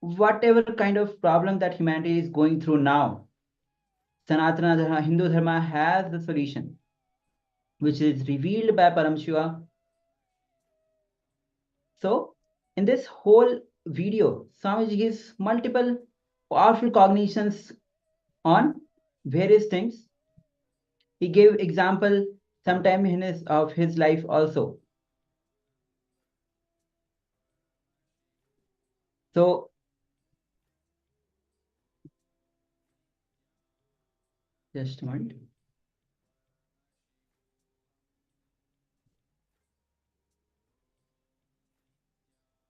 whatever kind of problem that humanity is going through now, Sanatana Dharma, Hindu Dharma has the solution, which is revealed by Paramashiva. So, in this whole video, Swamiji gives multiple powerful cognitions on various things. He gave example sometime in his life also. So, just a moment.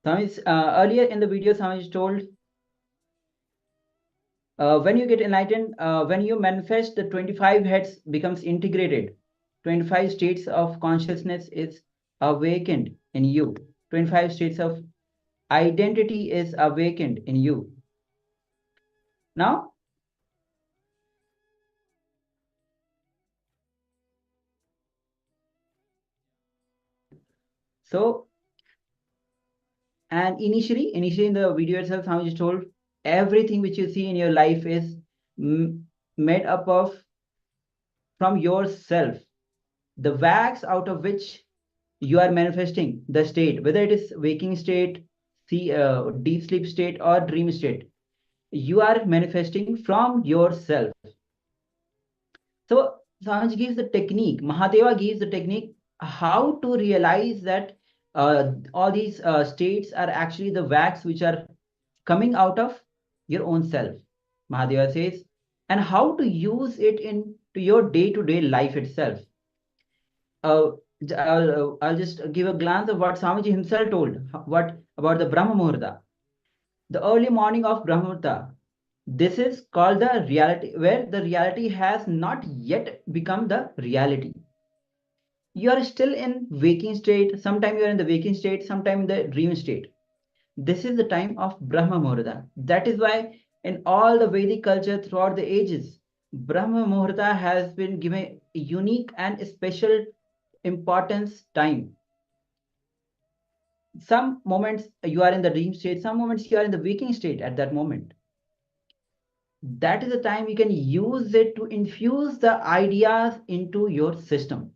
Earlier in the video, Swamiji told, when you get enlightened, when you manifest, the 25 heads becomes integrated. 25 states of consciousness is awakened in you. 25 states of identity is awakened in you. Now, so, and initially in the video itself, I was told everything which you see in your life is made up of from yourself, the wax out of which you are manifesting the state, whether it is waking state, deep sleep state, or dream state. You are manifesting from yourself. So Swamiji gives the technique, Mahadeva gives the technique how to realize that all these states are actually the wax which are coming out of your own self. Mahadeva says, and how to use it into your day-to-day life itself. I'll just give a glance of what Swamiji himself told. What about the Brahma Muhurta? The early morning of Brahma Muhurta. This is called the reality, where the reality has not yet become the reality. You are still in waking state. Sometime you are in the waking state, sometime in the dream state. This is the time of Brahma Muhurta. That is why in all the Vedic culture throughout the ages, Brahma Muhurta has been given a unique and special importance time. Some moments you are in the dream state, some moments you are in the waking state at that moment. That is the time you can use it to infuse the ideas into your system.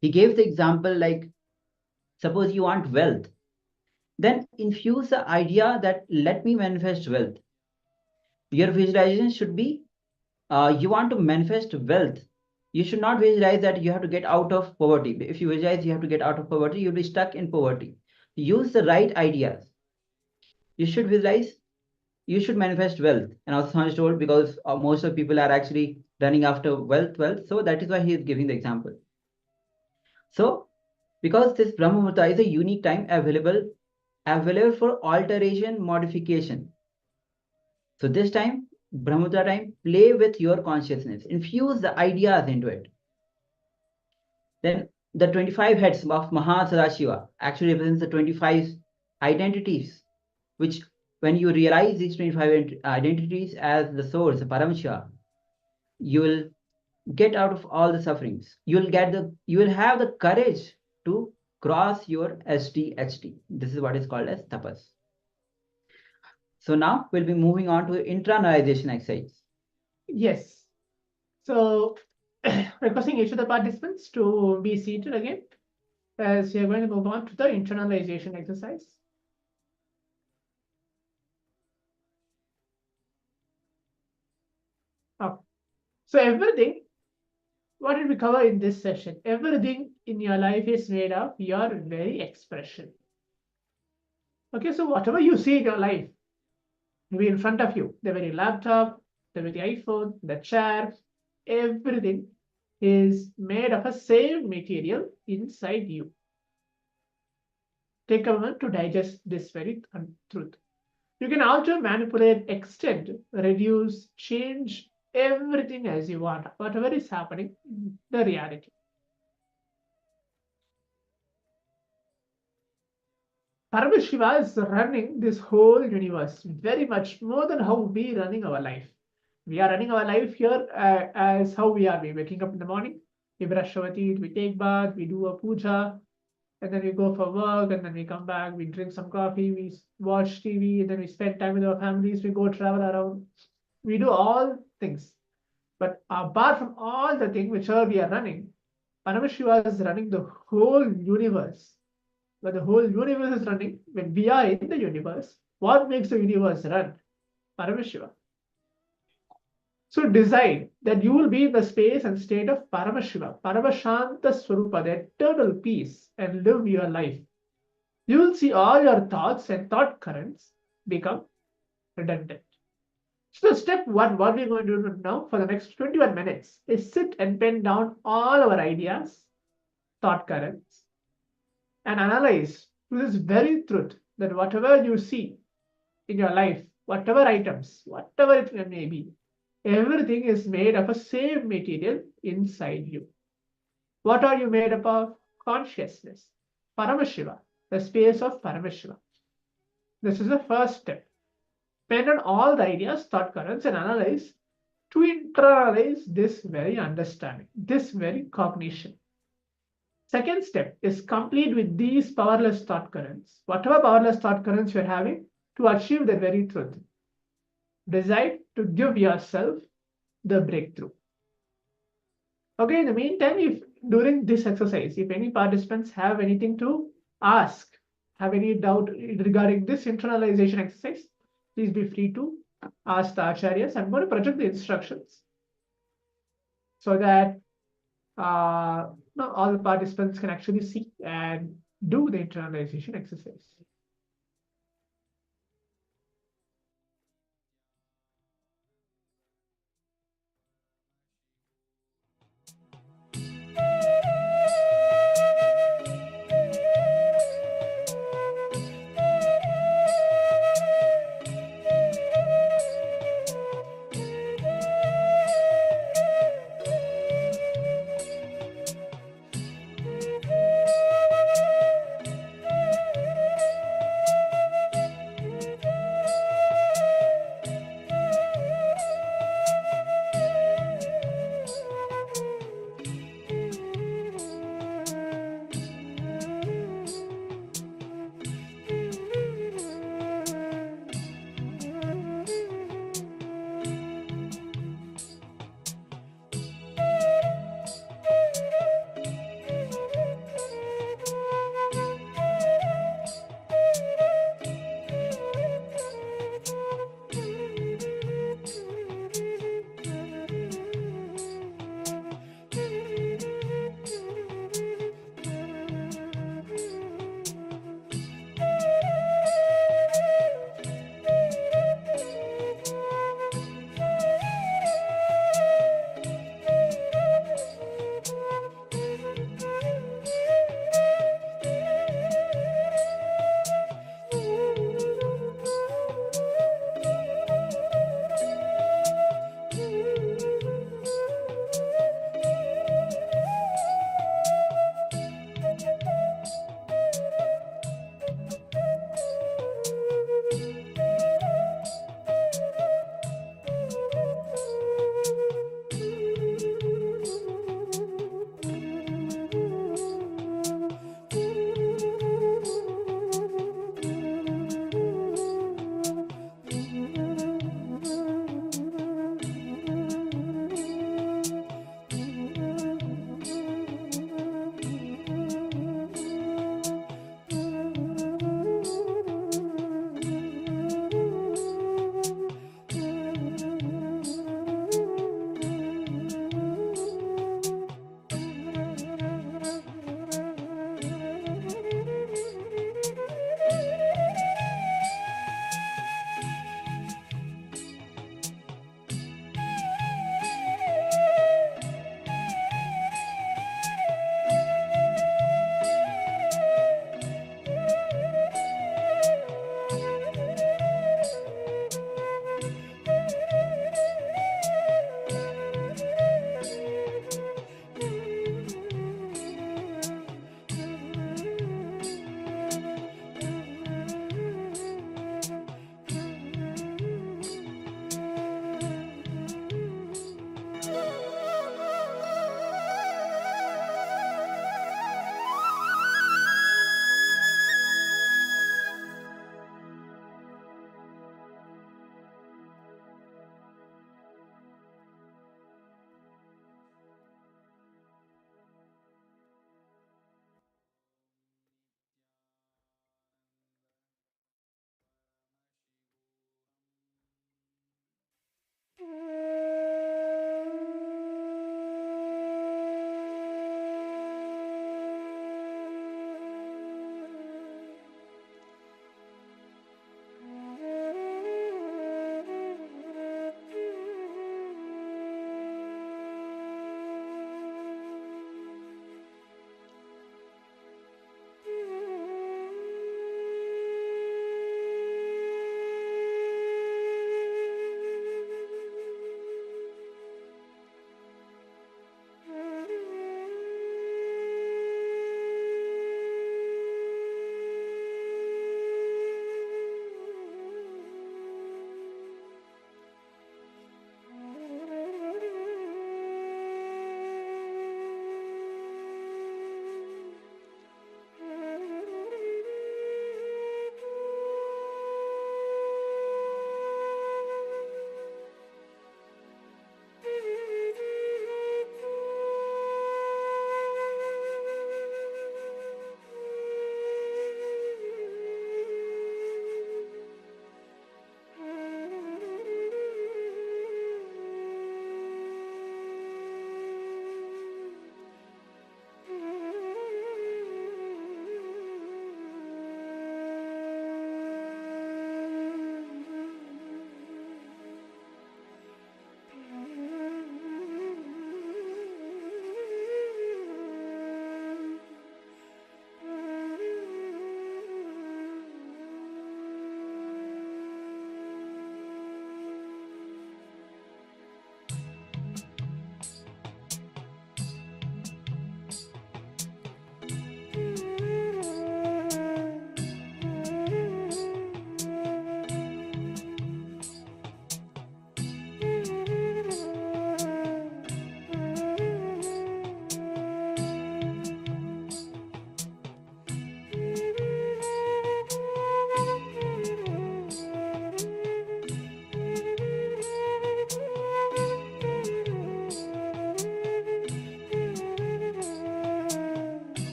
He gave the example like, suppose you want wealth, then infuse the idea that let me manifest wealth. Your visualization should be, you want to manifest wealth. You should not visualize that you have to get out of poverty. If you visualize you have to get out of poverty, you'll be stuck in poverty. Use the right ideas. You should visualize, you should manifest wealth. And also Swami told, because most of people are actually running after wealth. So that is why he is giving the example. So because this Brahma Muhurta is a unique time available for alteration, modification. So this time, Brahma Muhurta time, play with your consciousness, infuse the ideas into it. Then the 25 heads of Mahasadashiva actually represents the 25 identities, which when you realize these 25 identities as the source, the Paramashiva, you will get out of all the sufferings. You will have the courage to cross your SDHT. This is what is called as tapas. So now we'll be moving on to internalization exercise. Yes. So requesting each of the participants to be seated again, as we are going to move on to the internalization exercise. So everything, what did we cover in this session? Everything in your life is made of your very expression. Okay, so whatever you see in your life, maybe in front of you, the very laptop, the very iPhone, the chair, everything is made of a same material inside you. Take a moment to digest this very truth. You can alter, manipulate, extend, reduce, change everything as you want, whatever is happening in the reality. Paramashiva is running this whole universe very much more than how we running our life. We are running our life here as how we are. We waking up in the morning, we brush our teeth, we take bath, we do a puja, and then we go for work, and then we come back, we drink some coffee, we watch TV, and then we spend time with our families, we go travel around. We do all things. But apart from all the things which are we are running, Paramashiva is running the whole universe. But the whole universe is running. When we are in the universe, what makes the universe run? Paramashiva. So decide that you will be in the space and state of Paramashiva, Paramashanta Swarupa, the eternal peace, and live your life. You will see all your thoughts and thought currents become redundant. So step one, what we're going to do now for the next 21 minutes is sit and pen down all our ideas, thought currents, and analyze to this very truth that whatever you see in your life, whatever items, whatever it may be, everything is made of a same material inside you. What are you made up of? Consciousness. Paramashiva, the space of Paramashiva. This is the first step. Pen on all the ideas, thought currents, and analyze to internalize this very understanding, this very cognition. Second step is complete with these powerless thought currents. Whatever powerless thought currents you're having to achieve the very truth. Decide to give yourself the breakthrough. Okay, in the meantime, if during this exercise, if any participants have anything to ask, have any doubt regarding this internalization exercise, please be free to ask the acharyas. I'm going to project the instructions so that all the participants can actually see and do the internalization exercise.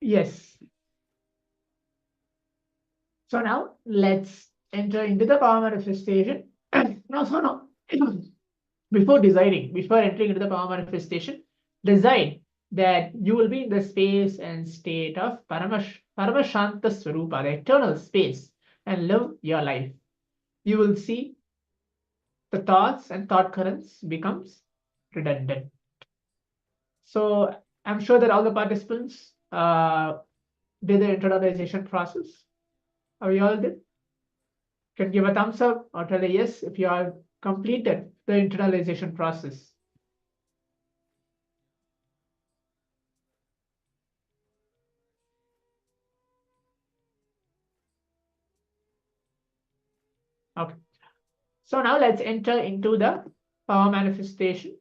Yes. So now let's enter into the power manifestation. Now, before entering into the power manifestation, decide that you will be in the space and state of Paramashanta Swarupa, the eternal space, and live your life. You will see the thoughts and thought currents becomes redundant. So I'm sure that all the participants did the internalization process. Are you all did? Can give a thumbs up or tell a yes if you are completed the internalization process. Okay. So now let's enter into the power manifestation.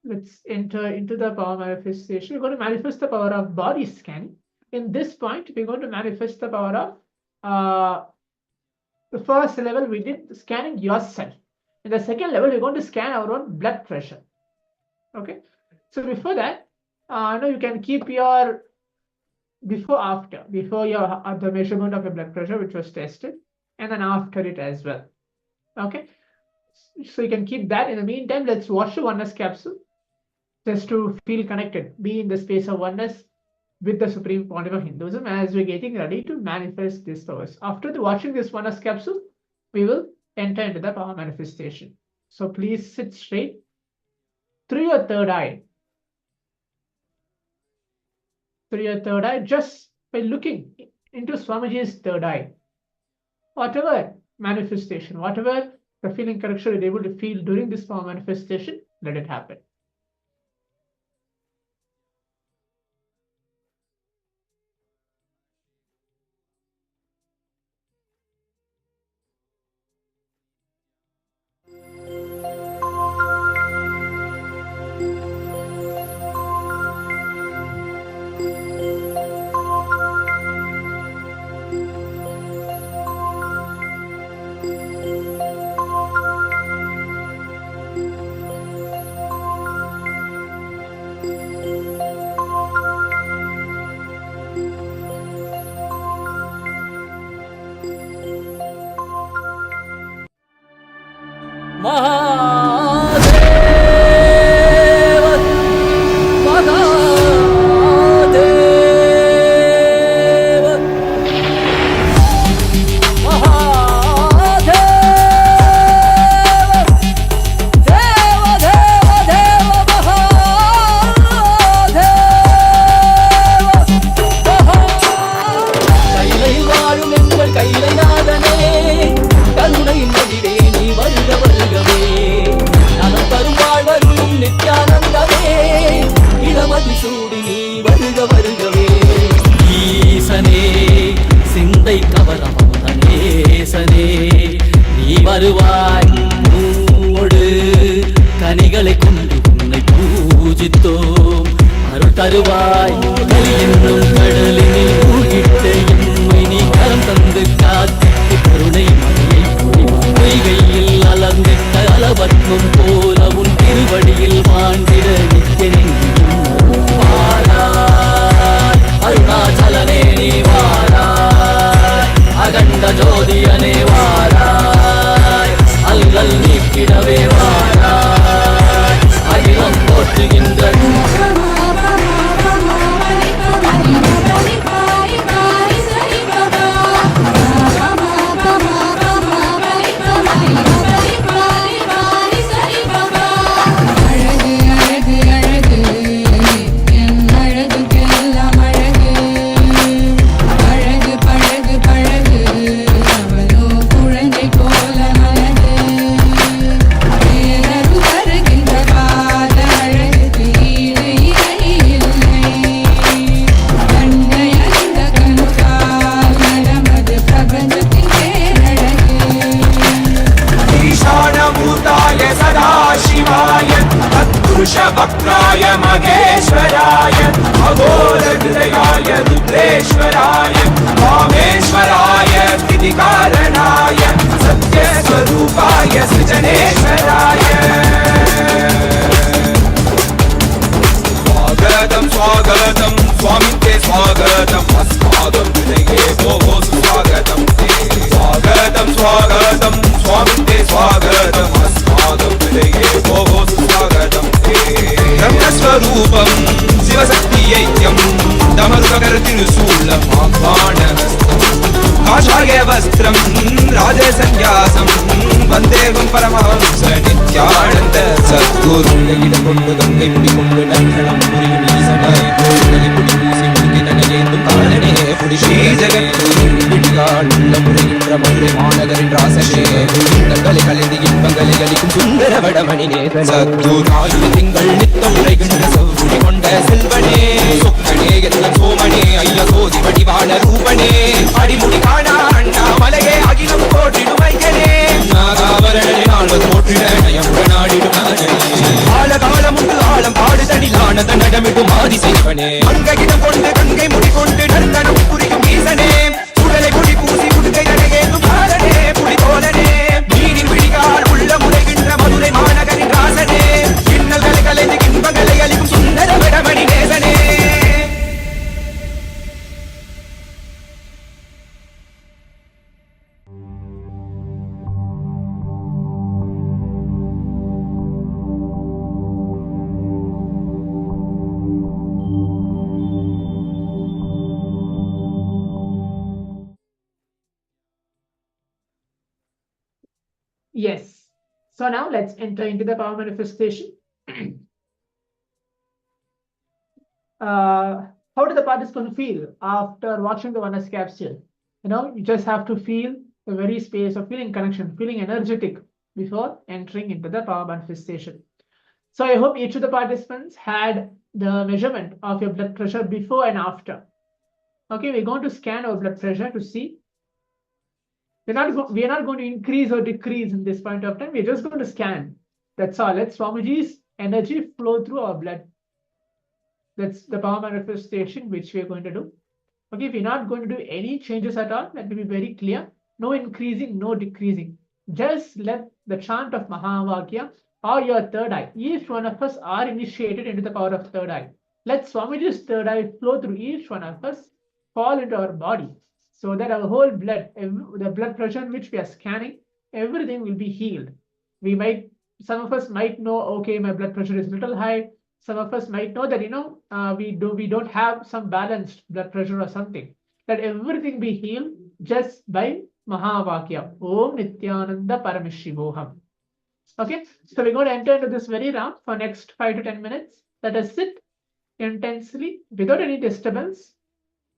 Let's enter into the power manifestation. We're going to manifest the power of body scanning. In this point, we're going to manifest the power of the first level we did scanning yourself. In the second level, we're going to scan our own blood pressure. Okay. So before that, you can keep your before your the measurement of your blood pressure, which was tested, and then after it as well. Okay. So you can keep that. In the meantime, let's watch the oneness capsule just to feel connected, be in the space of oneness with the Supreme Pontiff of Hinduism as we're getting ready to manifest these powers. After watching this oneness capsule, we will enter into the power manifestation. So please sit straight through your third eye. Through your third eye, just by looking into Swamiji's third eye. Whatever manifestation, whatever the feeling correction you're able to feel during this power manifestation, let it happen. वक्त्राय महेश्वराय अघोर हृदयाय रुद्रेश्वराय वामेश्वराय स्थितिकारणाय सत्यस्वरूपाय सृजनेश्वराय स्वरूपं शिवशक्तियैक्यं दमरुकरतिरुशूलमाह्वानहस्तम् काषाय वस्त्रं राजसन्न्यासं वन्देहं परमहंस नित्यानन्द सद्गुरुं इडकोण्डु गङ्गै मुडिकोण्डु नन्दनं पुरियुं ईसने कोळुगलि पुडि पूसि मुडिके ननयेन्दुं कारणे पुडि श्री जगद्गुरुं पिडिगाळुल्ल मुरुगिன்ற மதுரை மாநகரின் ராசனே இன்பங்களை கலந்து இன்பங்களை அளிக்கும் சுந்தர வடமணினே சத்குரு திங்கள் நித்தம் உரைகின்ற செவ்வுடி கொண்ட செல்வனே சொக்கனே எல்லாம் சோமனே ஐயா சோதி வடிவான ரூபனே அடிமுடி காணா அண்ணா மலையே அகிலம் போற்றிடும் ஐயனே நாகாவரணனை நாள்வது போற்றிட நயமுட நாடிடும் காலம் உண்டு ஆழம் பாடுதடிலானத நடமிடும் ஆதி செய்வனே அங்ககிடம் கொண்டு கங்கை முடி கொண்டு நர்த்தனம் புரியும் ஈசனே சுடலை புடி பூசி உடுகை நடையேந்தும் பாலனே புலி தோலனே நீரின் விழிகால் உள்ள முறைகின்ற மதுரை மாநகரின் ராசனே இன்னல்களை கலைந்து இன்பங்களை அளிக்கும் சுந்தர விடமணி நேசனே. Yes. So now let's enter into the power manifestation. How do the participant feel after watching the oneness capsule? You just have to feel the very space of feeling connection, feeling energetic before entering into the power manifestation. So I hope each of the participants had the measurement of your blood pressure before and after. Okay, we're going to scan our blood pressure to see. We are not going to increase or decrease in this point of time. We're just going to scan. That's all. Let Swamiji's energy flow through our blood. That's the power manifestation which we are going to do. Okay, we're not going to do any changes at all. Let me be very clear. No increasing, no decreasing. Just let the chant of Mahavakya or your third eye. Each one of us are initiated into the power of third eye. Let Swamiji's third eye flow through each one of us, fall into our body, so that our whole blood, the blood pressure in which we are scanning, everything will be healed. Some of us might know, okay, my blood pressure is a little high. Some of us might know that, we don't have some balanced blood pressure or something. Let everything be healed just by Mahavakya. Om Nithyananda Paramashivaham. Okay, so we're going to enter into this very round for next 5 to 10 minutes. Let us sit intensely without any disturbance,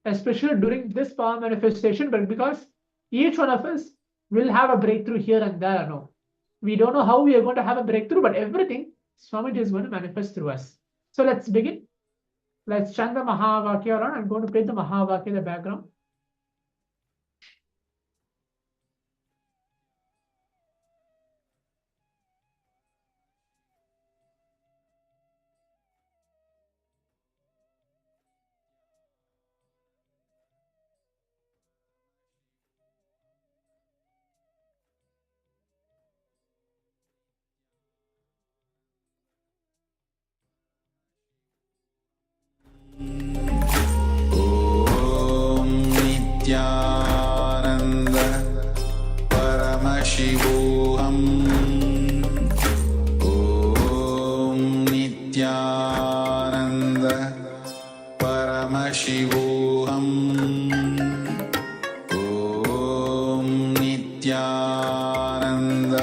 especially during this power manifestation, but because each one of us will have a breakthrough here and there. No, we don't know how we are going to have a breakthrough, but everything Swamiji is going to manifest through us. So let's begin. Let's chant the Mahavakya around. I'm going to play the Mahavakya in the background. Nityanand परमशिवोहम Om Nityanand परमशिवोहम Om Nityanand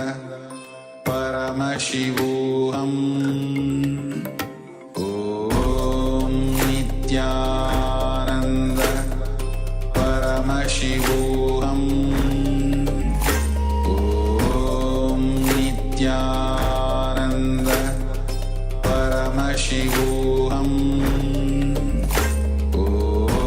परमशिवोहम Om Nityanand Paramashivoham Om Nithyananda Paramashivoham Om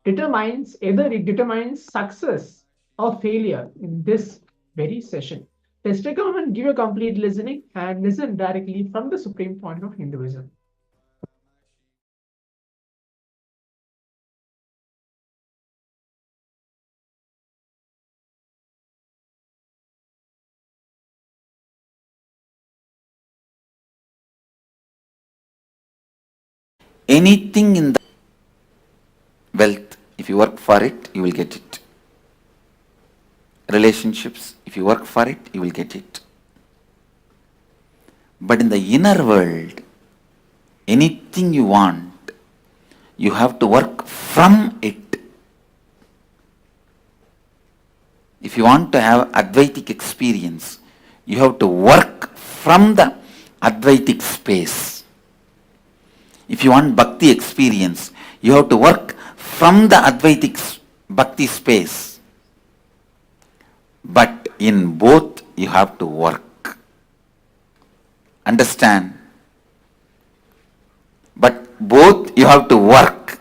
determines either it determines success or failure in this very session. Let's take a moment, give a complete listening, and listen directly from the supreme point of Hinduism. Anything in the wealth, if you work for it, you will get it. Relationships, if you work for it, you will get it. But in the inner world, anything you want, you have to work from it. If you want to have Advaitic experience, you have to work from the Advaitic space. If you want Bhakti experience, you have to work from the Advaitic Bhakti space. But in both, you have to work. Understand? But both you have to work.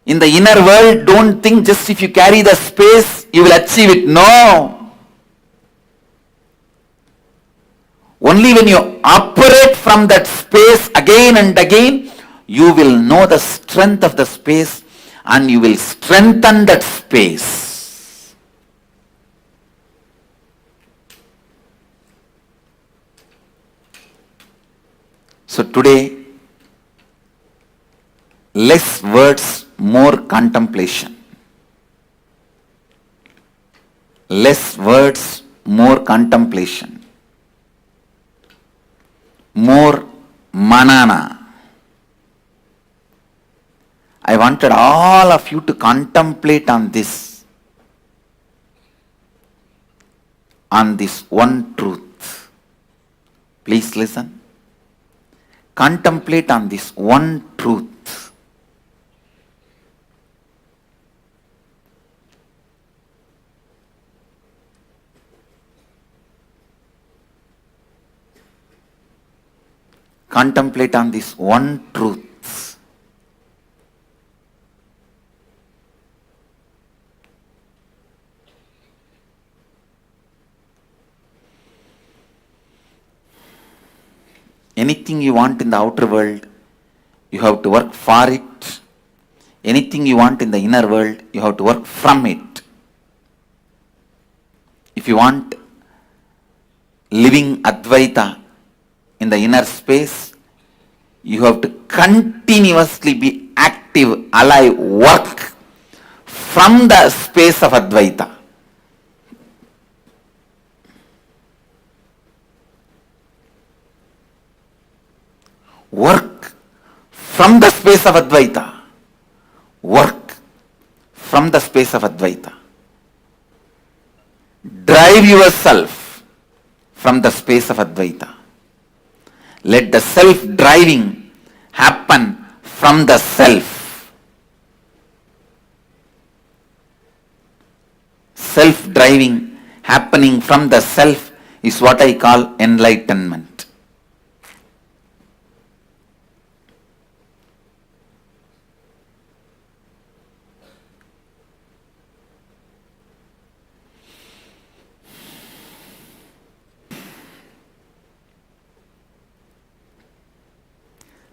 In the inner world, don't think just if you carry the space, you will achieve it. No. Only when you operate from that space again and again, you will know the strength of the space and you will strengthen that space. So today, less words, more contemplation. Less words, more contemplation. More manana. I wanted all of you to contemplate on this one truth. Please listen. Contemplate on this one truth. Contemplate on this one truth. Anything you want in the outer world, you have to work for it. Anything you want in the inner world, you have to work from it. If you want living Advaita in the inner space, you have to continuously be active, alive, work from the space of Advaita. Work from the space of Advaita. Work from the space of Advaita. Drive yourself from the space of Advaita. Let the self-driving happen from the self. Self-driving happening from the self is what I call enlightenment.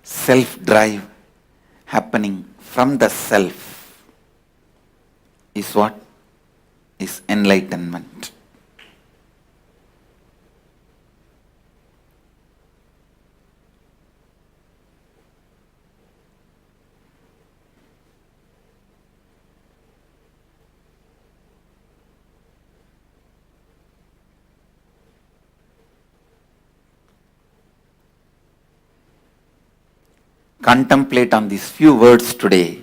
Self-drive happening from the self is what is enlightenment. Contemplate on these few words today.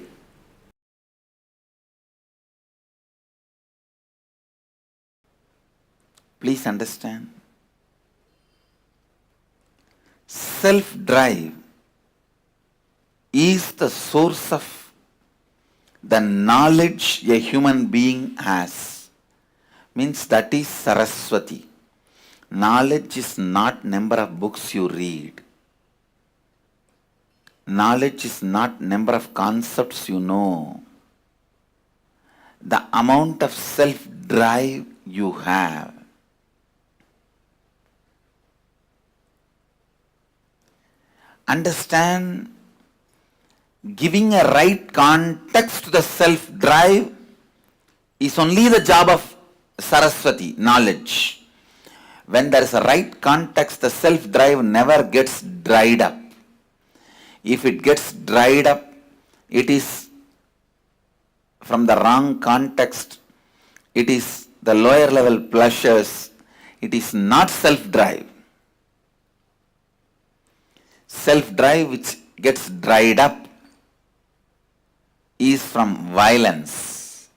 Please understand. Self-drive is the source of the knowledge a human being has. Means that is Saraswati. Knowledge is not number of books you read. Knowledge is not number of concepts you know. amount of self-drive you have. Understand, giving a right context to the self-drive is only the job of Saraswati, knowledge. When there is a right context, the self-drive never gets dried up. If it gets dried up, it is from the wrong context. It is the lower level pleasures. It is not self-drive. Self-drive which gets dried up is from violence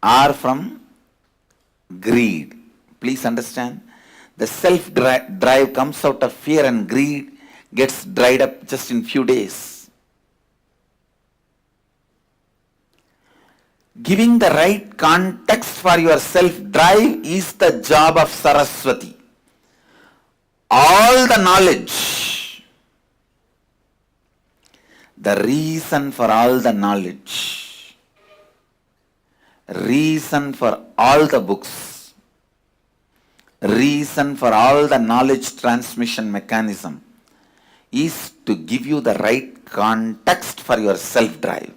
or from greed. Please understand, the self-drive comes out of fear and greed, gets dried up just in few days. Giving the right context for your self-drive is the job of Saraswati. All the knowledge, the reason for all the knowledge, reason for all the books, reason for all the knowledge transmission mechanism is to give you the right context for your self-drive.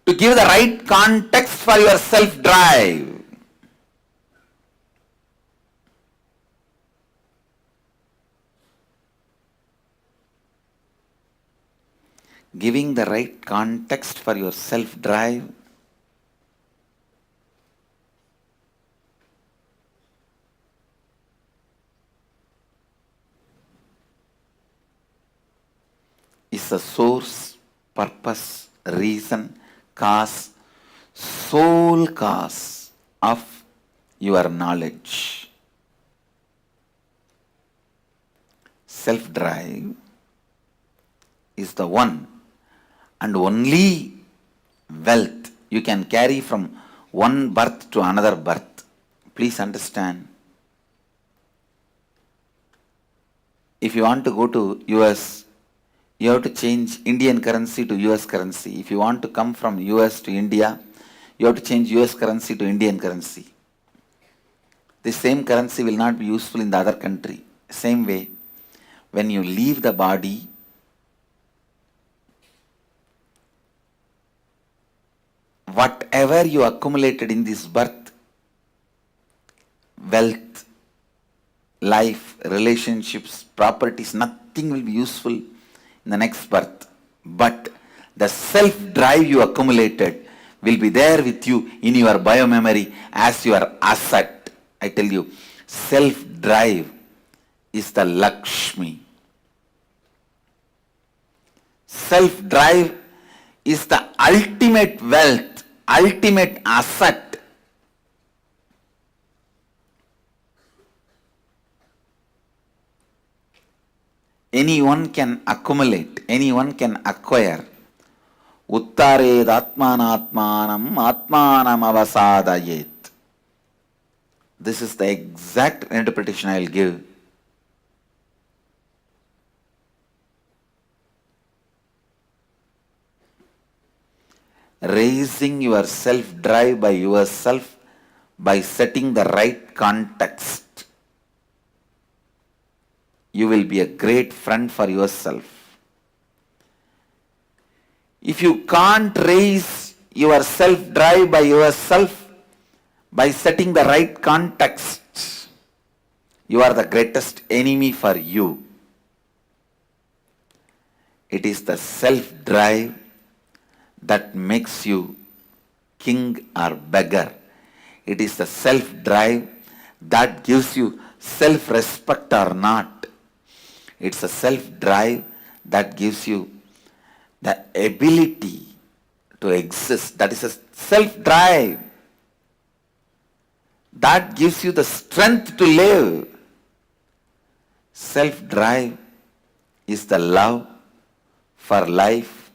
To give the right context for your self-drive. Giving the right context for your self-drive is the source, purpose, reason, cause, sole cause of your knowledge. Self-drive is the one and only wealth you can carry from one birth to another birth. Please understand. If you want to go to US, you have to change Indian currency to US currency. If you want to come from US to India, you have to change US currency to Indian currency. The same currency will not be useful in the other country. Same way, when you leave the body, whatever you accumulated in this birth, wealth, life, relationships, properties, nothing will be useful in the next birth. But the self-drive you accumulated will be there with you in your biomemory as your asset. I tell you, self-drive is the Lakshmi. Self-drive is the ultimate wealth, ultimate asset. Anyone can accumulate, anyone can acquire. Uttared atmanatmanam atmanam avasadayet. This is the exact interpretation I will give. Raising your self-drive by yourself by setting the right context. You will be a great friend for yourself. If you can't raise your self-drive by yourself by setting the right context, you are the greatest enemy for you. It is the self-drive that makes you king or beggar. It is the self-drive that gives you self-respect or not. It's a self-drive that gives you the ability to exist. That is a self-drive that gives you the strength to live. Self-drive is the love for life.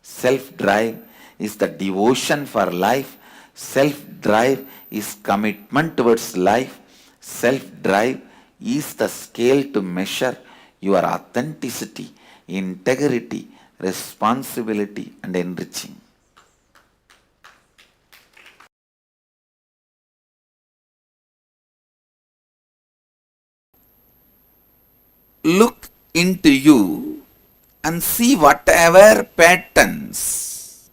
Self-drive is the devotion for life. Self-drive is commitment towards life. Self-drive is the scale to measure your authenticity, integrity, responsibility and enriching. look into you and see whatever patterns,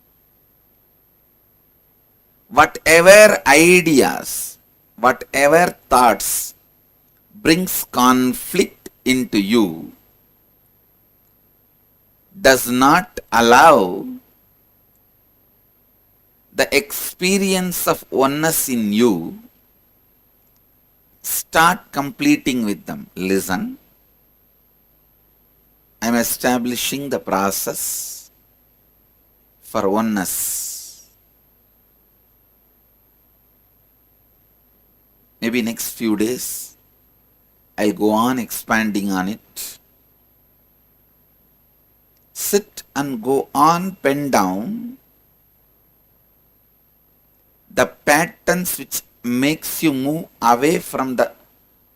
whatever ideas, whatever thoughts brings conflict into you, does not allow the experience of oneness in you, start completing with them. Listen, I am establishing the process for oneness. Maybe next few days, I'll go on expanding on it. Sit and go on, pen down the patterns which makes you move away from the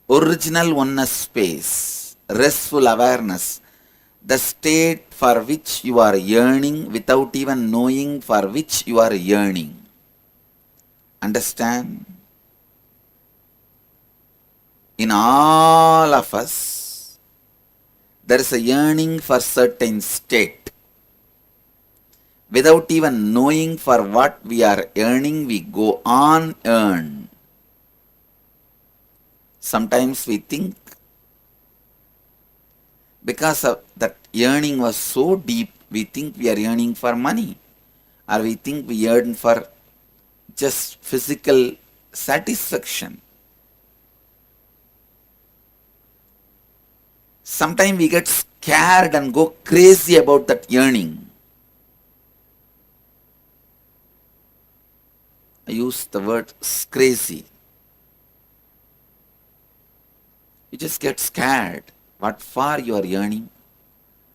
original oneness space, restful awareness, the state for which you are yearning without even knowing for which you are yearning. Understand? In all of us, there is a yearning for certain state. Without even knowing for what we are yearning, we go on earn. Sometimes we think because of that yearning was so deep, we think we are yearning for money, or we think we yearn for just physical satisfaction. Sometimes we get scared and go crazy about that yearning. I use the word crazy. You just get scared what for you are yearning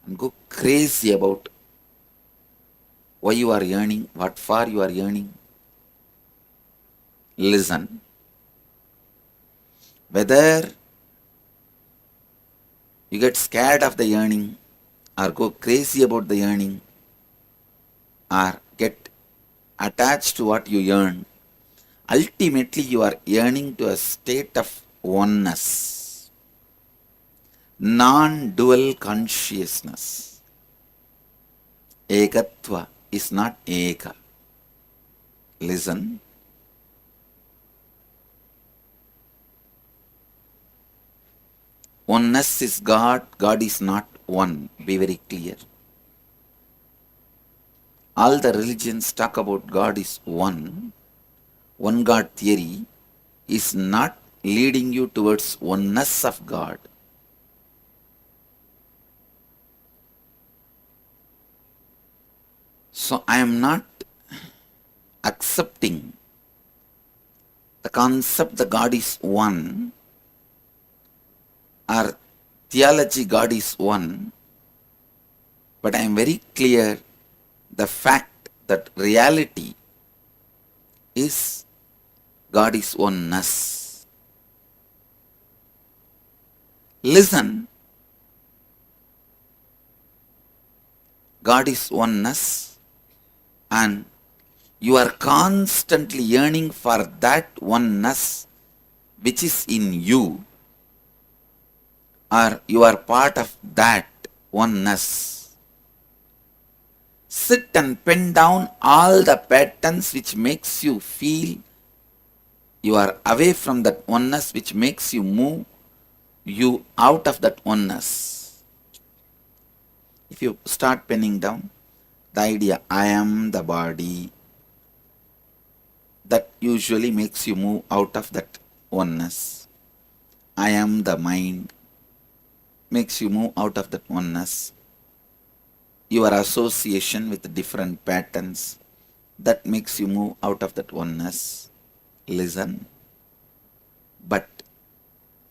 and go crazy about why you are yearning, what for you are yearning. Listen. Whether you get scared of the yearning or go crazy about the yearning or get attached to what you yearn, ultimately you are yearning to a state of oneness, non-dual consciousness. Ekatva is not eka. Listen. Oneness is God, God is not one. Be very clear. All the religions talk about God is one. One God theory is not leading you towards oneness of God. So I am not accepting the concept that God is one, or theology God is one, but I am very clear the fact that reality is God is oneness. Listen, God is oneness and you are constantly yearning for that oneness which is in you, or you are part of that oneness. Sit and pen down all the patterns which makes you feel you are away from that oneness, which makes you move you out of that oneness. If you start penning down the idea, I am the body, that usually makes you move out of that oneness. I am the mind, makes you move out of that oneness. Your association with different patterns, that makes you move out of that oneness. Listen. But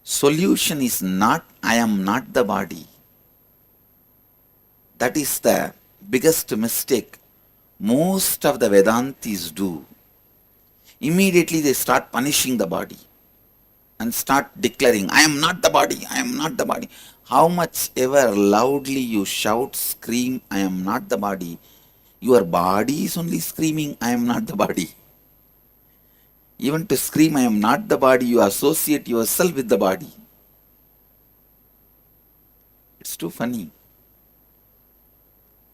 solution is not, I am not the body. That is the biggest mistake most of the Vedantis do. Immediately they start punishing the body and start declaring, I am not the body, I am not the body. How much ever loudly you shout, scream, I am not the body, your body is only screaming, I am not the body. Even to scream, I am not the body, you associate yourself with the body. It's too funny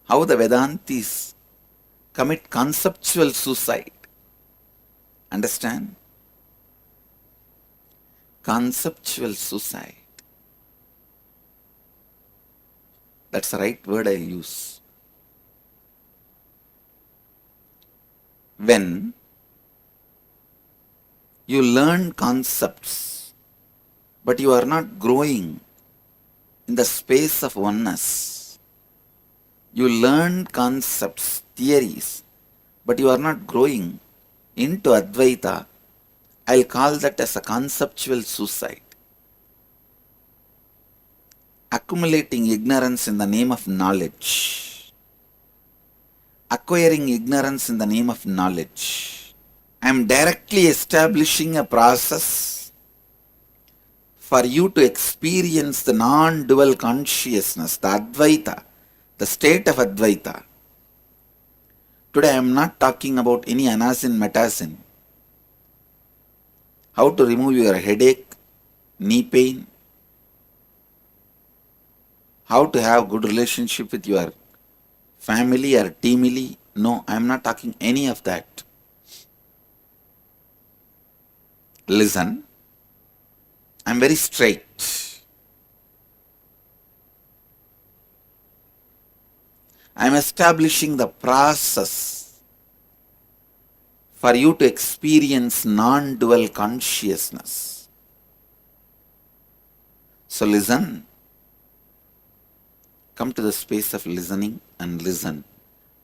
how the Vedantis commit conceptual suicide. Understand? Conceptual suicide. That's the right word I use. When you learn concepts, but you are not growing in the space of oneness. You learn concepts, theories, but you are not growing into Advaita. I'll call that as a conceptual suicide. Accumulating ignorance in the name of knowledge. Acquiring ignorance in the name of knowledge. I am directly establishing a process for you to experience the non-dual consciousness, the Advaita, the state of Advaita. Today I am not talking about any anasin, metasin. How to remove your headache, knee pain, how to have good relationship with your family or teamily. No, I am not talking any of that. Listen, I am very straight. I am establishing the process for you to experience non-dual consciousness. So listen. Come to the space of listening and listen.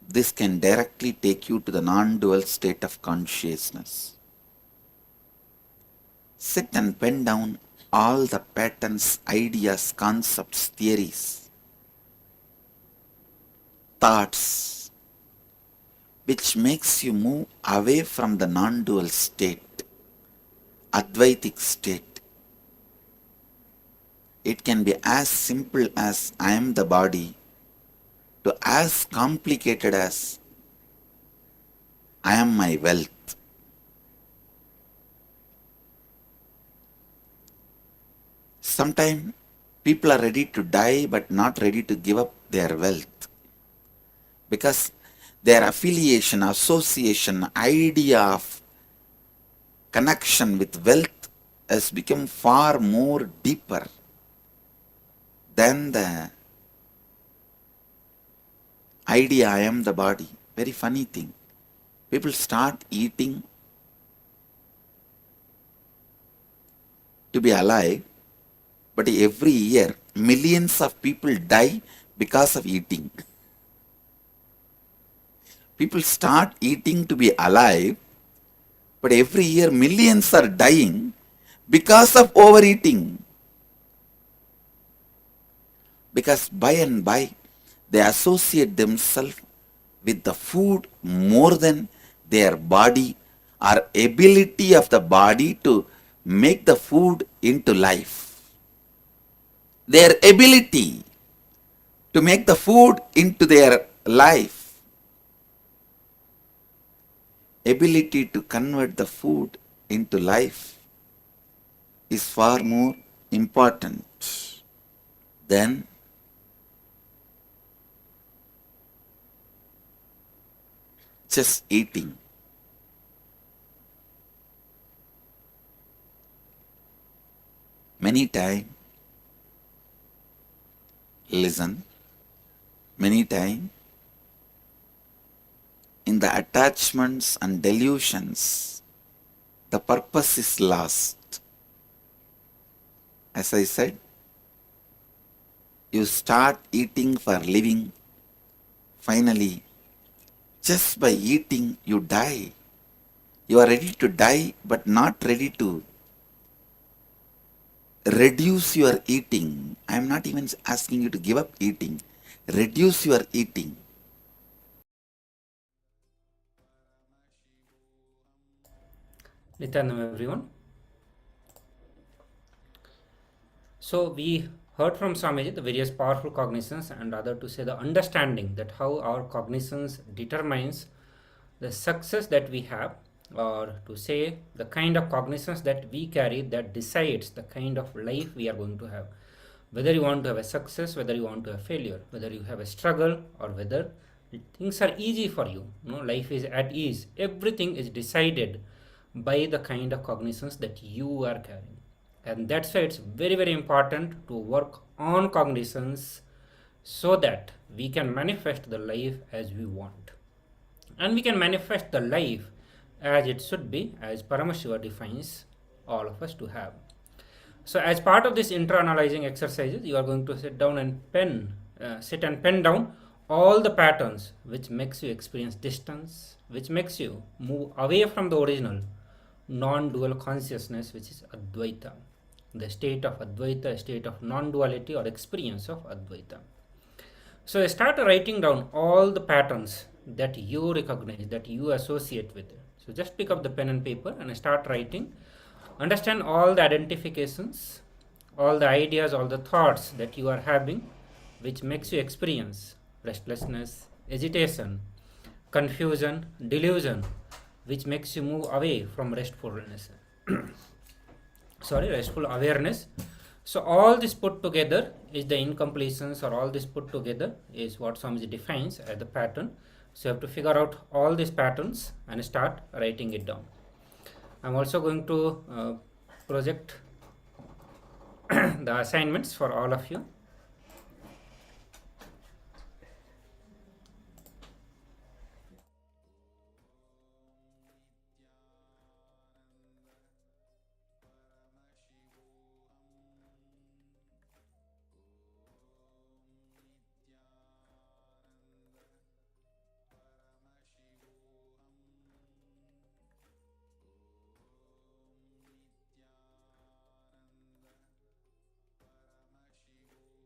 This can directly take you to the non-dual state of consciousness. Sit and pen down all the patterns, ideas, concepts, theories, thoughts, which makes you move away from the non-dual state, Advaitic state. It can be as simple as I am the body to as complicated as I am my wealth. Sometimes people are ready to die but not ready to give up their wealth because their affiliation, association, idea of connection with wealth has become far more deeper than the idea I am the body. Very funny thing. People start eating to be alive, but every year millions of people die because of eating. People start eating to be alive, but every year millions are dying because of overeating. Because by and by they associate themselves with the food more than their body or ability of the body to make the food into life. Their ability to make the food into their life, ability to convert the food into life is far more important than just eating. Many times, listen, many times in the attachments and delusions, the purpose is lost. As I said, you start eating for living. Finally, just by eating, you die. You are ready to die, but not ready to reduce your eating. I am not even asking you to give up eating. Reduce your eating. Nityanandam, everyone. So we heard from Swamiji the various powerful cognitions and rather to say the understanding that how our cognizance determines the success that we have, or to say the kind of cognizance that we carry that decides the kind of life we are going to have. Whether you want to have a success, whether you want to have failure, whether you have a struggle, or whether things are easy for you, life is at ease. Everything is decided by the kind of cognitions that you are carrying. And that's why it's very, very important to work on cognitions so that we can manifest the life as we want. And we can manifest the life as it should be, as Paramashiva defines all of us to have. So as part of this intra-analyzing exercises, you are going to sit and pen down all the patterns which makes you experience distance, which makes you move away from the original non-dual consciousness, which is Advaita, the state of Advaita, a state of non-duality or experience of Advaita. So start writing down all the patterns that you recognize, that you associate with it. So just pick up the pen and paper and start writing. Understand all the identifications, all the ideas, all the thoughts that you are having, which makes you experience restlessness, agitation, confusion, delusion, which makes you move away from restfulness. Restful awareness. So all this put together is the incompletions, or all this put together is what Swamiji defines as the pattern. So you have to figure out all these patterns and start writing it down. I'm also going to project the assignments for all of you. Paramashivoham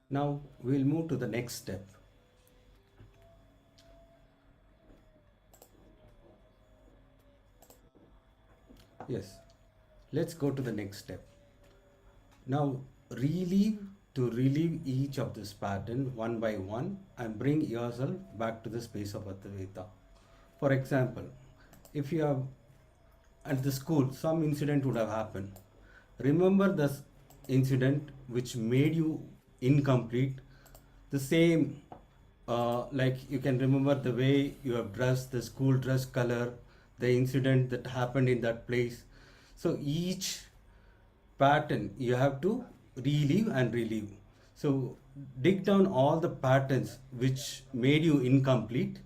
Now we'll move to the next step. Yes, let's go to the next step. Now relieve each of this pattern one by one and bring yourself back to the space of Advaita. For example, if you have at the school, some incident would have happened. Remember this incident which made you incomplete. The same, like you can remember the way you have dressed, the school dress color, the incident that happened in that place. So each pattern you have to relieve and relieve. So dig down all the patterns which made you incomplete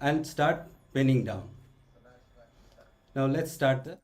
and start penning down. Now let's start the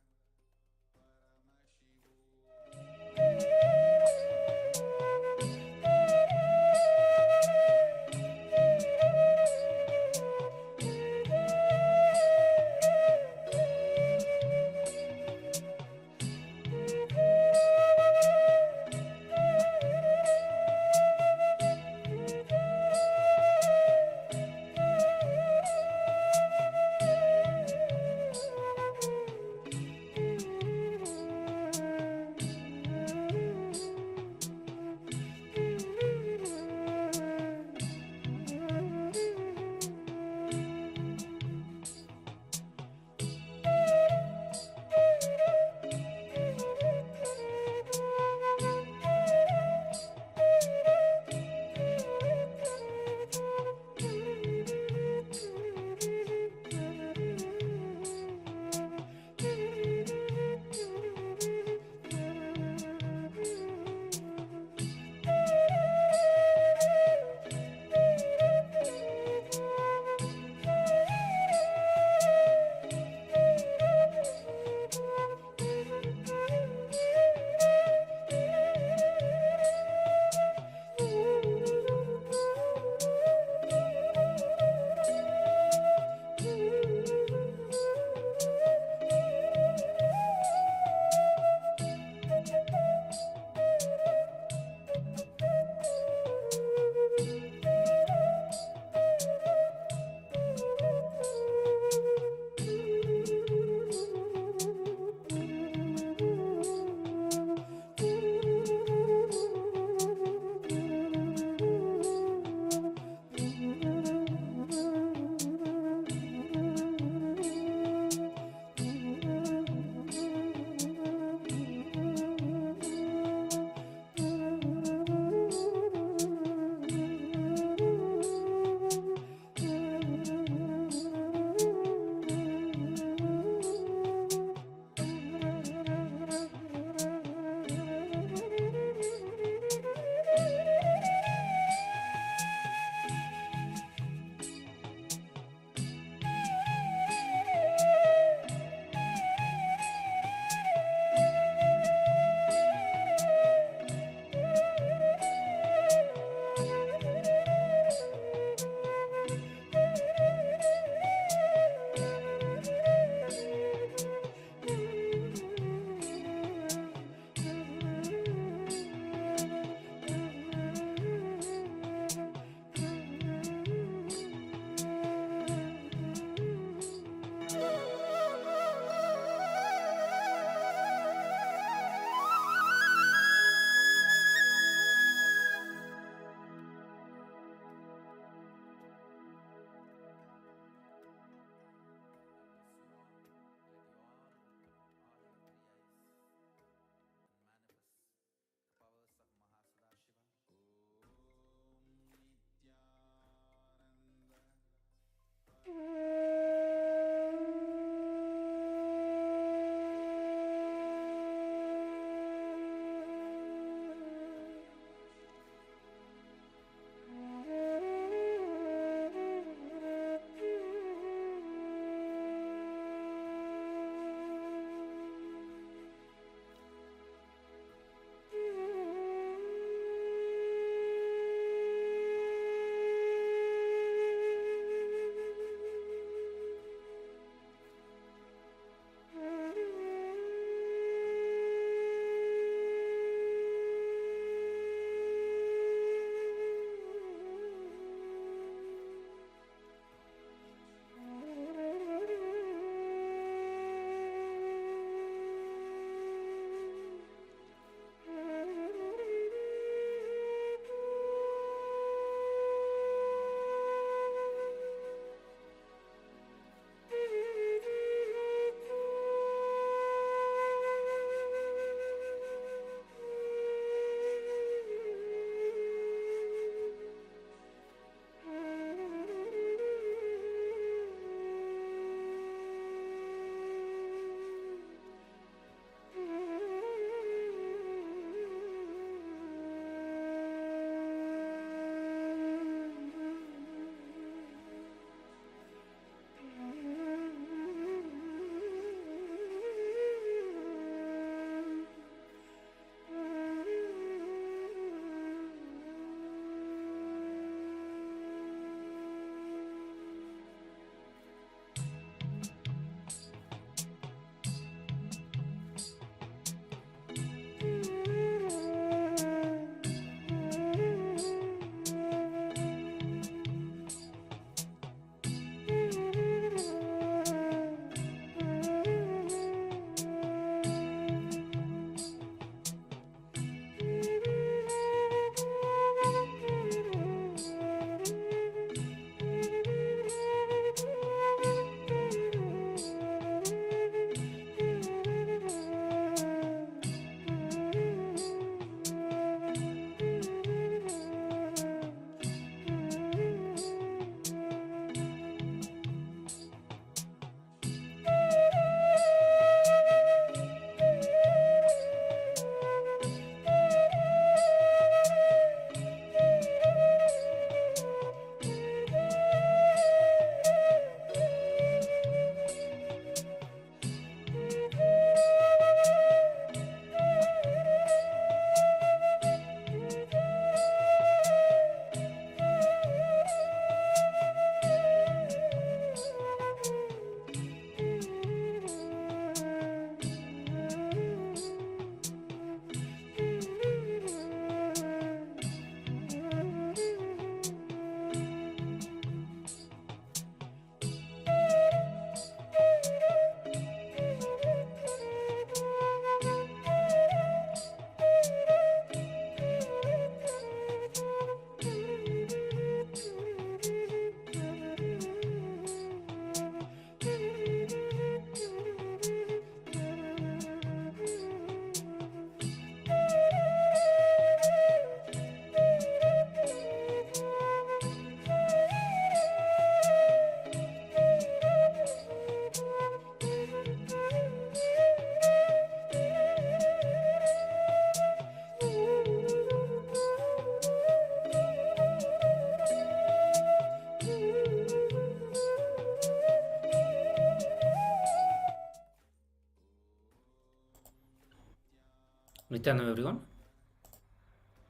Nityananda everyone.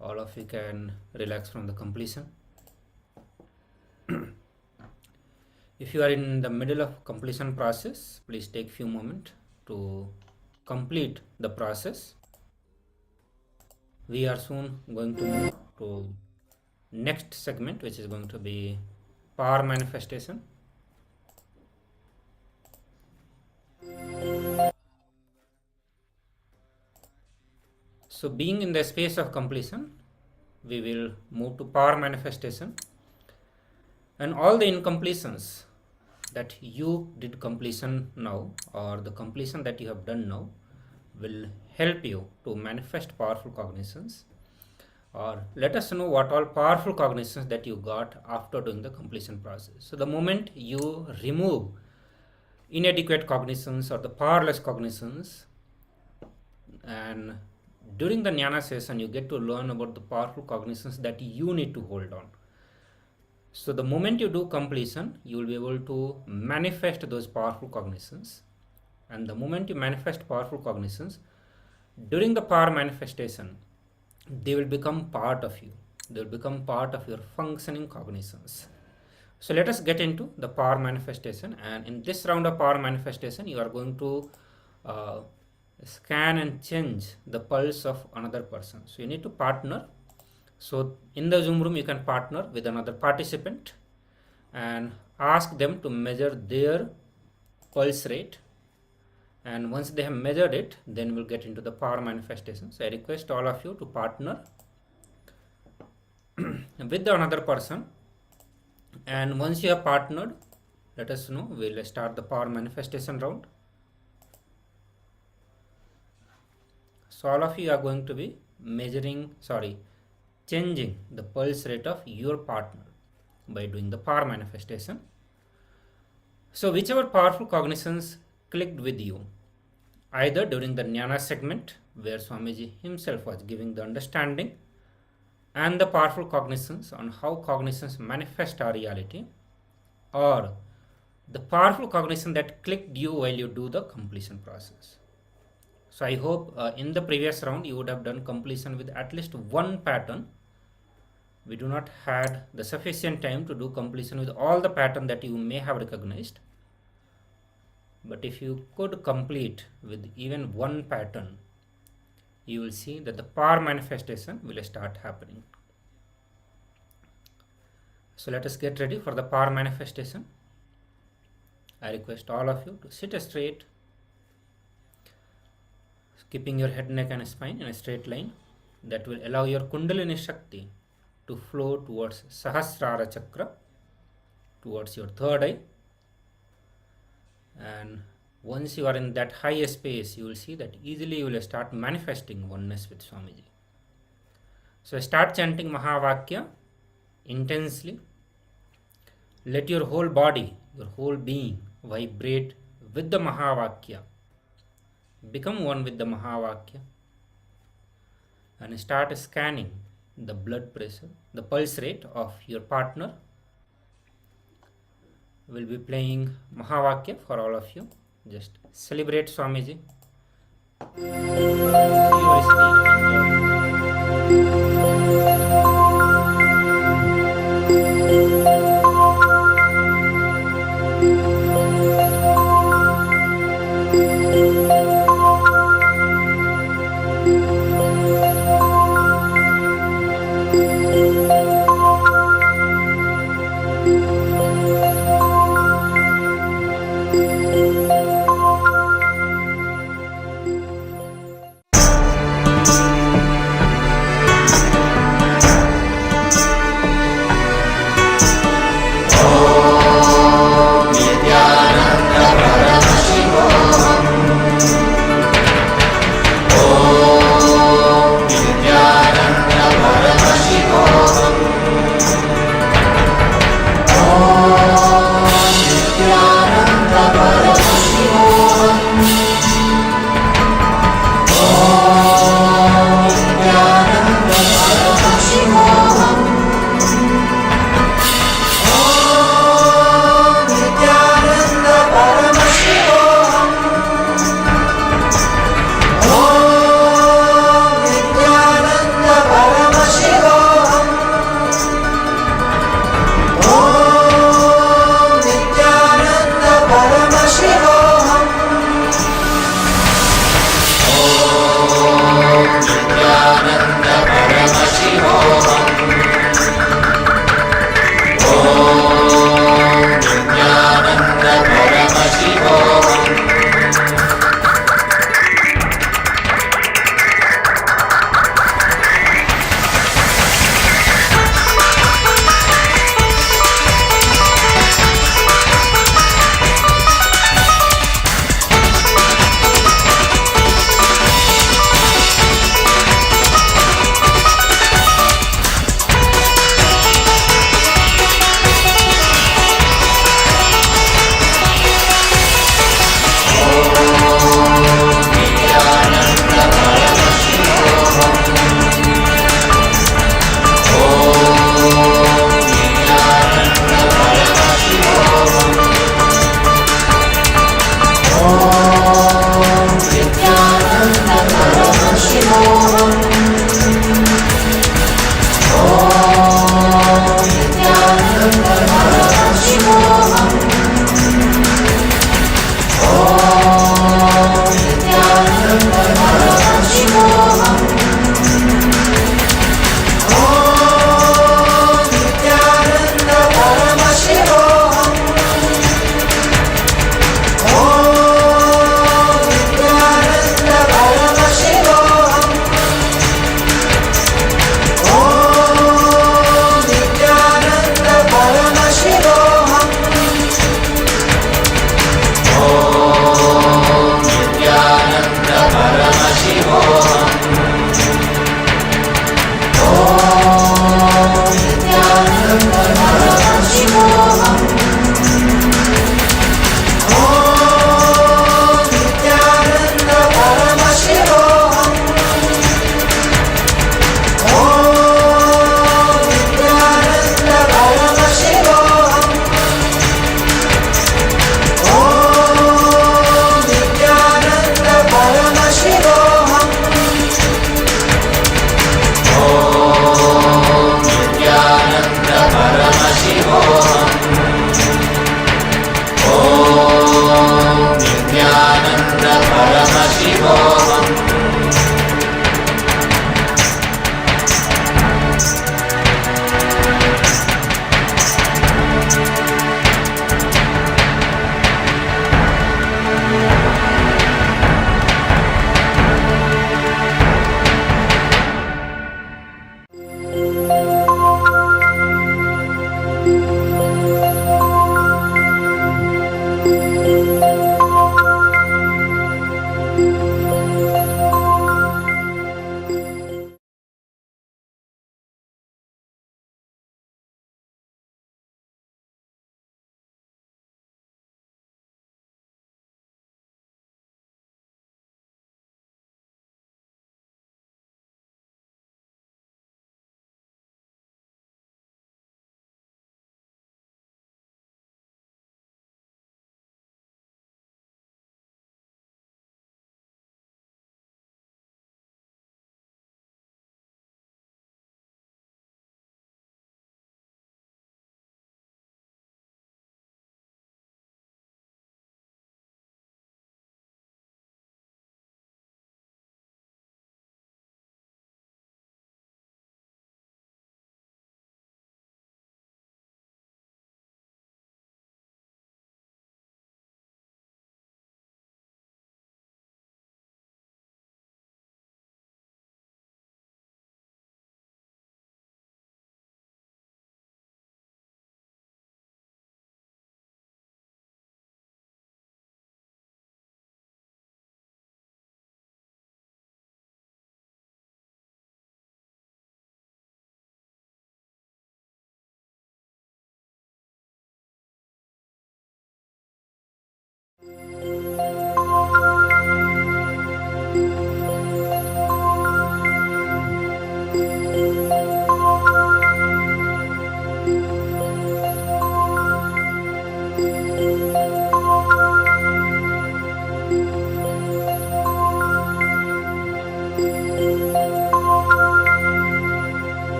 All of you can relax from the completion. If you are in the middle of completion process, please take few moments to complete the process. We are soon going to move to next segment, which is going to be power manifestation. So being in the space of completion, we will move to power manifestation, and all the incompletions that you did completion now, or the completion that you have done now, will help you to manifest powerful cognitions, or let us know what all powerful cognitions that you got after doing the completion process. So the moment you remove inadequate cognitions or the powerless cognitions, and during the jnana session you get to learn about the powerful cognitions that you need to hold on. So the moment you do completion, you will be able to manifest those powerful cognitions, and the moment you manifest powerful cognitions, during the power manifestation, they will become part of you. They will become part of your functioning cognitions. So let us get into the power manifestation, and in this round of power manifestation, you are going to scan and change the pulse of another person. So you need to partner. So in the Zoom room, you can partner with another participant and ask them to measure their pulse rate. And once they have measured it, then we'll get into the power manifestation. So I request all of you to partner with another person. And once you have partnered, let us know. We'll start the power manifestation round. So all of you are going to be changing the pulse rate of your partner by doing the power manifestation. So whichever powerful cognitions clicked with you, either during the jnana segment where Swamiji himself was giving the understanding and the powerful cognitions on how cognitions manifest our reality, or the powerful cognition that clicked you while you do the completion process. So I hope in the previous round you would have done completion with at least one pattern. We do not had the sufficient time to do completion with all the pattern that you may have recognized. But if you could complete with even one pattern, you will see that the power manifestation will start happening. So let us get ready for the power manifestation. I request all of you to sit straight, keeping your head, neck and spine in a straight line. That will allow your Kundalini Shakti to flow towards Sahasrara Chakra, towards your third eye. And once you are in that high space, you will see that easily you will start manifesting oneness with Swamiji. So start chanting Mahavakya intensely. Let your whole body, your whole being vibrate with the Mahavakya. Become one with the Mahavakya. And start scanning the blood pressure, the pulse rate of your partner. We'll be playing Mahavakya for all of you. Just celebrate Swamiji.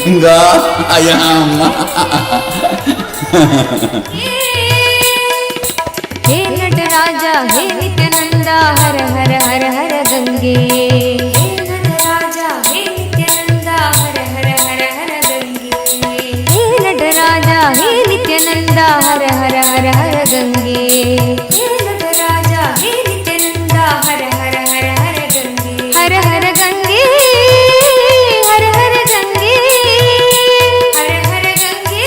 Ganga आयाम हे नटराजा हे नित्यानंदा हर हर हर हर गंगे हे नटराजा हे नित्यानंदा हर हर हर हर गंगे हे नटराजा हे नित्यानंदा हर हर हर हर गंगे हे नटराजा हे नित्यानंदा हर हर हर हर गंगे हर हर गंगे हर हर गंगे हर हर गंगे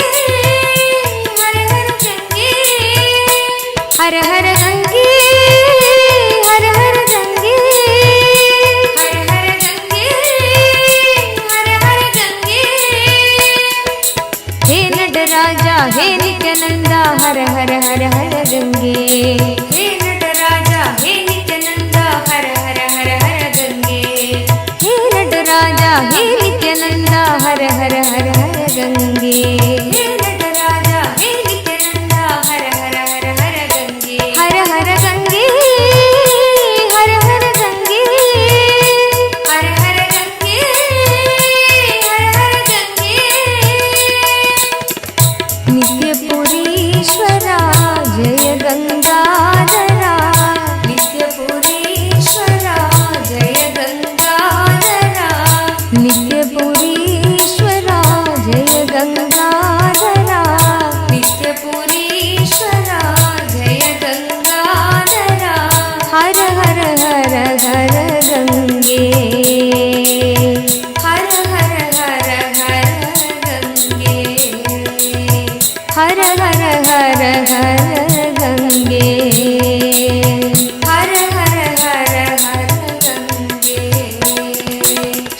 हर हर गंगे हर हर गंगे हर हर गंगे हर हर गंगे हर हर गंगे हे नटराजा हे नित्यानंदा हर हर हर हर गंगे हे नटराजा हे नित्यानंदा हर हर हर हर गंगे हे नटराजा हे नित्यानंदा हर हर हर हर गंगे हे नटराजा हे नित्यानंदा हर हर हर हर गंगे हर हर गंगे हर हर गंगे हर हर गंगे हर हर गंगे नित्यपुरीश्वरा जय गंगाधरा नित्यपुरीश्वरा जय गंगाधरा नित्यपुरीश्वरा जय गंगाधरा नित्यपुरीश्वरा जय गंगाधरा हर हर हर हर गंगे हर हर हर हर गंगे हर हर हर हर गंगे हर हर हर हर गंगे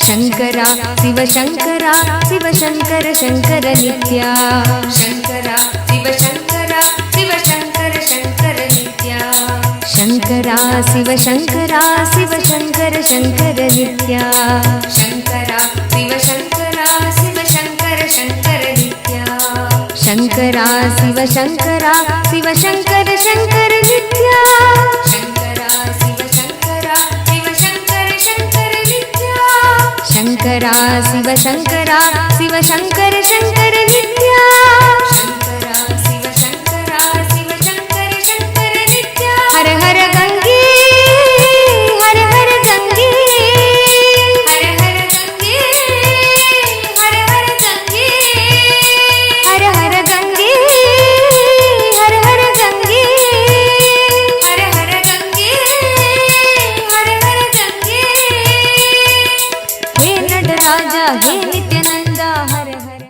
शंकरा शिव शंकरा शिव शंकर शंकर नित्या शंकरा शिव शंकरा शिव शंकर शंकर नित्या शंकरा शिव शंकरा शिव शंकर शंकर नित्या शंकरा शिव शंकरा शिव शंकर शंकर नित्या शंकरा शिव शंकरा शिव शंकर शंकर नित्या शंकरा शिव शंकरा शिव शंकर शंकर नित्या शंकरा शिव शंकरा शिव शंकर शंकर नित्या शंकरा शिव शंकरा शिव शंकर शंकर नित्या हर हर गंगे हर हर गंगे हर हर गंगे हर हर गंगे हर हर गंगे हर हर गंगे हर हर गंगे हर हर गंगे हे नटराजा हे नित्यानंदा हर हर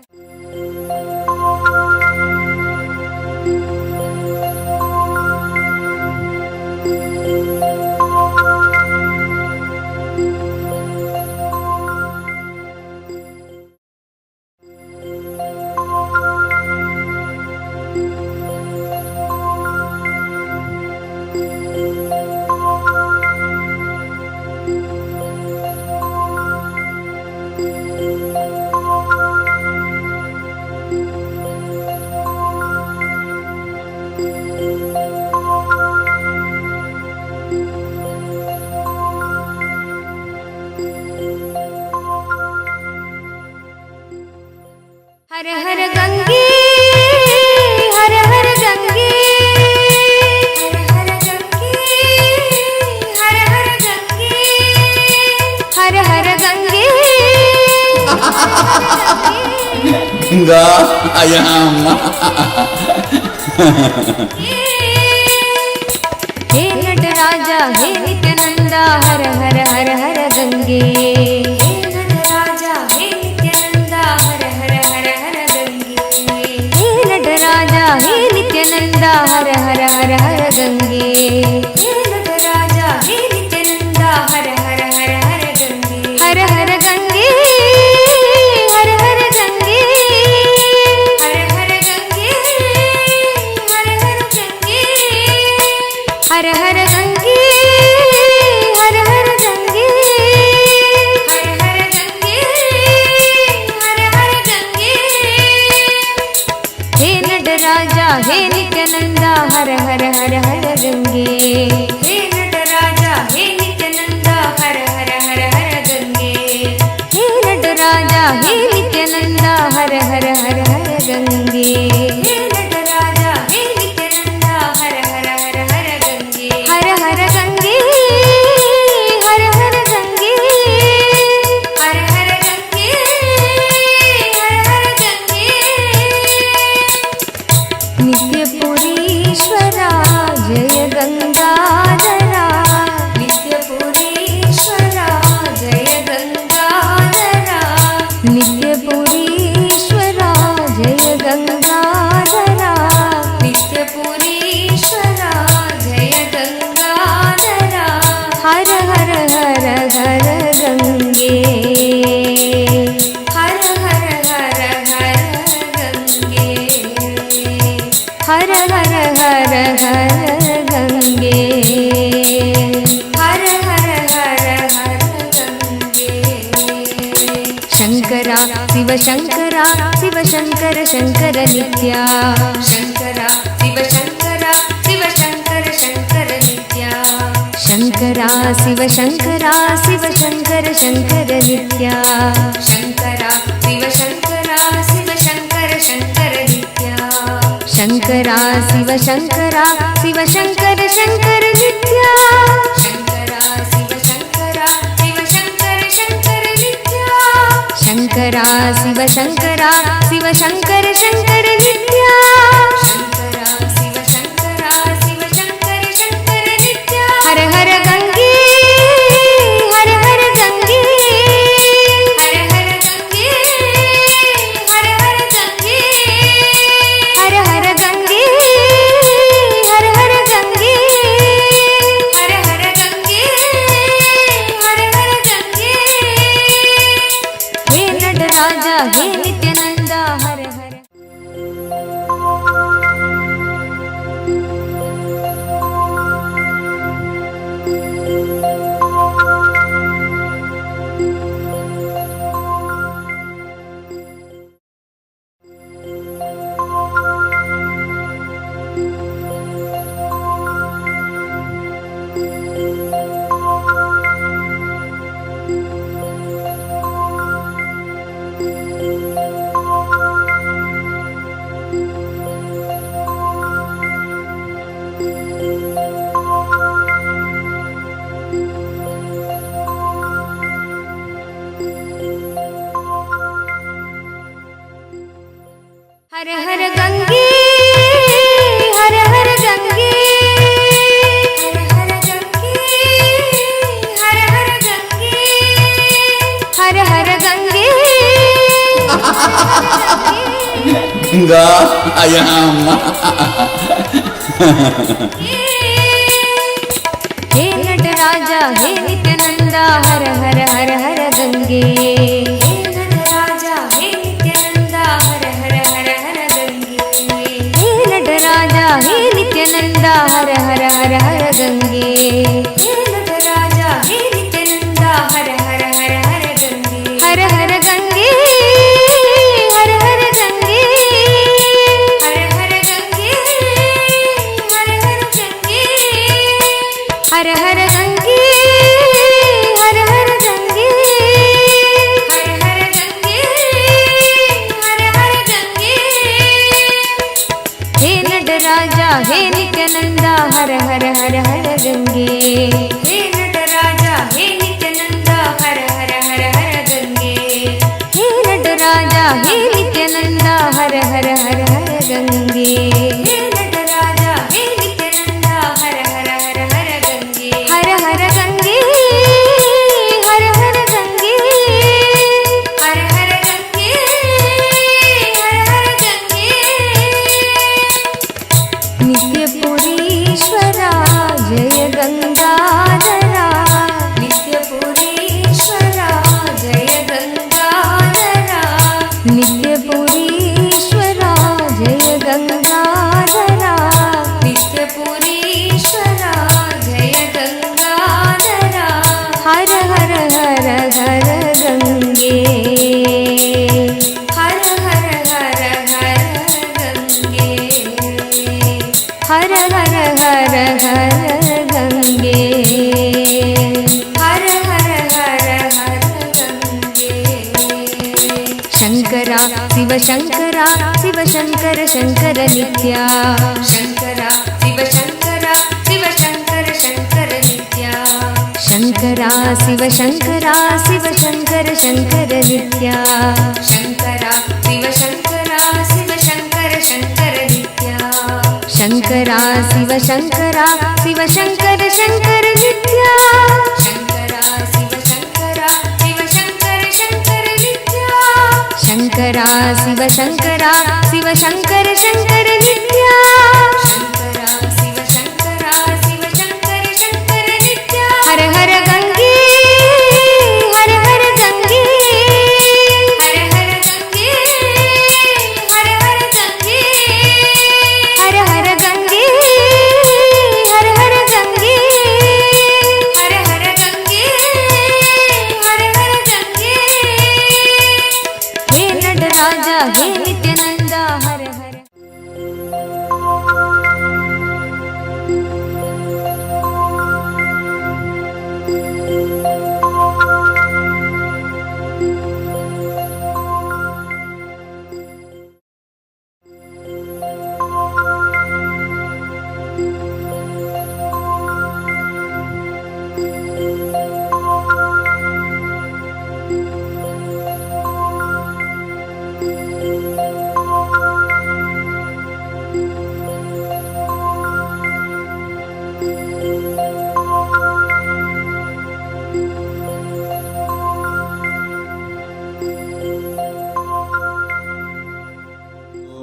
हर हर गंगे हर हर गंगे हर हर गंगे हर हर गंगे हर हर गंगे गंगा आयाम हे नटराजा हे नित्यानंदा हर हर हर हर गंगे हे नटराजा हे नित्यानंदा हर हर हर हर गंगे हे नटराजा हे नित्यानंदा हर हर हर हर गंगे हे नटराजा हे नित्यानंदा हर हर हर हर गंगे हर हर गंगे हर हर गंगे हर हर गंगे हर हर गंगे हर हर गंगे हर हर गंगे हर हर गंगे हर हर गंगे हे नटराजा हे नित्यानंदा हर हर हर हर गंगे हे नटराजा हे नित्यानंदा हर हर हर हर गंगे हे हर हर हर गंगे हे नटराज हे नित्यानंद हर हर हर हर गंगे हर हर गंगे हर हर गंगे हर हर गंगे हर हर गंगे नित्यपुरीश्वरा जय गंगाधरा नित्यपुरीश्वरा जय गंगाधरा नित्यपुरीश्वरा जय गंगाधरा नित्यपुरीश्वरा जय गंगाधरा हर हर हर हर गंगे हर हर हर हर गंगे हर हर हर हर गंगे हर हर हर हर गंगे शंकरा शिव शंकरा शिव शंकर शंकर नित्या शंकरा शिव शंकरा शिव शंकर शंकर नित्या शंकरा शिव शंकरा शिव शंकर शंकर नित्या शंकरा शिव शंकरा शिव शंकर शंकर नित्या शंकरा शिव शंकरा शिव शंकर शंकर नित्या शंकरा शिव शंकरा शिव शंकर शंकर नित्या शंकरा शिव शंकरा शिव शंकर शंकर नित्या शंकरा शिव शंकरा शिव शंकर शंकर नित्या हर हर गंगे हर हर गंगे हर हर गंगे हर हर गंगे हर हर गंगे हर हर गंगे हर हर गंगे हर हर गंगे हे नटराज हे नित्यानंद हर हर हर हर गंगे हर हर गंगे हर हर गंगे हर हर गंगे हर हर गंगे गंगा आयाम हे नटराज हे नित्यानंद हर हर हर हर गंगे हे नटराज हे नित्यानंद हर हर हर हर गंगे हे नटराज हे नित्यानंद हर हर हर हर गंगे हे नटराज हे नित्यानंद हर हर हर हर गंगे हर हर गंगे हर हर गंगे हर हर गंगे हर हर गंगे हर हर गंगे हर हर गंगे हर हर गंगे हर हर गंगे हे नटराज हे नित्यानंद हर हर हर हर गंगे हे नटराज हे नित्यानंद हर हर हर हर गंगे हे नटराज हे नित्यानंद हर हर हर हर गंगे हे नटराज हे नित्यानंद हर हर हर हर गंगे हर हर गंगे हर हर गंगे हर हर गंगे हर हर गंगे नित्यपुरीश्वरा जय गंगाधरा नित्यपुरीश्वरा जय गंगाधरा नित्यपुरीश्वरा जय गंगाधरा नित्यपुरीश्वरा जय गंगाधरा हर हर हर हर गंगे हर हर हर हर गंगे हर हर हर हर गंगे नित्या शङ्करा शिव शङ्करा शिव शङ्कर शङ्कर नित्या शङ्करा शिव शङ्करा शिव शङ्कर शङ्कर नित्या शङ्करा शिव शङ्करा शिव शङ्कर शङ्कर नित्या शङ्करा शिव शङ्करा शिव शङ्कर शङ्कर नित्या शङ्करा शिव शङ्करा शिव शङ्कर शङ्कर नित्या शङ्करा शिव शङ्करा शिव शङ्कर शङ्कर नित्या शङ्करा शिव शङ्करा शिव शङ्कर शङ्कर नित्या हर हर गंगे हर हर गंगे हर हर गंगे हर हर गंगे हर हर गंगे हर हर गंगे हर हर गंगे हर हर गंगे हे नटराजा हे नित्यानंदा हर हर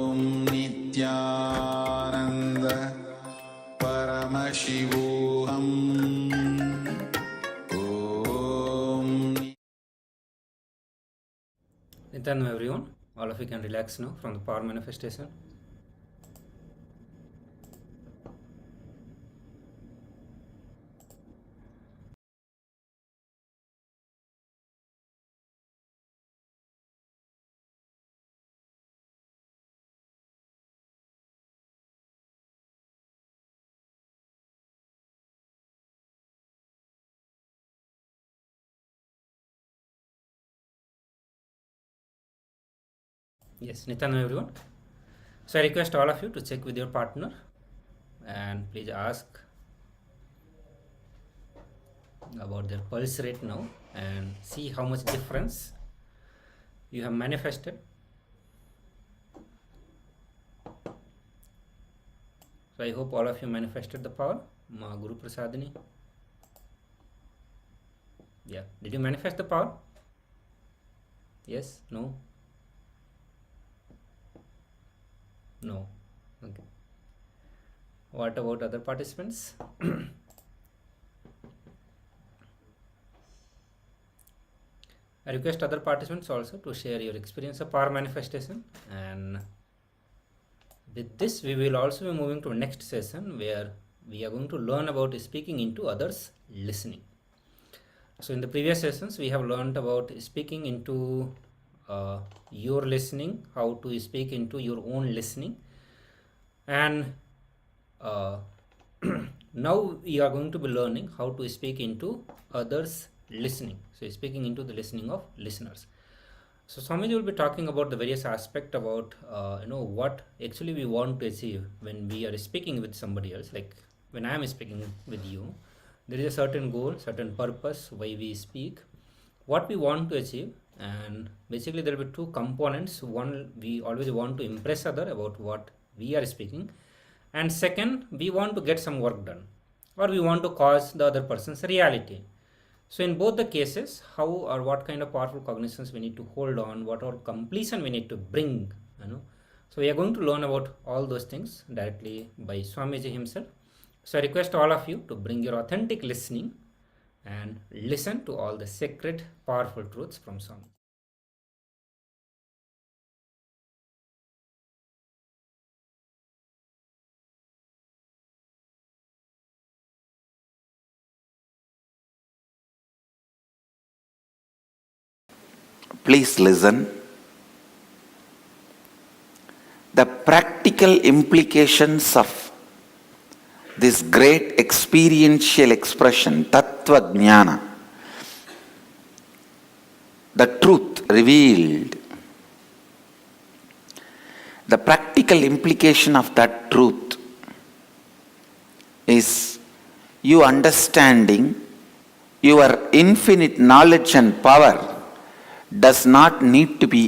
ॐ नित्यानन्द परमशिवोऽहम् ॐ Nityanandam everyone, all of you can relax now from the power manifestation. Yes, Nityanandam everyone. So I request all of you to check with your partner and please ask about their pulse rate now and see how much difference you have manifested. So I hope all of you manifested the power. Ma Guru Prasadini. Yeah, did you manifest the power? Yes? No? No. Okay. What about other participants? I request other participants also to share your experience of power manifestation, and with this we will also be moving to next session where we are going to learn about speaking into others listening. So in the previous sessions we have learned about speaking into your listening, how to speak into your own listening, and now we are going to be learning how to speak into others listening. So speaking into the listening of listeners. So Swamiji will be talking about the various aspects about what actually we want to achieve when we are speaking with somebody else. Like when I am speaking with you, there is a certain goal, certain purpose why we speak, what we want to achieve, and basically there will be two components. One, we always want to impress other about what we are speaking, and second, we want to get some work done, or we want to cause the other person's reality. So in both the cases, how or what kind of powerful cognitions we need to hold on, what or completion we need to bring, So we are going to learn about all those things directly by Swamiji himself. So I request all of you to bring your authentic listening and listen to all the sacred, powerful truths from Swami. Please listen. The practical implications of this great experiential expression, Tattva Jnana, the truth revealed, the practical implication of that truth is you understanding your infinite knowledge and power does not need to be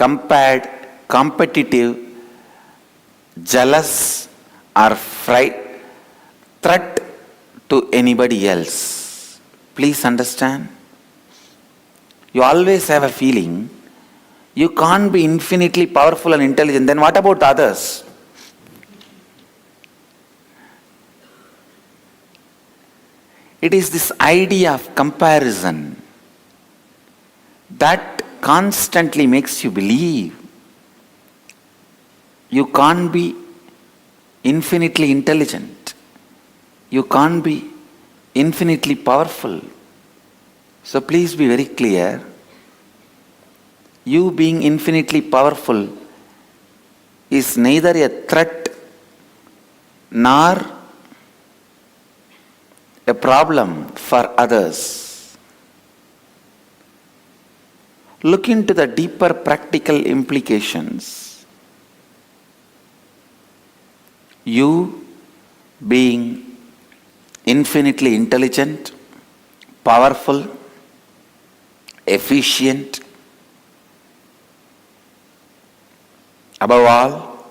compared, competitive, jealous, or threat to anybody else. Please understand. You always have a feeling you can't be infinitely powerful and intelligent, then what about others? It is this idea of comparison that constantly makes you believe you can't be infinitely intelligent. You can't be infinitely powerful. So please be very clear. You being infinitely powerful is neither a threat nor a problem for others. Look into the deeper practical implications. You being infinitely intelligent, powerful, efficient, above all,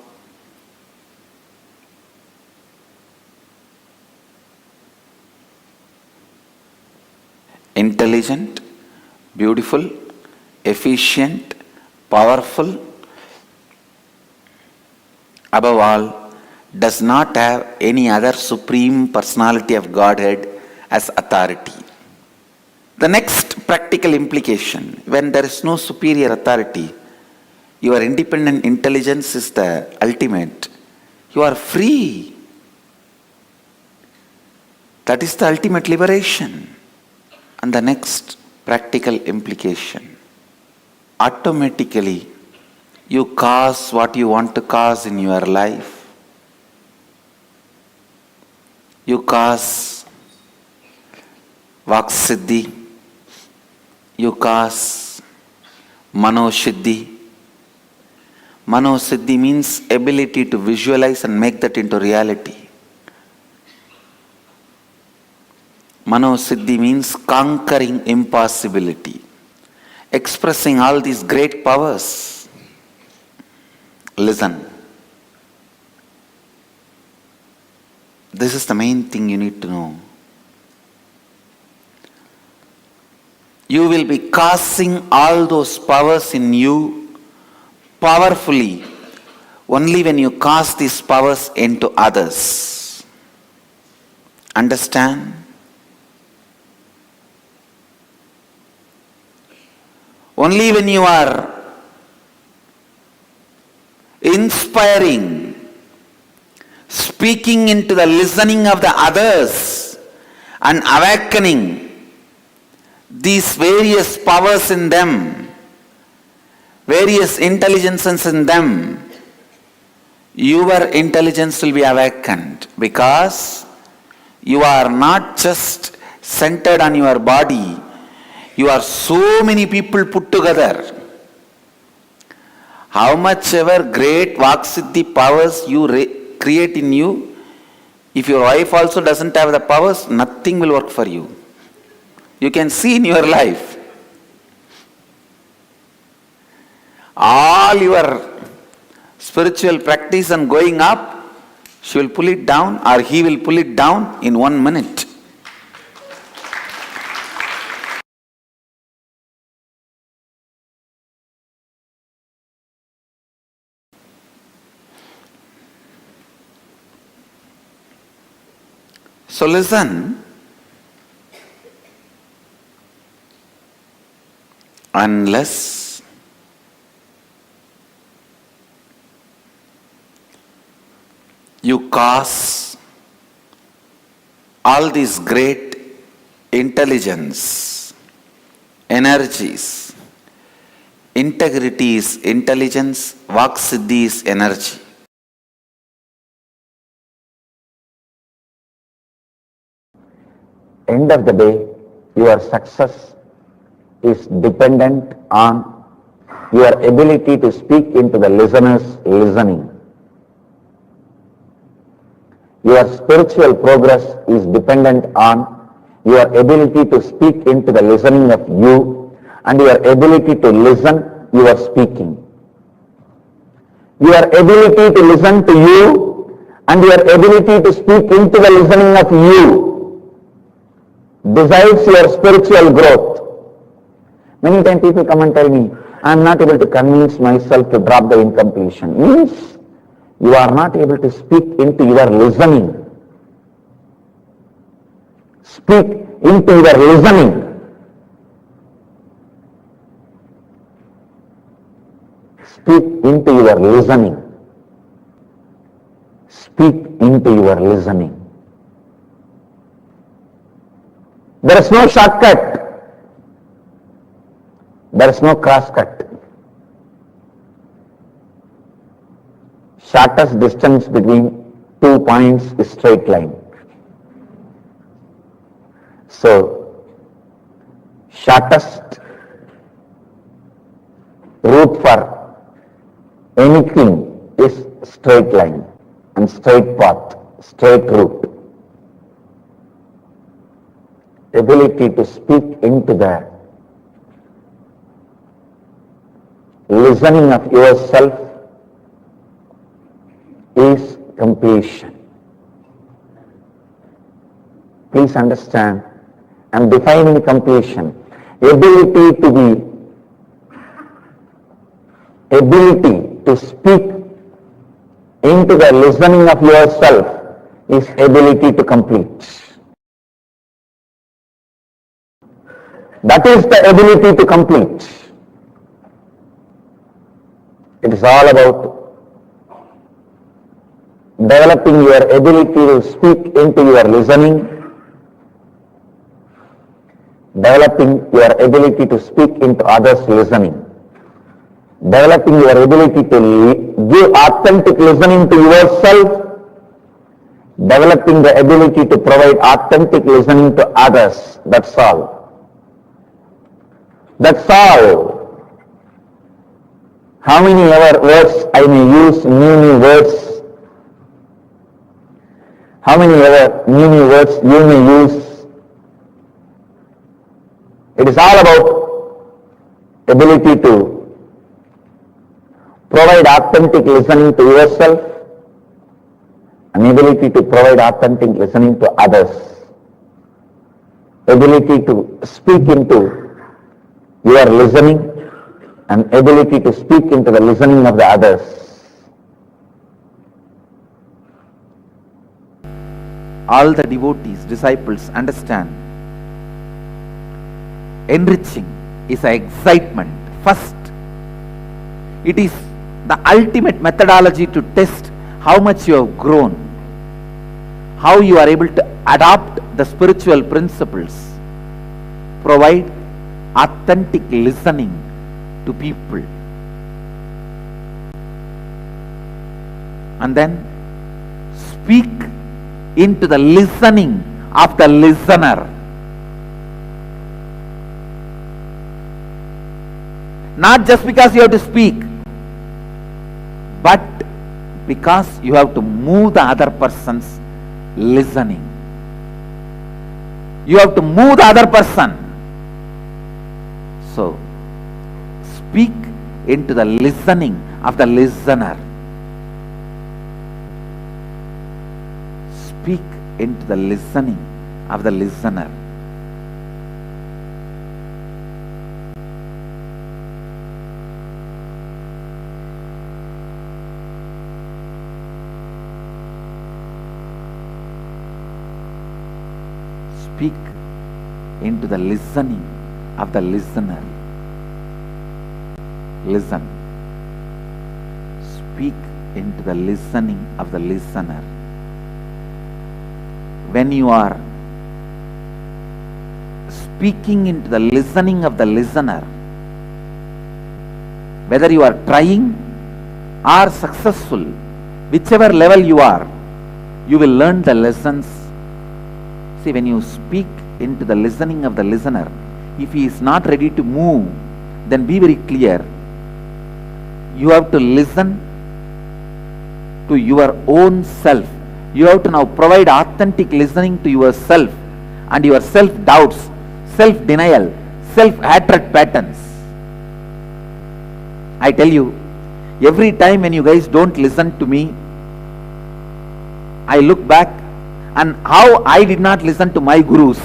intelligent, beautiful, efficient, powerful, above all, does not have any other supreme personality of Godhead as authority. The next practical implication, when there is no superior authority, your independent intelligence is the ultimate. You are free. That is the ultimate liberation. And the next practical implication, automatically you cause what you want to cause in your life. You cause Vaksiddhi, you cause Manoshiddhi. Manosiddhi means ability to visualize and make that into reality. Manosiddhi means conquering impossibility, expressing all these great powers. Listen. This is the main thing you need to know. You will be causing all those powers in you powerfully only when you cast these powers into others. Understand? Only when you are inspiring, speaking into the listening of the others and awakening these various powers in them, various intelligences in them, your intelligence will be awakened, because you are not just centered on your body, you are so many people put together. How much ever great Vaksiddhi powers you create in you, if your wife also doesn't have the powers, nothing will work for you. You can see in your life. All your spiritual practice and going up, she will pull it down or he will pull it down in 1 minute. So listen. Unless you cause all these great intelligence, energies, integrity is intelligence, Vaksiddhi is energy. End of the day, your success is dependent on your ability to speak into the listener's listening. Your spiritual progress is dependent on your ability to speak into the listening of you and your ability to listen your speaking. Your ability to listen to you and your ability to speak into the listening of you decides your spiritual growth. Many times people come and tell me, I am not able to convince myself to drop the incompletion. Means you are not able to speak into your listening. Speak into your listening. Speak into your listening. Speak into your listening. There is no shortcut. There is no crosscut. Shortest distance between 2 points is straight line. So, shortest route for anything is straight line and straight path, straight route. Ability to speak into the listening of yourself is completion. Please understand, I am defining completion. Ability to speak into the listening of yourself is ability to complete. That is the ability to complete. It is all about developing your ability to speak into your listening, developing your ability to speak into others' listening, developing your ability to give authentic listening to yourself, developing the ability to provide authentic listening to others. That's all. That's all. How many ever words I may use, new words, how many ever new words you may use, it is all about ability to provide authentic listening to yourself and ability to provide authentic listening to others, ability to speak into your listening and ability to speak into the listening of the others. All the devotees, disciples understand enriching is an excitement. First, it is the ultimate methodology to test how much you have grown, how you are able to adopt the spiritual principles, provide authentic listening to people, and then speak into the listening of the listener. Not just because you have to speak, but because you have to move the other person's listening. You have to move the other person. So, speak into the listening of the listener. Speak into the listening of the listener. Speak into the listening of the listener. Listen. Speak into the listening of the listener. When you are speaking into the listening of the listener, whether you are trying or successful, whichever level you are, you will learn the lessons. See, when you speak into the listening of the listener, if he is not ready to move, then be very clear. you have to listen to your own self. You have to now provide authentic listening to yourself and your self-doubts, self-denial, self-hatred patterns. I tell you, every time when you guys don't listen to me, I look back and how I did not listen to my gurus.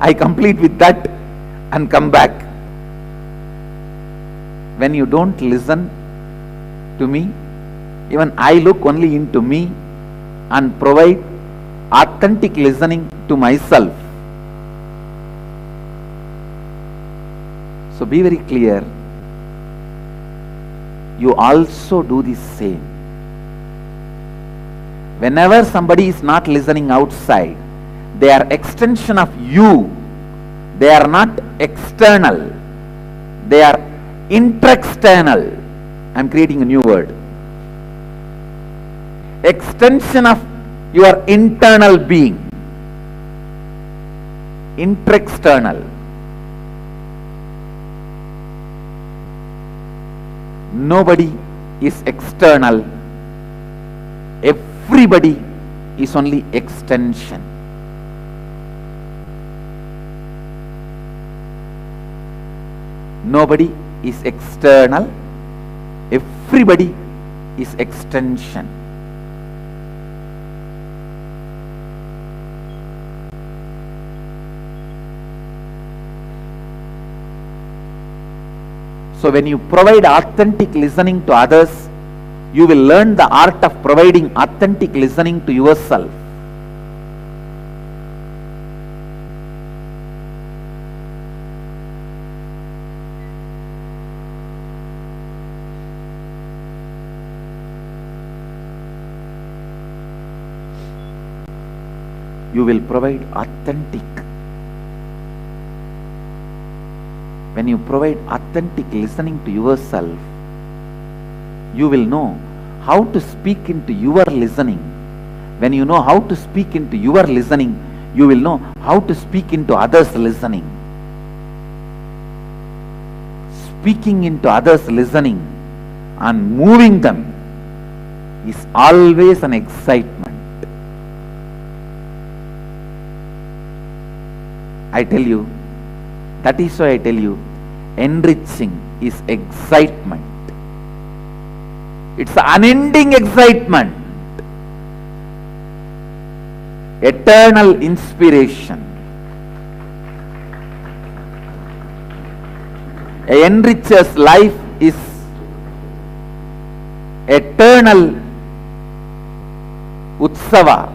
I complete with that and come back. When you don't listen to me, even I look only into me and provide authentic listening to myself. So be very clear. You also do the same. Whenever somebody is not listening outside, they are extension of you. They are not external. They are intra-external. I am creating a new word. Extension of your internal being. Intra-external. Nobody is external. Everybody is only extension. Nobody is external. Everybody is extension. So when you provide authentic listening to others, you will learn the art of providing authentic listening to yourself. You will provide authentic. When you provide authentic listening to yourself, you will know how to speak into your listening. When you know how to speak into your listening, you will know how to speak into others' listening. Speaking into others' listening and moving them is always an excitement. I tell you, that is why I tell you, enriching is excitement. It's unending excitement. Eternal inspiration. A enricher's life is eternal utsava.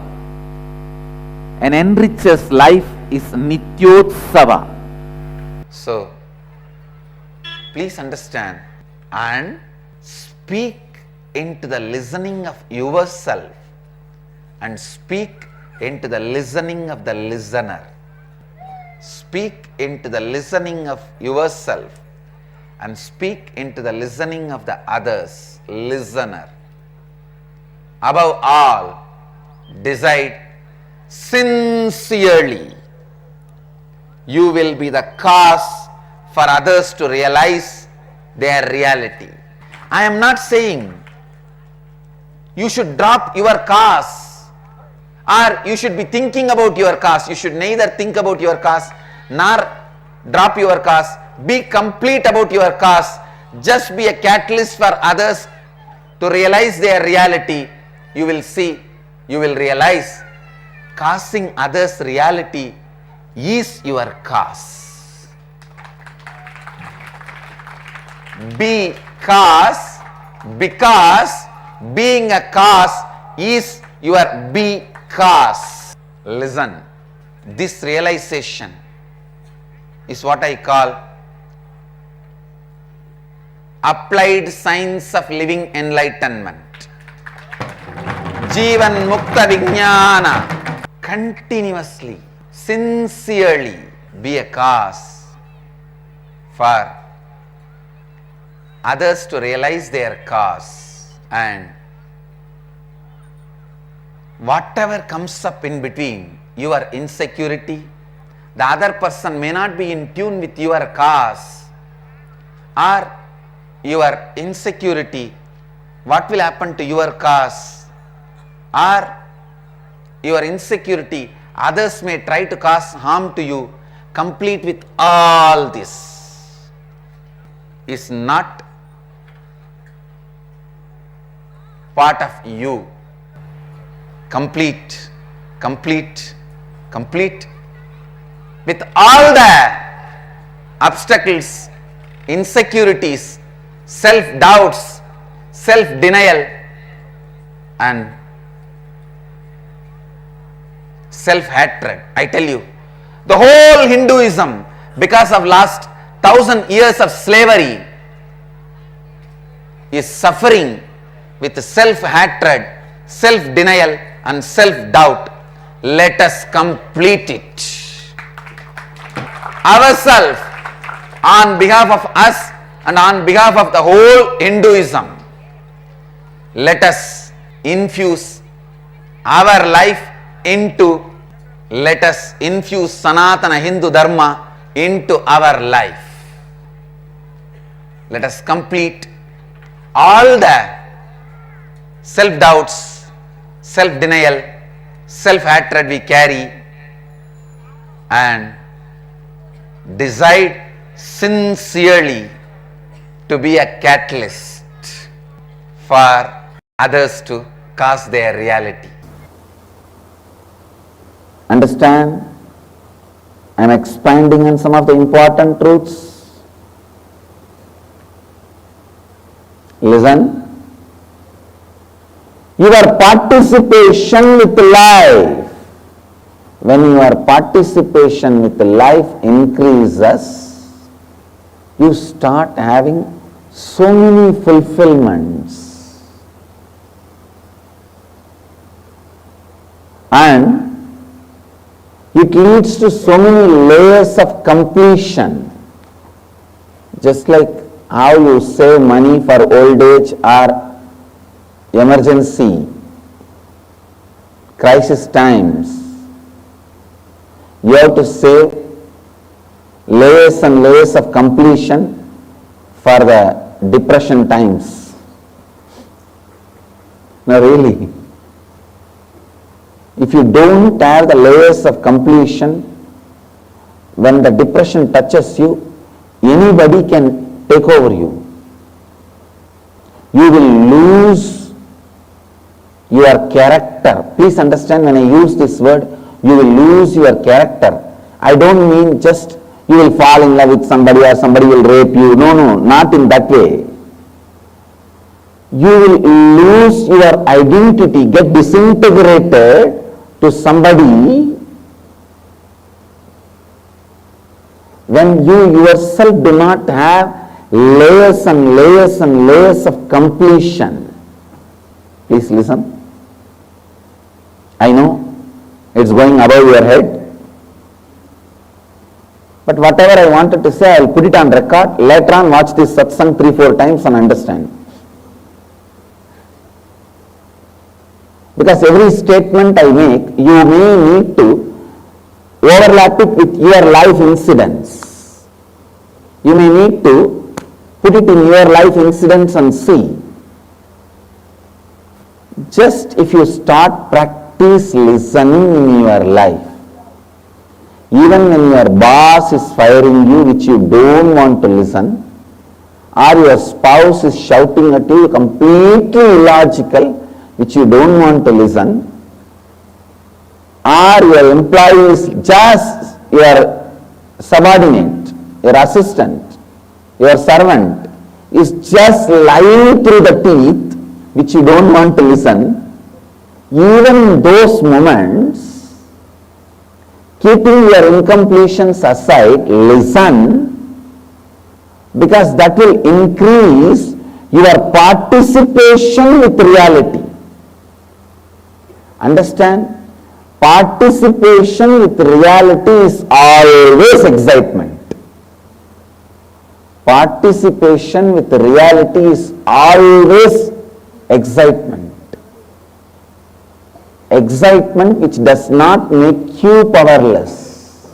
An enricher's life is nityotsava. So, please understand and speak into the listening of yourself and speak into the listening of the listener. Speak into the listening of yourself and speak into the listening of the others, listener. Above all, decide sincerely. You will be the cause for others to realize their reality. I am not saying you should drop your cause or you should be thinking about your cause. You should neither think about your cause nor drop your cause. Be complete about your cause. Just be a catalyst for others to realize their reality. You will see, you will realize causing others' reality is your cause. Because being a cause is your because. Listen, this realization is what I call applied science of living enlightenment. Jivan Mukta Vijnana. Continuously, sincerely be a cause for others to realize their cause, and whatever comes up in between, your insecurity, the other person may not be in tune with your cause, or your insecurity, what will happen to your cause, or your insecurity, others may try to cause harm to you, complete with all this is not part of you. Complete with all the obstacles, insecurities, self-doubts, self-denial and self-hatred. I tell you, the whole Hinduism, because of last 1000 years of slavery, is suffering with self-hatred, self-denial and self-doubt. Let us complete it ourselves, on behalf of us and on behalf of the whole Hinduism. Let us infuse our life into, let us infuse Sanatana Hindu Dharma into our life. Let us complete all the self-doubts, self-denial, self-hatred we carry and decide sincerely to be a catalyst for others to cause their reality. Understand? I am expanding on some of the important truths. Listen. Your participation with life, when your participation with life increases, you start having so many fulfillments. And it leads to so many layers of completion. Just like how you save money for old age or emergency, crisis times, you have to save layers and layers of completion for the depression times. No, really. If you don't have the layers of completion, when the depression touches you, anybody can take over you. You will lose your character. Please understand, when I use this word, you will lose your character. I don't mean just you will fall in love with somebody or somebody will rape you. No, not in that way. You will lose your identity, get disintegrated to somebody when you yourself do not have layers and layers and layers of completion. Please listen. I know it's going above your head, but whatever I wanted to say, I will put it on record. Later on, watch this satsang 3-4 times and understand. Because every statement I make, you may need to overlap it with your life incidents. You may need to put it in your life incidents and see. Just if you start practice listening in your life, even when your boss is firing you which you don't want to listen, or your spouse is shouting at you completely illogical which you don't want to listen, or your employee is just your subordinate, your assistant, your servant is just lying through the teeth which you don't want to listen, even in those moments, keeping your incompletions aside, listen, because that will increase your participation with reality. Understand? Participation with reality is always excitement. Participation with reality is always excitement. Excitement which does not make you powerless.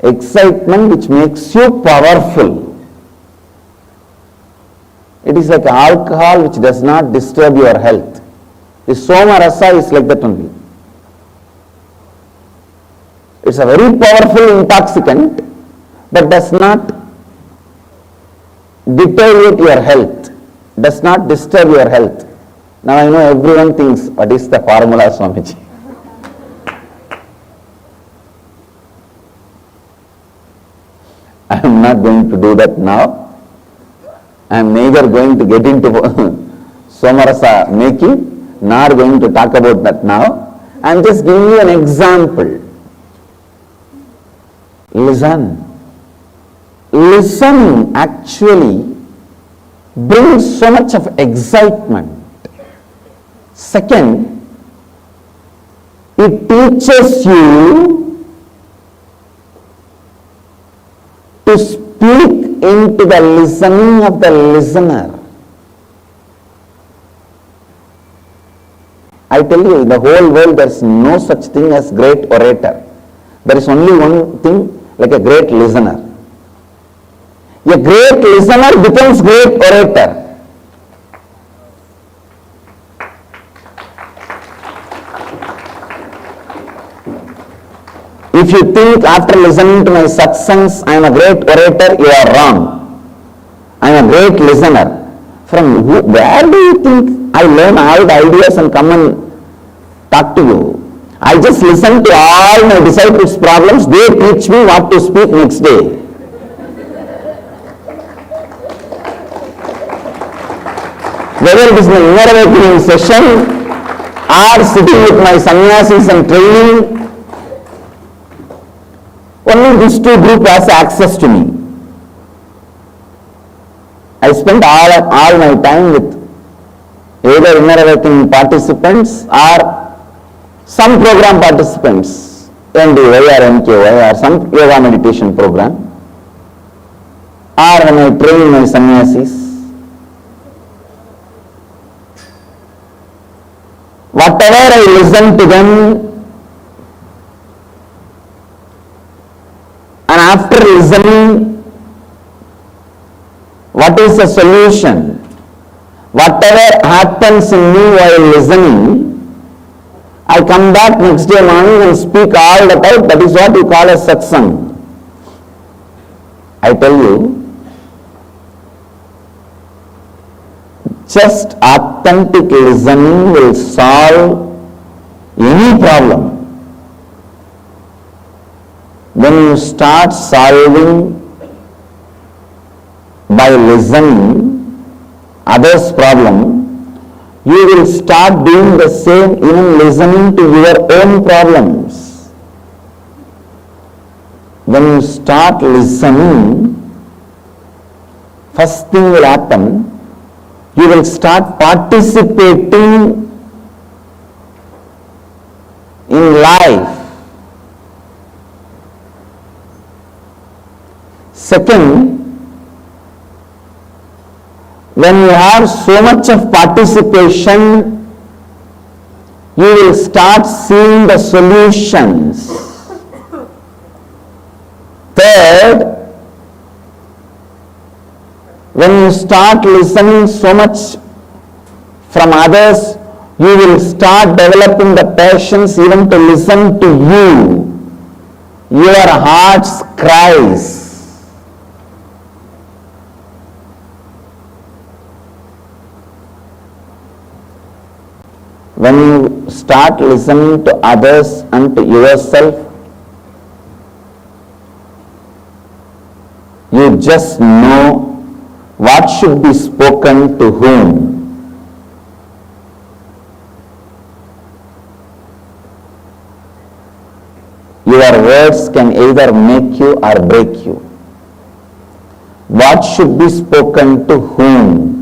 Excitement which makes you powerful. It is like alcohol which does not disturb your health. The Soma Rasa is like that only. It's a very powerful intoxicant, but does not deteriorate your health, does not disturb your health. Now I know everyone thinks, what is the formula, Swamiji? I am not going to do that now. I am neither going to get into Somarasa making, nor going to talk about that now. I am just giving you an example. Listen. Listening actually brings so much of excitement. Second, it teaches you to speak into the listening of the listener. I tell you, in the whole world there is no such thing as great orator. There is only one thing, like a great listener. A great listener becomes great orator. If you think after listening to my satsangs I am a great orator, you are wrong. I am a great listener. From where do you think I learn all the ideas and come and talk to you? I just listen to all my disciples' problems, they teach me what to speak next day. Whether it is the inner awakening session or sitting with my sannyasis and training, only these two groups has access to me. I spend all my time with either inner awakening participants or some program participants, NDY or NKY or some yoga meditation program, or when I train my sannyasis. Whatever I listen to them, and after listening, what is the solution? Whatever happens in me while listening, I come back next day morning and speak all that out. That is what we call as satsang. I tell you, just authentic listening will solve any problem. When you start solving by listening others' problem, you will start doing the same, even listening to your own problems. When you start listening, first thing will happen, you will start participating in life. Second, when you have so much of participation, you will start seeing the solutions. Third, when you start listening so much from others, you will start developing the patience even to listen to you, your heart's cries. When you start listening to others and to yourself, you just know what should be spoken to whom. Your words can either make you or break you. What should be spoken to whom?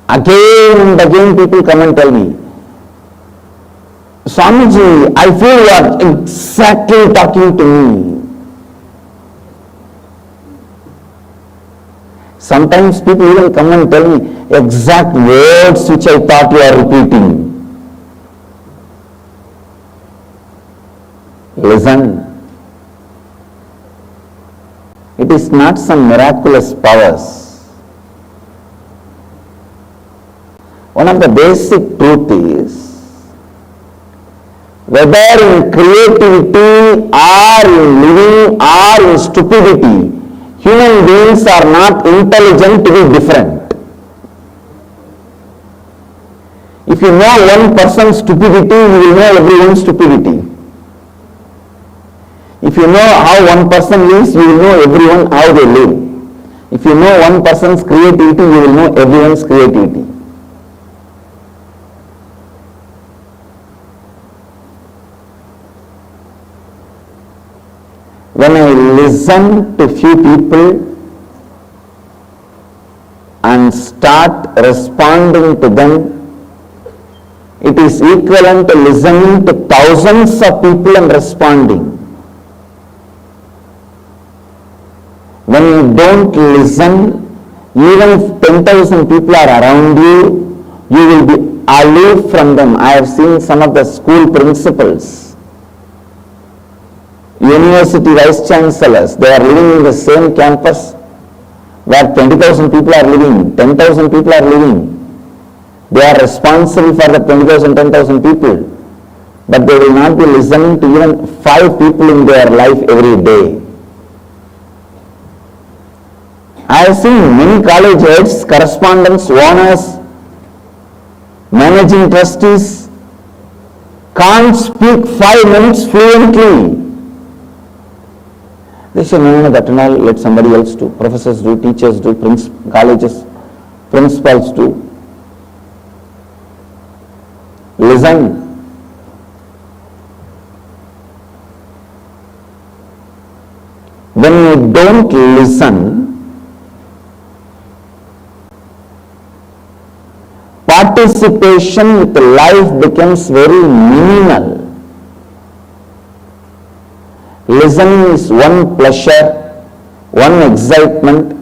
Again and again people come and tell me, Swamiji, I feel you are exactly talking to me. Sometimes people even come and tell me exact words which I thought you are repeating. Listen. It is not some miraculous powers. One of the basic truth is, whether in creativity or in living or in stupidity, human beings are not intelligent to be different. If you know one person's stupidity, you will know everyone's stupidity. If you know how one person lives, you will know everyone how they live. If you know one person's creativity, you will know everyone's creativity. When I listen to few people and start responding to them, it is equivalent to listening to thousands of people and responding. When you don't listen, even if 10,000 people are around you, you will be aloof from them. I have seen some of the school principals, university vice chancellors, they are living in the same campus where 20,000 people are living, 10,000 people are living. They are responsible for the 20,000, 10,000 people, but they will not be listening to even 5 people in their life every day. I have seen many college heads, correspondents, owners, managing trustees can't speak 5 minutes fluently. They say, no, that and all, let somebody else do. Professors do, teachers do, colleges, principals do. Listen. When you don't listen, participation with life becomes very minimal. Listening is one pleasure, one excitement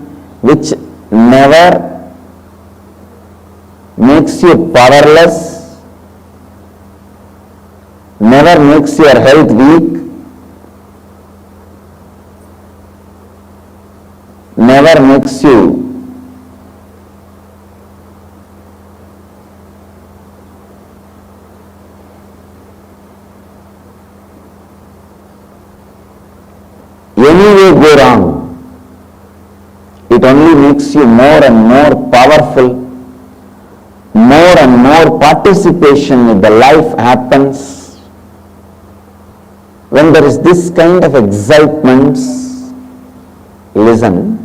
which never makes you powerless, never makes your health weak, never makes you anyway go wrong. It only makes you more and more powerful, more and more participation in the life happens. When there is this kind of excitement, listen.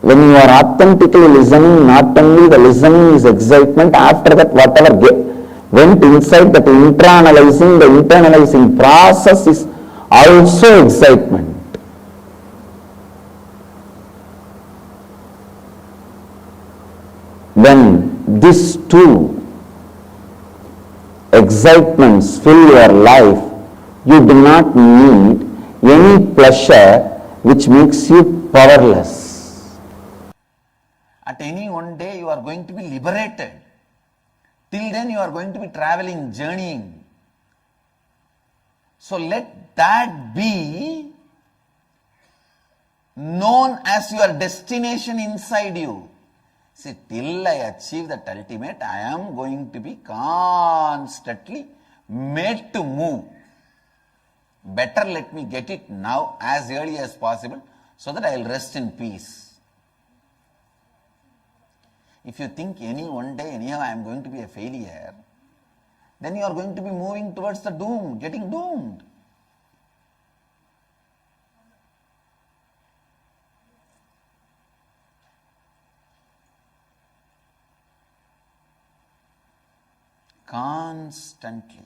When you are authentically listening, not only the listening is excitement, after that whatever went inside, that internalizing, the internalizing process is also excitement. When these two excitements fill your life, you do not need any pleasure which makes you powerless. At any one day you are going to be liberated. Till then you are going to be traveling, journeying. So let that be known as your destination inside you. See, till I achieve that ultimate, I am going to be constantly made to move. Better let me get it now as early as possible so that I will rest in peace. If you think any one day, anyhow I am going to be a failure, then you are going to be moving towards the doom, getting doomed. Constantly,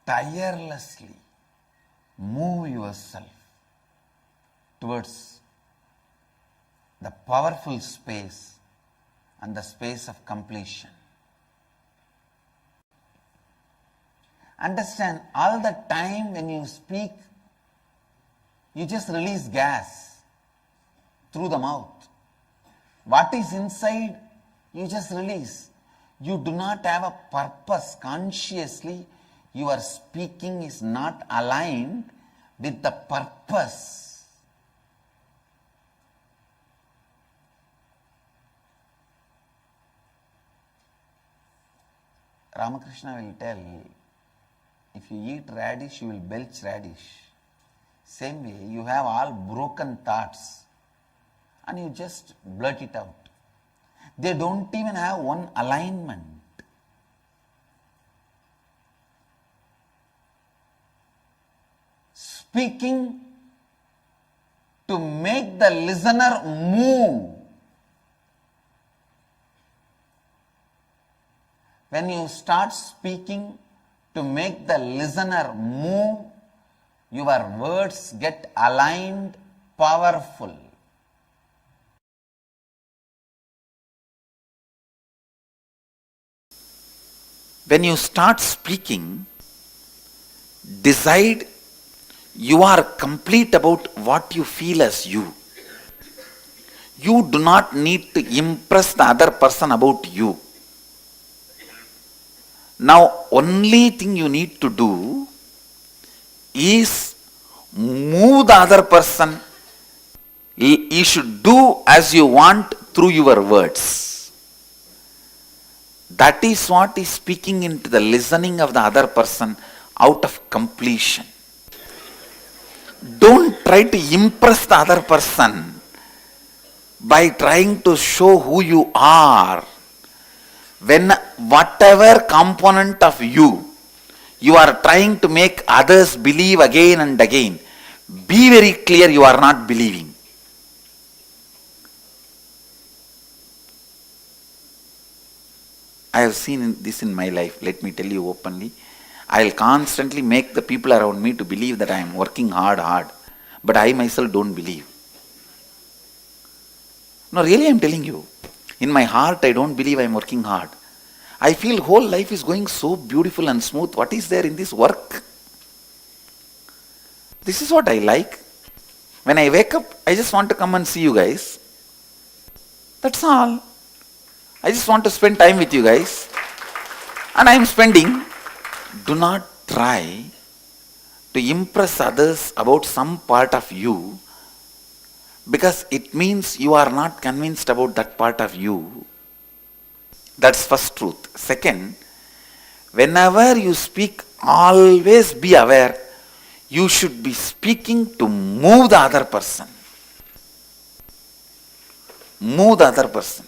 tirelessly move yourself towards the powerful space and the space of completion. Understand, all the time when you speak, you just release gas through the mouth. What is inside, you just release. You do not have a purpose. Consciously, your speaking is not aligned with the purpose. Ramakrishna will tell, if you eat radish, you will belch radish. Same way, you have all broken thoughts and you just blurt it out. They don't even have one alignment. Speaking to make the listener move. When you start speaking to make the listener move, your words get aligned, powerful. When you start speaking, decide you are complete about what you feel as you. You do not need to impress the other person about you. Now, only thing you need to do is move the other person. You should do as you want through your words. That is what is speaking into the listening of the other person out of completion. Don't try to impress the other person by trying to show who you are. When whatever component of you are trying to make others believe again and again, be very clear you are not believing. I have seen this in my life, let me tell you openly. I will constantly make the people around me to believe that I am working hard, but I myself don't believe. No, really I am telling you. In my heart, I don't believe I am working hard. I feel whole life is going so beautiful and smooth. What is there in this work? This is what I like. When I wake up, I just want to come and see you guys. That's all. I just want to spend time with you guys. And I am spending. Do not try to impress others about some part of you, because it means you are not convinced about that part of you. That's first truth. Second, whenever you speak, always be aware you should be speaking to move the other person. Move the other person.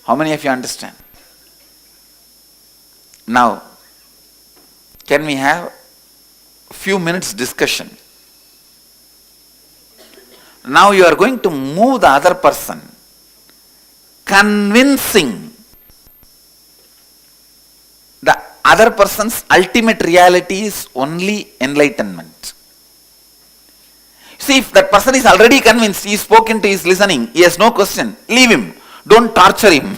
How many of you understand? Now, can we have a few minutes discussion? Now you are going to move the other person, convincing the other person's ultimate reality is only enlightenment. See, if that person is already convinced, he is spoken to, he is listening, he has no question, leave him. Don't torture him.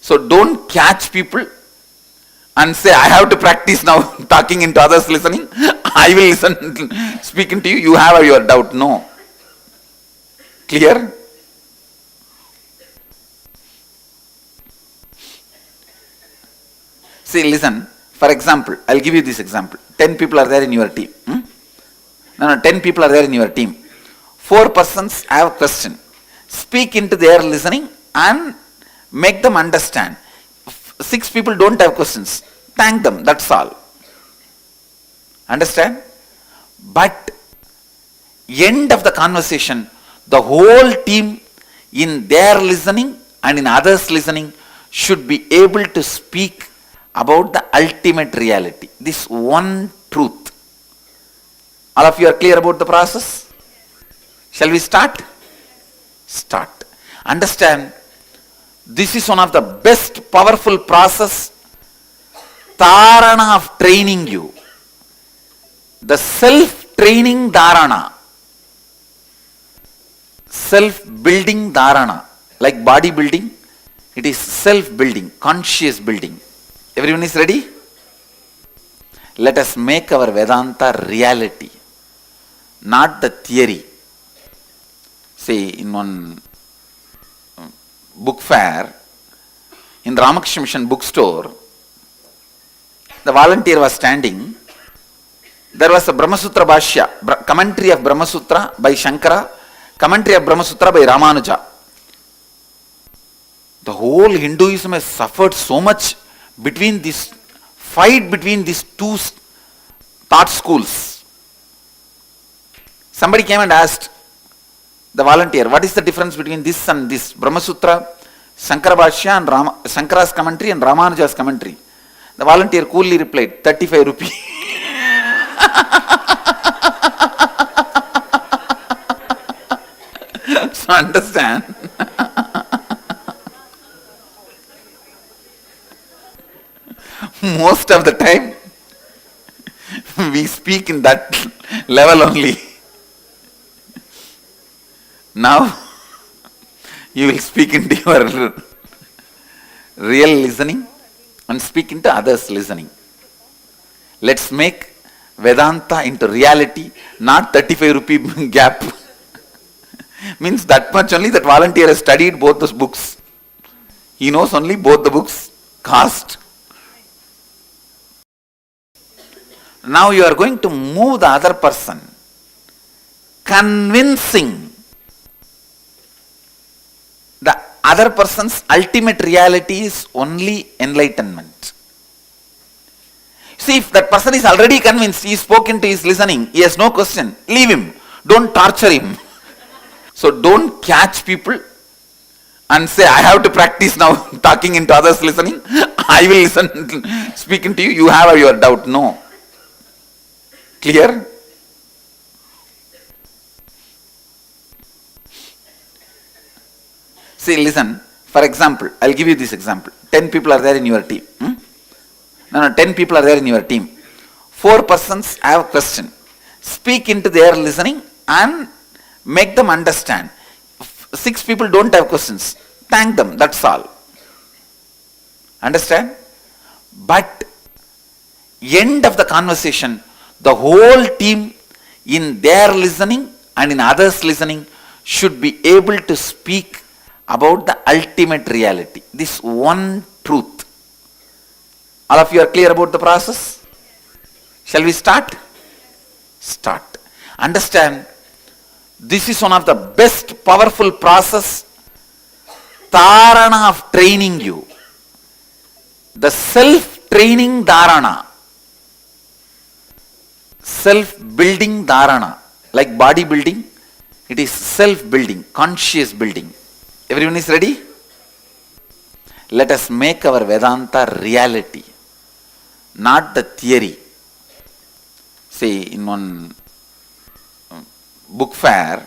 So don't catch people and say, I have to practice now talking into others listening. I will listen, speaking to you, you have your doubt. No. Clear? See, listen. For example, I'll give you this example. 10 people are there in your team. No, 10 people are there in your team. 4 persons have a question. Speak into their listening and make them understand. 6 people don't have questions. Thank them, that's all. Understand? But end of the conversation, the whole team in their listening and in others listening should be able to speak about the ultimate reality. This one truth. All of you are clear about the process? Shall we start? Start. Understand, this is one of the best powerful process, dharana of training you. The self-training dharana, self-building dharana, like bodybuilding, it is self-building, conscious building. Everyone is ready? Let us make our Vedanta reality, not the theory. See, in one book fair, in Ramakrishna Mission bookstore, the volunteer was standing. There was a Brahmasutra Bhashya, commentary of Brahmasutra by Shankara, commentary of Brahmasutra by Ramanuja. The whole Hinduism has suffered so much between this fight between these two thought schools. Somebody came and asked the volunteer, what is the difference between this and this? Brahmasutra, Shankara Bhashya and Shankara's commentary and Ramanuja's commentary. The volunteer coolly replied, 35 rupees. So understand. Most of the time, we speak in that level only. Now, you will speak into your real listening and speak into others' listening. Let's make Vedanta into reality, not 35 rupee gap. Means that much only that volunteer has studied both those books. He knows only both the books, cost. Now you are going to move the other person, convincing the other person's ultimate reality is only enlightenment. See, if that person is already convinced, he is spoken to, he is listening, he has no question, leave him, don't torture him. So don't catch people and say, I have to practice now talking into others listening, I will listen, speaking to you, you have your doubt. No. Clear? See, listen, for example, I'll give you this example. 10 people are there in your team. No, 10 people are there in your team. 4 persons have a question. Speak into their listening and make them understand. 6 people don't have questions. Thank them, that's all. Understand? But end of the conversation, the whole team in their listening and in others' listening should be able to speak about the ultimate reality. This one truth. All of you are clear about the process? Shall we start? Start. Understand, this is one of the best powerful process, dharana of training you. The self-training dharana. Self-building dharana. Like bodybuilding, it is self-building, conscious building. Everyone is ready? Let us make our Vedanta reality, not the theory. See, in one book fair,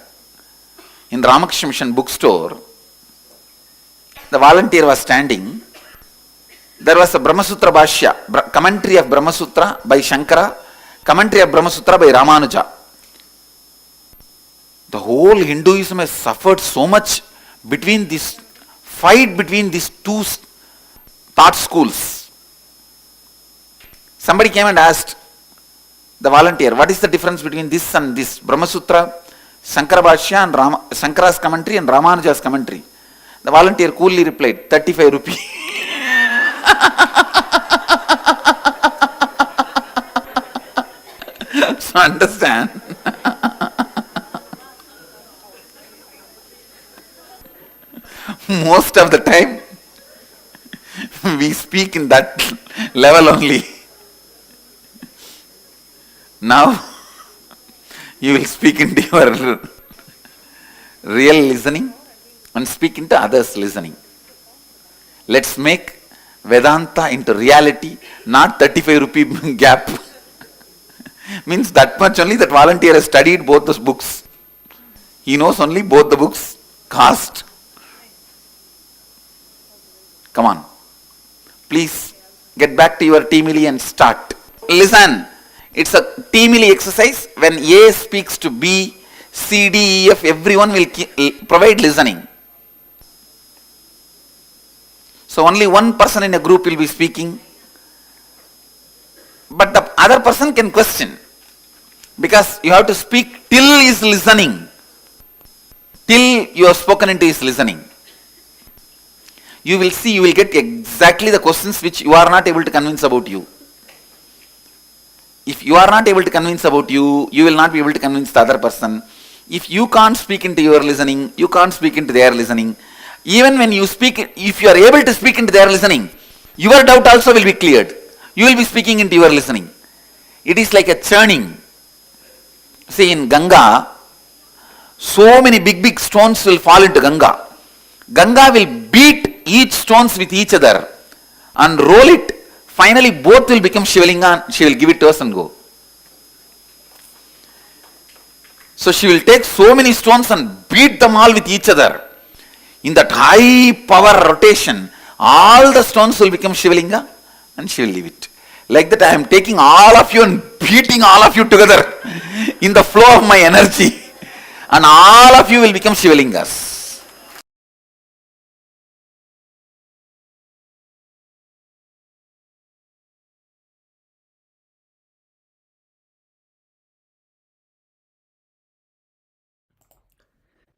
in Ramakrishna Mission bookstore, the volunteer was standing. There was a Brahmasutra Bhashya, commentary of Brahmasutra by Shankara, commentary of Brahmasutra by Ramanuja. The whole Hinduism has suffered so much between this fight between these two thought schools. Somebody came and asked the volunteer, what is the difference between this and this? Brahmasutra, Shankara Bhashya and Shankara's commentary and Ramanuja's commentary. The volunteer coolly replied, 35 rupees. So understand. Most of the time, we speak in that level only. Now, you will speak into your real listening and speak into others' listening. Let's make Vedanta into reality, not 35 rupee gap. Means that much only that volunteer has studied both those books. He knows only both the books, cost. Come on. Please get back to your teamily and start. Listen, it's a teamily exercise. When A speaks to B, C, D, E, F, everyone will provide listening. So only one person in a group will be speaking. but the other person can question, because you have to speak till he is listening, till you have spoken into his listening. You will see, you will get exactly the questions which you are not able to convince about you. If you are not able to convince about you, you will not be able to convince the other person. If you can't speak into your listening, you can't speak into their listening. Even when you speak, if you are able to speak into their listening, your doubt also will be cleared. You will be speaking into your listening. It is like a churning. See, in Ganga, so many big stones will fall into Ganga. Ganga will beat each stones with each other and roll it. Finally, both will become Shivalinga and she will give it to us and go. So she will take so many stones and beat them all with each other. In that high power rotation, all the stones will become Shivalinga and she will leave it. Like that, I am taking all of you and beating all of you together in the flow of my energy, and all of you will become Shivalingas.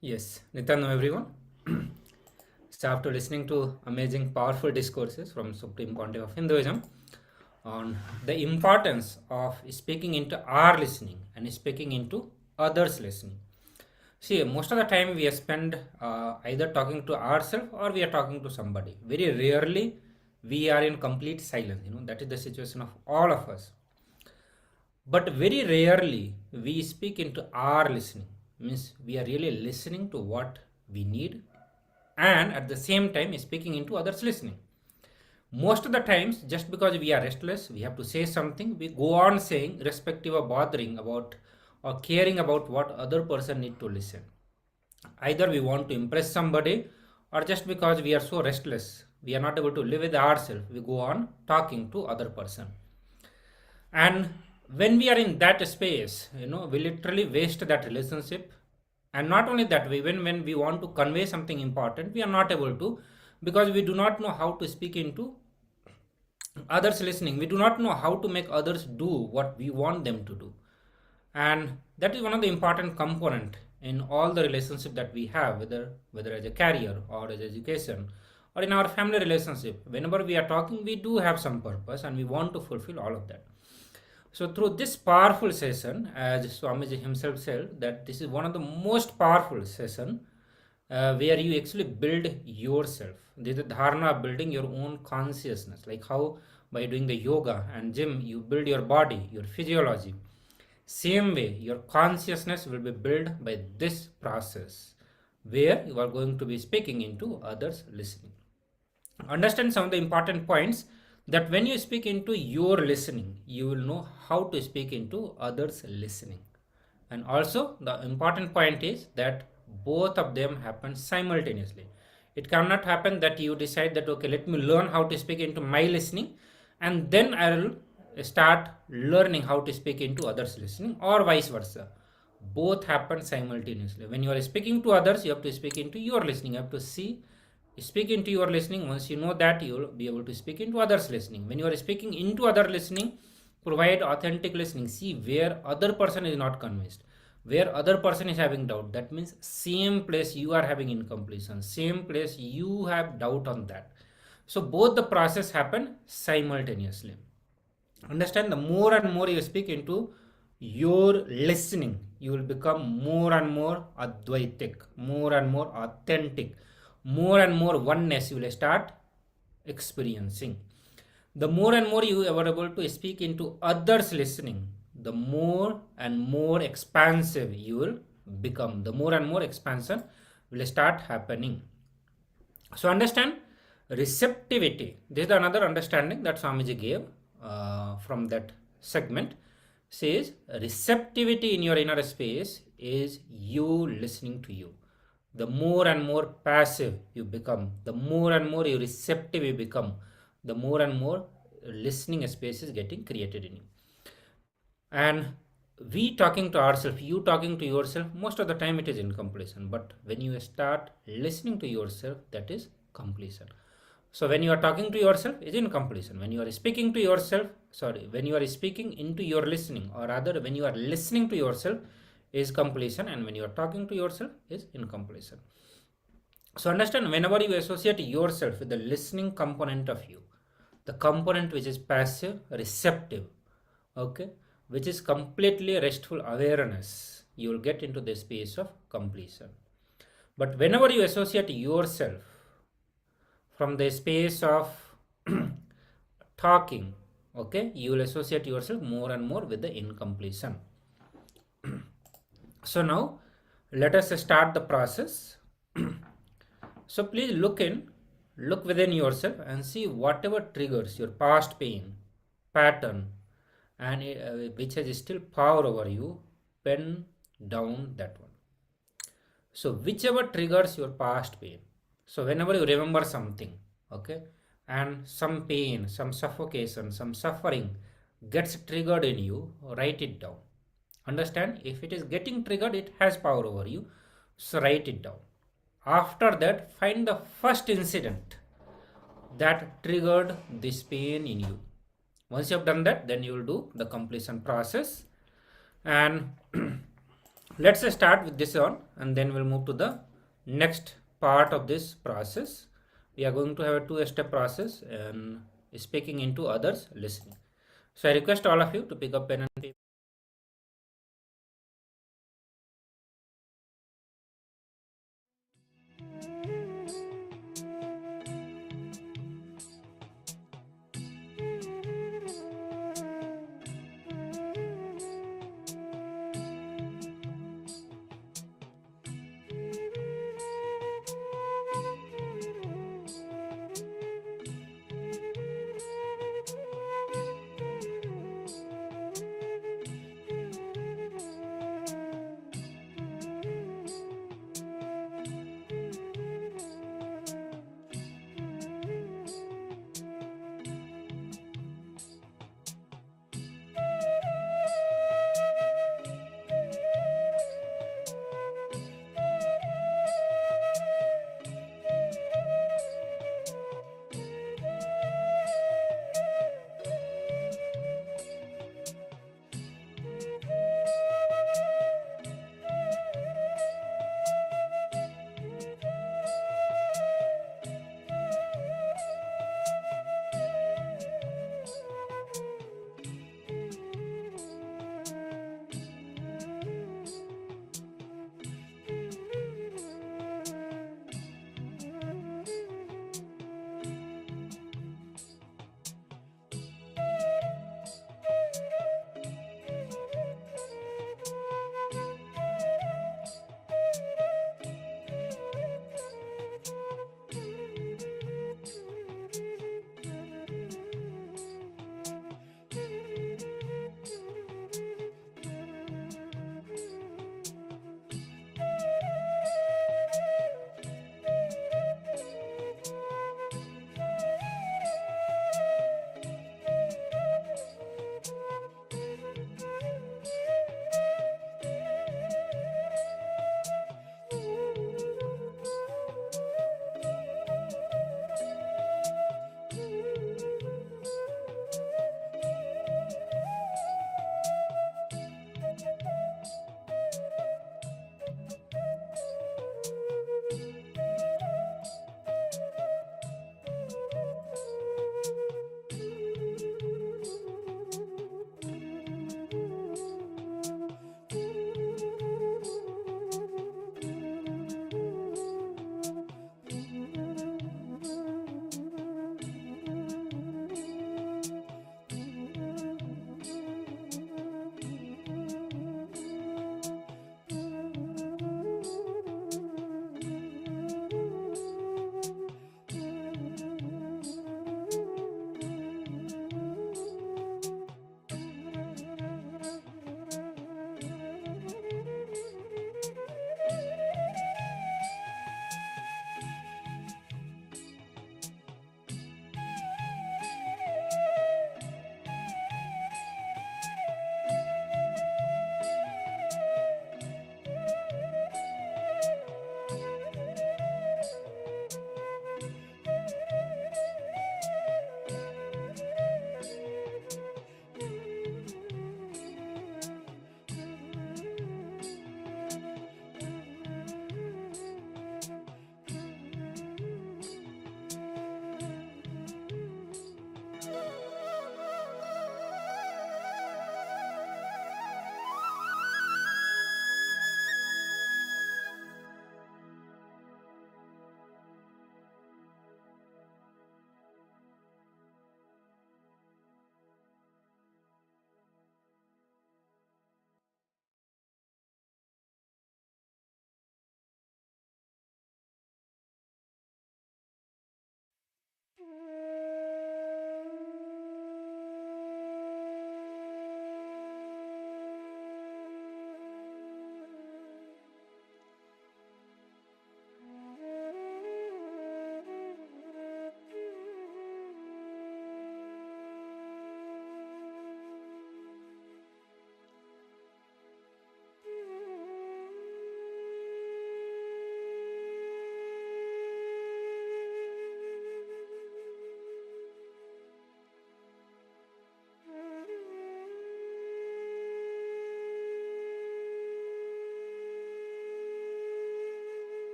Yes, Nityanandam everyone. So after listening to amazing, powerful discourses from Supreme Pontiff of Hinduism on the importance of speaking into our listening and speaking into others' listening. See, most of the time we spend either talking to ourselves or we are talking to somebody. Very rarely we are in complete silence. That is the situation of all of us. But very rarely we speak into our listening. Means we are really listening to what we need and at the same time speaking into others' listening. Most of the times, just because we are restless, we have to say something, we go on saying, irrespective of bothering about or caring about what other person need to listen. Either we want to impress somebody, or just because we are so restless, we are not able to live with ourselves, we go on talking to other person. And when we are in that space, we literally waste that relationship. And not only that, even when we want to convey something important, we are not able to, because we do not know how to speak into others listening. We do not know how to make others do what we want them to do. And that is one of the important component in all the relationship that we have, whether as a career or as education or in our family relationship. Whenever we are talking, we do have some purpose and we want to fulfill all of that. So through this powerful session, as Swamiji himself said, that this is one of the most powerful session where you actually build yourself. This is the dharana of building your own consciousness, like how by doing the yoga and gym you build your body, your physiology. Same way, your consciousness will be built by this process, where you are going to be speaking into others listening. Understand some of the important points, that when you speak into your listening, you will know how to speak into others listening. And also the important point is that both of them happen simultaneously. It cannot happen that you decide that, okay, let me learn how to speak into my listening and then I will start learning how to speak into others listening, or vice versa. Both happen simultaneously. When you are speaking to others, you have to speak into your listening. You have to speak into your listening. Once you know that, you will be able to speak into others listening. When you are speaking into other listening, provide authentic listening. See where other person is not convinced, where other person is having doubt. That means same place you are having incompletion, same place you have doubt on that. So both the process happen simultaneously. Understand, the more and more you speak into your listening, you will become more and more advaitic, more and more authentic, more and more oneness you will start experiencing. The more and more you are able to speak into others listening, the more and more expansive you will become. The more and more expansion will start happening. So understand, receptivity. This is another understanding that Swamiji gave from that segment. Says receptivity in your inner space is you listening to you. The more and more passive you become, the more and more you receptive you become, the more and more listening space is getting created in you. And we talking to ourselves, you talking to yourself, most of the time it is incompletion. But when you start listening to yourself, that is completion. So when you are talking to yourself, is in completion. When you are speaking to yourself, when you are speaking into your listening, or rather when you are listening to yourself, is completion, and when you are talking to yourself, is incompletion. So understand, whenever you associate yourself with the listening component of you, the component which is passive, receptive, okay, which is completely restful awareness, you will get into the space of completion. But whenever you associate yourself from the space of talking, okay, you will associate yourself more and more with the incompletion. So now let us start the process. So please look within yourself and see whatever triggers your past pain pattern and which has still power over you, pen down that one. So whichever triggers your past pain, so whenever you remember something, okay, and some pain, some suffocation, some suffering gets triggered in you, write it down. Understand, if it is getting triggered, it has power over you, so write it down. After that, find the first incident that triggered this pain in you. Once you have done that, then you will do the completion process. And let's start with this one, and then we'll move to the next part of this process. We are going to have a 2-step process and speaking into others, listening. So I request all of you to pick up pen and paper.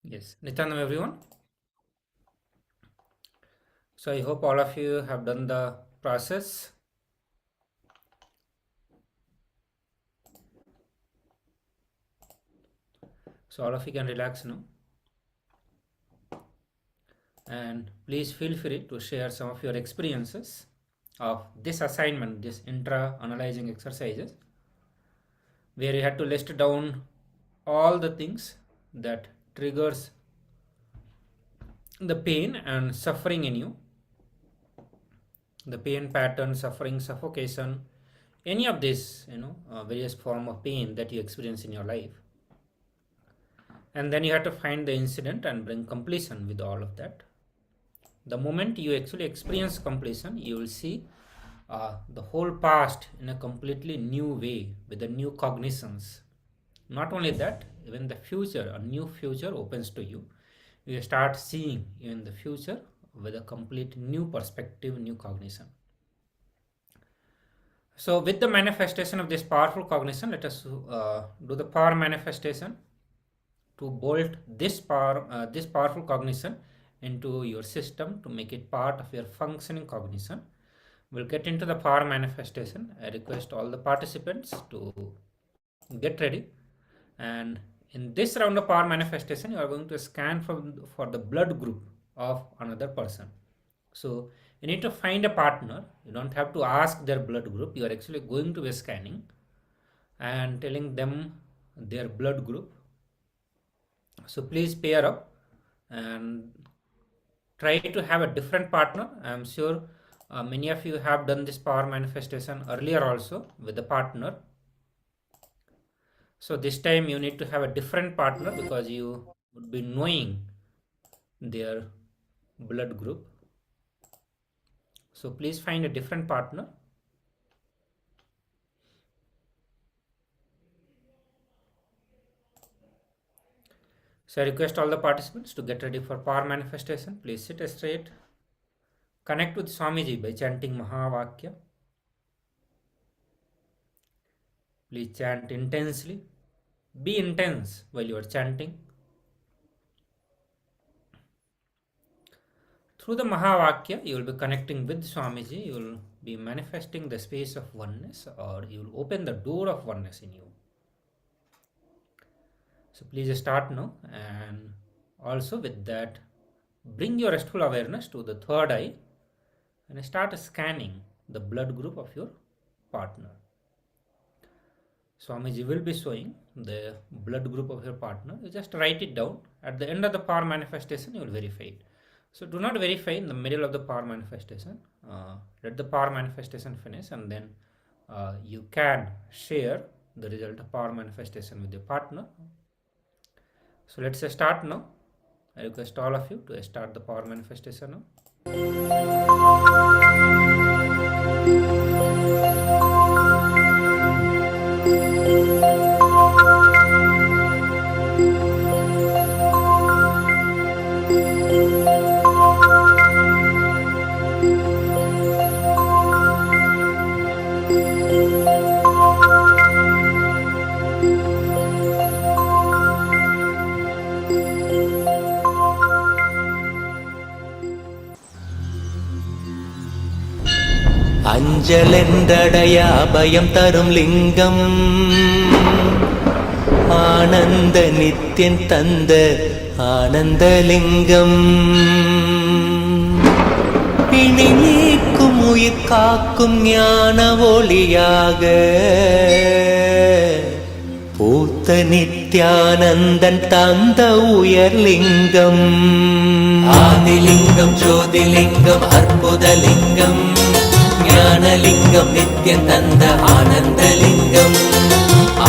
Yes, Nityanandam everyone. So I hope all of you have done the process. So all of you can relax now. And please feel free to share some of your experiences of this assignment, this intra-analyzing exercises, where you had to list down all the things that triggers the pain and suffering in you, the pain pattern, suffering, suffocation, any of this, various form of pain that you experience in your life. And then you have to find the incident and bring completion with all of that. The moment you actually experience completion, you will see the whole past in a completely new way with the new cognitions. Not only that, even the future, a new future opens to you. You start seeing in the future with a complete new perspective, new cognition. So with the manifestation of this powerful cognition, let us do the power manifestation to bolt this powerful cognition into your system to make it part of your functioning cognition. We'll get into the power manifestation. I request all the participants to get ready. And in this round of power manifestation, you are going to scan for the blood group of another person. So you need to find a partner. You don't have to ask their blood group. You are actually going to be scanning and telling them their blood group. So please pair up and try to have a different partner. I am sure many of you have done this power manifestation earlier also with the partner. So this time you need to have a different partner because you would be knowing their blood group. So please find a different partner. So I request all the participants to get ready for power manifestation. Please sit straight. Connect with Swamiji by chanting Mahavakya. Please chant intensely. Be intense while you are chanting. Through the Mahavakya, you will be connecting with Swamiji. You will be manifesting the space of oneness, or you will open the door of oneness in you. So please start now, and also with that, bring your restful awareness to the third eye and start scanning the blood group of your partner. Swamiji will be showing the blood group of your partner. You just write it down. At the end of the power manifestation, you will verify it. So do not verify in the middle of the power manifestation. Let the power manifestation finish, and then you can share the result of power manifestation with your partner. So let's start now. I request all of you to start the power manifestation now. அஞ்சலென்றடைய அபயம் தரும் லிங்கம் ஆனந்த நித்யன் தந்த ஆனந்தலிங்கம் பிணி நீக்கும் உயிர் காக்கும் ஞான ஒளியாக பூத்த நித்யானந்தன் தந்த உயர்லிங்கம் ஆதிலிங்கம் ஜோதிலிங்கம் அற்புதலிங்கம் ஞானலிங்கம் நித்யன் தந்த ஆனந்தலிங்கம்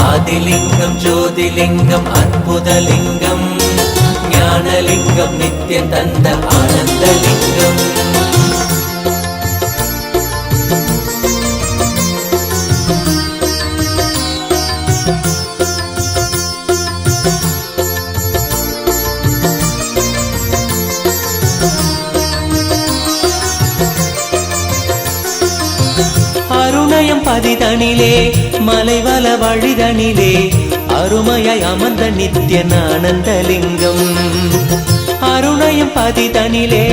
ஆதிலிங்கம் ஜோதிலிங்கம் அற்புதலிங்கம் ஞானலிங்கம் நித்யன் தந்த ஆனந்தலிங்கம் பதிதனிலே மலைவல வழிதனிலே அருமையாய் அமர்ந்த நித்யன் ஆனந்தலிங்கம். அருணையும் பதிதனிலே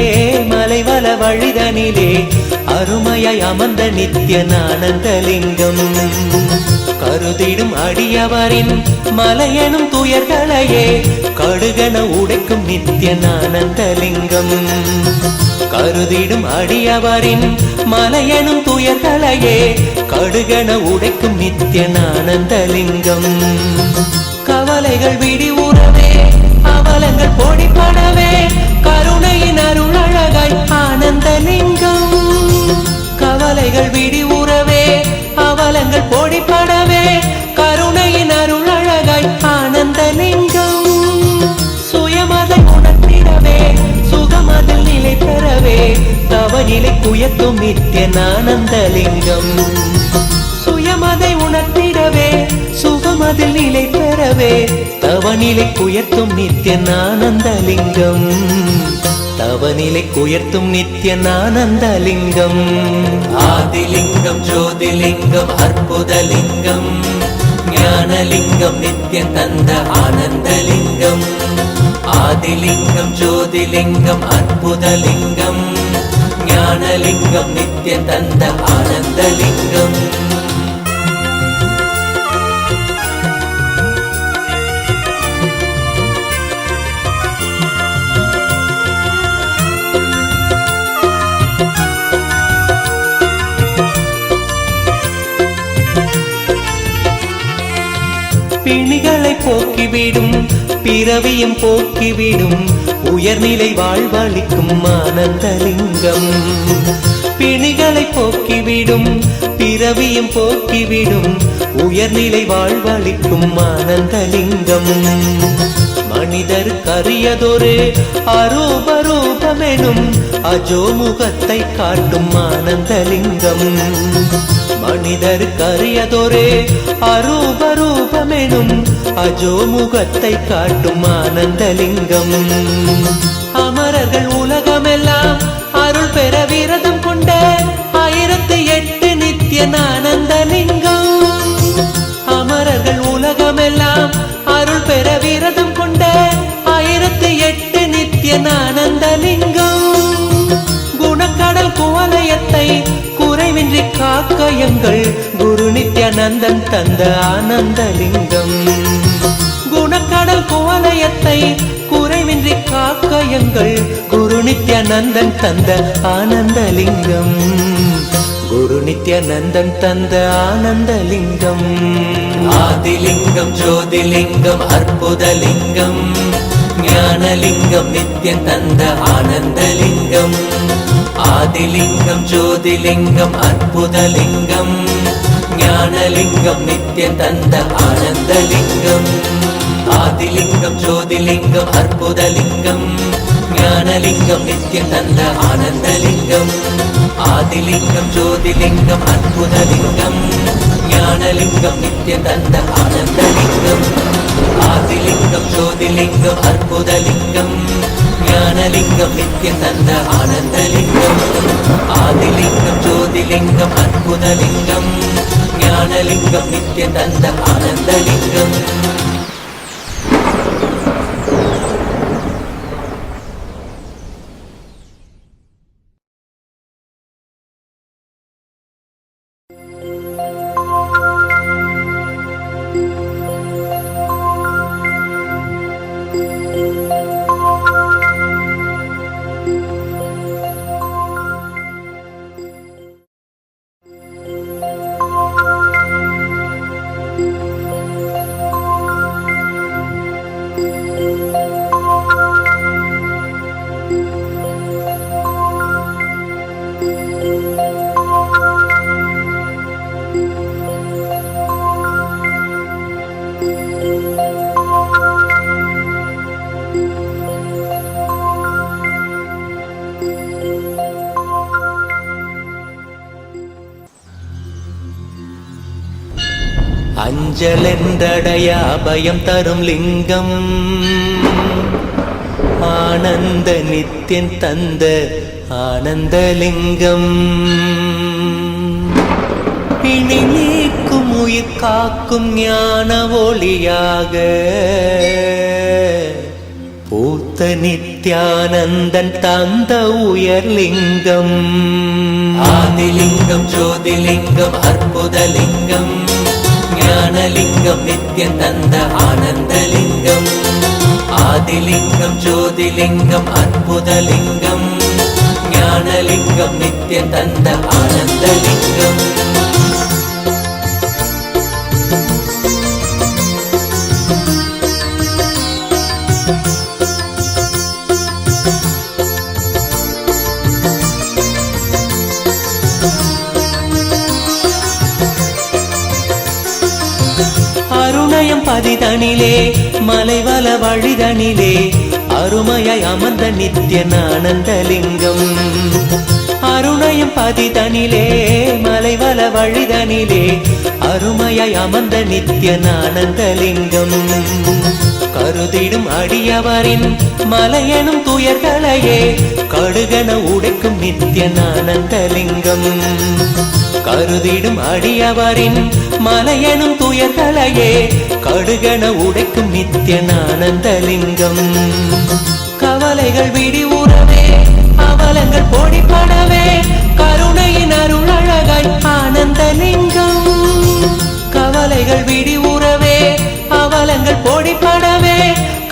மலைவல வழிதனிலே அருமையாய் அமர்ந்த நித்யன் ஆனந்தலிங்கம். கருதிடும் அடியவரின் மலையெனும் துயர்களையே கடுகன உடைக்கும் நித்யன் ஆனந்தலிங்கம். கருதிடும் அடியவரின் மலையெனும் துயர்களையே கடுகன உடைக்கும் நித்யன் ஆனந்தலிங்கம். கவலைகள் விடிவுறவே அவலங்கள் பொடிப்படவே கருணையின் அருளழகாய் ஆனந்தலிங்கம். கவலைகள் விடிவுறவே அவலங்கள் பொடிப்படவே கருணையின் அருளழகாய் ஆனந்தலிங்கம். சுயமதை உணர்த்திடவே சுகமதில் நிலை பெறவே தவநிலை குயத்தும் நித்யன் ஆனந்தலிங்கம். சுயமதை உணர்த்திடவே சுகமதில் நிலை பெறவே தவநிலை குயர்த்தும் நித்யன் ஆனந்தலிங்கம். தவநிலை குயர்த்தும் நித்யன் ஆனந்தலிங்கம். ஆதிலிங்கம் ஜோதிலிங்கம் அற்புதலிங்கம் ஞானலிங்கம் நித்யன் தந்த ஆனந்தலிங்கம். ஆதிலிங்கம் ஜோதிலிங்கம் அற்புதலிங்கம் ஞானலிங்கம் நித்யன் தந்த ஆனந்தலிங்கம். பிணிகளை போக்கிவிடும் பிறவியும் போக்கிவிடும் உயர்நிலை வாழ்வளிக்கும் ஆனந்தலிங்கம். பிணிகளை போக்கிவிடும் பிறவியும் போக்கிவிடும் உயர்நிலை வாழ்வளிக்கும் ஆனந்தலிங்கம். மனிதர் கரியதொரு அரூபரூபமெனும் அஜோமுகத்தை காட்டும் ஆனந்தலிங்கம். மனிதர் கரியதொரு அரூபரூபமெனும் அஜோமுகத்தை காட்டும் ஆனந்தலிங்கம். அமரர்கள் உலகமெல்லாம் அருள் பெற விரதம் கொண்ட 1008 நித்யன் ஆனந்தலிங்கம். அமரர்கள் உலகமெல்லாம் அருள் பெற விரதம் கொண்ட 1008 நித்யன் ஆனந்தலிங்கம். குணக்கடல் குவலயத்தை குறைவின்றி காக்கயங்கள் குரு நித்யானந்தன் தந்த ஆனந்தலிங்கம். குணக்கடல் குவலயத்தை குறைவின்றி காக்கயங்கள் குரு நித்யானந்தன் தந்த ஆனந்தலிங்கம். குரு நித்யானந்தன் தந்த ஆனந்தலிங்கம். ஆதிலிங்கம் ஜோதிலிங்கம் அற்புதலிங்கம் ஞானலிங்கம் நித்யன் தந்த ஆனந்தலிங்கம். ஆதிலிங்கம் ஜோதிலிங்கம் அற்புதலிங்கம் ஞானலிங்கம் நித்யன் தந்த ஆனந்தலிங்கம். ஆதிலிங்கம் ஜோதிலிங்கம் அற்புதலிங்கம் ஞானலிங்கம் நித்யன் தந்த ஆனந்தலிங்கம். ஆதிலிங்கம் ஜோதிலிங்கம் அற்புதலிங்கம் ஞானலிங்கம் நித்யன் தந்த ஆனந்தலிங்கம். ஆதிலிங்கம் ஜோதிலிங்கம் அற்புதலிங்கம் ஞானலிங்கம் நித்யன் தந்த ஆனந்தலிங்கம். ஆதிலிங்கம் ஜோதிலிங்கம் அற்புதலிங்கம் ஞானலிங்கம் நித்யன் தந்த ஆனந்தலிங்கம். அஞ்சலென்றடைய அபயம் தரும் லிங்கம் ஆனந்த நித்யன் தந்த ஆனந்தலிங்கம். பிணி நீக்கும் காக்கும் உயிர் காக்கும் ஞான ஒளியாக பூத்த நித்யானந்தன் தந்த உயர்லிங்கம் ஆதிலிங்கம் ஜோதிலிங்கம் அற்புதலிங்கம் ஞானலிங்கம் நித்யம் தந்த ஆனந்தலிங்கம் ஆதிலிங்கம் ஜோதிலிங்கம் அற்புதலிங்கம் ஞானலிங்கம் நித்யம் தந்த ஆனந்தலிங்கம் அருணயம் பதிதனிலே மலைவல வழிதனிலே அருமையாய் அமர்ந்த நித்யனானந்தலிங்கம் அருணயம் பதிதனிலே மலைவல வழிதனிலே அருமையாய் அமர்ந்த நித்யனானந்தலிங்கம் கருதிடும் அடியவரின் மலையெனும் துயர்களையே கடுகன உடைக்கும் நித்யனானந்தலிங்கம் கருதிடும் அடியவரின் மலையெனும் துயர்களையே கடுகன உடைக்கும் நித்யனானந்தலிங்கம் கவலைகள் விடிவுறவே அவலங்கள் பொடிபடவே கருணையின் அருளழகாய் ஆனந்தலிங்கம் கவலைகள் விடிவுறவே அவலங்கள் பொடிபடவே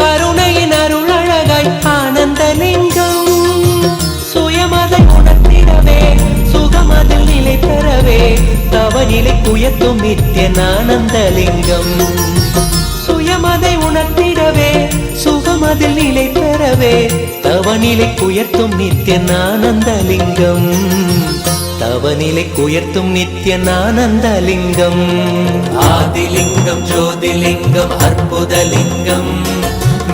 கருணையின் அருளழகாய் ஆனந்தலிங்கம் சுயமதை உணர்த்திடவே சுகமதில் நிலை பெறவே தவநிலை உயர்த்தும் நித்யனானந்தலிங்கம் சுயமதை உணர்த்திடவே சுகமதில் நிலை பெறவே தவநிலை உயர்த்தும் நித்யனானந்தலிங்கம் தவநிலை உயர்த்தும் நித்யனானந்தலிங்கம் ஆதிலிங்கம் ஜோதிலிங்கம் அற்புதலிங்கம்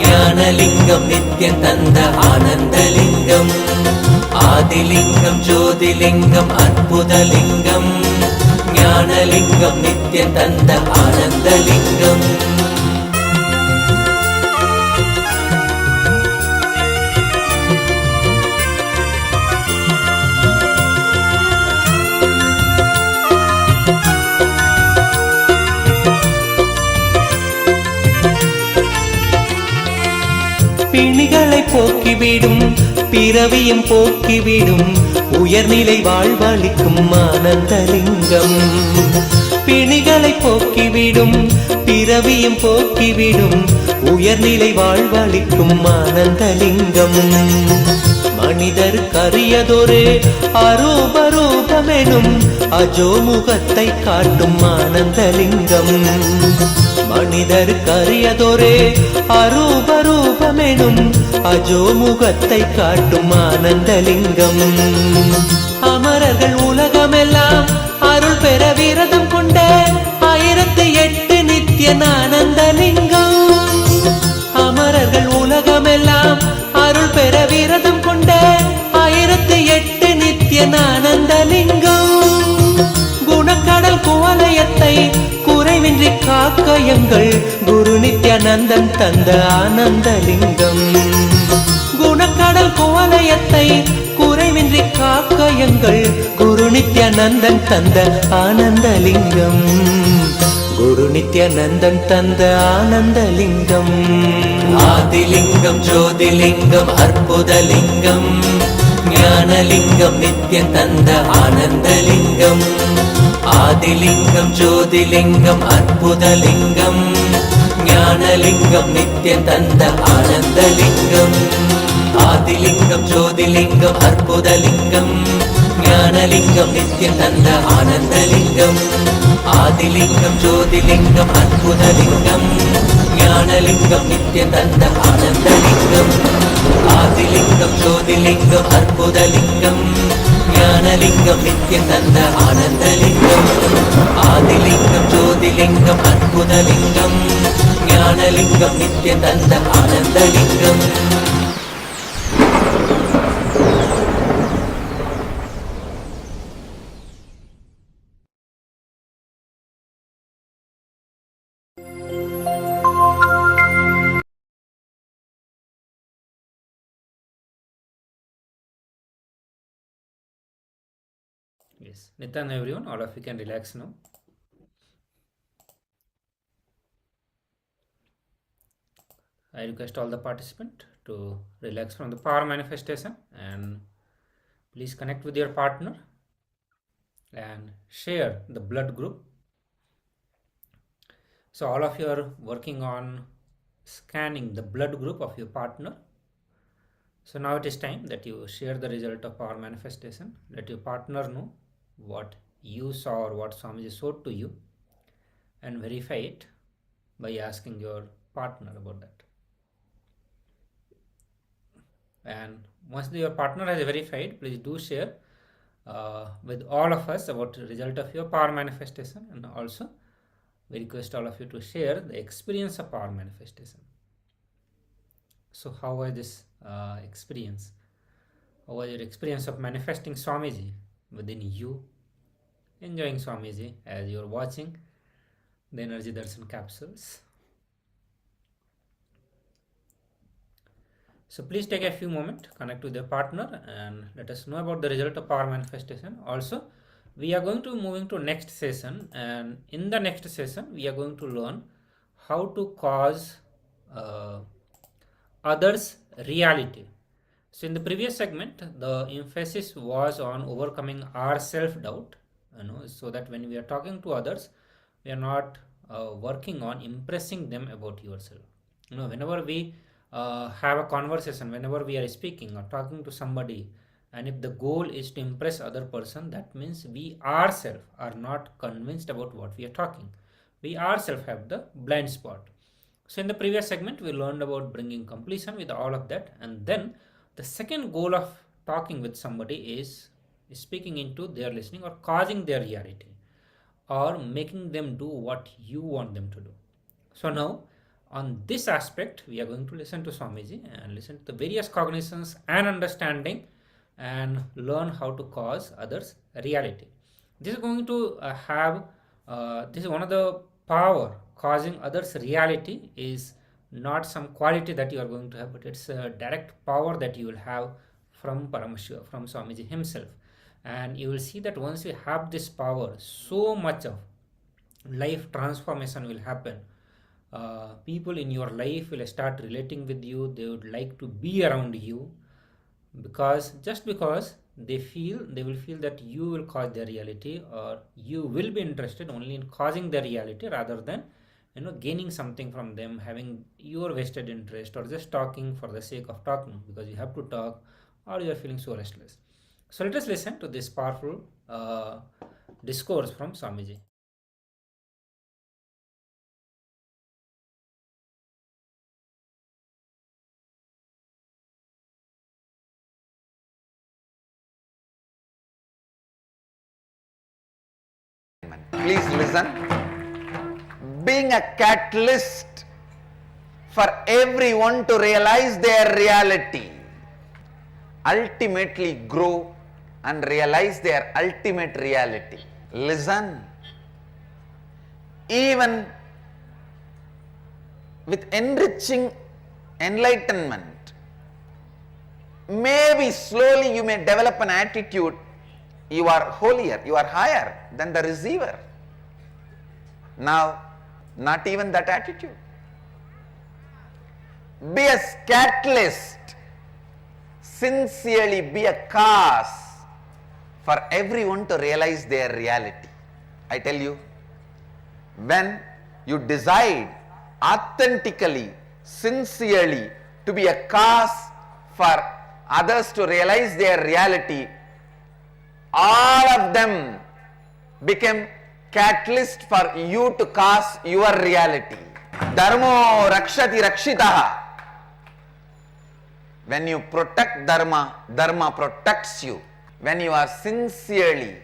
ஞானலிங்கம் நித்யம் தந்த ஆனந்தலிங்கம் ஆதிலிங்கம் ஜோதிலிங்கம் அற்புதலிங்கம் ஞானலிங்கம் நித்யம் தந்த ஆனந்தலிங்கம் பிணிகளை போக்கிவிடும் பிறவியும் போக்கிவிடும் உயர்நிலை வாழ்வளிக்கும் ஆனந்தலிங்கம் பிணிகளை போக்கிவிடும் பிறவியும் போக்கிவிடும் உயர்நிலை வாழ்வளிக்கும் ஆனந்தலிங்கம் மனிதர் கரியதொரு அரூபரூபமெனும் அஜோமுகத்தை காட்டும் ஆனந்தலிங்கம் மனிதர் கரியதொரு அரூபரூபமெனும் அஜோமுகத்தை காட்டும் ஆனந்தலிங்கம் அமரர்கள் உலகமெல்லாம் அருள் பெற விரதம் கொண்ட 1008 நித்யனானந்தலிங்கம் அமரர்கள் உலகமெல்லாம் அருள் பெற விரதம் கொண்ட 1008 நித்யனானந்தலிங்கம் குணக்கடல் குவலயத்தை குறைவின்றி காக்க எங்கள் குரு நித்யானந்தன் தந்த ஆனந்தலிங்கம் குணக்கடல் குவலயத்தை குறைவின்றி காக்க எங்கள் குரு நித்யானந்தன் தந்த ஆனந்தலிங்கம் குரு நித்யானந்தன் தந்த ஆனந்தலிங்கம் ஆதிலிங்கம் ஜோதிலிங்கம் அற்புதலிங்கம் ஞானலிங்கம் நித்யம் தந்த ஆனந்தலிங்கம் ஆதிலிங்கம் ஜோதிலிங்கம் அற்புதலிங்கம் ஞானலிங்கம் நித்யம் தந்த ஆனந்தலிங்கம் ஆதிலிங்கம் ஜோதிலிங்கம் அற்புதலிங்கம் ஞானலிங்கம் நித்யம் தந்த ஆனந்தலிங்கம் ஆதிலிங்கம் ஜோதிலிங்கம் அற்புதலிங்கம் ஞானலிங்கம் நித்யம் தந்த ஆனந்தலிங்கம் ஆதிலிங்கம் ஜோதிலிங்கம் அற்புதலிங்கம் ஞானலிங்கம் நித்யம் தந்த ஆனந்தலிங்கம் ஆதிலிங்கம் ஜோதிலிங்கம் அற்புதலிங்கம் ஞானலிங்கம் நித்யம் தந்த Ananthalingam Yes, Nithan everyone, all of you can relax now. I request all the participants to relax from the power manifestation and please connect with your partner and share the blood group. So all of you are working on scanning the blood group of your partner. So now it is time that you share the result of power manifestation. Let your partner know what you saw or what Swamiji showed to you and verify it by asking your partner about that. And once your partner has verified, please do share with all of us about the result of your power manifestation, and also we request all of you to share the experience of power manifestation. So how was this experience? How was your experience of manifesting Swamiji within you? Enjoying Swamiji as you are watching the energy darshan capsules. So please take a few moments, connect with your partner and let us know about the result of power manifestation. Also, we are going to moving to next session, and in the next session we are going to learn how to cause others' reality. So in the previous segment, the emphasis was on overcoming our self-doubt, so that when we are talking to others, we are not working on impressing them about yourself. Whenever we have a conversation, whenever we are speaking or talking to somebody, and if the goal is to impress other person, that means we ourselves are not convinced about what we are talking. We ourselves have the blind spot. So in the previous segment, we learned about bringing completion with all of that, and then the second goal of talking with somebody is speaking into their listening or causing their reality or making them do what you want them to do. So now on this aspect, we are going to listen to Swamiji and listen to the various cognitions and understanding and learn how to cause others reality. This is going to this is one of the power. Causing others reality is not some quality that you are going to have, but it's a direct power that you will have from Paramashiva, from Swamiji himself. And you will see that once you have this power, so much of life transformation will happen. People in your life will start relating with you. They would like to be around you because they will feel that you will cause their reality, or you will be interested only in causing their reality rather than gaining something from them, having your vested interest, or just talking for the sake of talking because you have to talk or you are feeling so restless. So let us listen to this powerful discourse from Swamiji. Please listen. Being a catalyst for everyone to realize their reality, ultimately grow and realize their ultimate reality. Listen. Even with enriching enlightenment, maybe slowly you may develop an attitude you are holier, you are higher than the receiver. Now, not even that attitude. Be a catalyst, sincerely be a cause for everyone to realize their reality. I tell you, when you decide authentically, sincerely to be a cause for others to realize their reality, all of them become catalyst for you to cause your reality. Dharmo rakshati rakshitaha. When you protect dharma, dharma protects you. When you are sincerely,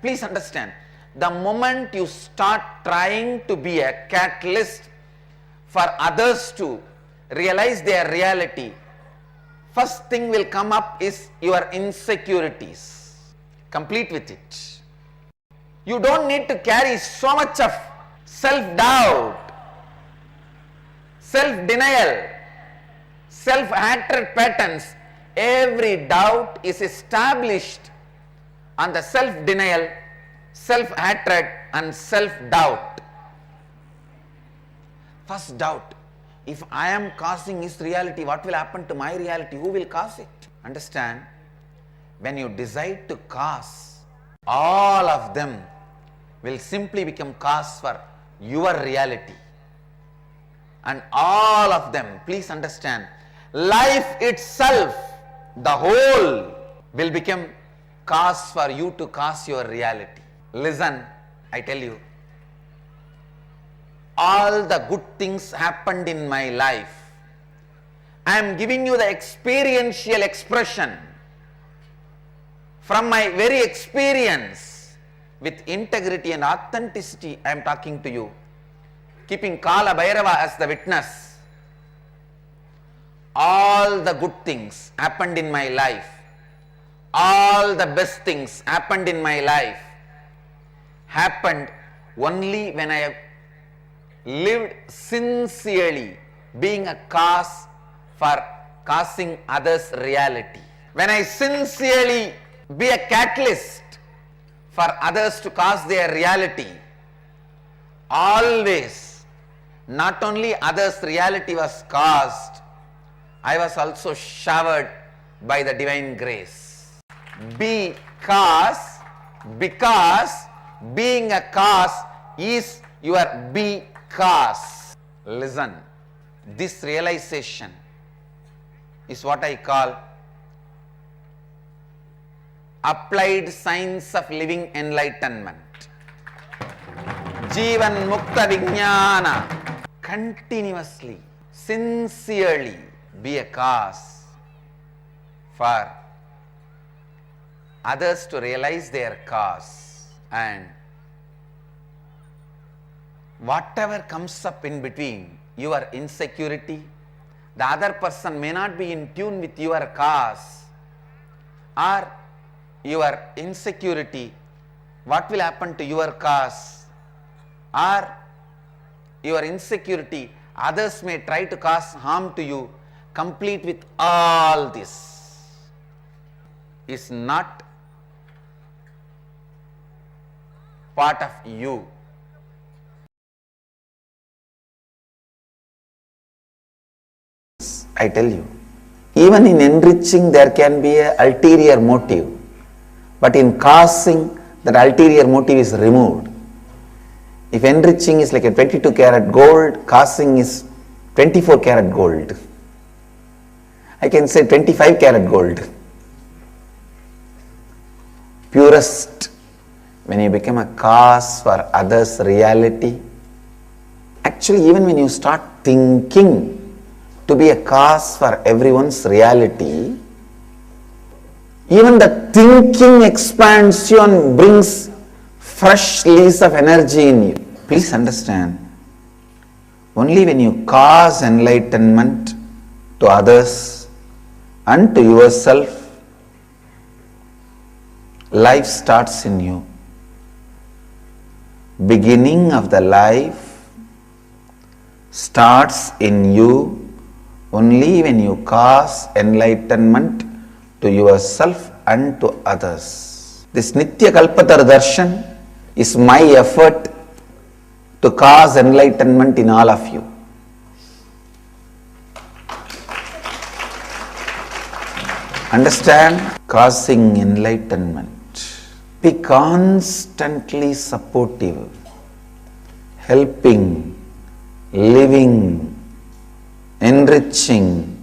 please understand, the moment you start trying to be a catalyst for others to realize their reality, first thing will come up is your insecurities. Complete with it. You don't need to carry so much of self-doubt, self-denial, self-hatred patterns. Every doubt is established on the self-denial, self-hatred and self-doubt. First doubt, If I am causing his reality, what will happen to my reality? Who will cause it? Understand? When you decide to cause, all of them will simply become cause for your reality. And all of them, please understand, life itself, the whole, will become cause for you to cause your reality. Listen, I tell you, all the good things happened in my life. I am giving you the experiential expression from my very experience. With integrity and authenticity, I am talking to you, keeping Kala Bhairava as the witness. All the good things happened in my life. All the best things happened in my life. Happened only when I have lived sincerely, being a cause for causing others' reality. When I sincerely be a catalyst for others to cause their reality, always, not only others' reality was caused, I was also showered by the divine grace. Because being a cause is your because. Listen, this realization is what I call applied science of living enlightenment. Jivan Mukta Vijnana. Continuously, sincerely be a cause for others to realize their cause, and whatever comes up in between, your insecurity, the other person may not be in tune with your cause, or your insecurity, what will happen to your cause, or your insecurity, others may try to cause harm to you. Complete with all this is not part of you. I tell you, even in enriching there can be an ulterior motive, but in causing that ulterior motive is removed. If enriching is like a 22 karat gold, causing is 24 karat gold. I can say 25 karat gold. Purest, when you become a cause for others' reality, actually even when you start thinking to be a cause for everyone's reality, even the thinking expands you and brings fresh lease of energy in you. Please understand, only when you cause enlightenment to others and to yourself, life starts in you. Beginning of the life starts in you only when you cause enlightenment to yourself and to others. This Nitya Kalpatar Darshan is my effort to cause enlightenment in all of you. Understand? Causing enlightenment. Be constantly supportive, helping, living, enriching,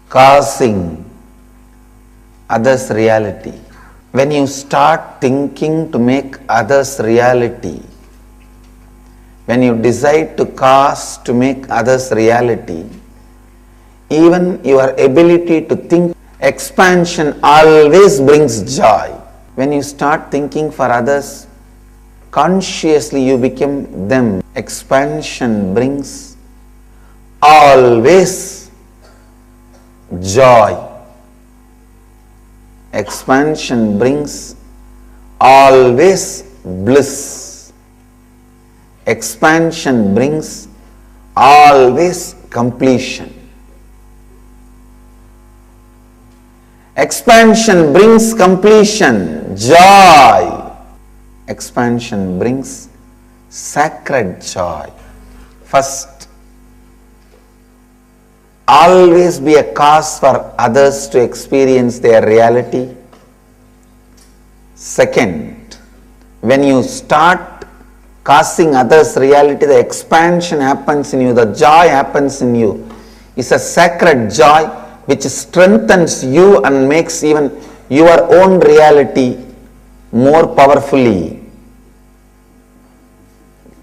causing others' reality. When you start thinking to make others' reality, when you decide to cause to make others' reality, even your ability to think expansion always brings joy. When you start thinking for others, consciously you become them. Expansion brings always joy. Expansion brings always bliss. Expansion brings always completion. Expansion brings completion, joy. Expansion brings sacred joy. First, always be a cause for others to experience their reality. Second, when you start causing others reality, the expansion happens in you, the joy happens in you. It's a sacred joy which strengthens you and makes even your own reality more powerfully.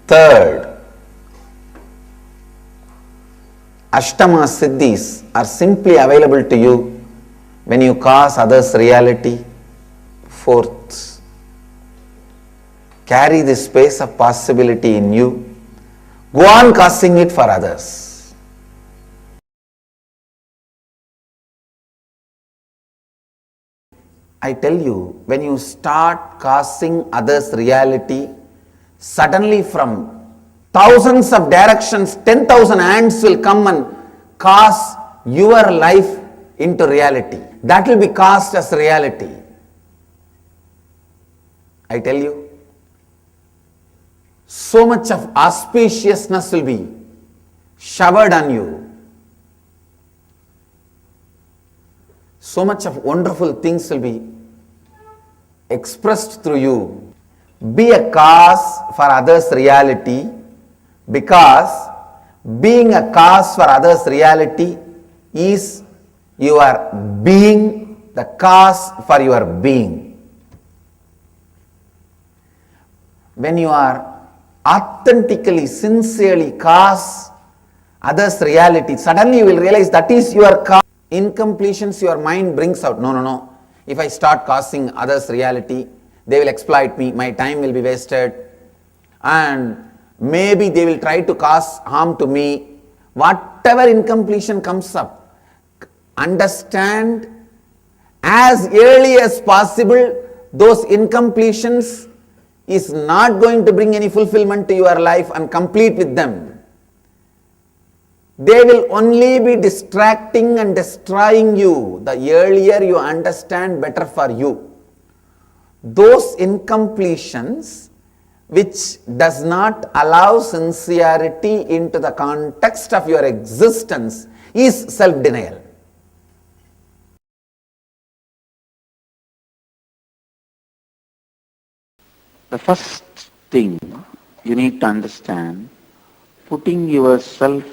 Third, Ashtama Siddhis are simply available to you when you cause others reality. Fourth, carry this space of possibility in you. Go on causing it for others. I tell you, when you start causing others reality, suddenly from thousands of directions, 10,000 hands will come and cause your life into reality. That will be cast as reality. I tell you, so much of auspiciousness will be showered on you. So much of wonderful things will be expressed through you. Be a cause for others' reality, because being a cause for others' reality is your being the cause for your being. When you are authentically, sincerely cause others' reality, suddenly you will realize that is your cause. Incompletions your mind brings out. No. If I start causing others' reality, they will exploit me, my time will be wasted, and maybe they will try to cause harm to me. Whatever incompletion comes up, understand as early as possible those incompletions is not going to bring any fulfillment to your life, and complete with them. They will only be distracting and destroying you. The earlier you understand, better for you. Those incompletions which does not allow sincerity into the context of your existence is self-denial. The first thing you need to understand, putting yourself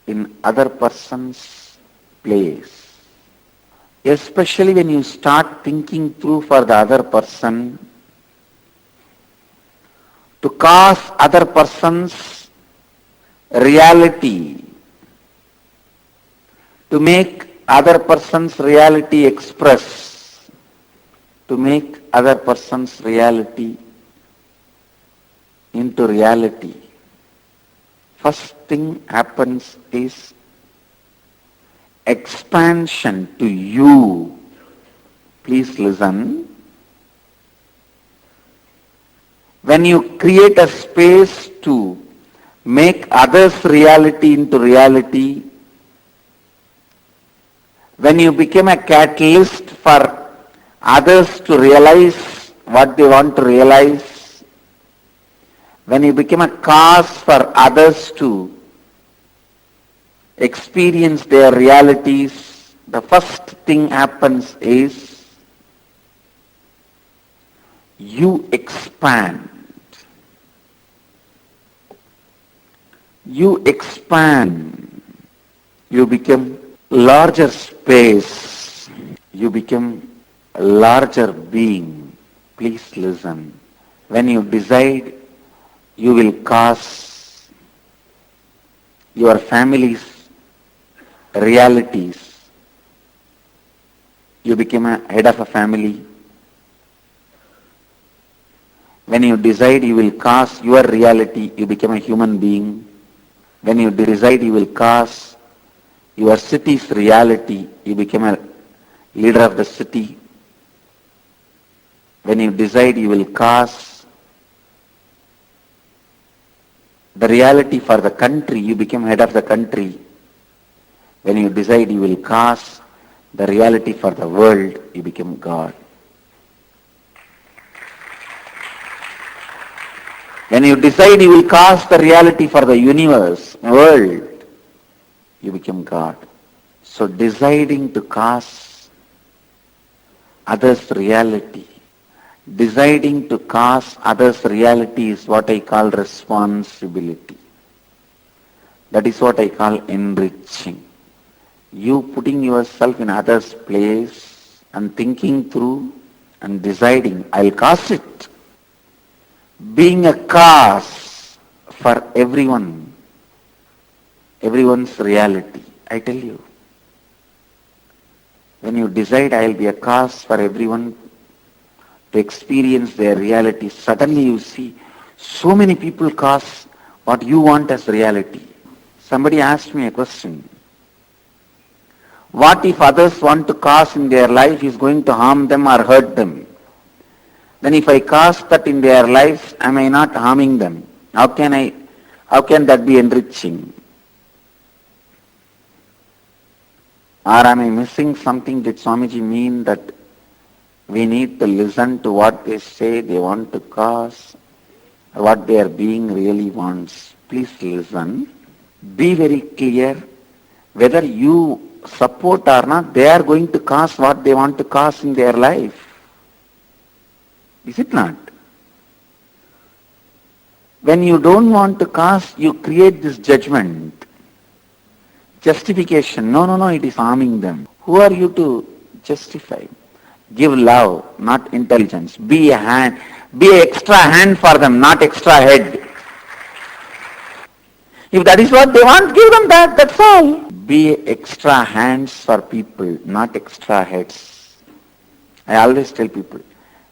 in other person's place. Especially when you start thinking through for the other person, to cause other person's reality, to make other person's reality express, to make other person's reality into reality. First thing happens is expansion to you. Please listen. When you create a space to make others' reality into reality, when you become a catalyst for others to realize what they want to realize, when you become a cause for others to experience their realities, the first thing happens is you expand. You expand. You become larger space. You become a larger being. Please listen. When you decide, you will cause your family's realities. You become a head of a family. When you decide you will cause your reality, you become a human being. When you decide you will cause your city's reality, you become a leader of the city. When you decide you will cause the reality for the country, you become head of the country. When you decide you will cause the reality for the world, you become God. When you decide you will cause the reality for the universe, world, you become God. So deciding to cause others' reality, deciding to cause others' reality is what I call responsibility. That is what I call enriching. You putting yourself in others' place and thinking through and deciding, I'll cause it. Being a cause for everyone's reality. I tell you, when you decide I'll be a cause for everyone to experience their reality, suddenly you see so many people cause what you want as reality. Somebody asked me a question. What if others want to cause in their life is going to harm them or hurt them? Then if I cause that in their lives, am I not harming them? How can that be enriching? Or am I missing something? Did Swamiji mean that we need to listen to what they say they want to cause, or what their being really wants? Please listen. Be very clear. Whether you support or not, they are going to cause what they want to cause in their life. Is it not? When you don't want to cause, you create this judgment, justification. No, it is harming them. Who are you to justify? Give love, not intelligence. Be a hand, be an extra hand for them, not extra head. If that is what they want, give them that, that's all. Be extra hands for people, not extra heads. I always tell people,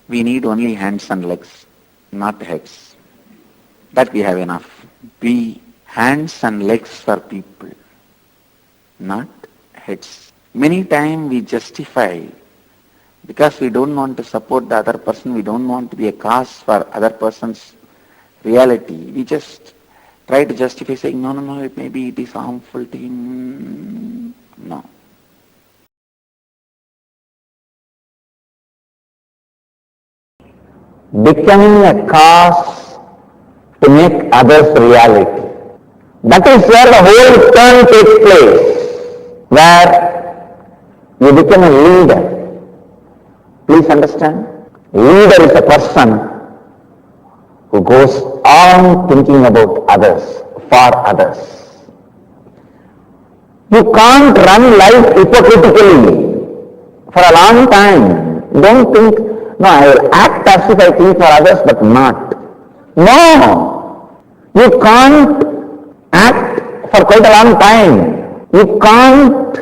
we need only hands and legs, not heads. That we have enough. Be hands and legs for people, not heads. Many times we justify because we don't want to support the other person, we don't want to be a cause for other person's reality. We just try to justify saying, no, maybe it is harmful to him. No. Becoming a cause to make others reality. That is where the whole turn takes place, where you become a leader. Please understand, leader is a person who goes on thinking about others, for others. You can't run life hypocritically for a long time. Don't think, no, I will act as if I think for others but not. No! You can't act for quite a long time. You can't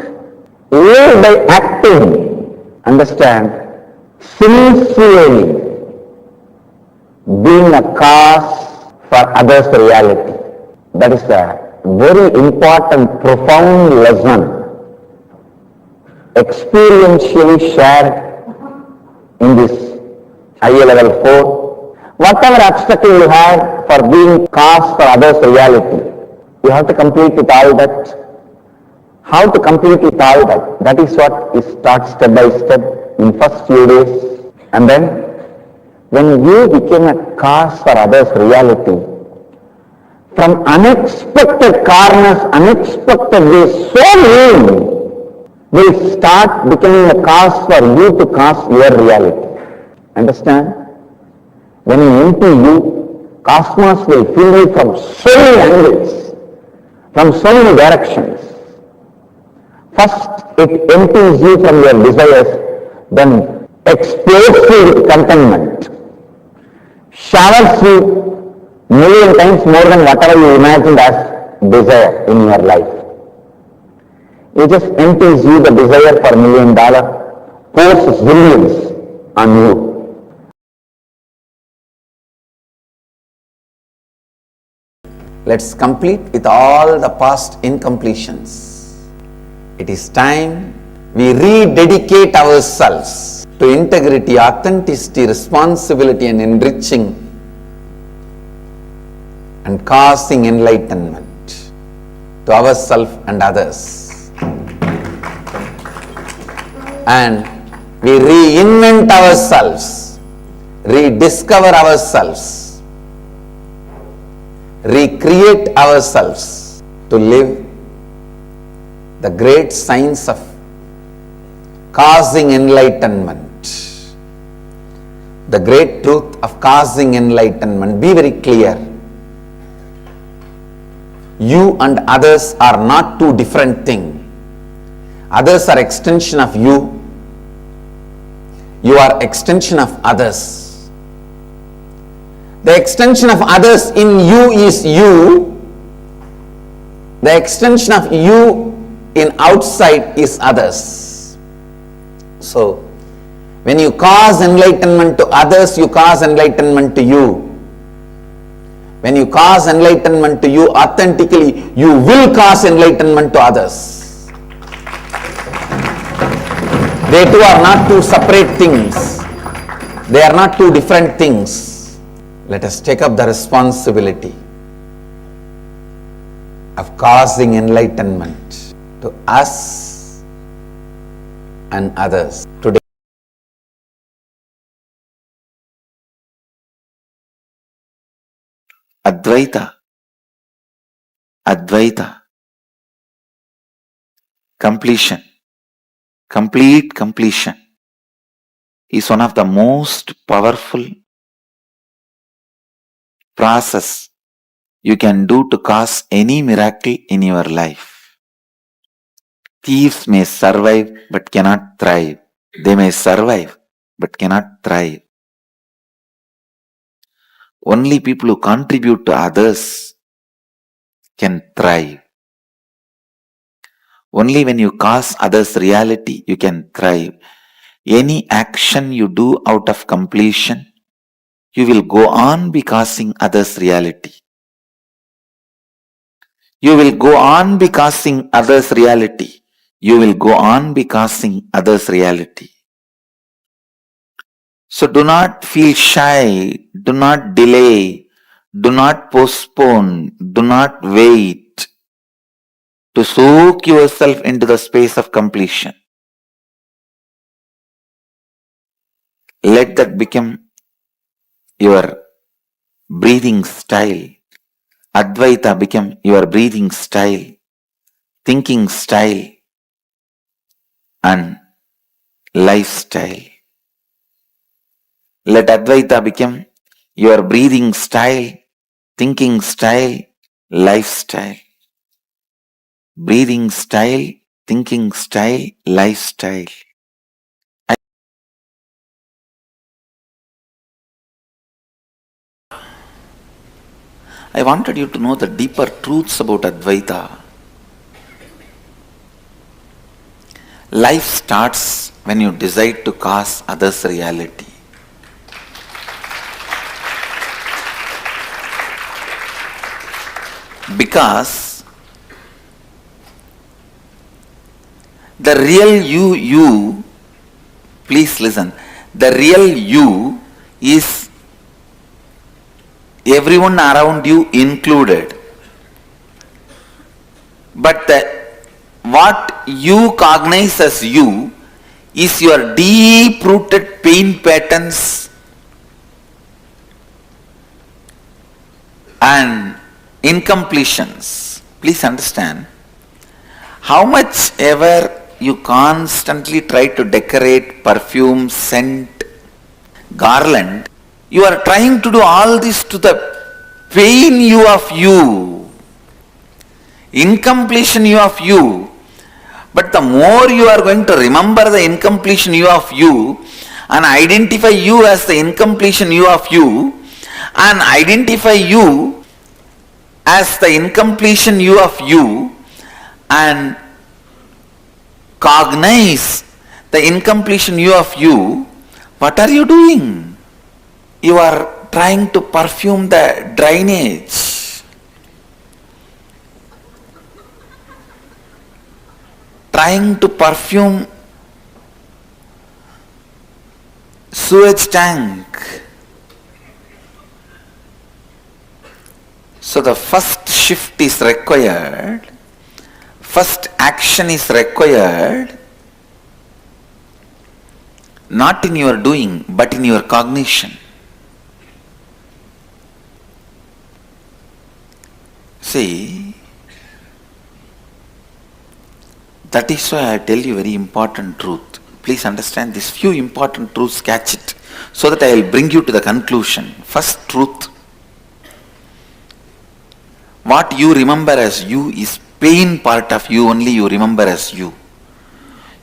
live by acting. Understand? Sincerely being a cause for others' reality. That is a very important, profound lesson experientially shared in this higher level 4. Whatever obstacle you have for being cause for others' reality, you have to complete it all that. How to complete it all that? That is what is taught step by step in first few days. And then when you became a cause for others' reality, from unexpected corners, unexpected ways, so many will start becoming a cause for you to cause your reality. Understand? When you empty you, cosmos will fill you from so many angles, from so many directions. First, it empties you from your desires, then explodes you with contentment, showers you million times more than whatever you imagined as desire in your life. It just empties you the desire for $1 million, pours zillions on you. Let's complete with all the past incompletions. It is time we rededicate ourselves to integrity, authenticity, responsibility and enriching and causing enlightenment to ourselves and others. And we reinvent ourselves, rediscover ourselves, recreate ourselves to live the great science of causing enlightenment, the great truth of causing enlightenment. Be very clear. You and others are not two different things. Others are extension of you. You are extension of others. The extension of others in you is you. The extension of you in outside is others. So, when you cause enlightenment to others, you cause enlightenment to you. When you cause enlightenment to you authentically, you will cause enlightenment to others. They too are not two separate things. They are not two different things. Let us take up the responsibility of causing enlightenment to us and others. Today, Advaita, completion, complete completion is one of the most powerful process you can do to cause any miracle in your life. Thieves may survive but cannot thrive. They may survive but cannot thrive. Only people who contribute to others can thrive. Only when you cause others reality, you can thrive. Any action you do out of completion, you will go on be causing others reality. You will go on be causing others reality. You will go on be causing others reality. So do not feel shy, do not delay, do not postpone, do not wait to soak yourself into the space of completion. Let that become your breathing style. Advaita become your breathing style, thinking style, and lifestyle. Let Advaita become your breathing style, thinking style, lifestyle. Breathing style, thinking style, lifestyle. I wanted you to know the deeper truths about Advaita. Life starts when you decide to cause others reality. Because the real you, please listen, the real you is everyone around you included. But what you cognize as you is your deep-rooted pain patterns and incompletions. Please understand, how much ever you constantly try to decorate perfume, scent, garland, you are trying to do all this to the pain you of you, incompletion you of you. But the more you are going to remember the incompletion you of you and identify you as the incompletion you of you and identify you as the incompletion you of you and cognize the incompletion you of you, what are you doing? You are trying to perfume the drainage, trying to perfume sewage tank. So the first shift is required, first action is required, not in your doing but in your cognition. See, That is why I tell you very important truth. Please understand these few important truths, catch it, so that I will bring you to the conclusion. First truth. What you remember as you is pain part of you, only you remember as you.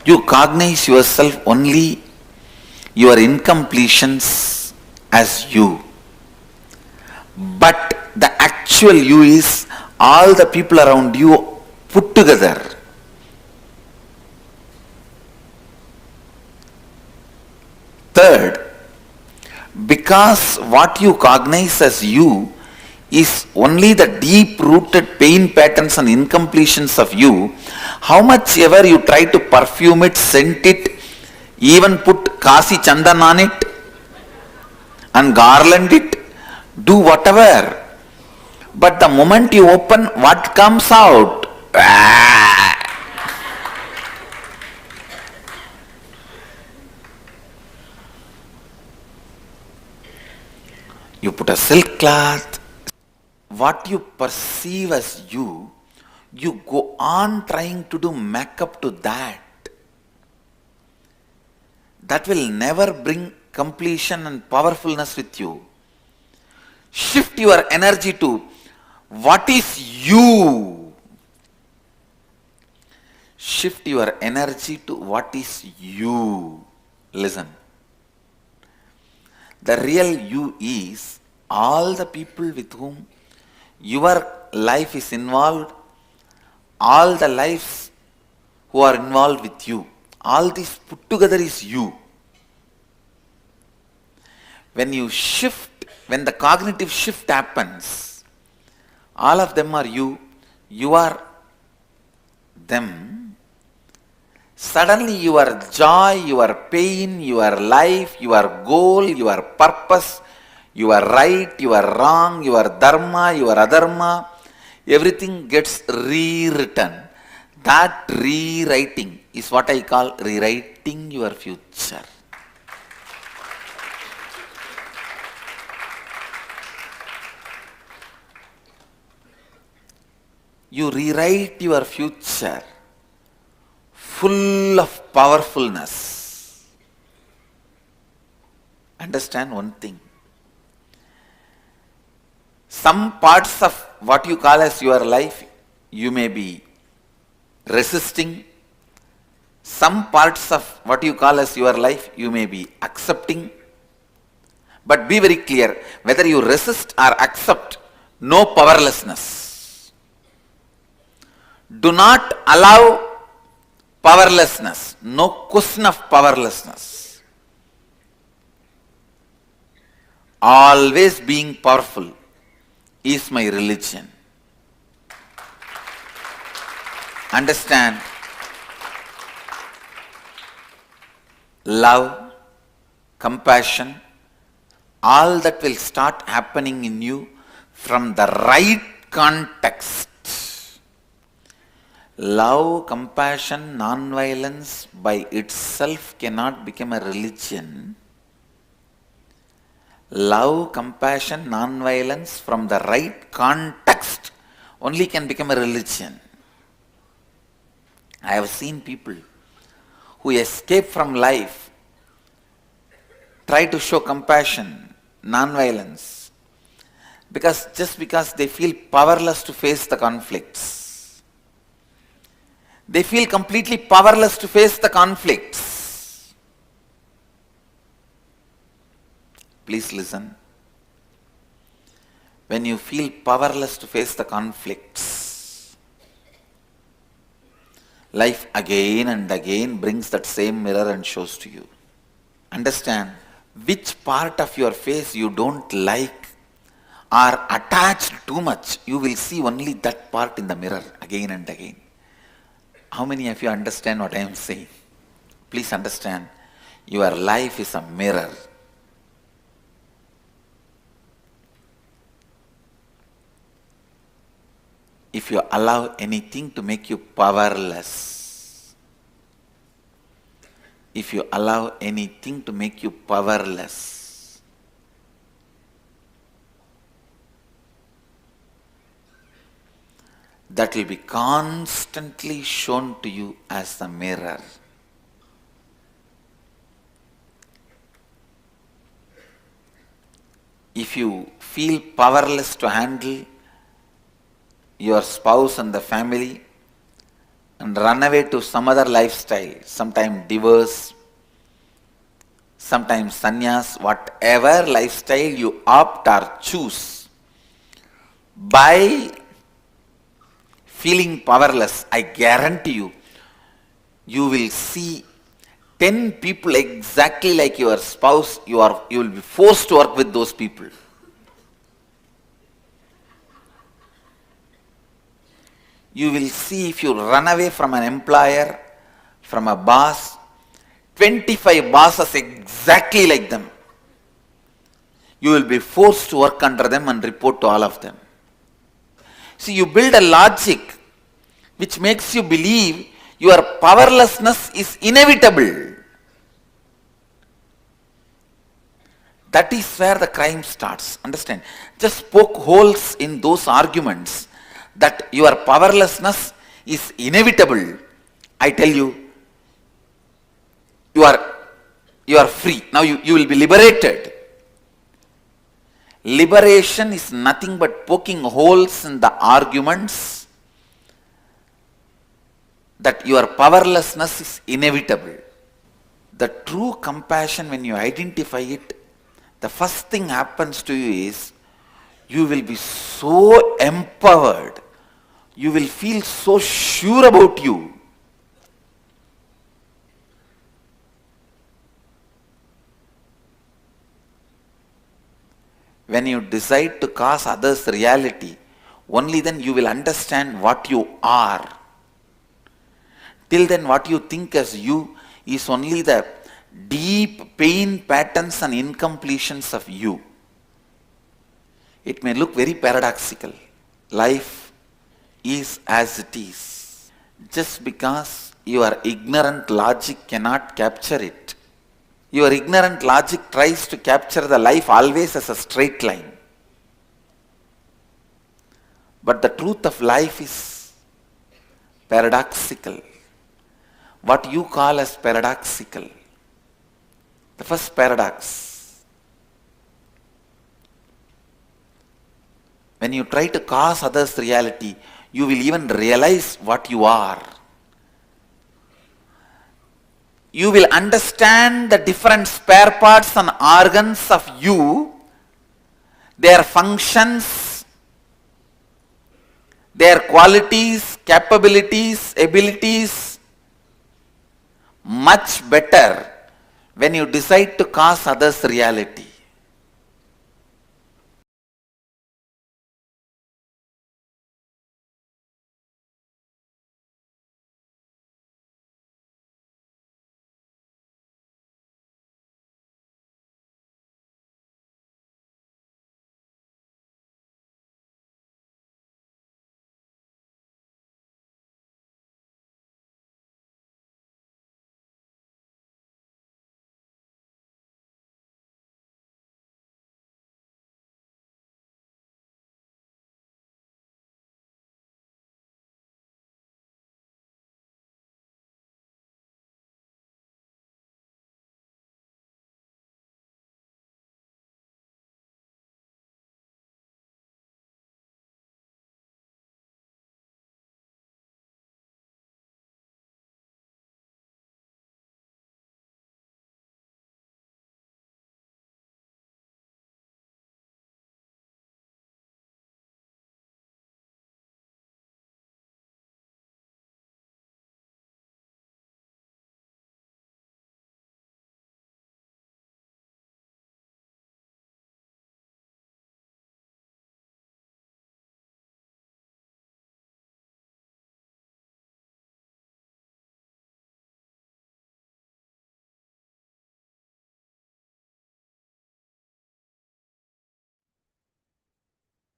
You cognize yourself only your incompletions as you. But the actual you is all the people around you put together. Third, because what you cognize as you is only the deep-rooted pain patterns and incompletions of you, how much ever you try to perfume it, scent it, even put Kasi Chandan on it and garland it, do whatever. But the moment you open, what comes out? You put a silk cloth, what you perceive as you go on trying to do makeup to that. That will never bring completion and powerfulness with you. Shift your energy to what is you. Shift your energy to what is you. Listen. The real you is all the people with whom your life is involved, all the lives who are involved with you. All this put together is you. When you shift, when the cognitive shift happens, all of them are you, you are them. Suddenly your joy, your pain, your life, your goal, your purpose, your right, your wrong, your dharma, your adharma, everything gets rewritten. That rewriting is what I call rewriting your future. You rewrite your future full of powerfulness. Understand one thing. Some parts of what you call as your life, you may be resisting. Some parts of what you call as your life, you may be accepting. But be very clear, whether you resist or accept, no powerlessness. Do not allow powerlessness. No question of powerlessness. Always being powerful is my religion. Understand? Love, compassion, all that will start happening in you from the right context. Love, compassion, non-violence by itself cannot become a religion. Love, compassion, non-violence from the right context only can become a religion. I have seen people who escape from life try to show compassion, non-violence, just because they feel powerless to face the conflicts. They feel completely powerless to face the conflicts. Please listen. When you feel powerless to face the conflicts, life again and again brings that same mirror and shows to you. Understand, which part of your face you don't like or attached too much, you will see only that part in the mirror again and again. How many of you understand what I am saying? Please understand, your life is a mirror. If you allow anything to make you powerless, if you allow anything to make you powerless, that will be constantly shown to you as the mirror. If you feel powerless to handle your spouse and the family and run away to some other lifestyle, sometimes divorce, sometimes sannyas, whatever lifestyle you opt or choose, by feeling powerless, I guarantee you, you will see 10 people exactly like your spouse. You will be forced to work with those people. You will see, if you run away from an employer, from a boss, 25 bosses exactly like them. You will be forced to work under them and report to all of them. See, you build a logic which makes you believe your powerlessness is inevitable. That is where the crime starts. Understand? Just poke holes in those arguments that your powerlessness is inevitable. I tell you, you are free. Now you will be liberated. Liberation is nothing but poking holes in the arguments that your powerlessness is inevitable. The true compassion, when you identify it, the first thing happens to you is you will be so empowered. You will feel so sure about you. When you decide to cause others reality, only then you will understand what you are. Till then, what you think as you is only the deep pain patterns and incompletions of you. It may look very paradoxical. Life is as it is. Just because your ignorant logic cannot capture it. Your ignorant logic tries to capture the life always as a straight line. But the truth of life is paradoxical. What you call as paradoxical. The first paradox. When you try to cause others reality, you will even realize what you are. You will understand the different spare parts and organs of you, their functions, their qualities, capabilities, abilities, much better when you decide to cause others reality.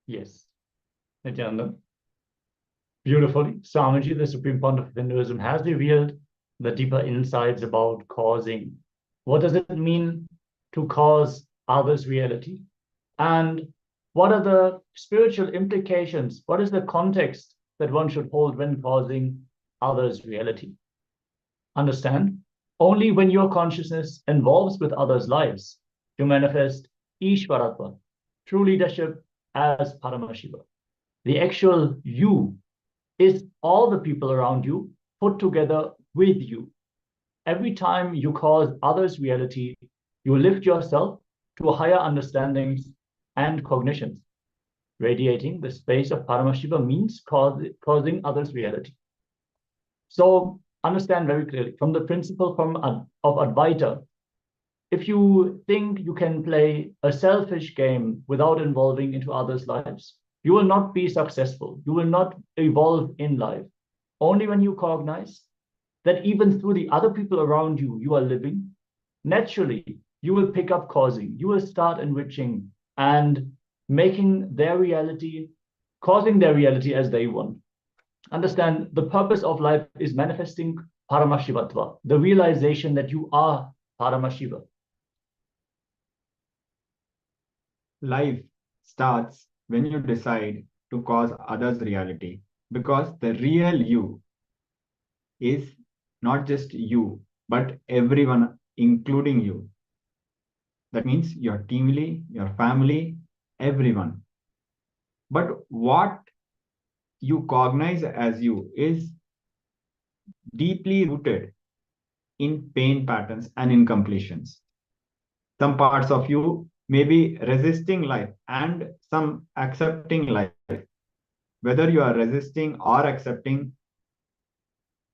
Yes, Nityananda. Beautifully, Swamiji, the Supreme Pontiff of Hinduism, has revealed the deeper insights about causing. What does it mean to cause others' reality? And what are the spiritual implications? What is the context that one should hold when causing others' reality. Understand, only when your consciousness involves with others' lives to manifest Ishvaratva, true leadership as Paramashiva. The actual you is all the people around you put together with you. Every time you cause others' reality, you lift yourself to higher understandings and cognitions. Radiating the space of Paramashiva means causing others' reality. So understand very clearly from the principle of Advaita, if you think you can play a selfish game without involving into others' lives, you will not be successful. You will not evolve in life. Only when you cognize that even through the other people around you, you are living, naturally, you will pick up causing. You will start enriching and making their reality, causing their reality as they want. Understand, the purpose of life is manifesting Paramashivatva, the realization that you are Paramashiva. Life starts when you decide to cause others' reality, because the real you is not just you, but everyone, including you. That means your team, your family, everyone. But what you cognize as you is deeply rooted in pain patterns and incompletions. Some parts of you may be resisting life and some accepting life. Whether you are resisting or accepting,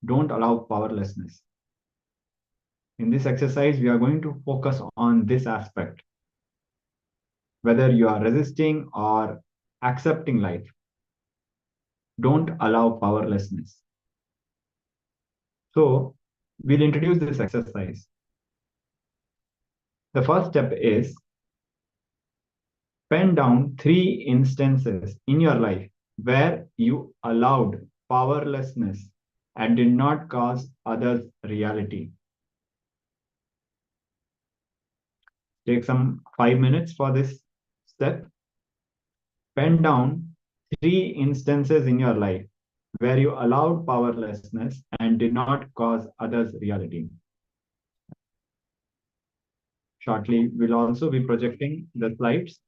don't allow powerlessness. In this exercise, we are going to focus on this aspect. Whether you are resisting or accepting life, don't allow powerlessness. So, we'll introduce this exercise. The first step is pen down 3 instances in your life where you allowed powerlessness and did not cause others' reality. Take some 5 minutes for this step. Pen down 3 instances in your life where you allowed powerlessness and did not cause others' reality. Shortly, we'll also be projecting the slides.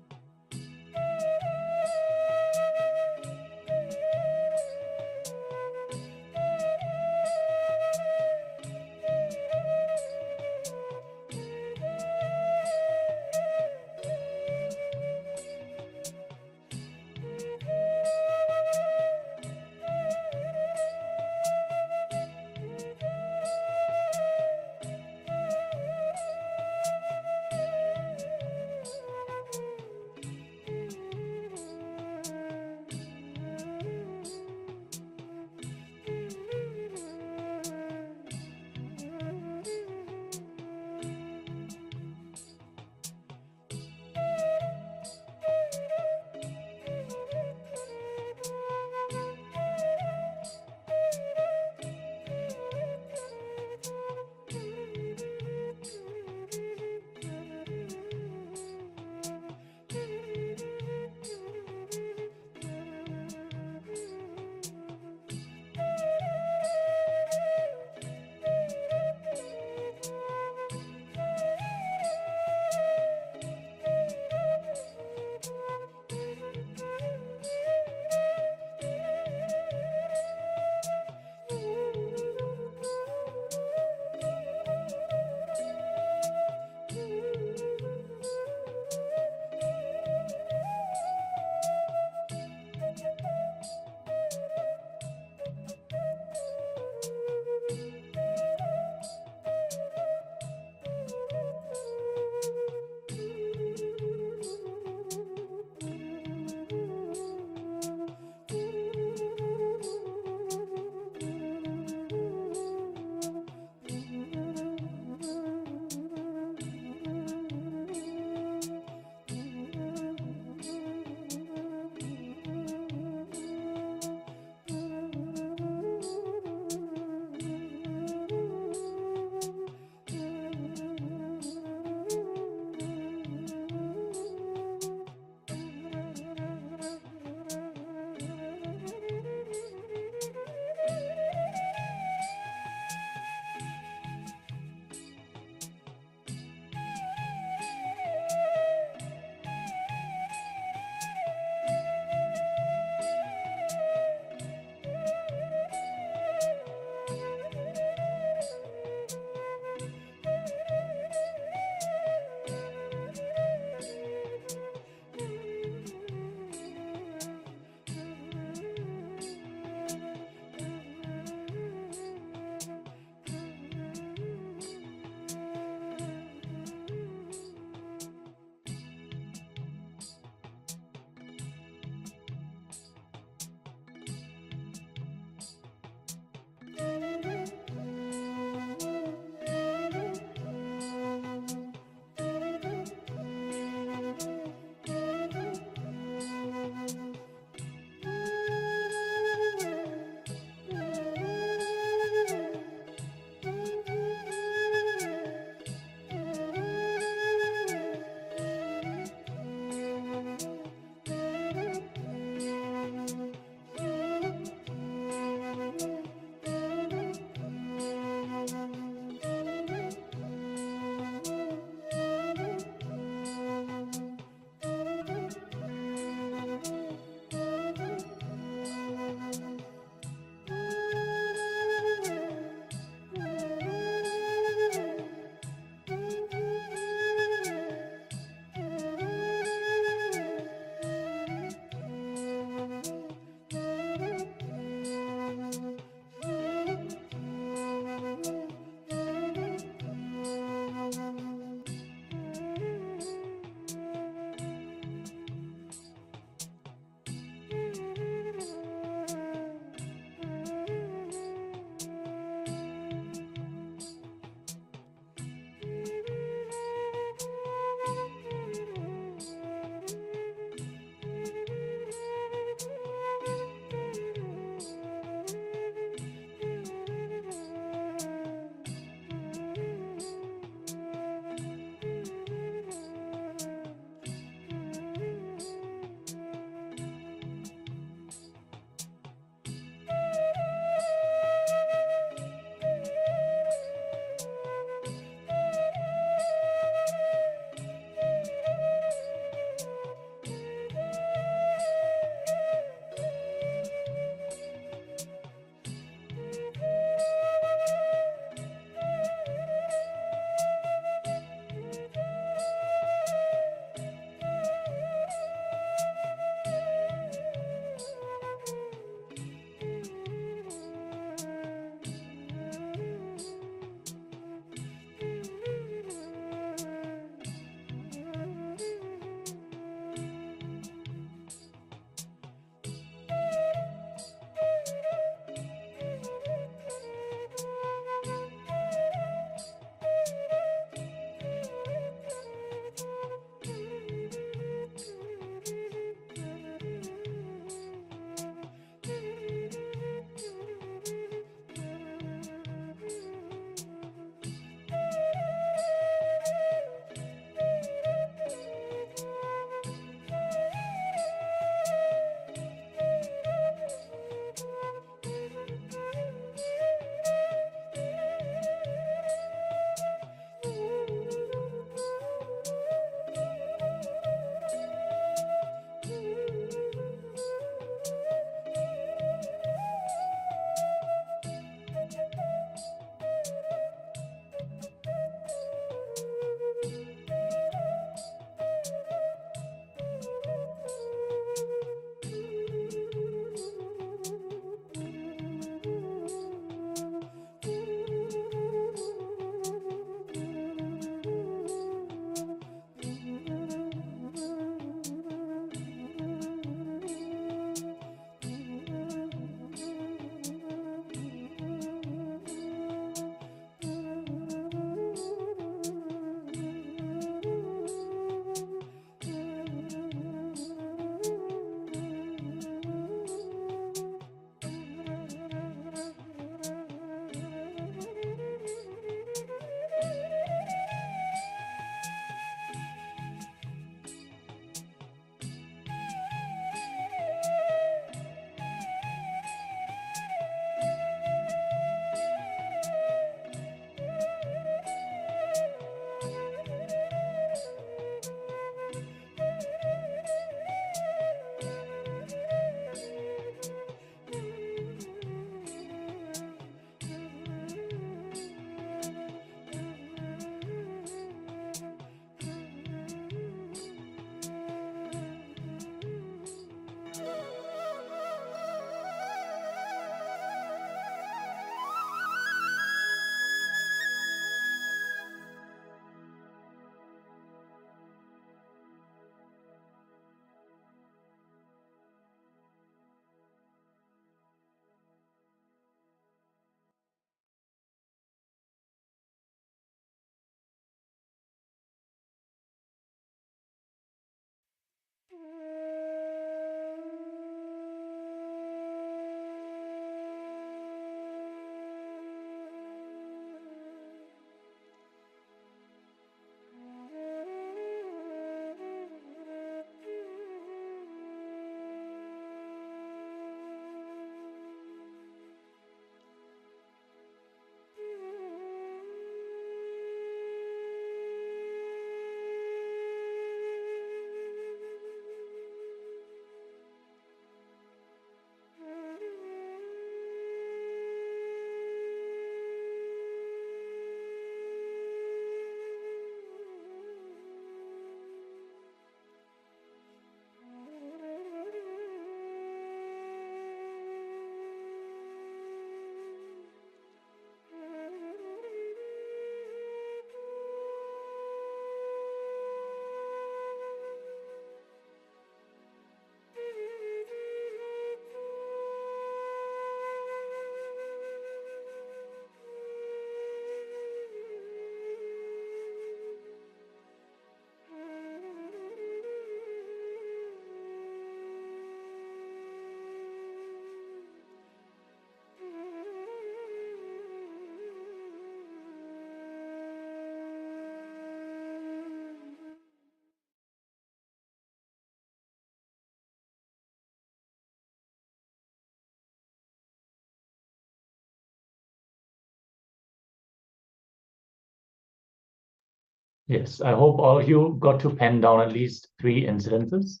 Yes, I hope all of you got to pen down at least 3 incidences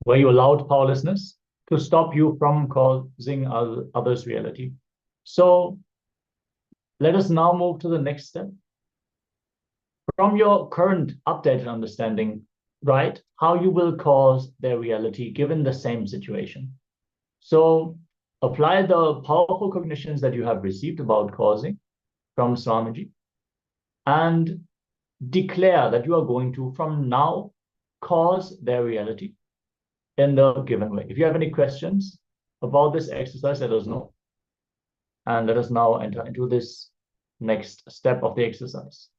where you allowed powerlessness to stop you from causing others' reality. So let us now move to the next step. From your current updated understanding, write how you will cause their reality given the same situation. So apply the powerful cognitions that you have received about causing from Swamiji and declare that you are going to, from now, cause their reality in the given way. If you have any questions about this exercise, let us know. And let us now enter into this next step of the exercise.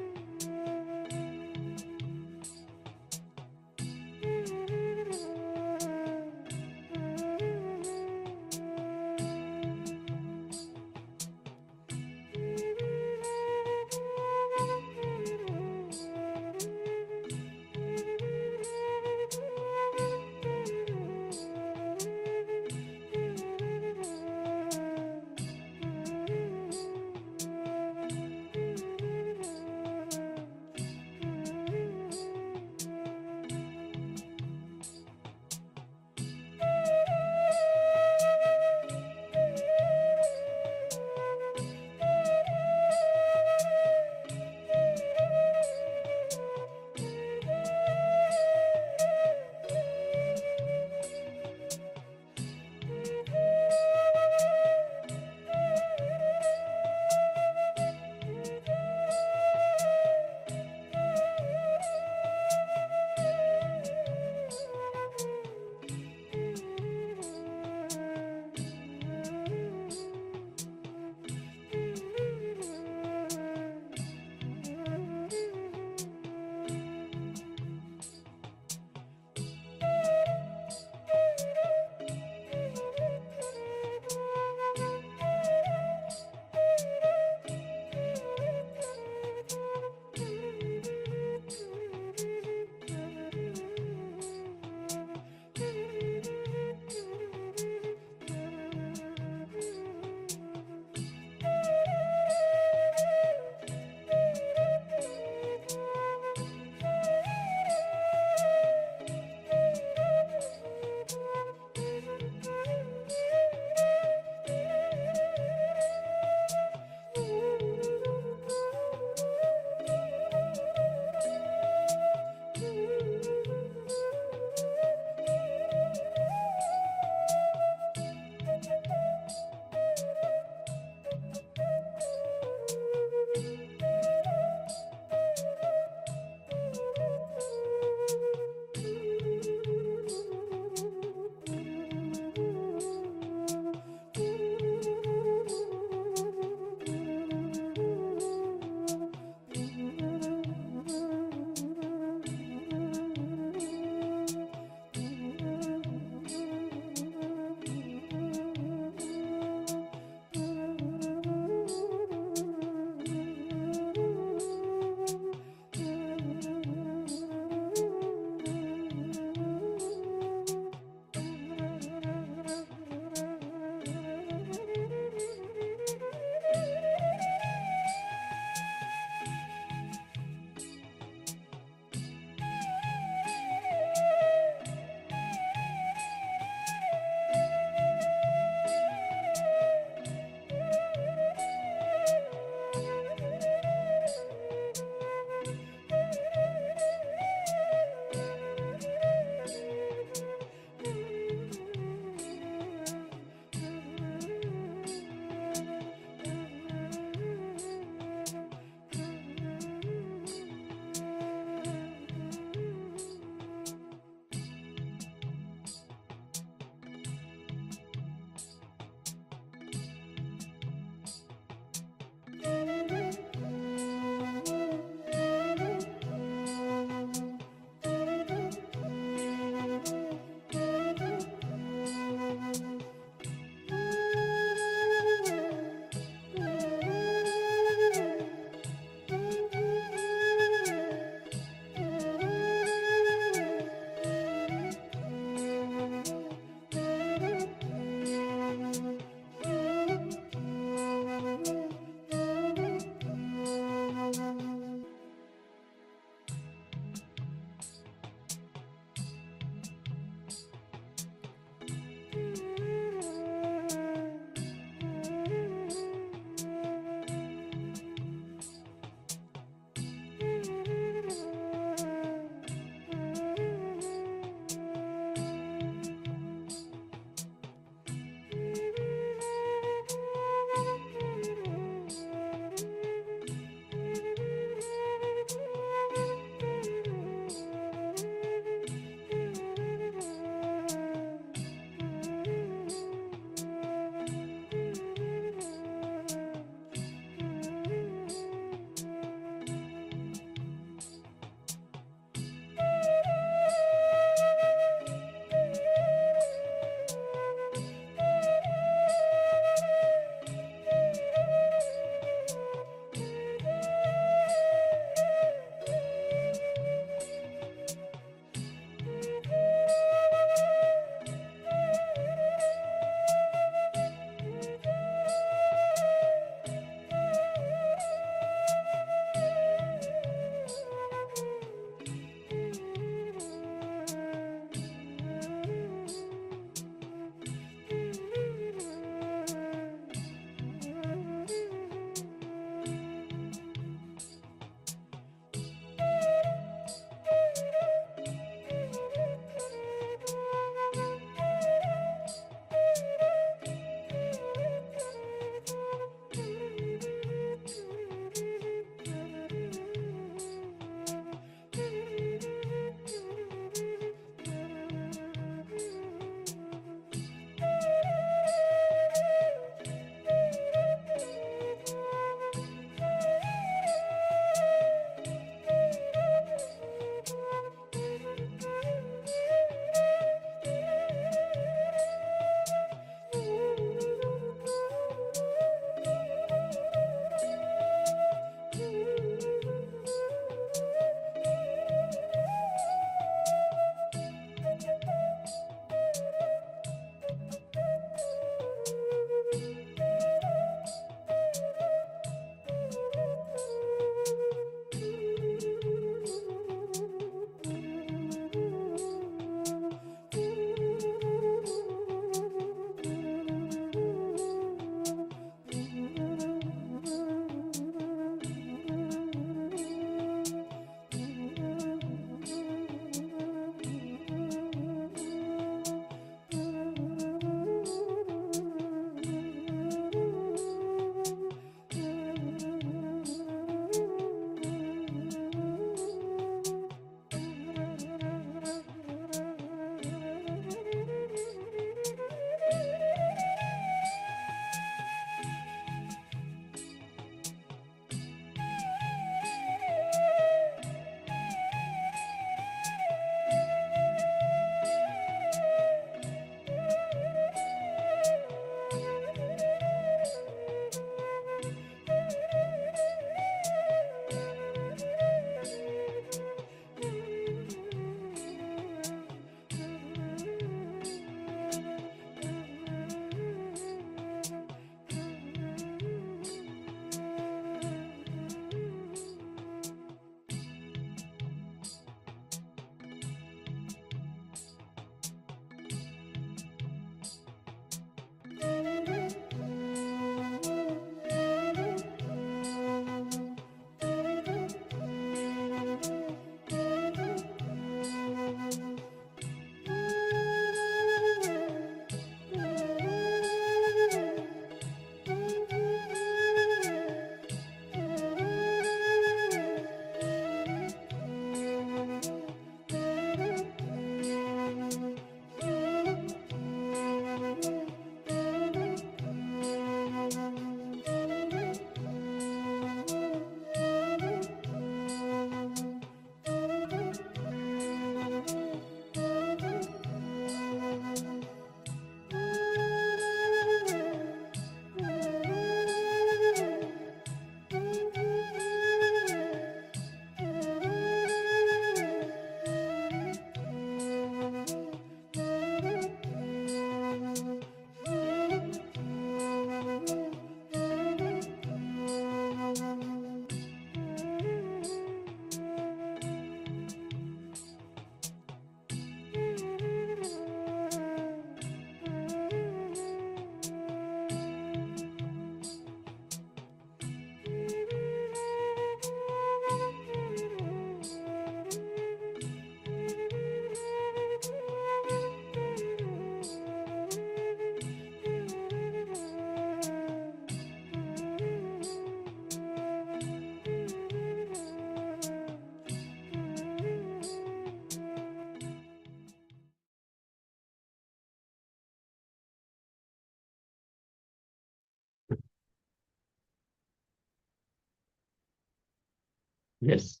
Yes.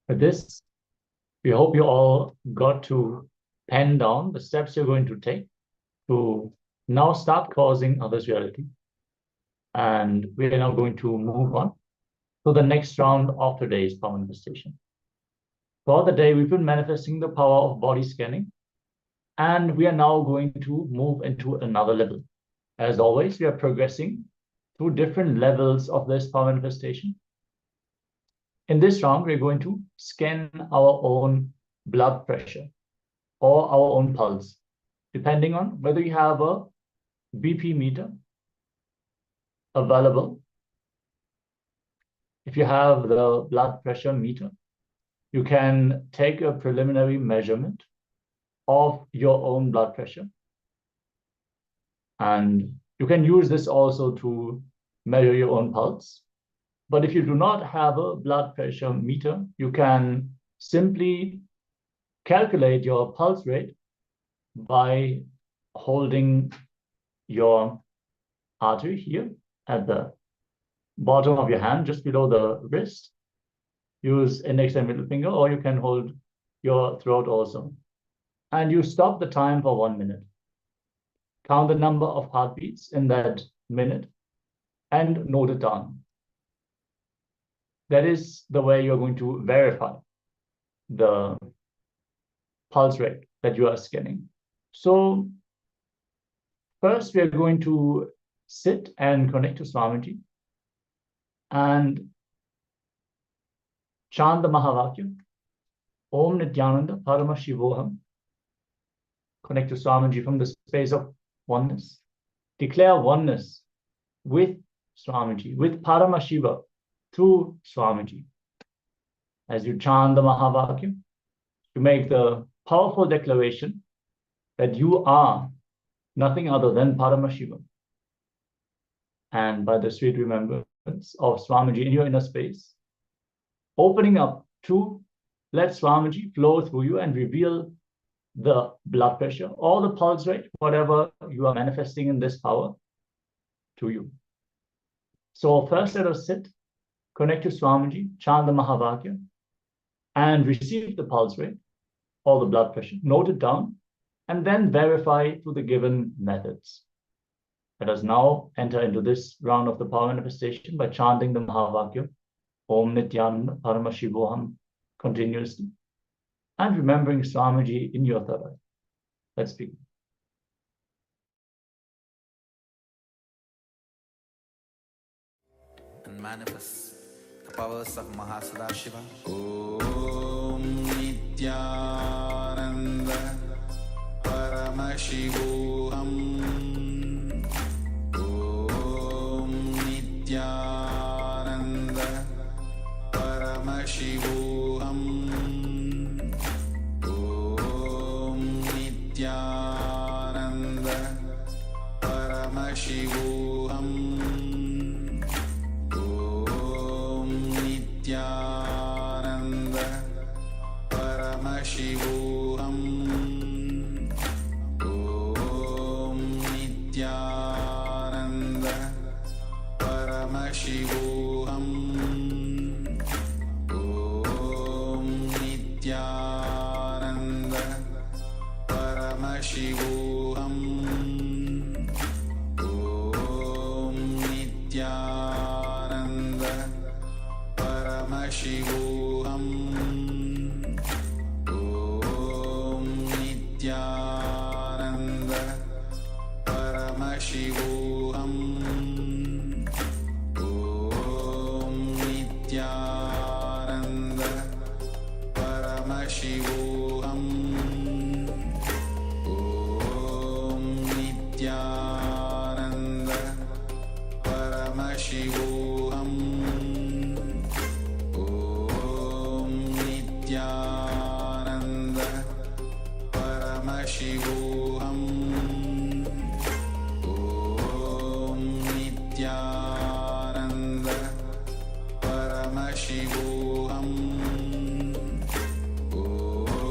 With this, we hope you all got to pen down the steps you're going to take to now start causing others' reality. And we are now going to move on to the next round of today's power manifestation. For the day, we've been manifesting the power of body scanning, and we are now going to move into another level. As always, we are progressing through different levels of this power manifestation. In this round, we're going to scan our own blood pressure or our own pulse, depending on whether you have a BP meter available. If you have the blood pressure meter, you can take a preliminary measurement of your own blood pressure. And you can use this also to measure your own pulse. But if you do not have a blood pressure meter, you can simply calculate your pulse rate by holding your artery here at the bottom of your hand, just below the wrist. Use index and middle finger, or you can hold your throat also. And you stop the time for 1 minute. Count the number of heartbeats in that minute and note it down. That is the way you're going to verify the pulse rate that you are scanning. So first, we are going to sit and connect to Swamiji and chant the Mahavakya, Om Nithyananda Paramashivoham. Connect to Swamiji from the space of oneness. Declare oneness with Swamiji, with Paramashiva, through Swamiji. As you chant the Mahavakya, you make the powerful declaration that you are nothing other than Paramashiva. And by the sweet remembrance of Swamiji in your inner space, opening up to let Swamiji flow through you and reveal the blood pressure or the pulse rate, whatever you are manifesting in this power, to you. So first let us sit, connect to Swamiji, chant the Mahavakya, and receive the pulse rate or the blood pressure, note it down, and then verify through the given methods. Let us now enter into this round of the power manifestation by chanting the Mahavakya, Om Nithyananda Paramashivoham, continuously, and remembering Swamiji in your third eye. Let's begin. And manifest the powers of Mahasadashiva. Om Nithyananda Paramashivoham. Om Nithyananda Paramashivoham. Om Nithyananda Paramashivoham. Om Nithyananda Paramashivoham. Om Nithyananda Paramashivoham. Om Nithyananda Paramashivoham. Om Nithyananda Paramashivoham. Om Nithyananda Paramashivoham. Om Nithyananda Paramashivoham. Om Nithyananda Paramashivoham. Om Nithyananda Paramashivoham. Om Nithyananda Paramashivoham. Om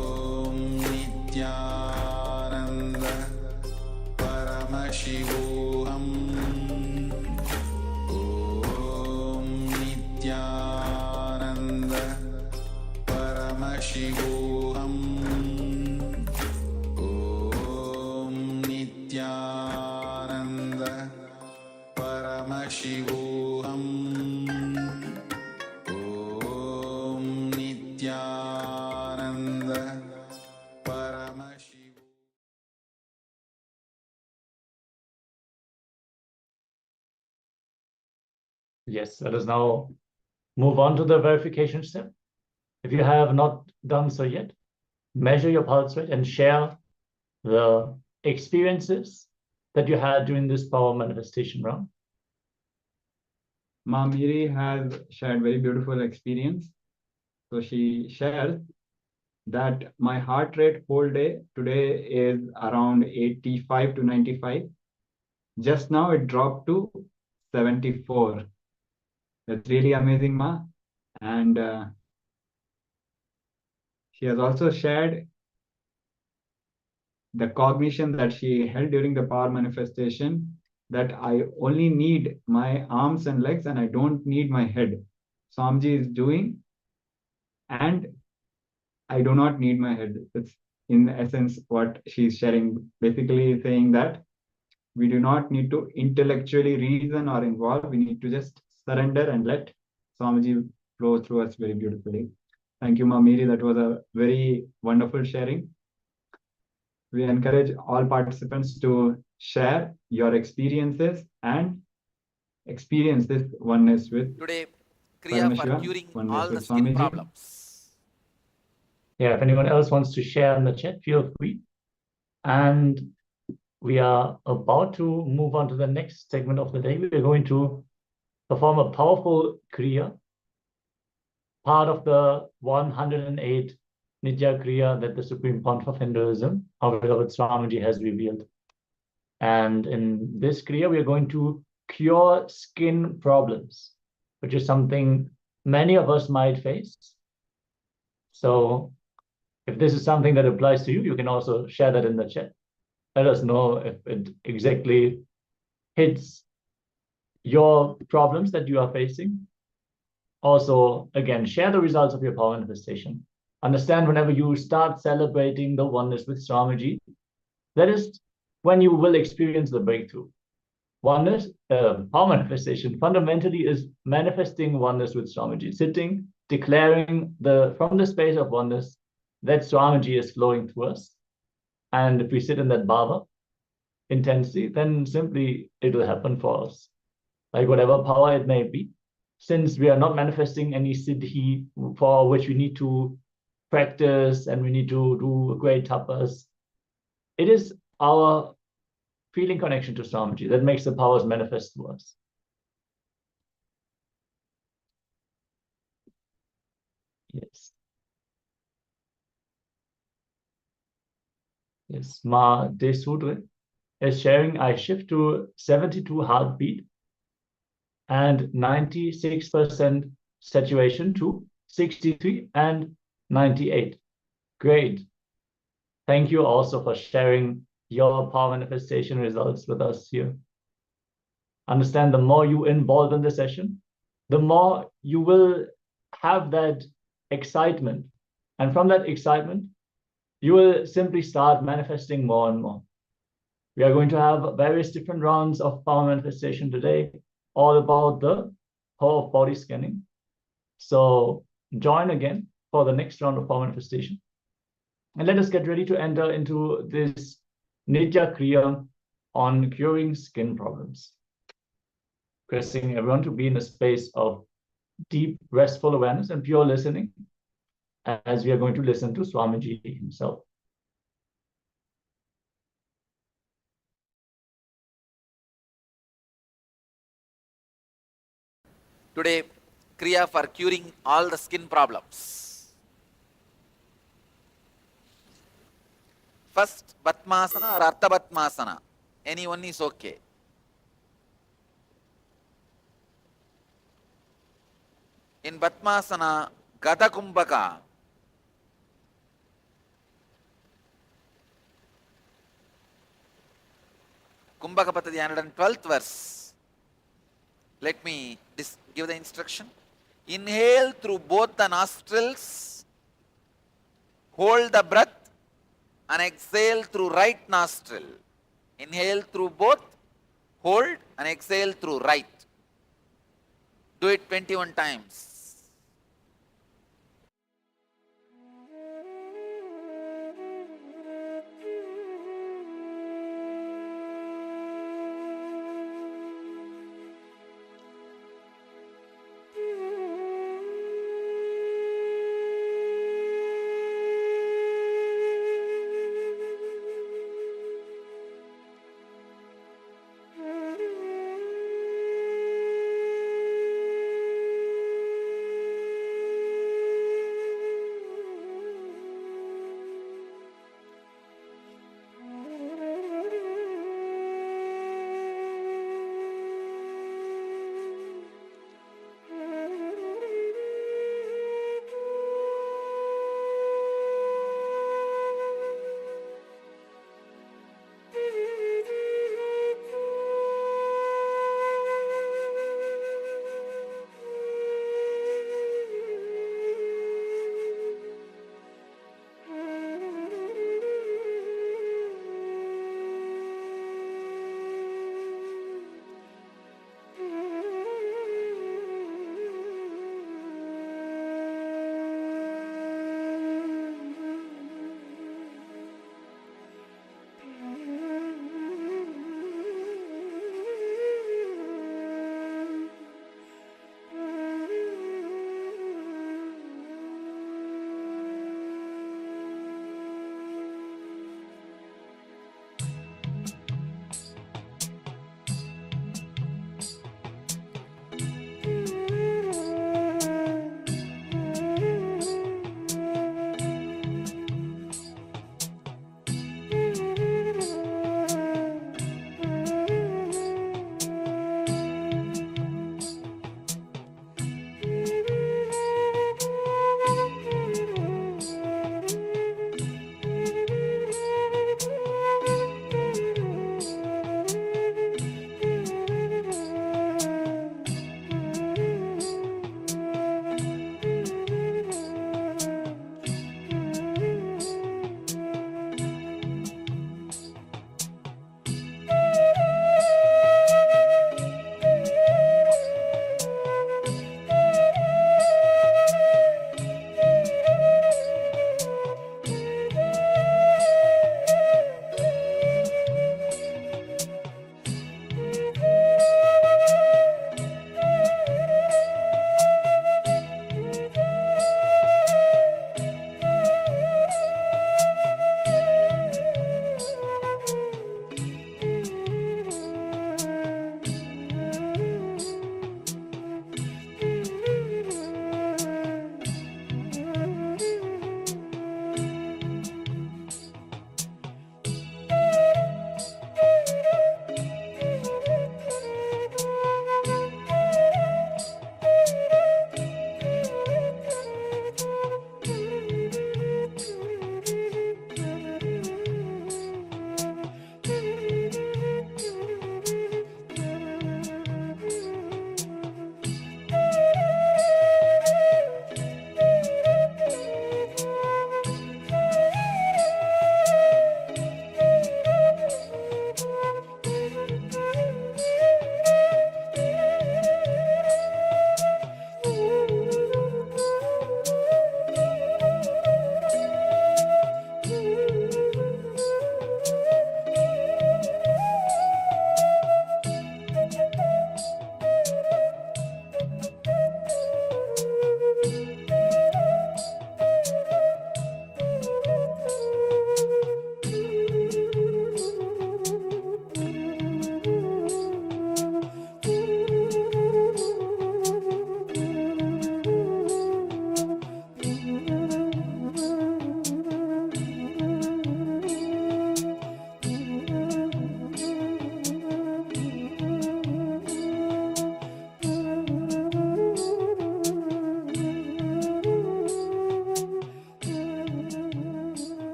Paramashivoham Om Nityananda Paramashivoham Om Nityananda Paramashivoham Om Nityananda Paramashivoham. Yes, let us now move on to the verification step. If you have not done so yet, measure your pulse rate and share the experiences that you had during this power manifestation round. Ma Miri has shared very beautiful experience. So she shares that my heart rate whole day today is around 85 to 95. Just now it dropped to 74. That's really amazing, Ma. And she has also shared the cognition that she held during the power manifestation, that I only need my arms and legs and I don't need my head. Swamiji is doing, and I do not need my head. That's in essence what she's sharing, basically saying that we do not need to intellectually reason or involve. We need to just surrender and let Swamiji flow through us very beautifully. Thank you, Ma Miri. That was a very wonderful sharing. We encourage all participants to share your experiences and experience this oneness with Today, Kriya for Paramashivam, curing oneness all the with skin Swamiji. problems. Yeah, if anyone else wants to share in the chat, feel free. And we are about to move on to the next segment of the day. We are going to perform a powerful Kriya, part of the 108 Nitya Kriya that the Supreme Pontiff of Hinduism, our beloved Swamiji, has revealed. And in this Kriya, we are going to cure skin problems, which is something many of us might face. So if this is something that applies to you, you can also share that in the chat. Let us know if it exactly hits your problems that you are facing. Also, again, share the results of your power manifestation. Understand whenever you start celebrating the oneness with Swamiji, that is when you will experience the breakthrough. Oneness, power manifestation fundamentally is manifesting oneness with Swamiji, sitting, declaring from the space of oneness that Swamiji is flowing through us. And if we sit in that bhava intensely, then simply it will happen for us. Like whatever power it may be, since we are not manifesting any siddhi for which we need to practice and we need to do great tapas, it is our feeling connection to Swamiji that makes the powers manifest to us. Yes. Yes, Ma Desudre is sharing, I shift to 72 heartbeat and 96% saturation to 63 and 98. Great. Thank you also for sharing your power manifestation results with us here. Understand, the more you involve in the session, the more you will have that excitement. And from that excitement, you will simply start manifesting more and more. We are going to have various different rounds of power manifestation today, all about the power of body scanning. So join again for the next round of power manifestation. And let us get ready to enter into this Nitya Kriya on curing skin problems. Requesting everyone to be in a space of deep, restful awareness and pure listening as we are going to listen to Swamiji himself. Today, Kriya for curing all the skin problems. First, Batmasana or Artha Batmasana. Any one is okay. In Batmasana, Gata Kumbhaka, Kumbhaka the 112th verse. Let me give the instruction. Inhale through both the nostrils, hold the breath, and exhale through right nostril. Inhale through both, hold, and exhale through right. Do it 21 times.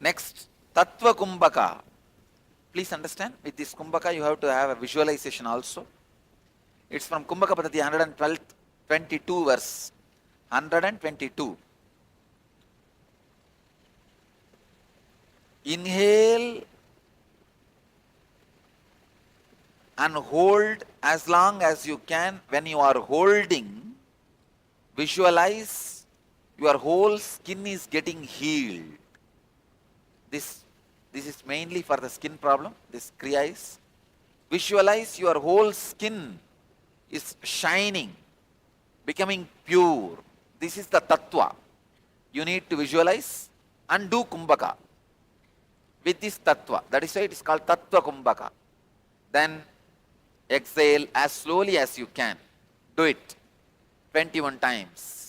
Next, Tattva Kumbhaka. Please understand, with this Kumbhaka you have to have a visualization also. It's from Kumbhaka Paddhati 112, 22 verse. 122. Inhale and hold as long as you can. When you are holding, visualize your whole skin is getting healed. This is mainly for the skin problem, this Kriya is. Visualize your whole skin is shining, becoming pure. This is the Tattva. You need to visualize and do Kumbhaka with this Tattva. That is why it is called Tattva Kumbhaka. Then exhale as slowly as you can. Do it 21 times.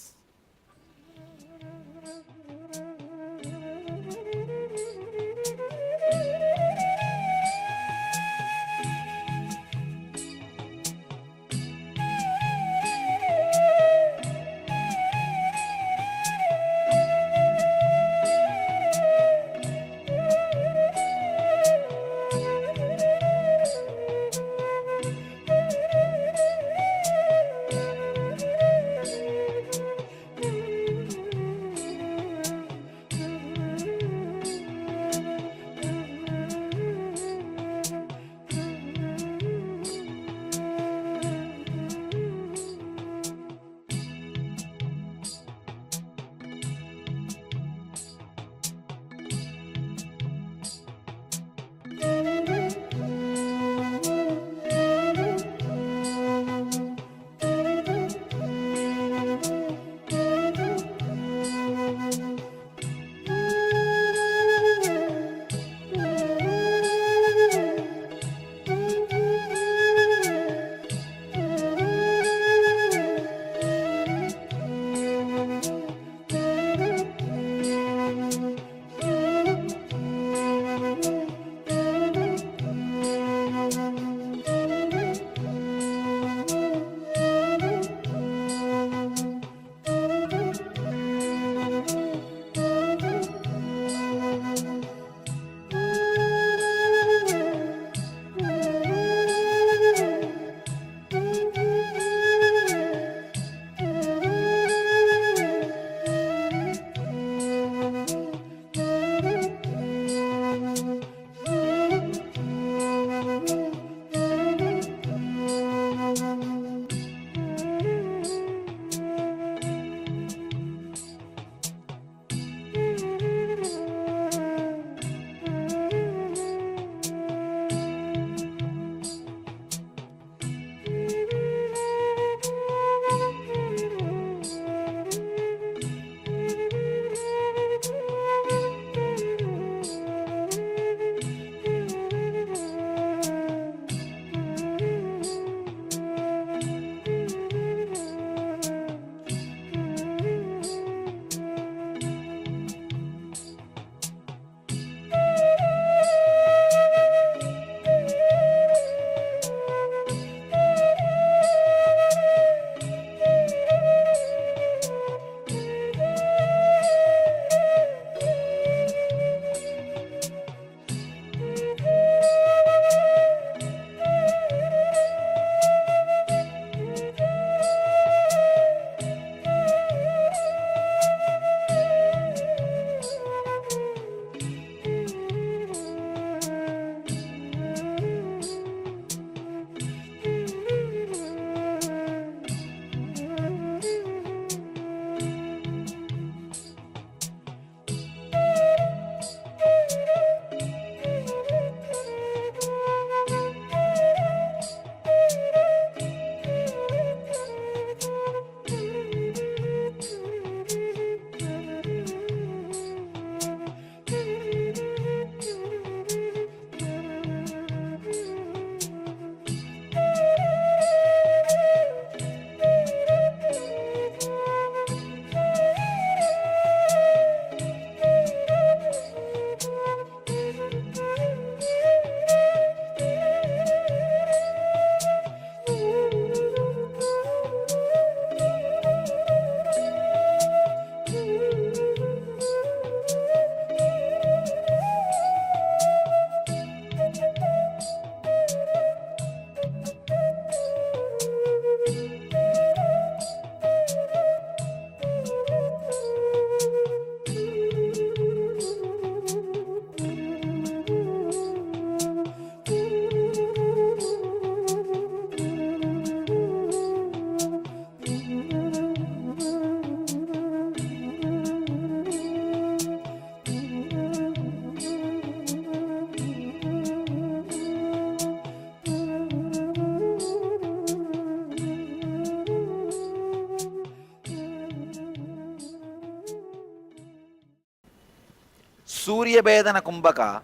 Surya Bedana Kumbhaka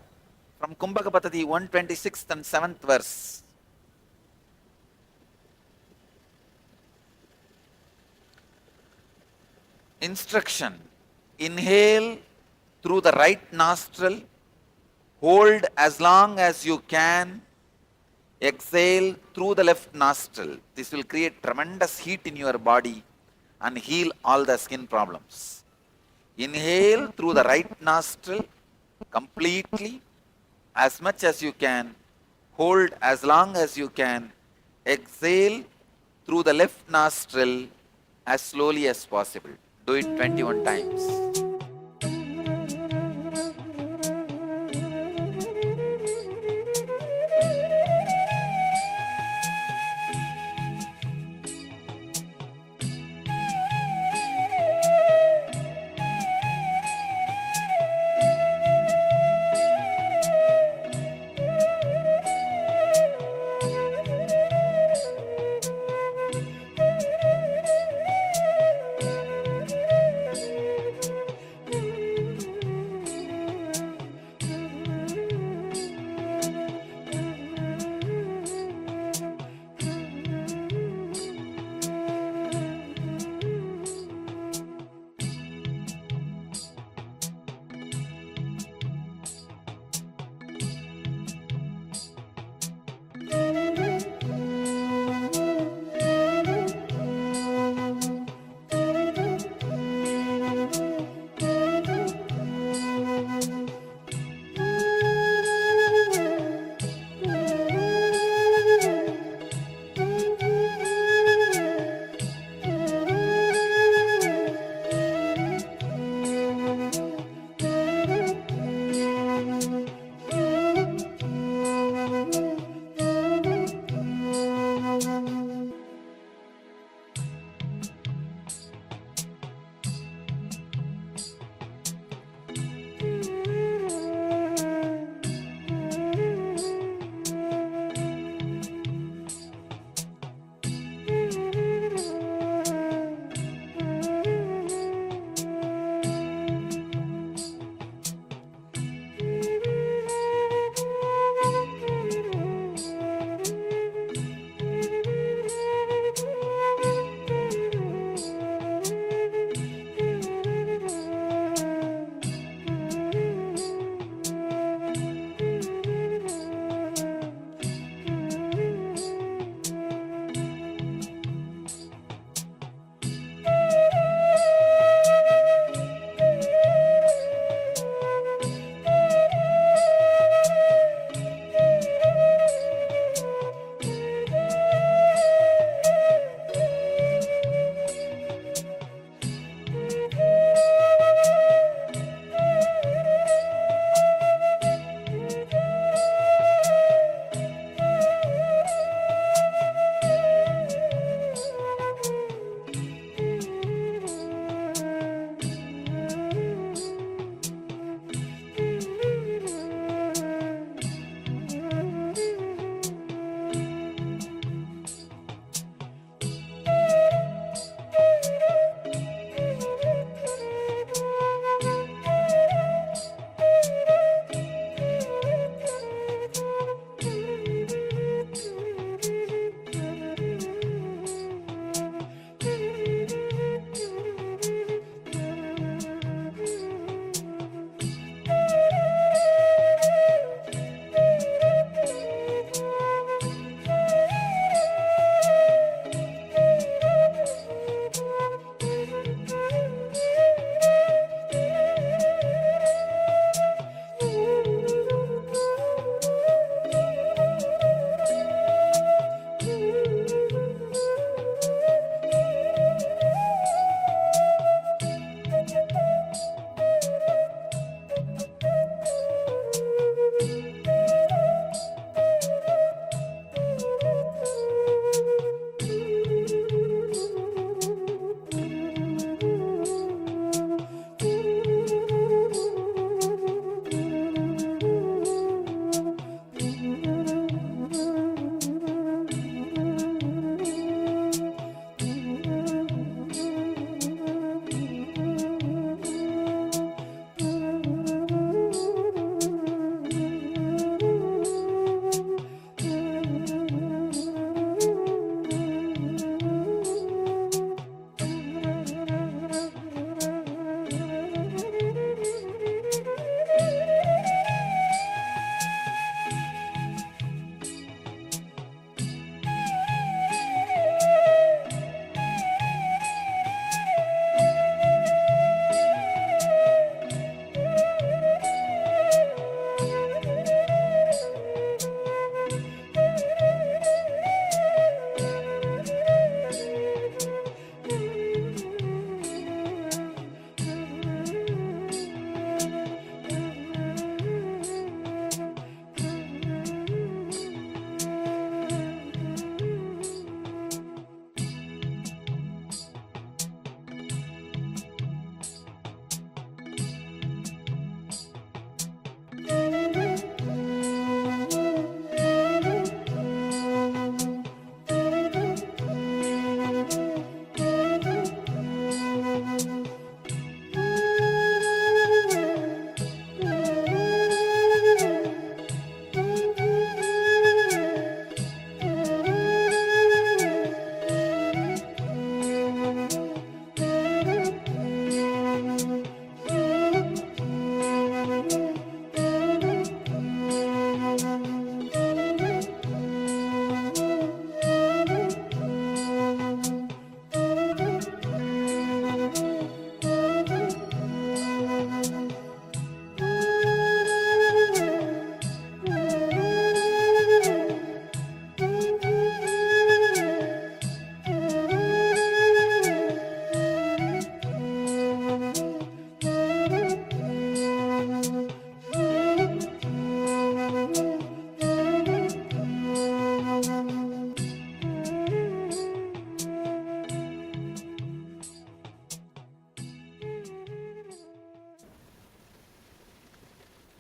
from Kumbhaka Patati 126th and 7th verse. Instruction: inhale through the right nostril, hold as long as you can, exhale through the left nostril. This will create tremendous heat in your body and heal all the skin problems. Inhale through the right nostril completely, as much as you can, hold as long as you can, exhale through the left nostril as slowly as possible. Do it 21 times.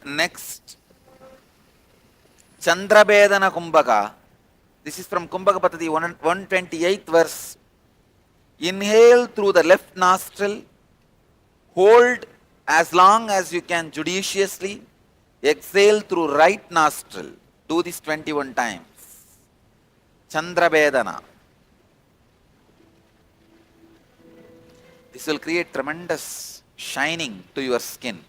Next, Chandrabedana Kumbhaka. This is from Kumbhaka Patadi 128th verse. Inhale through the left nostril, hold as long as you can judiciously, exhale through right nostril. Do this 21 times. Chandrabedana. This will create tremendous shining to your skin.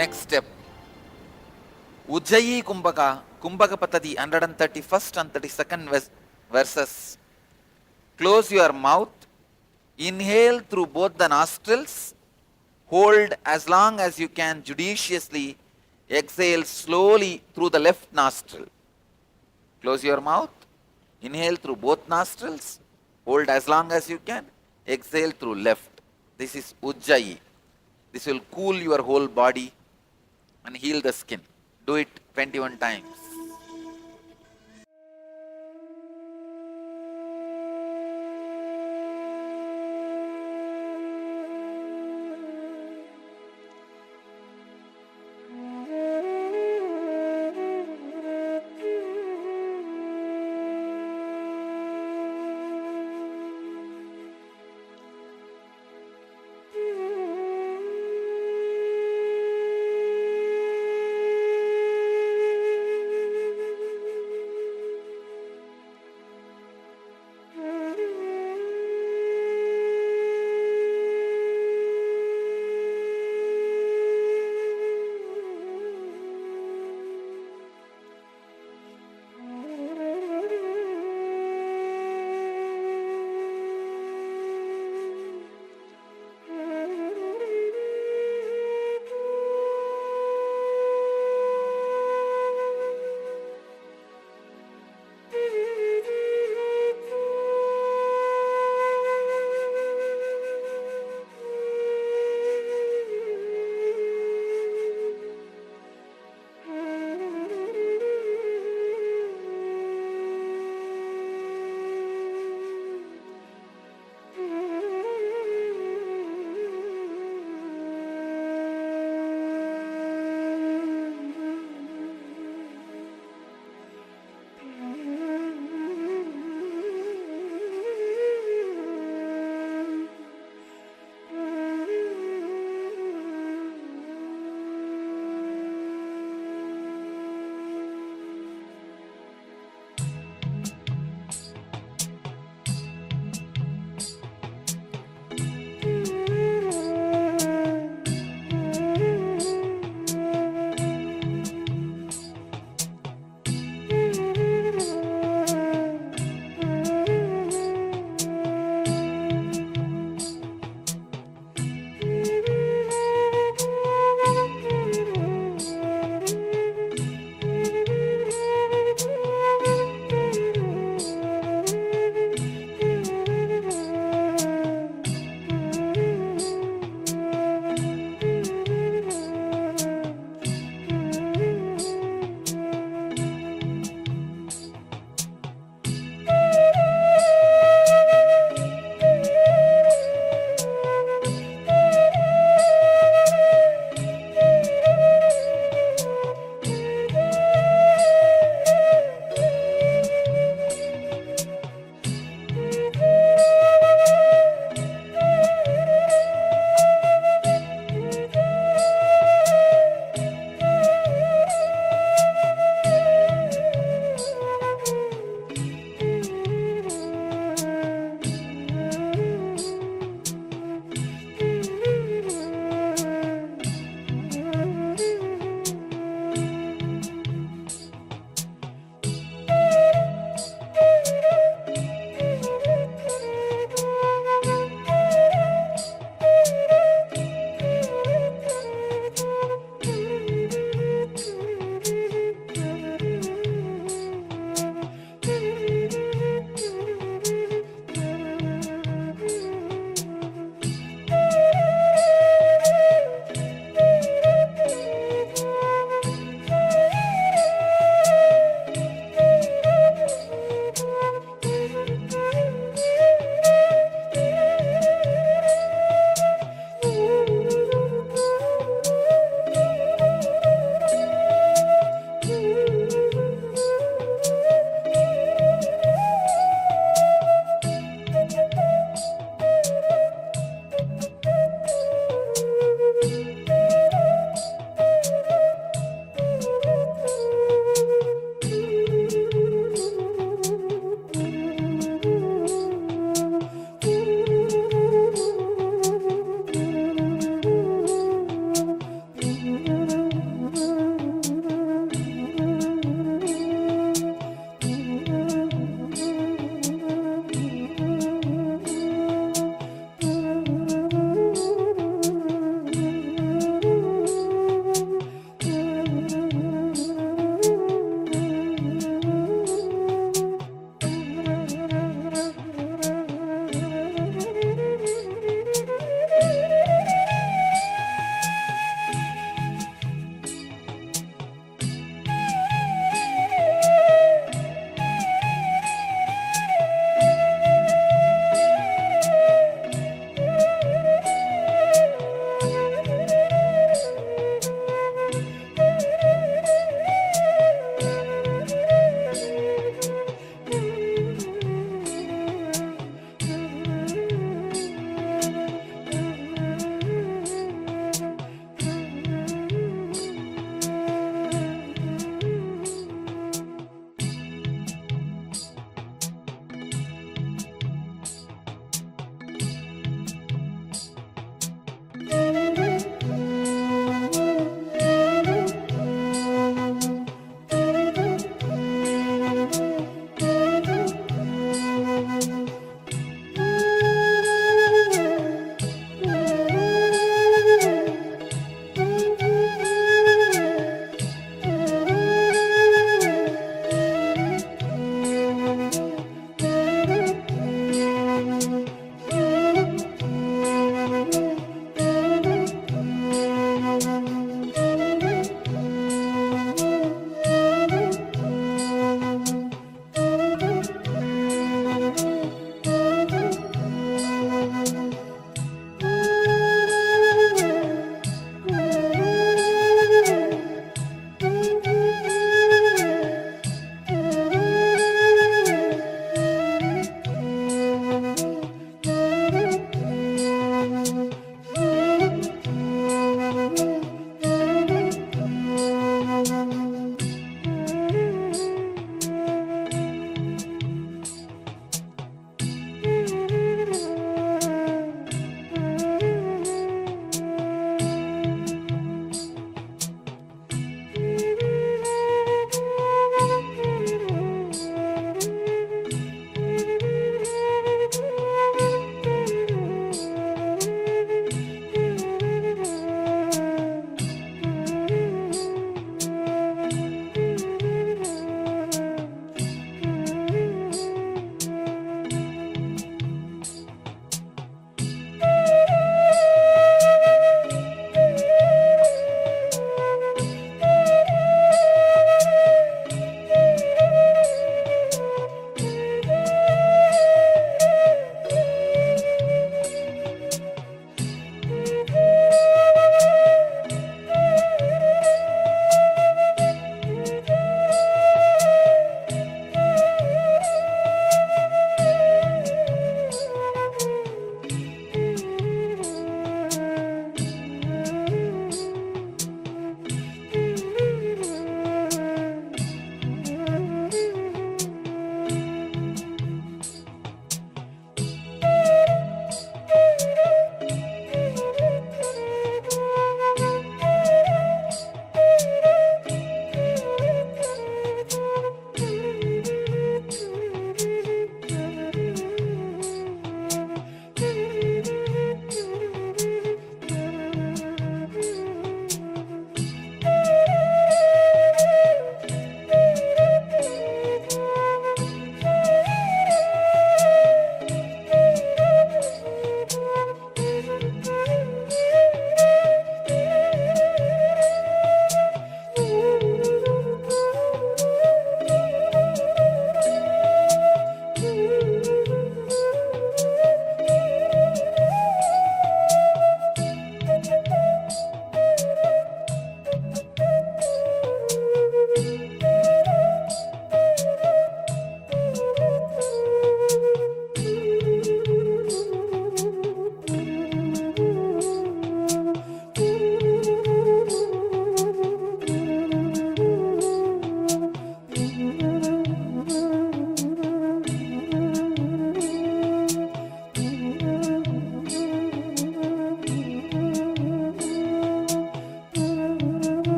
Next step. Ujjayi Kumbhaka, Kumbhaka Patadi, 131st and 32nd verses. Close your mouth, inhale through both the nostrils, hold as long as you can judiciously, exhale slowly through the left nostril. Close your mouth, inhale through both nostrils, hold as long as you can, exhale through left. This is Ujjayi. This will cool your whole body and heal the skin. Do it 21 times.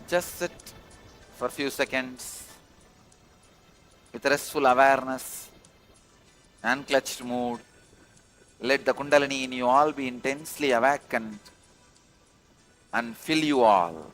Just sit for a few seconds with restful awareness, unclutched mood. Let the Kundalini in you all be intensely awakened and fill you all.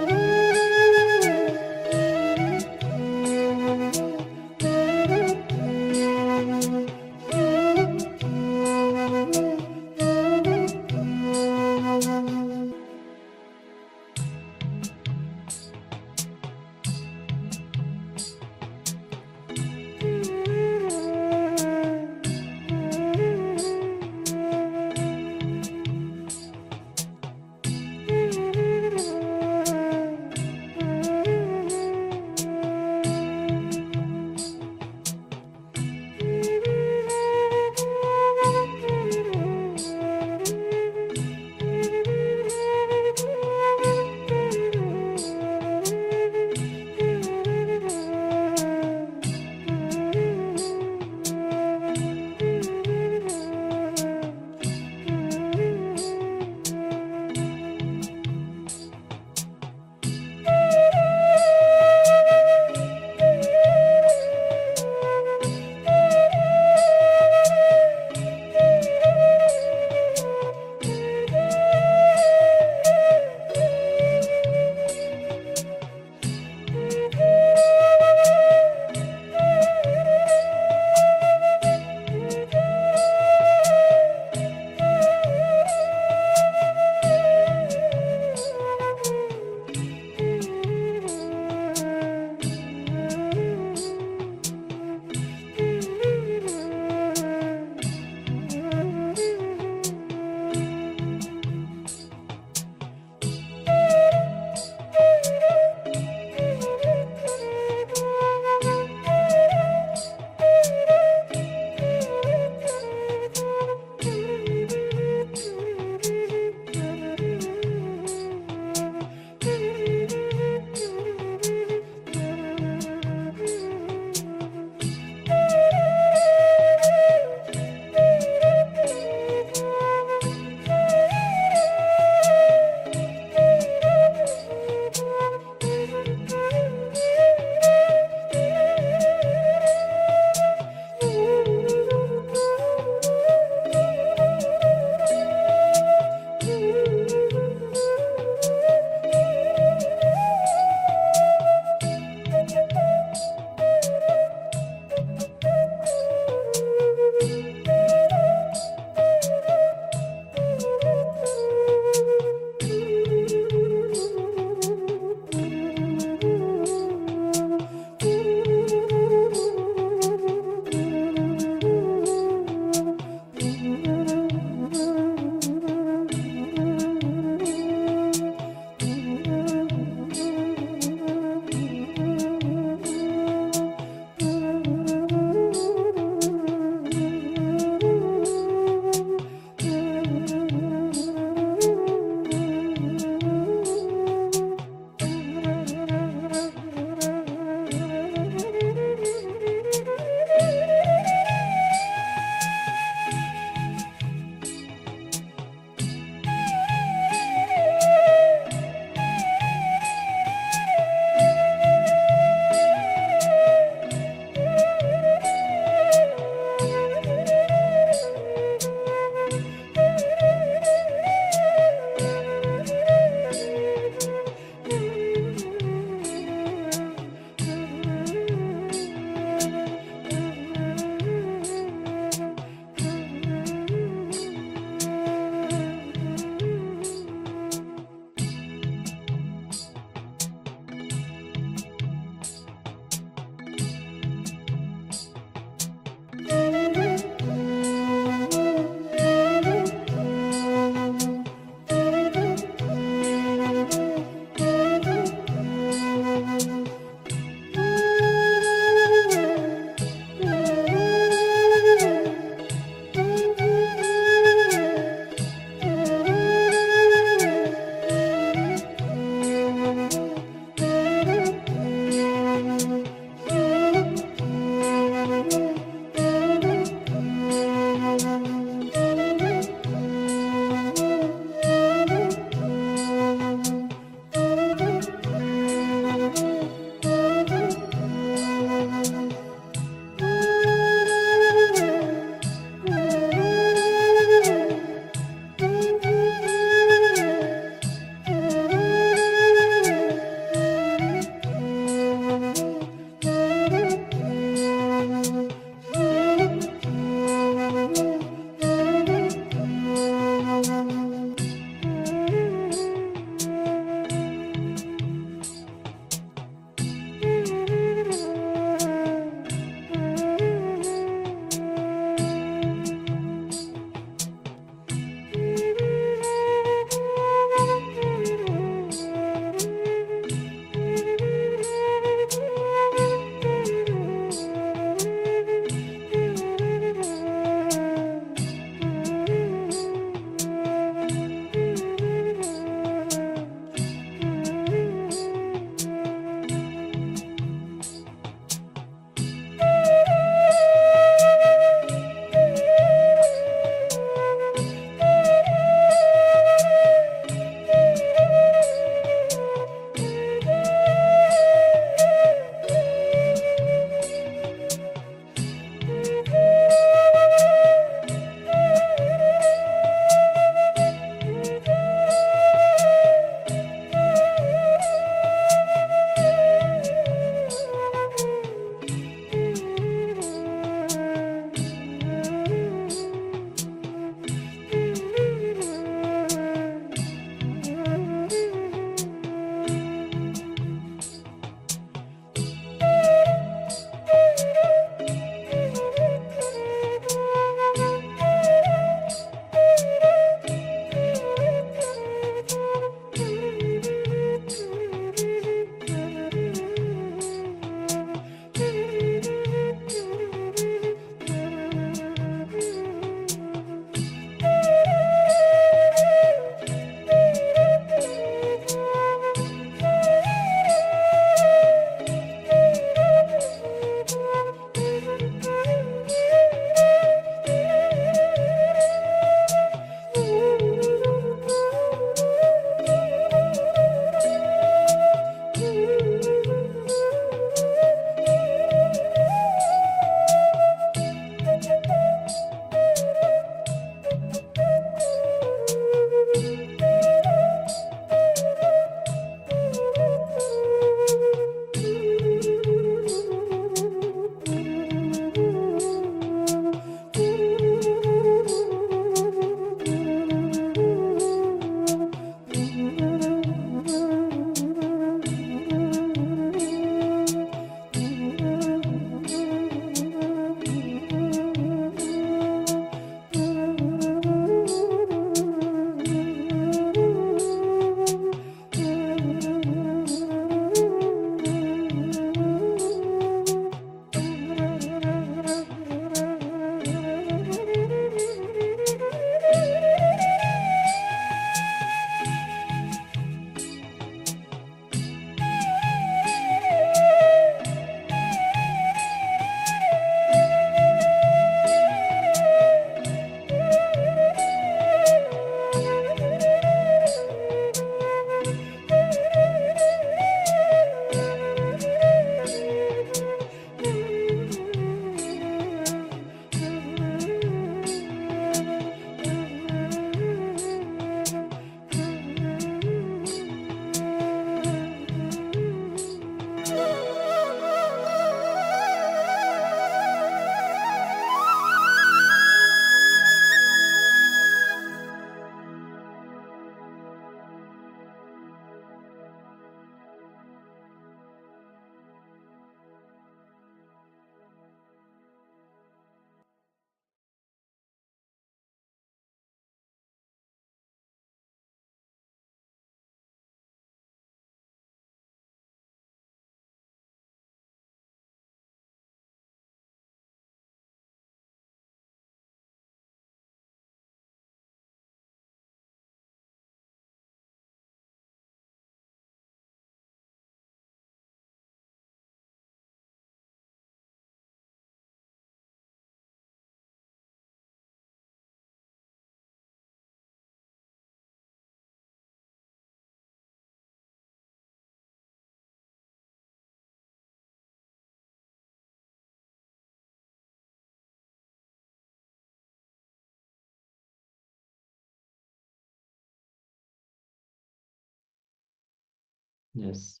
Yes.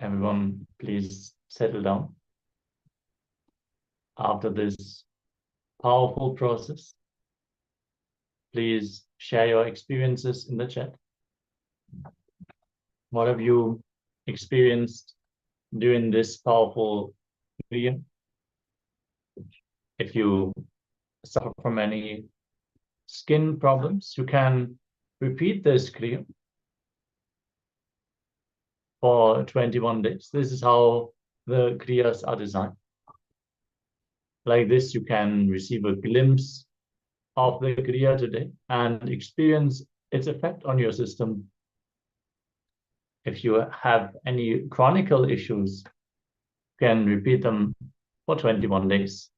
Everyone, please settle down. After this powerful process, please share your experiences in the chat. What have you experienced during this powerful Kriya? If you suffer from any skin problems, you can repeat this Kriya for 21 days. This is how the Kriyas are designed. Like this, you can receive a glimpse of the Kriya today and experience its effect on your system. If you have any chronic issues, you can repeat them for 21 days.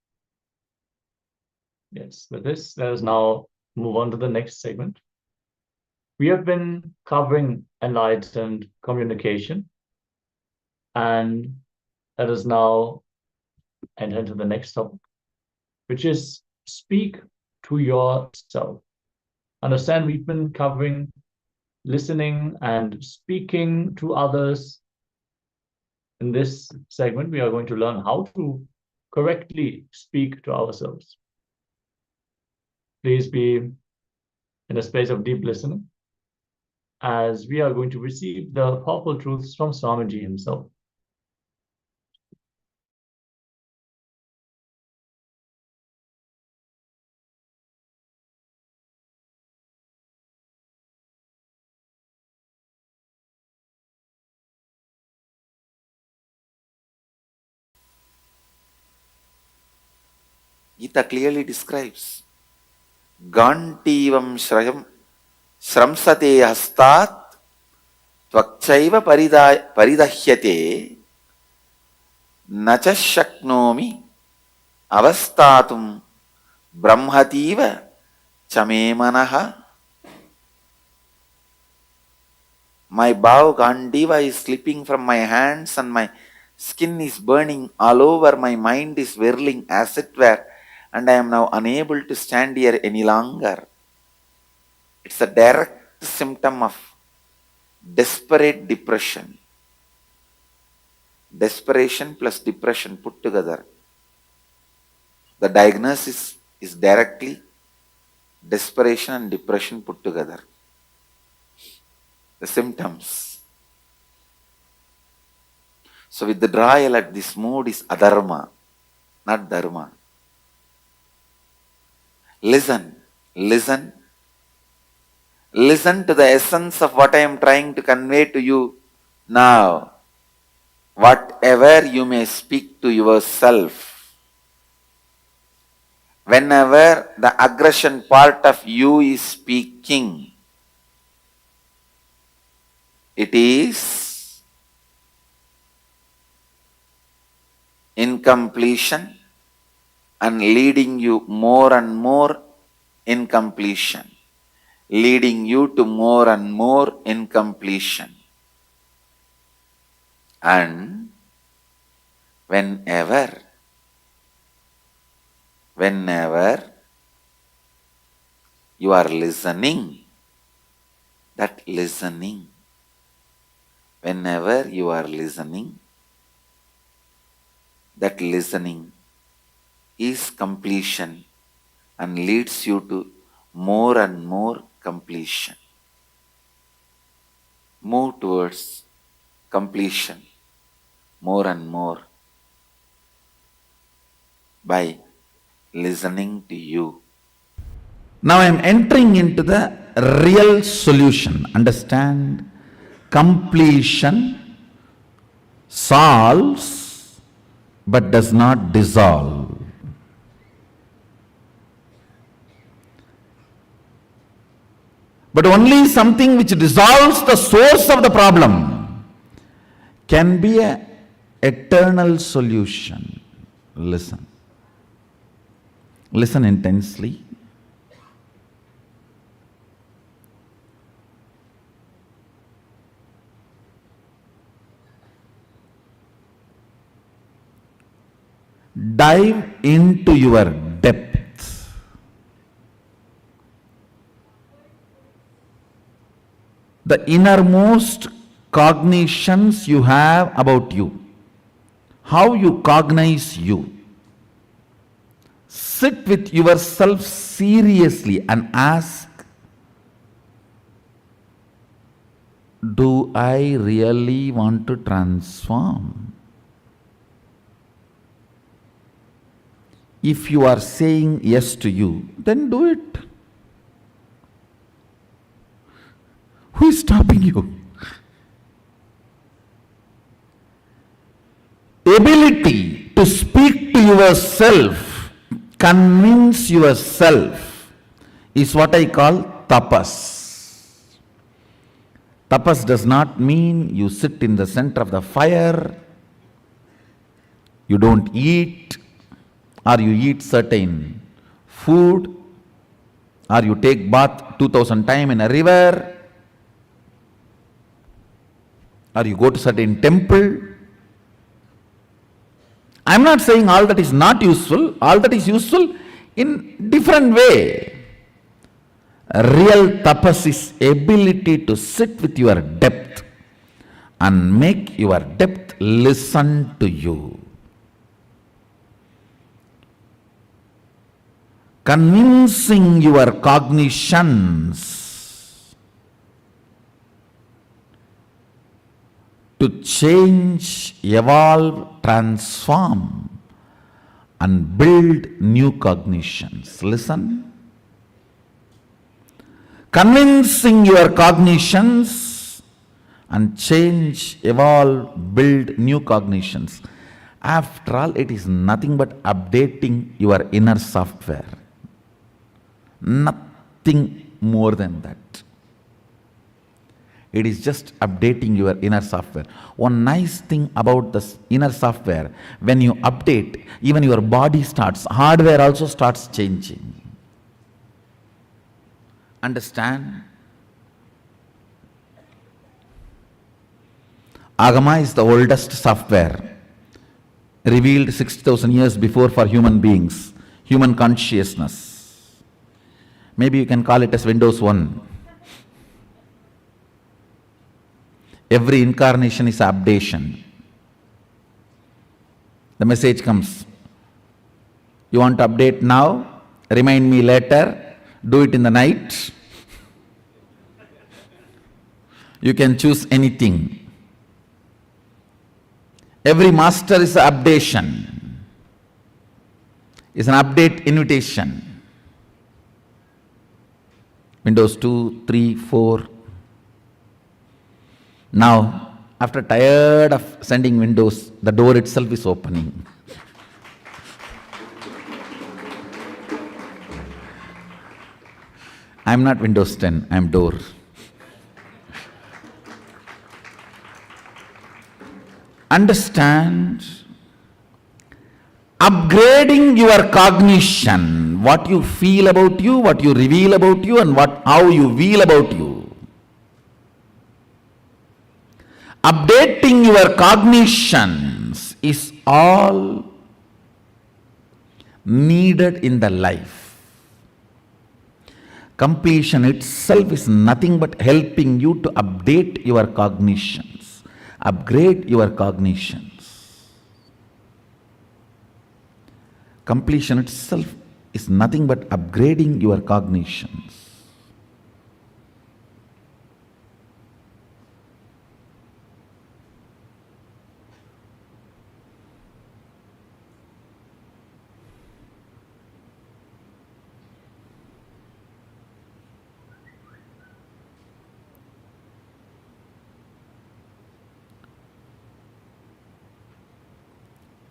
Yes, with this, let us now move on to the next segment. We have been covering enlightened communication, and let us now enter into the next topic, which is speak to yourself. Understand, we've been covering listening and speaking to others. In this segment, we are going to learn how to correctly speak to ourselves. Please be in a space of deep listening, as we are going to receive the powerful truths from Swamiji himself. Gita clearly describes Gantivam Shramsate Hastat Tvakchaiva Paridahyate Nacha Shaknomi Avastatum Brahmativa Chame Manaha. My bow Gandiva is slipping from my hands and my skin is burning all over. My mind is whirling as it were, and I am now unable to stand here any longer. It's a direct symptom of desperate depression. Desperation plus depression put together. The diagnosis is directly desperation and depression put together. The symptoms. So withdrawal at this mood is adharma, not dharma. Listen, listen. Listen to the essence of what I am trying to convey to you now. Whatever you may speak to yourself, whenever the aggression part of you is speaking, it is incompletion and leading you more and more incompletion. Leading you to more and more incompletion. And whenever you are listening, that listening, whenever you are listening, that listening is completion and leads you to more and more completion. Move towards completion more and more by listening to you. Now I am entering into the real solution. Understand? Completion solves but does not dissolve. But only something which dissolves the source of the problem can be an eternal solution. Listen. Listen intensely. Dive into your depth. The innermost cognitions you have about you, how you cognize you. Sit with yourself seriously and ask, do I really want to transform? If you are saying yes to you, then do it. Who is stopping you? Ability to speak to yourself, convince yourself, is what I call tapas. Tapas does not mean you sit in the center of the fire, you don't eat, or you eat certain food, or you take bath 2000 times in a river, or you go to certain temple. I am not saying all that is not useful, all that is useful in different way. Real tapas is ability to sit with your depth and make your depth listen to you. Convincing your cognitions to change, evolve, transform, and build new cognitions. Listen. Convincing your cognitions and change, evolve, build new cognitions. After all, it is nothing but updating your inner software. Nothing more than that. It is just updating your inner software. One nice thing about this inner software, when you update, even your body starts, hardware also starts changing. Understand? Agama is the oldest software, revealed 60,000 years before for human beings, human consciousness. Maybe you can call it as Windows 1. Every incarnation is an updation. The message comes. You want to update now? Remind me later. Do it in the night. You can choose anything. Every master is an updation. It's an update invitation. Windows 2, 3, 4. Now, after tired of sending Windows, the door itself is opening. I am not Windows 10, I am door. Understand, upgrading your cognition, what you feel about you, what you reveal about you, and how you feel about you. Updating your cognitions is all needed in the life. Completion itself is nothing but helping you to update your cognitions, upgrade your cognitions. Completion itself is nothing but upgrading your cognitions.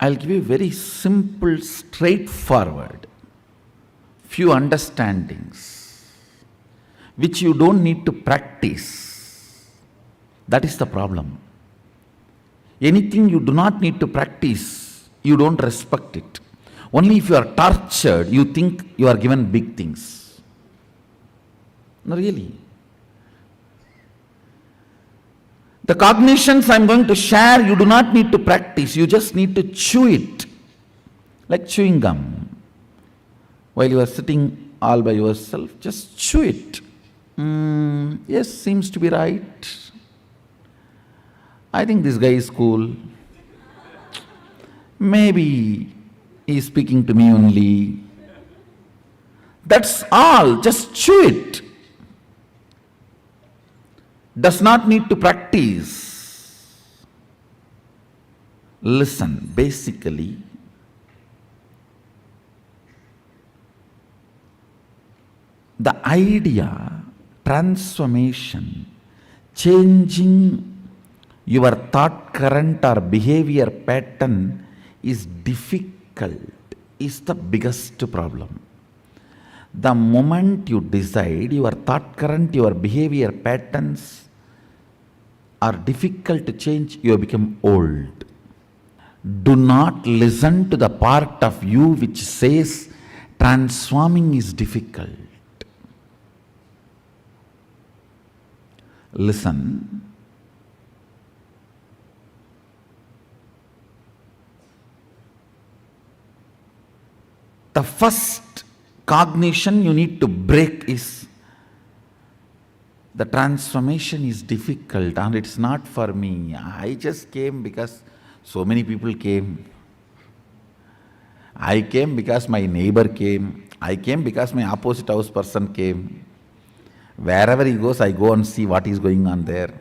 I'll give you very simple, straightforward, few understandings, which you don't need to practice. That is the problem. Anything you do not need to practice, you don't respect it. Only if you are tortured, you think you are given big things. No, really. The cognitions I am going to share, you do not need to practice, you just need to chew it, like chewing gum. While you are sitting all by yourself, just chew it. Yes, seems to be right. I think this guy is cool. Maybe he is speaking to me only. That's all, just chew it. Does not need to practice. Listen, basically, the idea, transformation, changing your thought current or behavior pattern is difficult, is the biggest problem. The moment you decide your thought current, your behavior patterns are difficult to change, you become old. Do not listen to the part of you which says transforming is difficult. Listen. The first cognition you need to break is the transformation is difficult and it's not for me. I just came because so many people came. I came because my neighbor came. I came because my opposite house person came. Wherever he goes, I go and see what is going on there.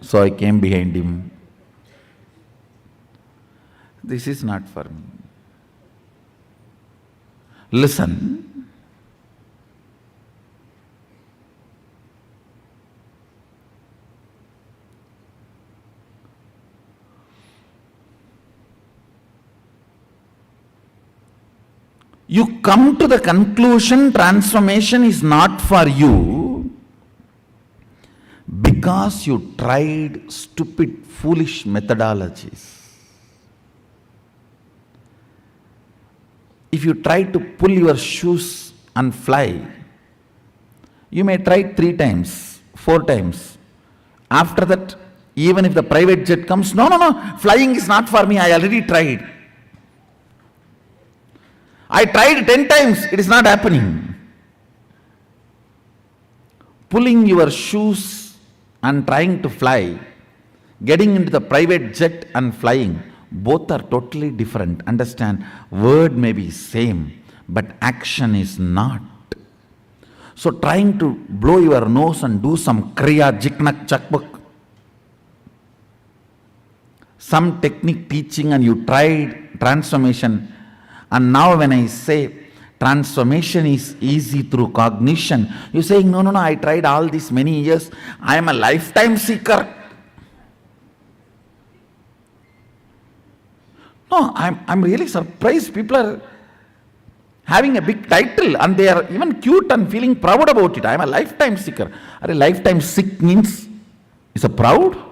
So I came behind him. This is not for me. Listen. You come to the conclusion transformation is not for you because you tried stupid, foolish methodologies. If you try to pull your shoes and fly, you may try 3 times, 4 times. After that, even if the private jet comes, no, flying is not for me, I already tried. I tried 10 times, it is not happening. Pulling your shoes and trying to fly, getting into the private jet and flying, both are totally different. Understand, word may be same, but action is not. So trying to blow your nose and do some kriya, jiknak, chakbuk, some technique teaching and you tried transformation. And now when I say transformation is easy through cognition, you're saying, no, I tried all these many years. I am a lifetime seeker. No, I'm really surprised. People are having a big title and they are even cute and feeling proud about it. I am a lifetime seeker. Are a lifetime sick means is a proud?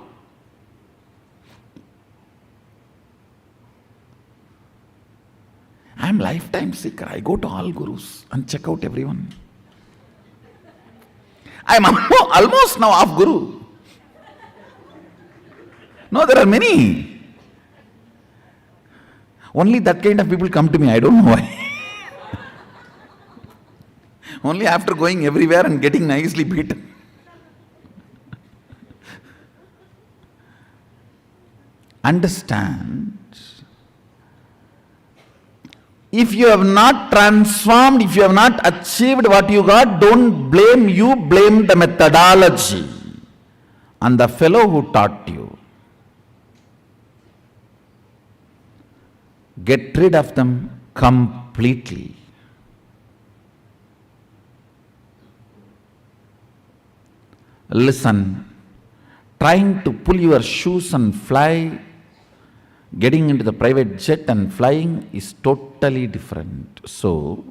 I am lifetime seeker. I go to all gurus and check out everyone. I am almost now off guru. No, there are many. Only that kind of people come to me. I don't know why. Only after going everywhere and getting nicely beaten. Understand. If you have not transformed, if you have not achieved what you got, don't blame you, blame the methodology and the fellow who taught you. Get rid of them completely. Listen, trying to pull your shoes and fly, getting into the private jet and flying is totally different. So,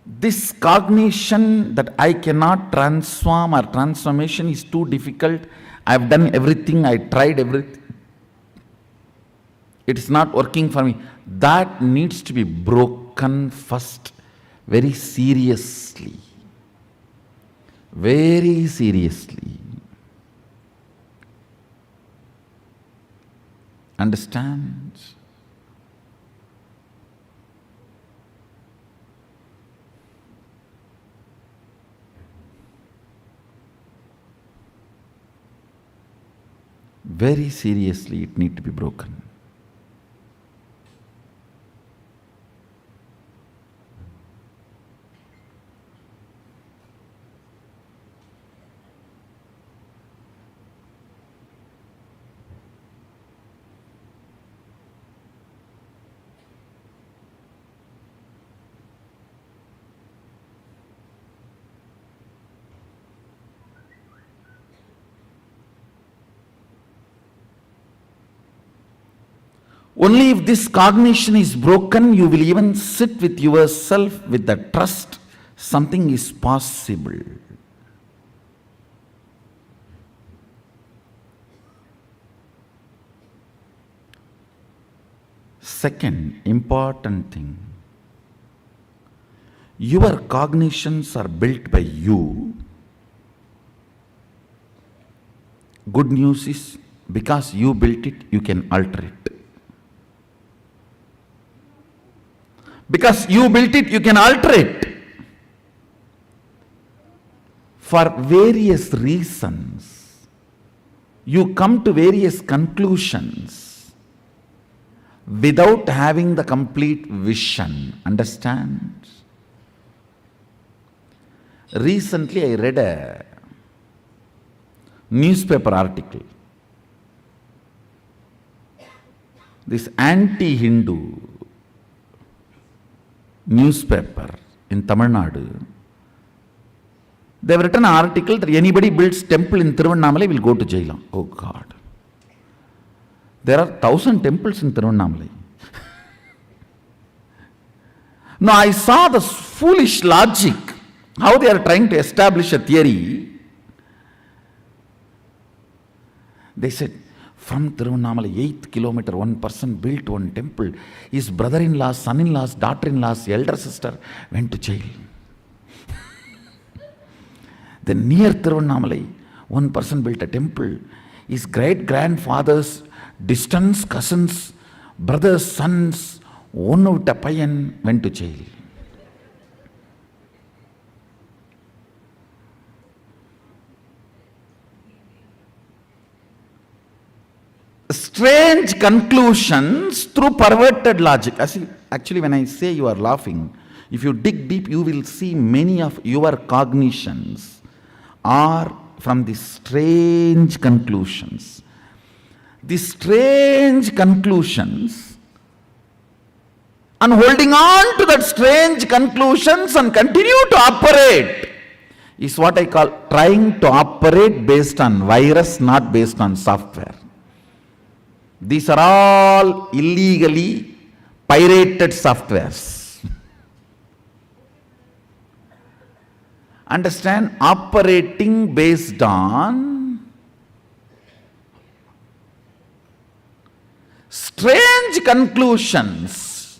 this cognition that I cannot transform or transformation is too difficult, I have done everything, I tried everything, it is not working for me, that needs to be broken first, very seriously. Very seriously. Understand? Very seriously, it need to be broken. Only if this cognition is broken, you will even sit with yourself with the trust something is possible. Second important thing, your cognitions are built by you. Good news is, because you built it, you can alter it. Because you built it, you can alter it. For various reasons, you come to various conclusions without having the complete vision. Understand? Recently, I read a newspaper article. This anti-Hindu newspaper in Tamil Nadu, they have written an article that anybody builds temple in Tiruvannamalai will go to jail. Oh God. There are 1,000 temples in Tiruvannamalai. Now I saw the foolish logic, how they are trying to establish a theory. They said, from Tiruvannamalai, 8th kilometer, one person built one temple. His brother-in-laws, son-in-laws, daughter-in-laws, elder sister went to jail. Then near Tiruvannamalai, one person built a temple. His great-grandfathers, distant cousins, brothers, sons, one of payan went to jail. Strange conclusions through perverted logic. Actually, when I say you are laughing, if you dig deep, you will see many of your cognitions are from these strange conclusions. These strange conclusions, and holding on to that strange conclusions and continue to operate, is what I call trying to operate based on virus, not based on software. These are all illegally pirated softwares. Understand? Operating based on strange conclusions.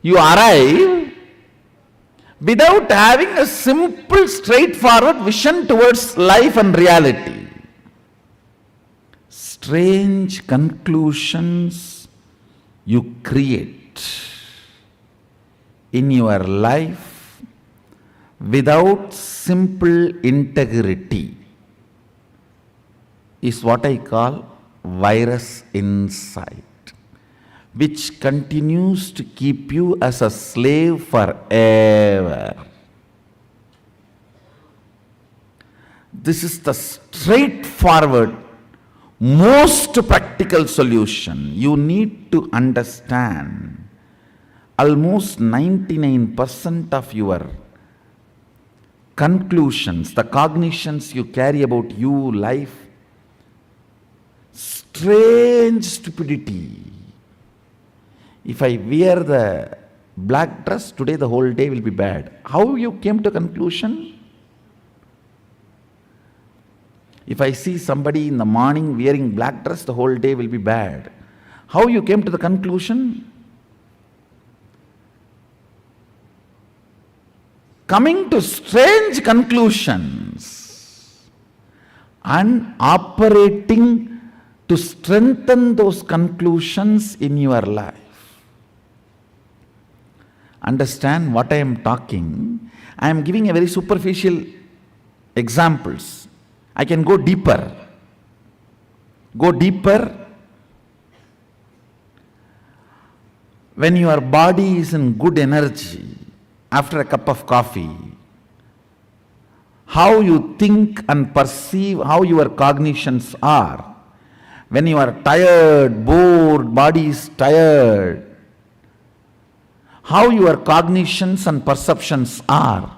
You arrive without having a simple, straightforward vision towards life and reality. Strange conclusions you create in your life without simple integrity is what I call virus inside, which continues to keep you as a slave forever. This is the straightforward, most practical solution. You need to understand almost 99% of your conclusions, the cognitions you carry about you, life, strange stupidity. If I wear the black dress, today the whole day will be bad. How you came to conclusion? If I see somebody in the morning wearing black dress, the whole day will be bad. How you came to the conclusion? Coming to strange conclusions and operating to strengthen those conclusions in your life. Understand what I am talking? I am giving a very superficial examples. I can go deeper. go deeper. When your body is in good energy after a cup of coffee, how you think and perceive, how your cognitions are. When you are tired, bored, body is tired, how your cognitions and perceptions are.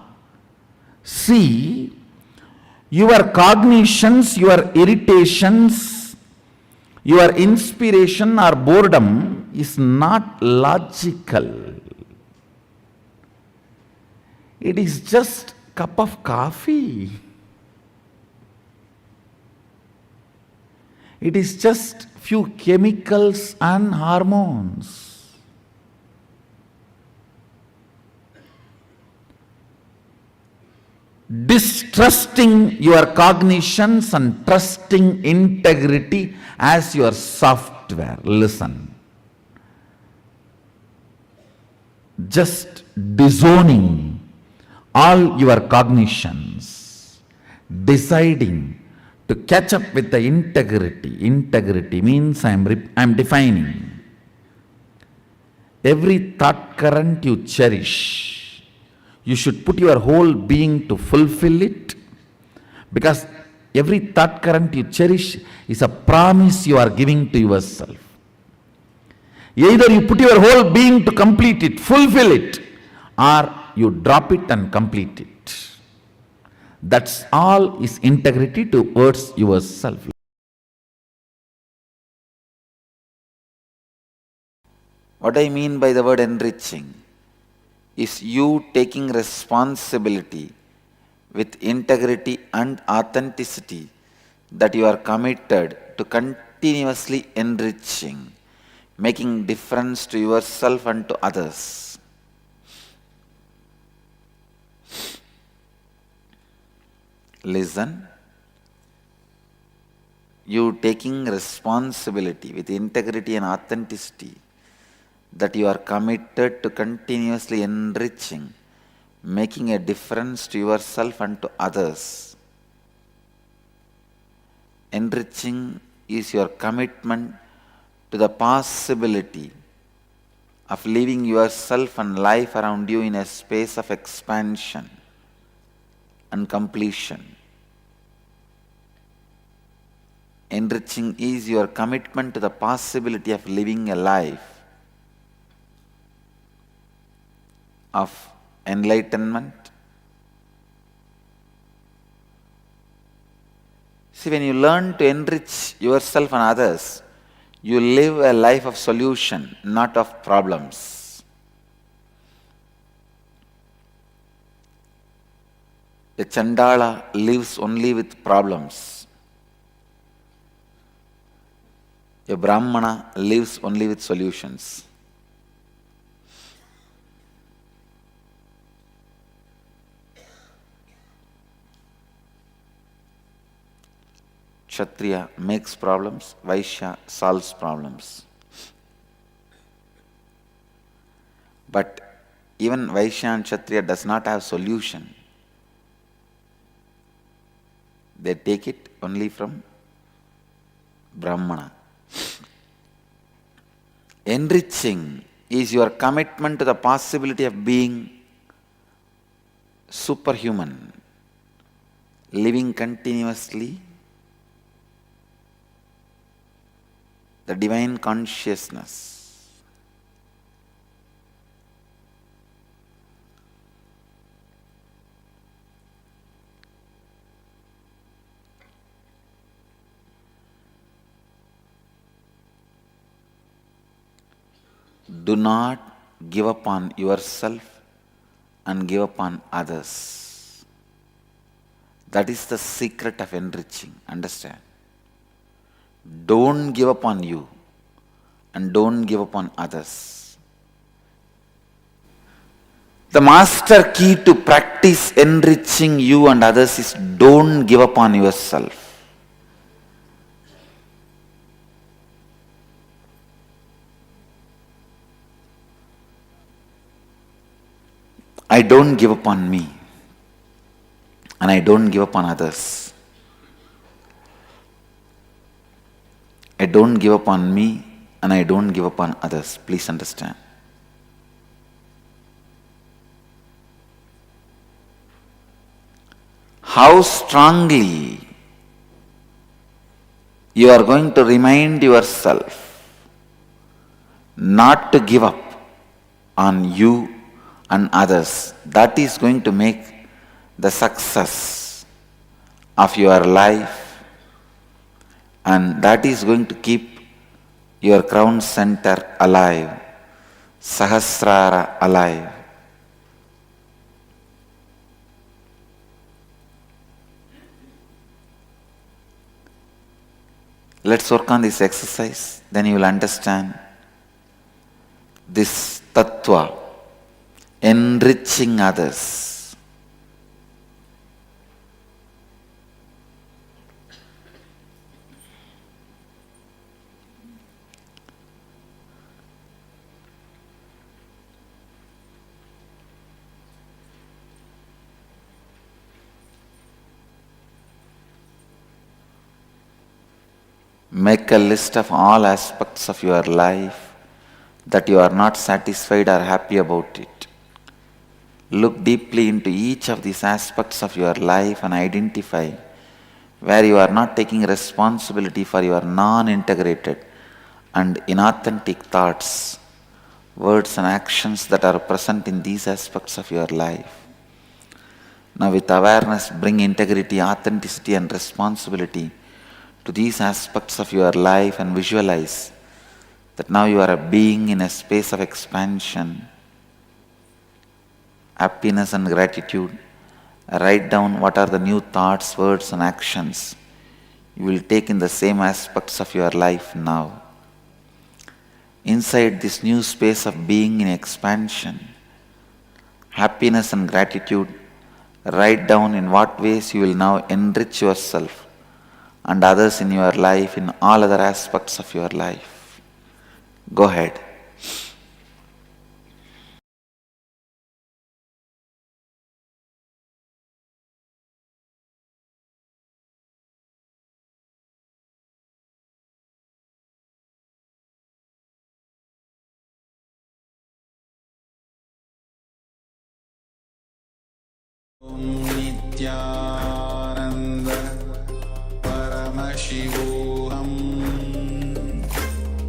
See, your cognitions, your irritations, your inspiration or boredom is not logical. It is just cup of coffee. It is just few chemicals and hormones. Distrusting your cognitions and trusting integrity as your software. Listen. Just disowning all your cognitions, deciding to catch up with the integrity. Integrity means I am defining. Every thought current you cherish, you should put your whole being to fulfill it, because every thought current you cherish is a promise you are giving to yourself. Either you put your whole being to complete it, fulfill it, or you drop it and complete it. That's all is integrity towards yourself. What I mean by the word enriching is you taking responsibility with integrity and authenticity that you are committed to continuously enriching, making difference to yourself and to others. Listen. You taking responsibility with integrity and authenticity that you are committed to continuously enriching, making a difference to yourself and to others. Enriching is your commitment to the possibility of living yourself and life around you in a space of expansion and completion. Enriching is your commitment to the possibility of living a life of enlightenment. See, when you learn to enrich yourself and others, you live a life of solution, not of problems. A Chandala lives only with problems. A Brahmana lives only with solutions. Kshatriya makes problems, Vaishya solves problems. But even Vaishya and Kshatriya does not have solution. They take it only from Brahmana. Enriching is your commitment to the possibility of being superhuman, living continuously the divine consciousness. Do not give up on yourself and give up on others. That is the secret of enriching. Understand? Don't give up on you and don't give up on others. The master key to practice enriching you and others is don't give up on yourself. I don't give up on me and I don't give up on others. I don't give up on me and I don't give up on others. Please understand. How strongly you are going to remind yourself not to give up on you and others. That is going to make the success of your life, and that is going to keep your crown center alive, Sahasrara alive. Let's work on this exercise, then you will understand this tattva, enriching others. Make a list of all aspects of your life that you are not satisfied or happy about it. Look deeply into each of these aspects of your life and identify where you are not taking responsibility for your non-integrated and inauthentic thoughts, words and actions that are present in these aspects of your life. Now with awareness, bring integrity, authenticity and responsibility to these aspects of your life and visualize that now you are a being in a space of expansion, happiness and gratitude. Write down what are the new thoughts, words and actions you will take in the same aspects of your life now. Inside this new space of being in expansion, happiness and gratitude, write down in what ways you will now enrich yourself and others in your life, in all other aspects of your life. Go ahead. Nityananda Paramashivoham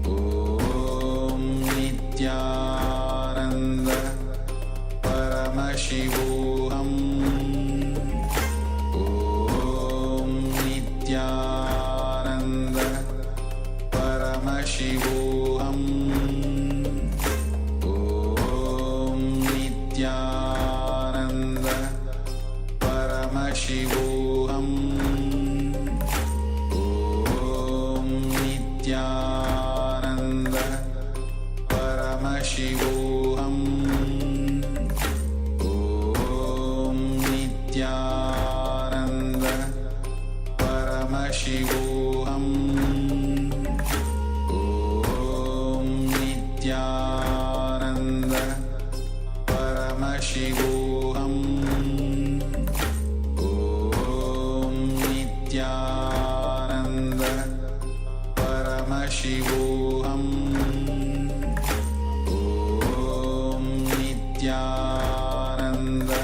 Om Nityananda Paramashivoham Om Nityananda Paramashivoham Om Nityananda Paramashivoham Om Nityananda Paramashivoham Om Nityananda Paramashivoham Om Nityananda Paramashivoham Om Nityananda Paramashivoham Om Nityananda Paramashivoham Om Nityananda Paramashivoham Om Nityananda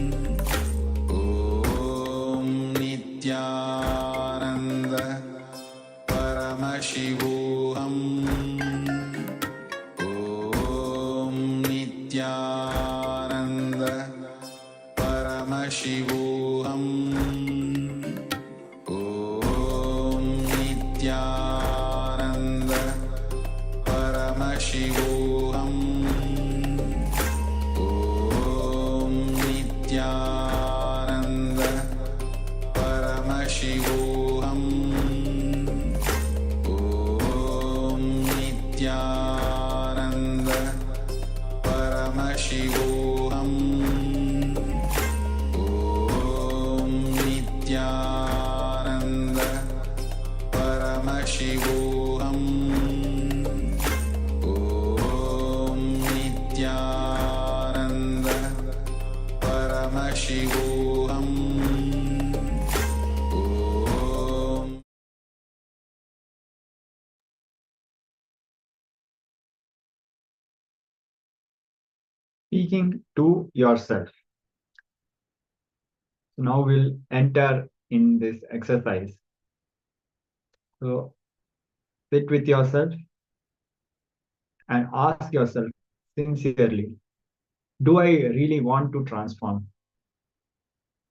Paramashivoham Om Nityananda Paramashivoham Om Nityananda Paramashivoham Om Nityananda Paramashivoham Om Nityananda Paramashivoham Om Nityananda Paramashivoham Om Paramashivoham. Om. Speaking to yourself. Now we'll enter in this exercise. So sit with yourself and ask yourself sincerely, do I really want to transform?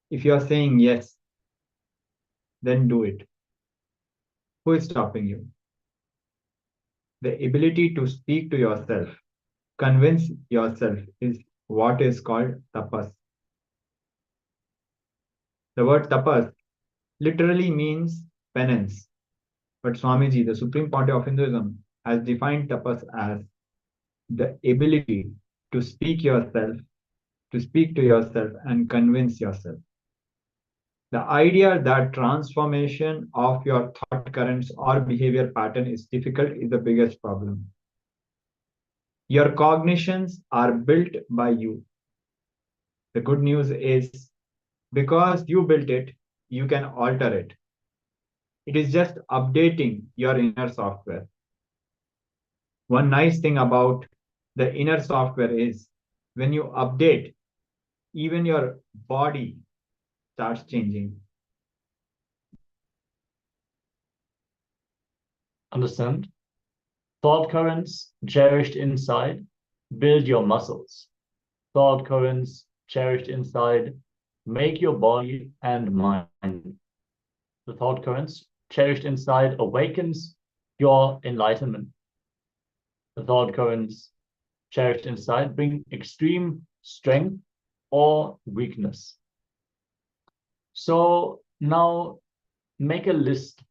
If you are saying yes, then do it. Who is stopping you? The ability to speak to yourself, convince yourself, is what is called tapas. The word tapas literally means penance. But Swamiji, the Supreme Pontiff of Hinduism, has defined tapas as the ability to speak to yourself and convince yourself. The idea that transformation of your thought currents or behavior pattern is difficult is the biggest problem. Your cognitions are built by you. The good news is, because you built it, you can alter it. It is just updating your inner software. One nice thing about the inner software is, when you update, even your body starts changing. Understand? Thought currents cherished inside build your muscles. Thought currents cherished inside make your body and mind. The thought currents cherished inside awakens your enlightenment. The thought currents cherished inside bring extreme strength or weakness. So now make a list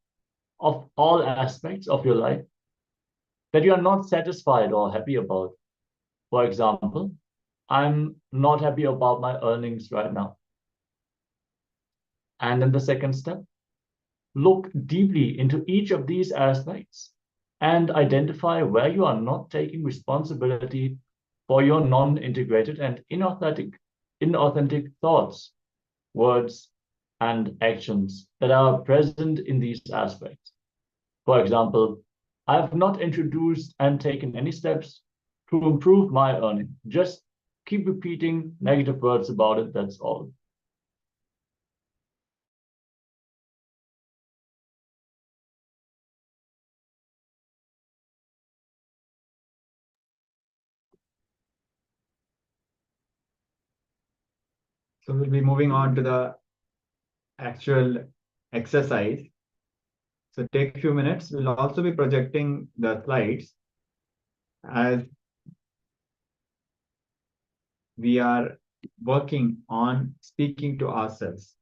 of all aspects of your life that you are not satisfied or happy about. For example, I'm not happy about my earnings right now. And in the second step, look deeply into each of these aspects and identify where you are not taking responsibility for your non-integrated and inauthentic thoughts, words, and actions that are present in these aspects. For example, I have not introduced and taken any steps to improve my earning. Just keep repeating negative words about it, that's all. So we'll be moving on to the actual exercise. So take a few minutes. We'll also be projecting the slides as we are working on speaking to ourselves.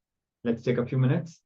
Let's take a few minutes.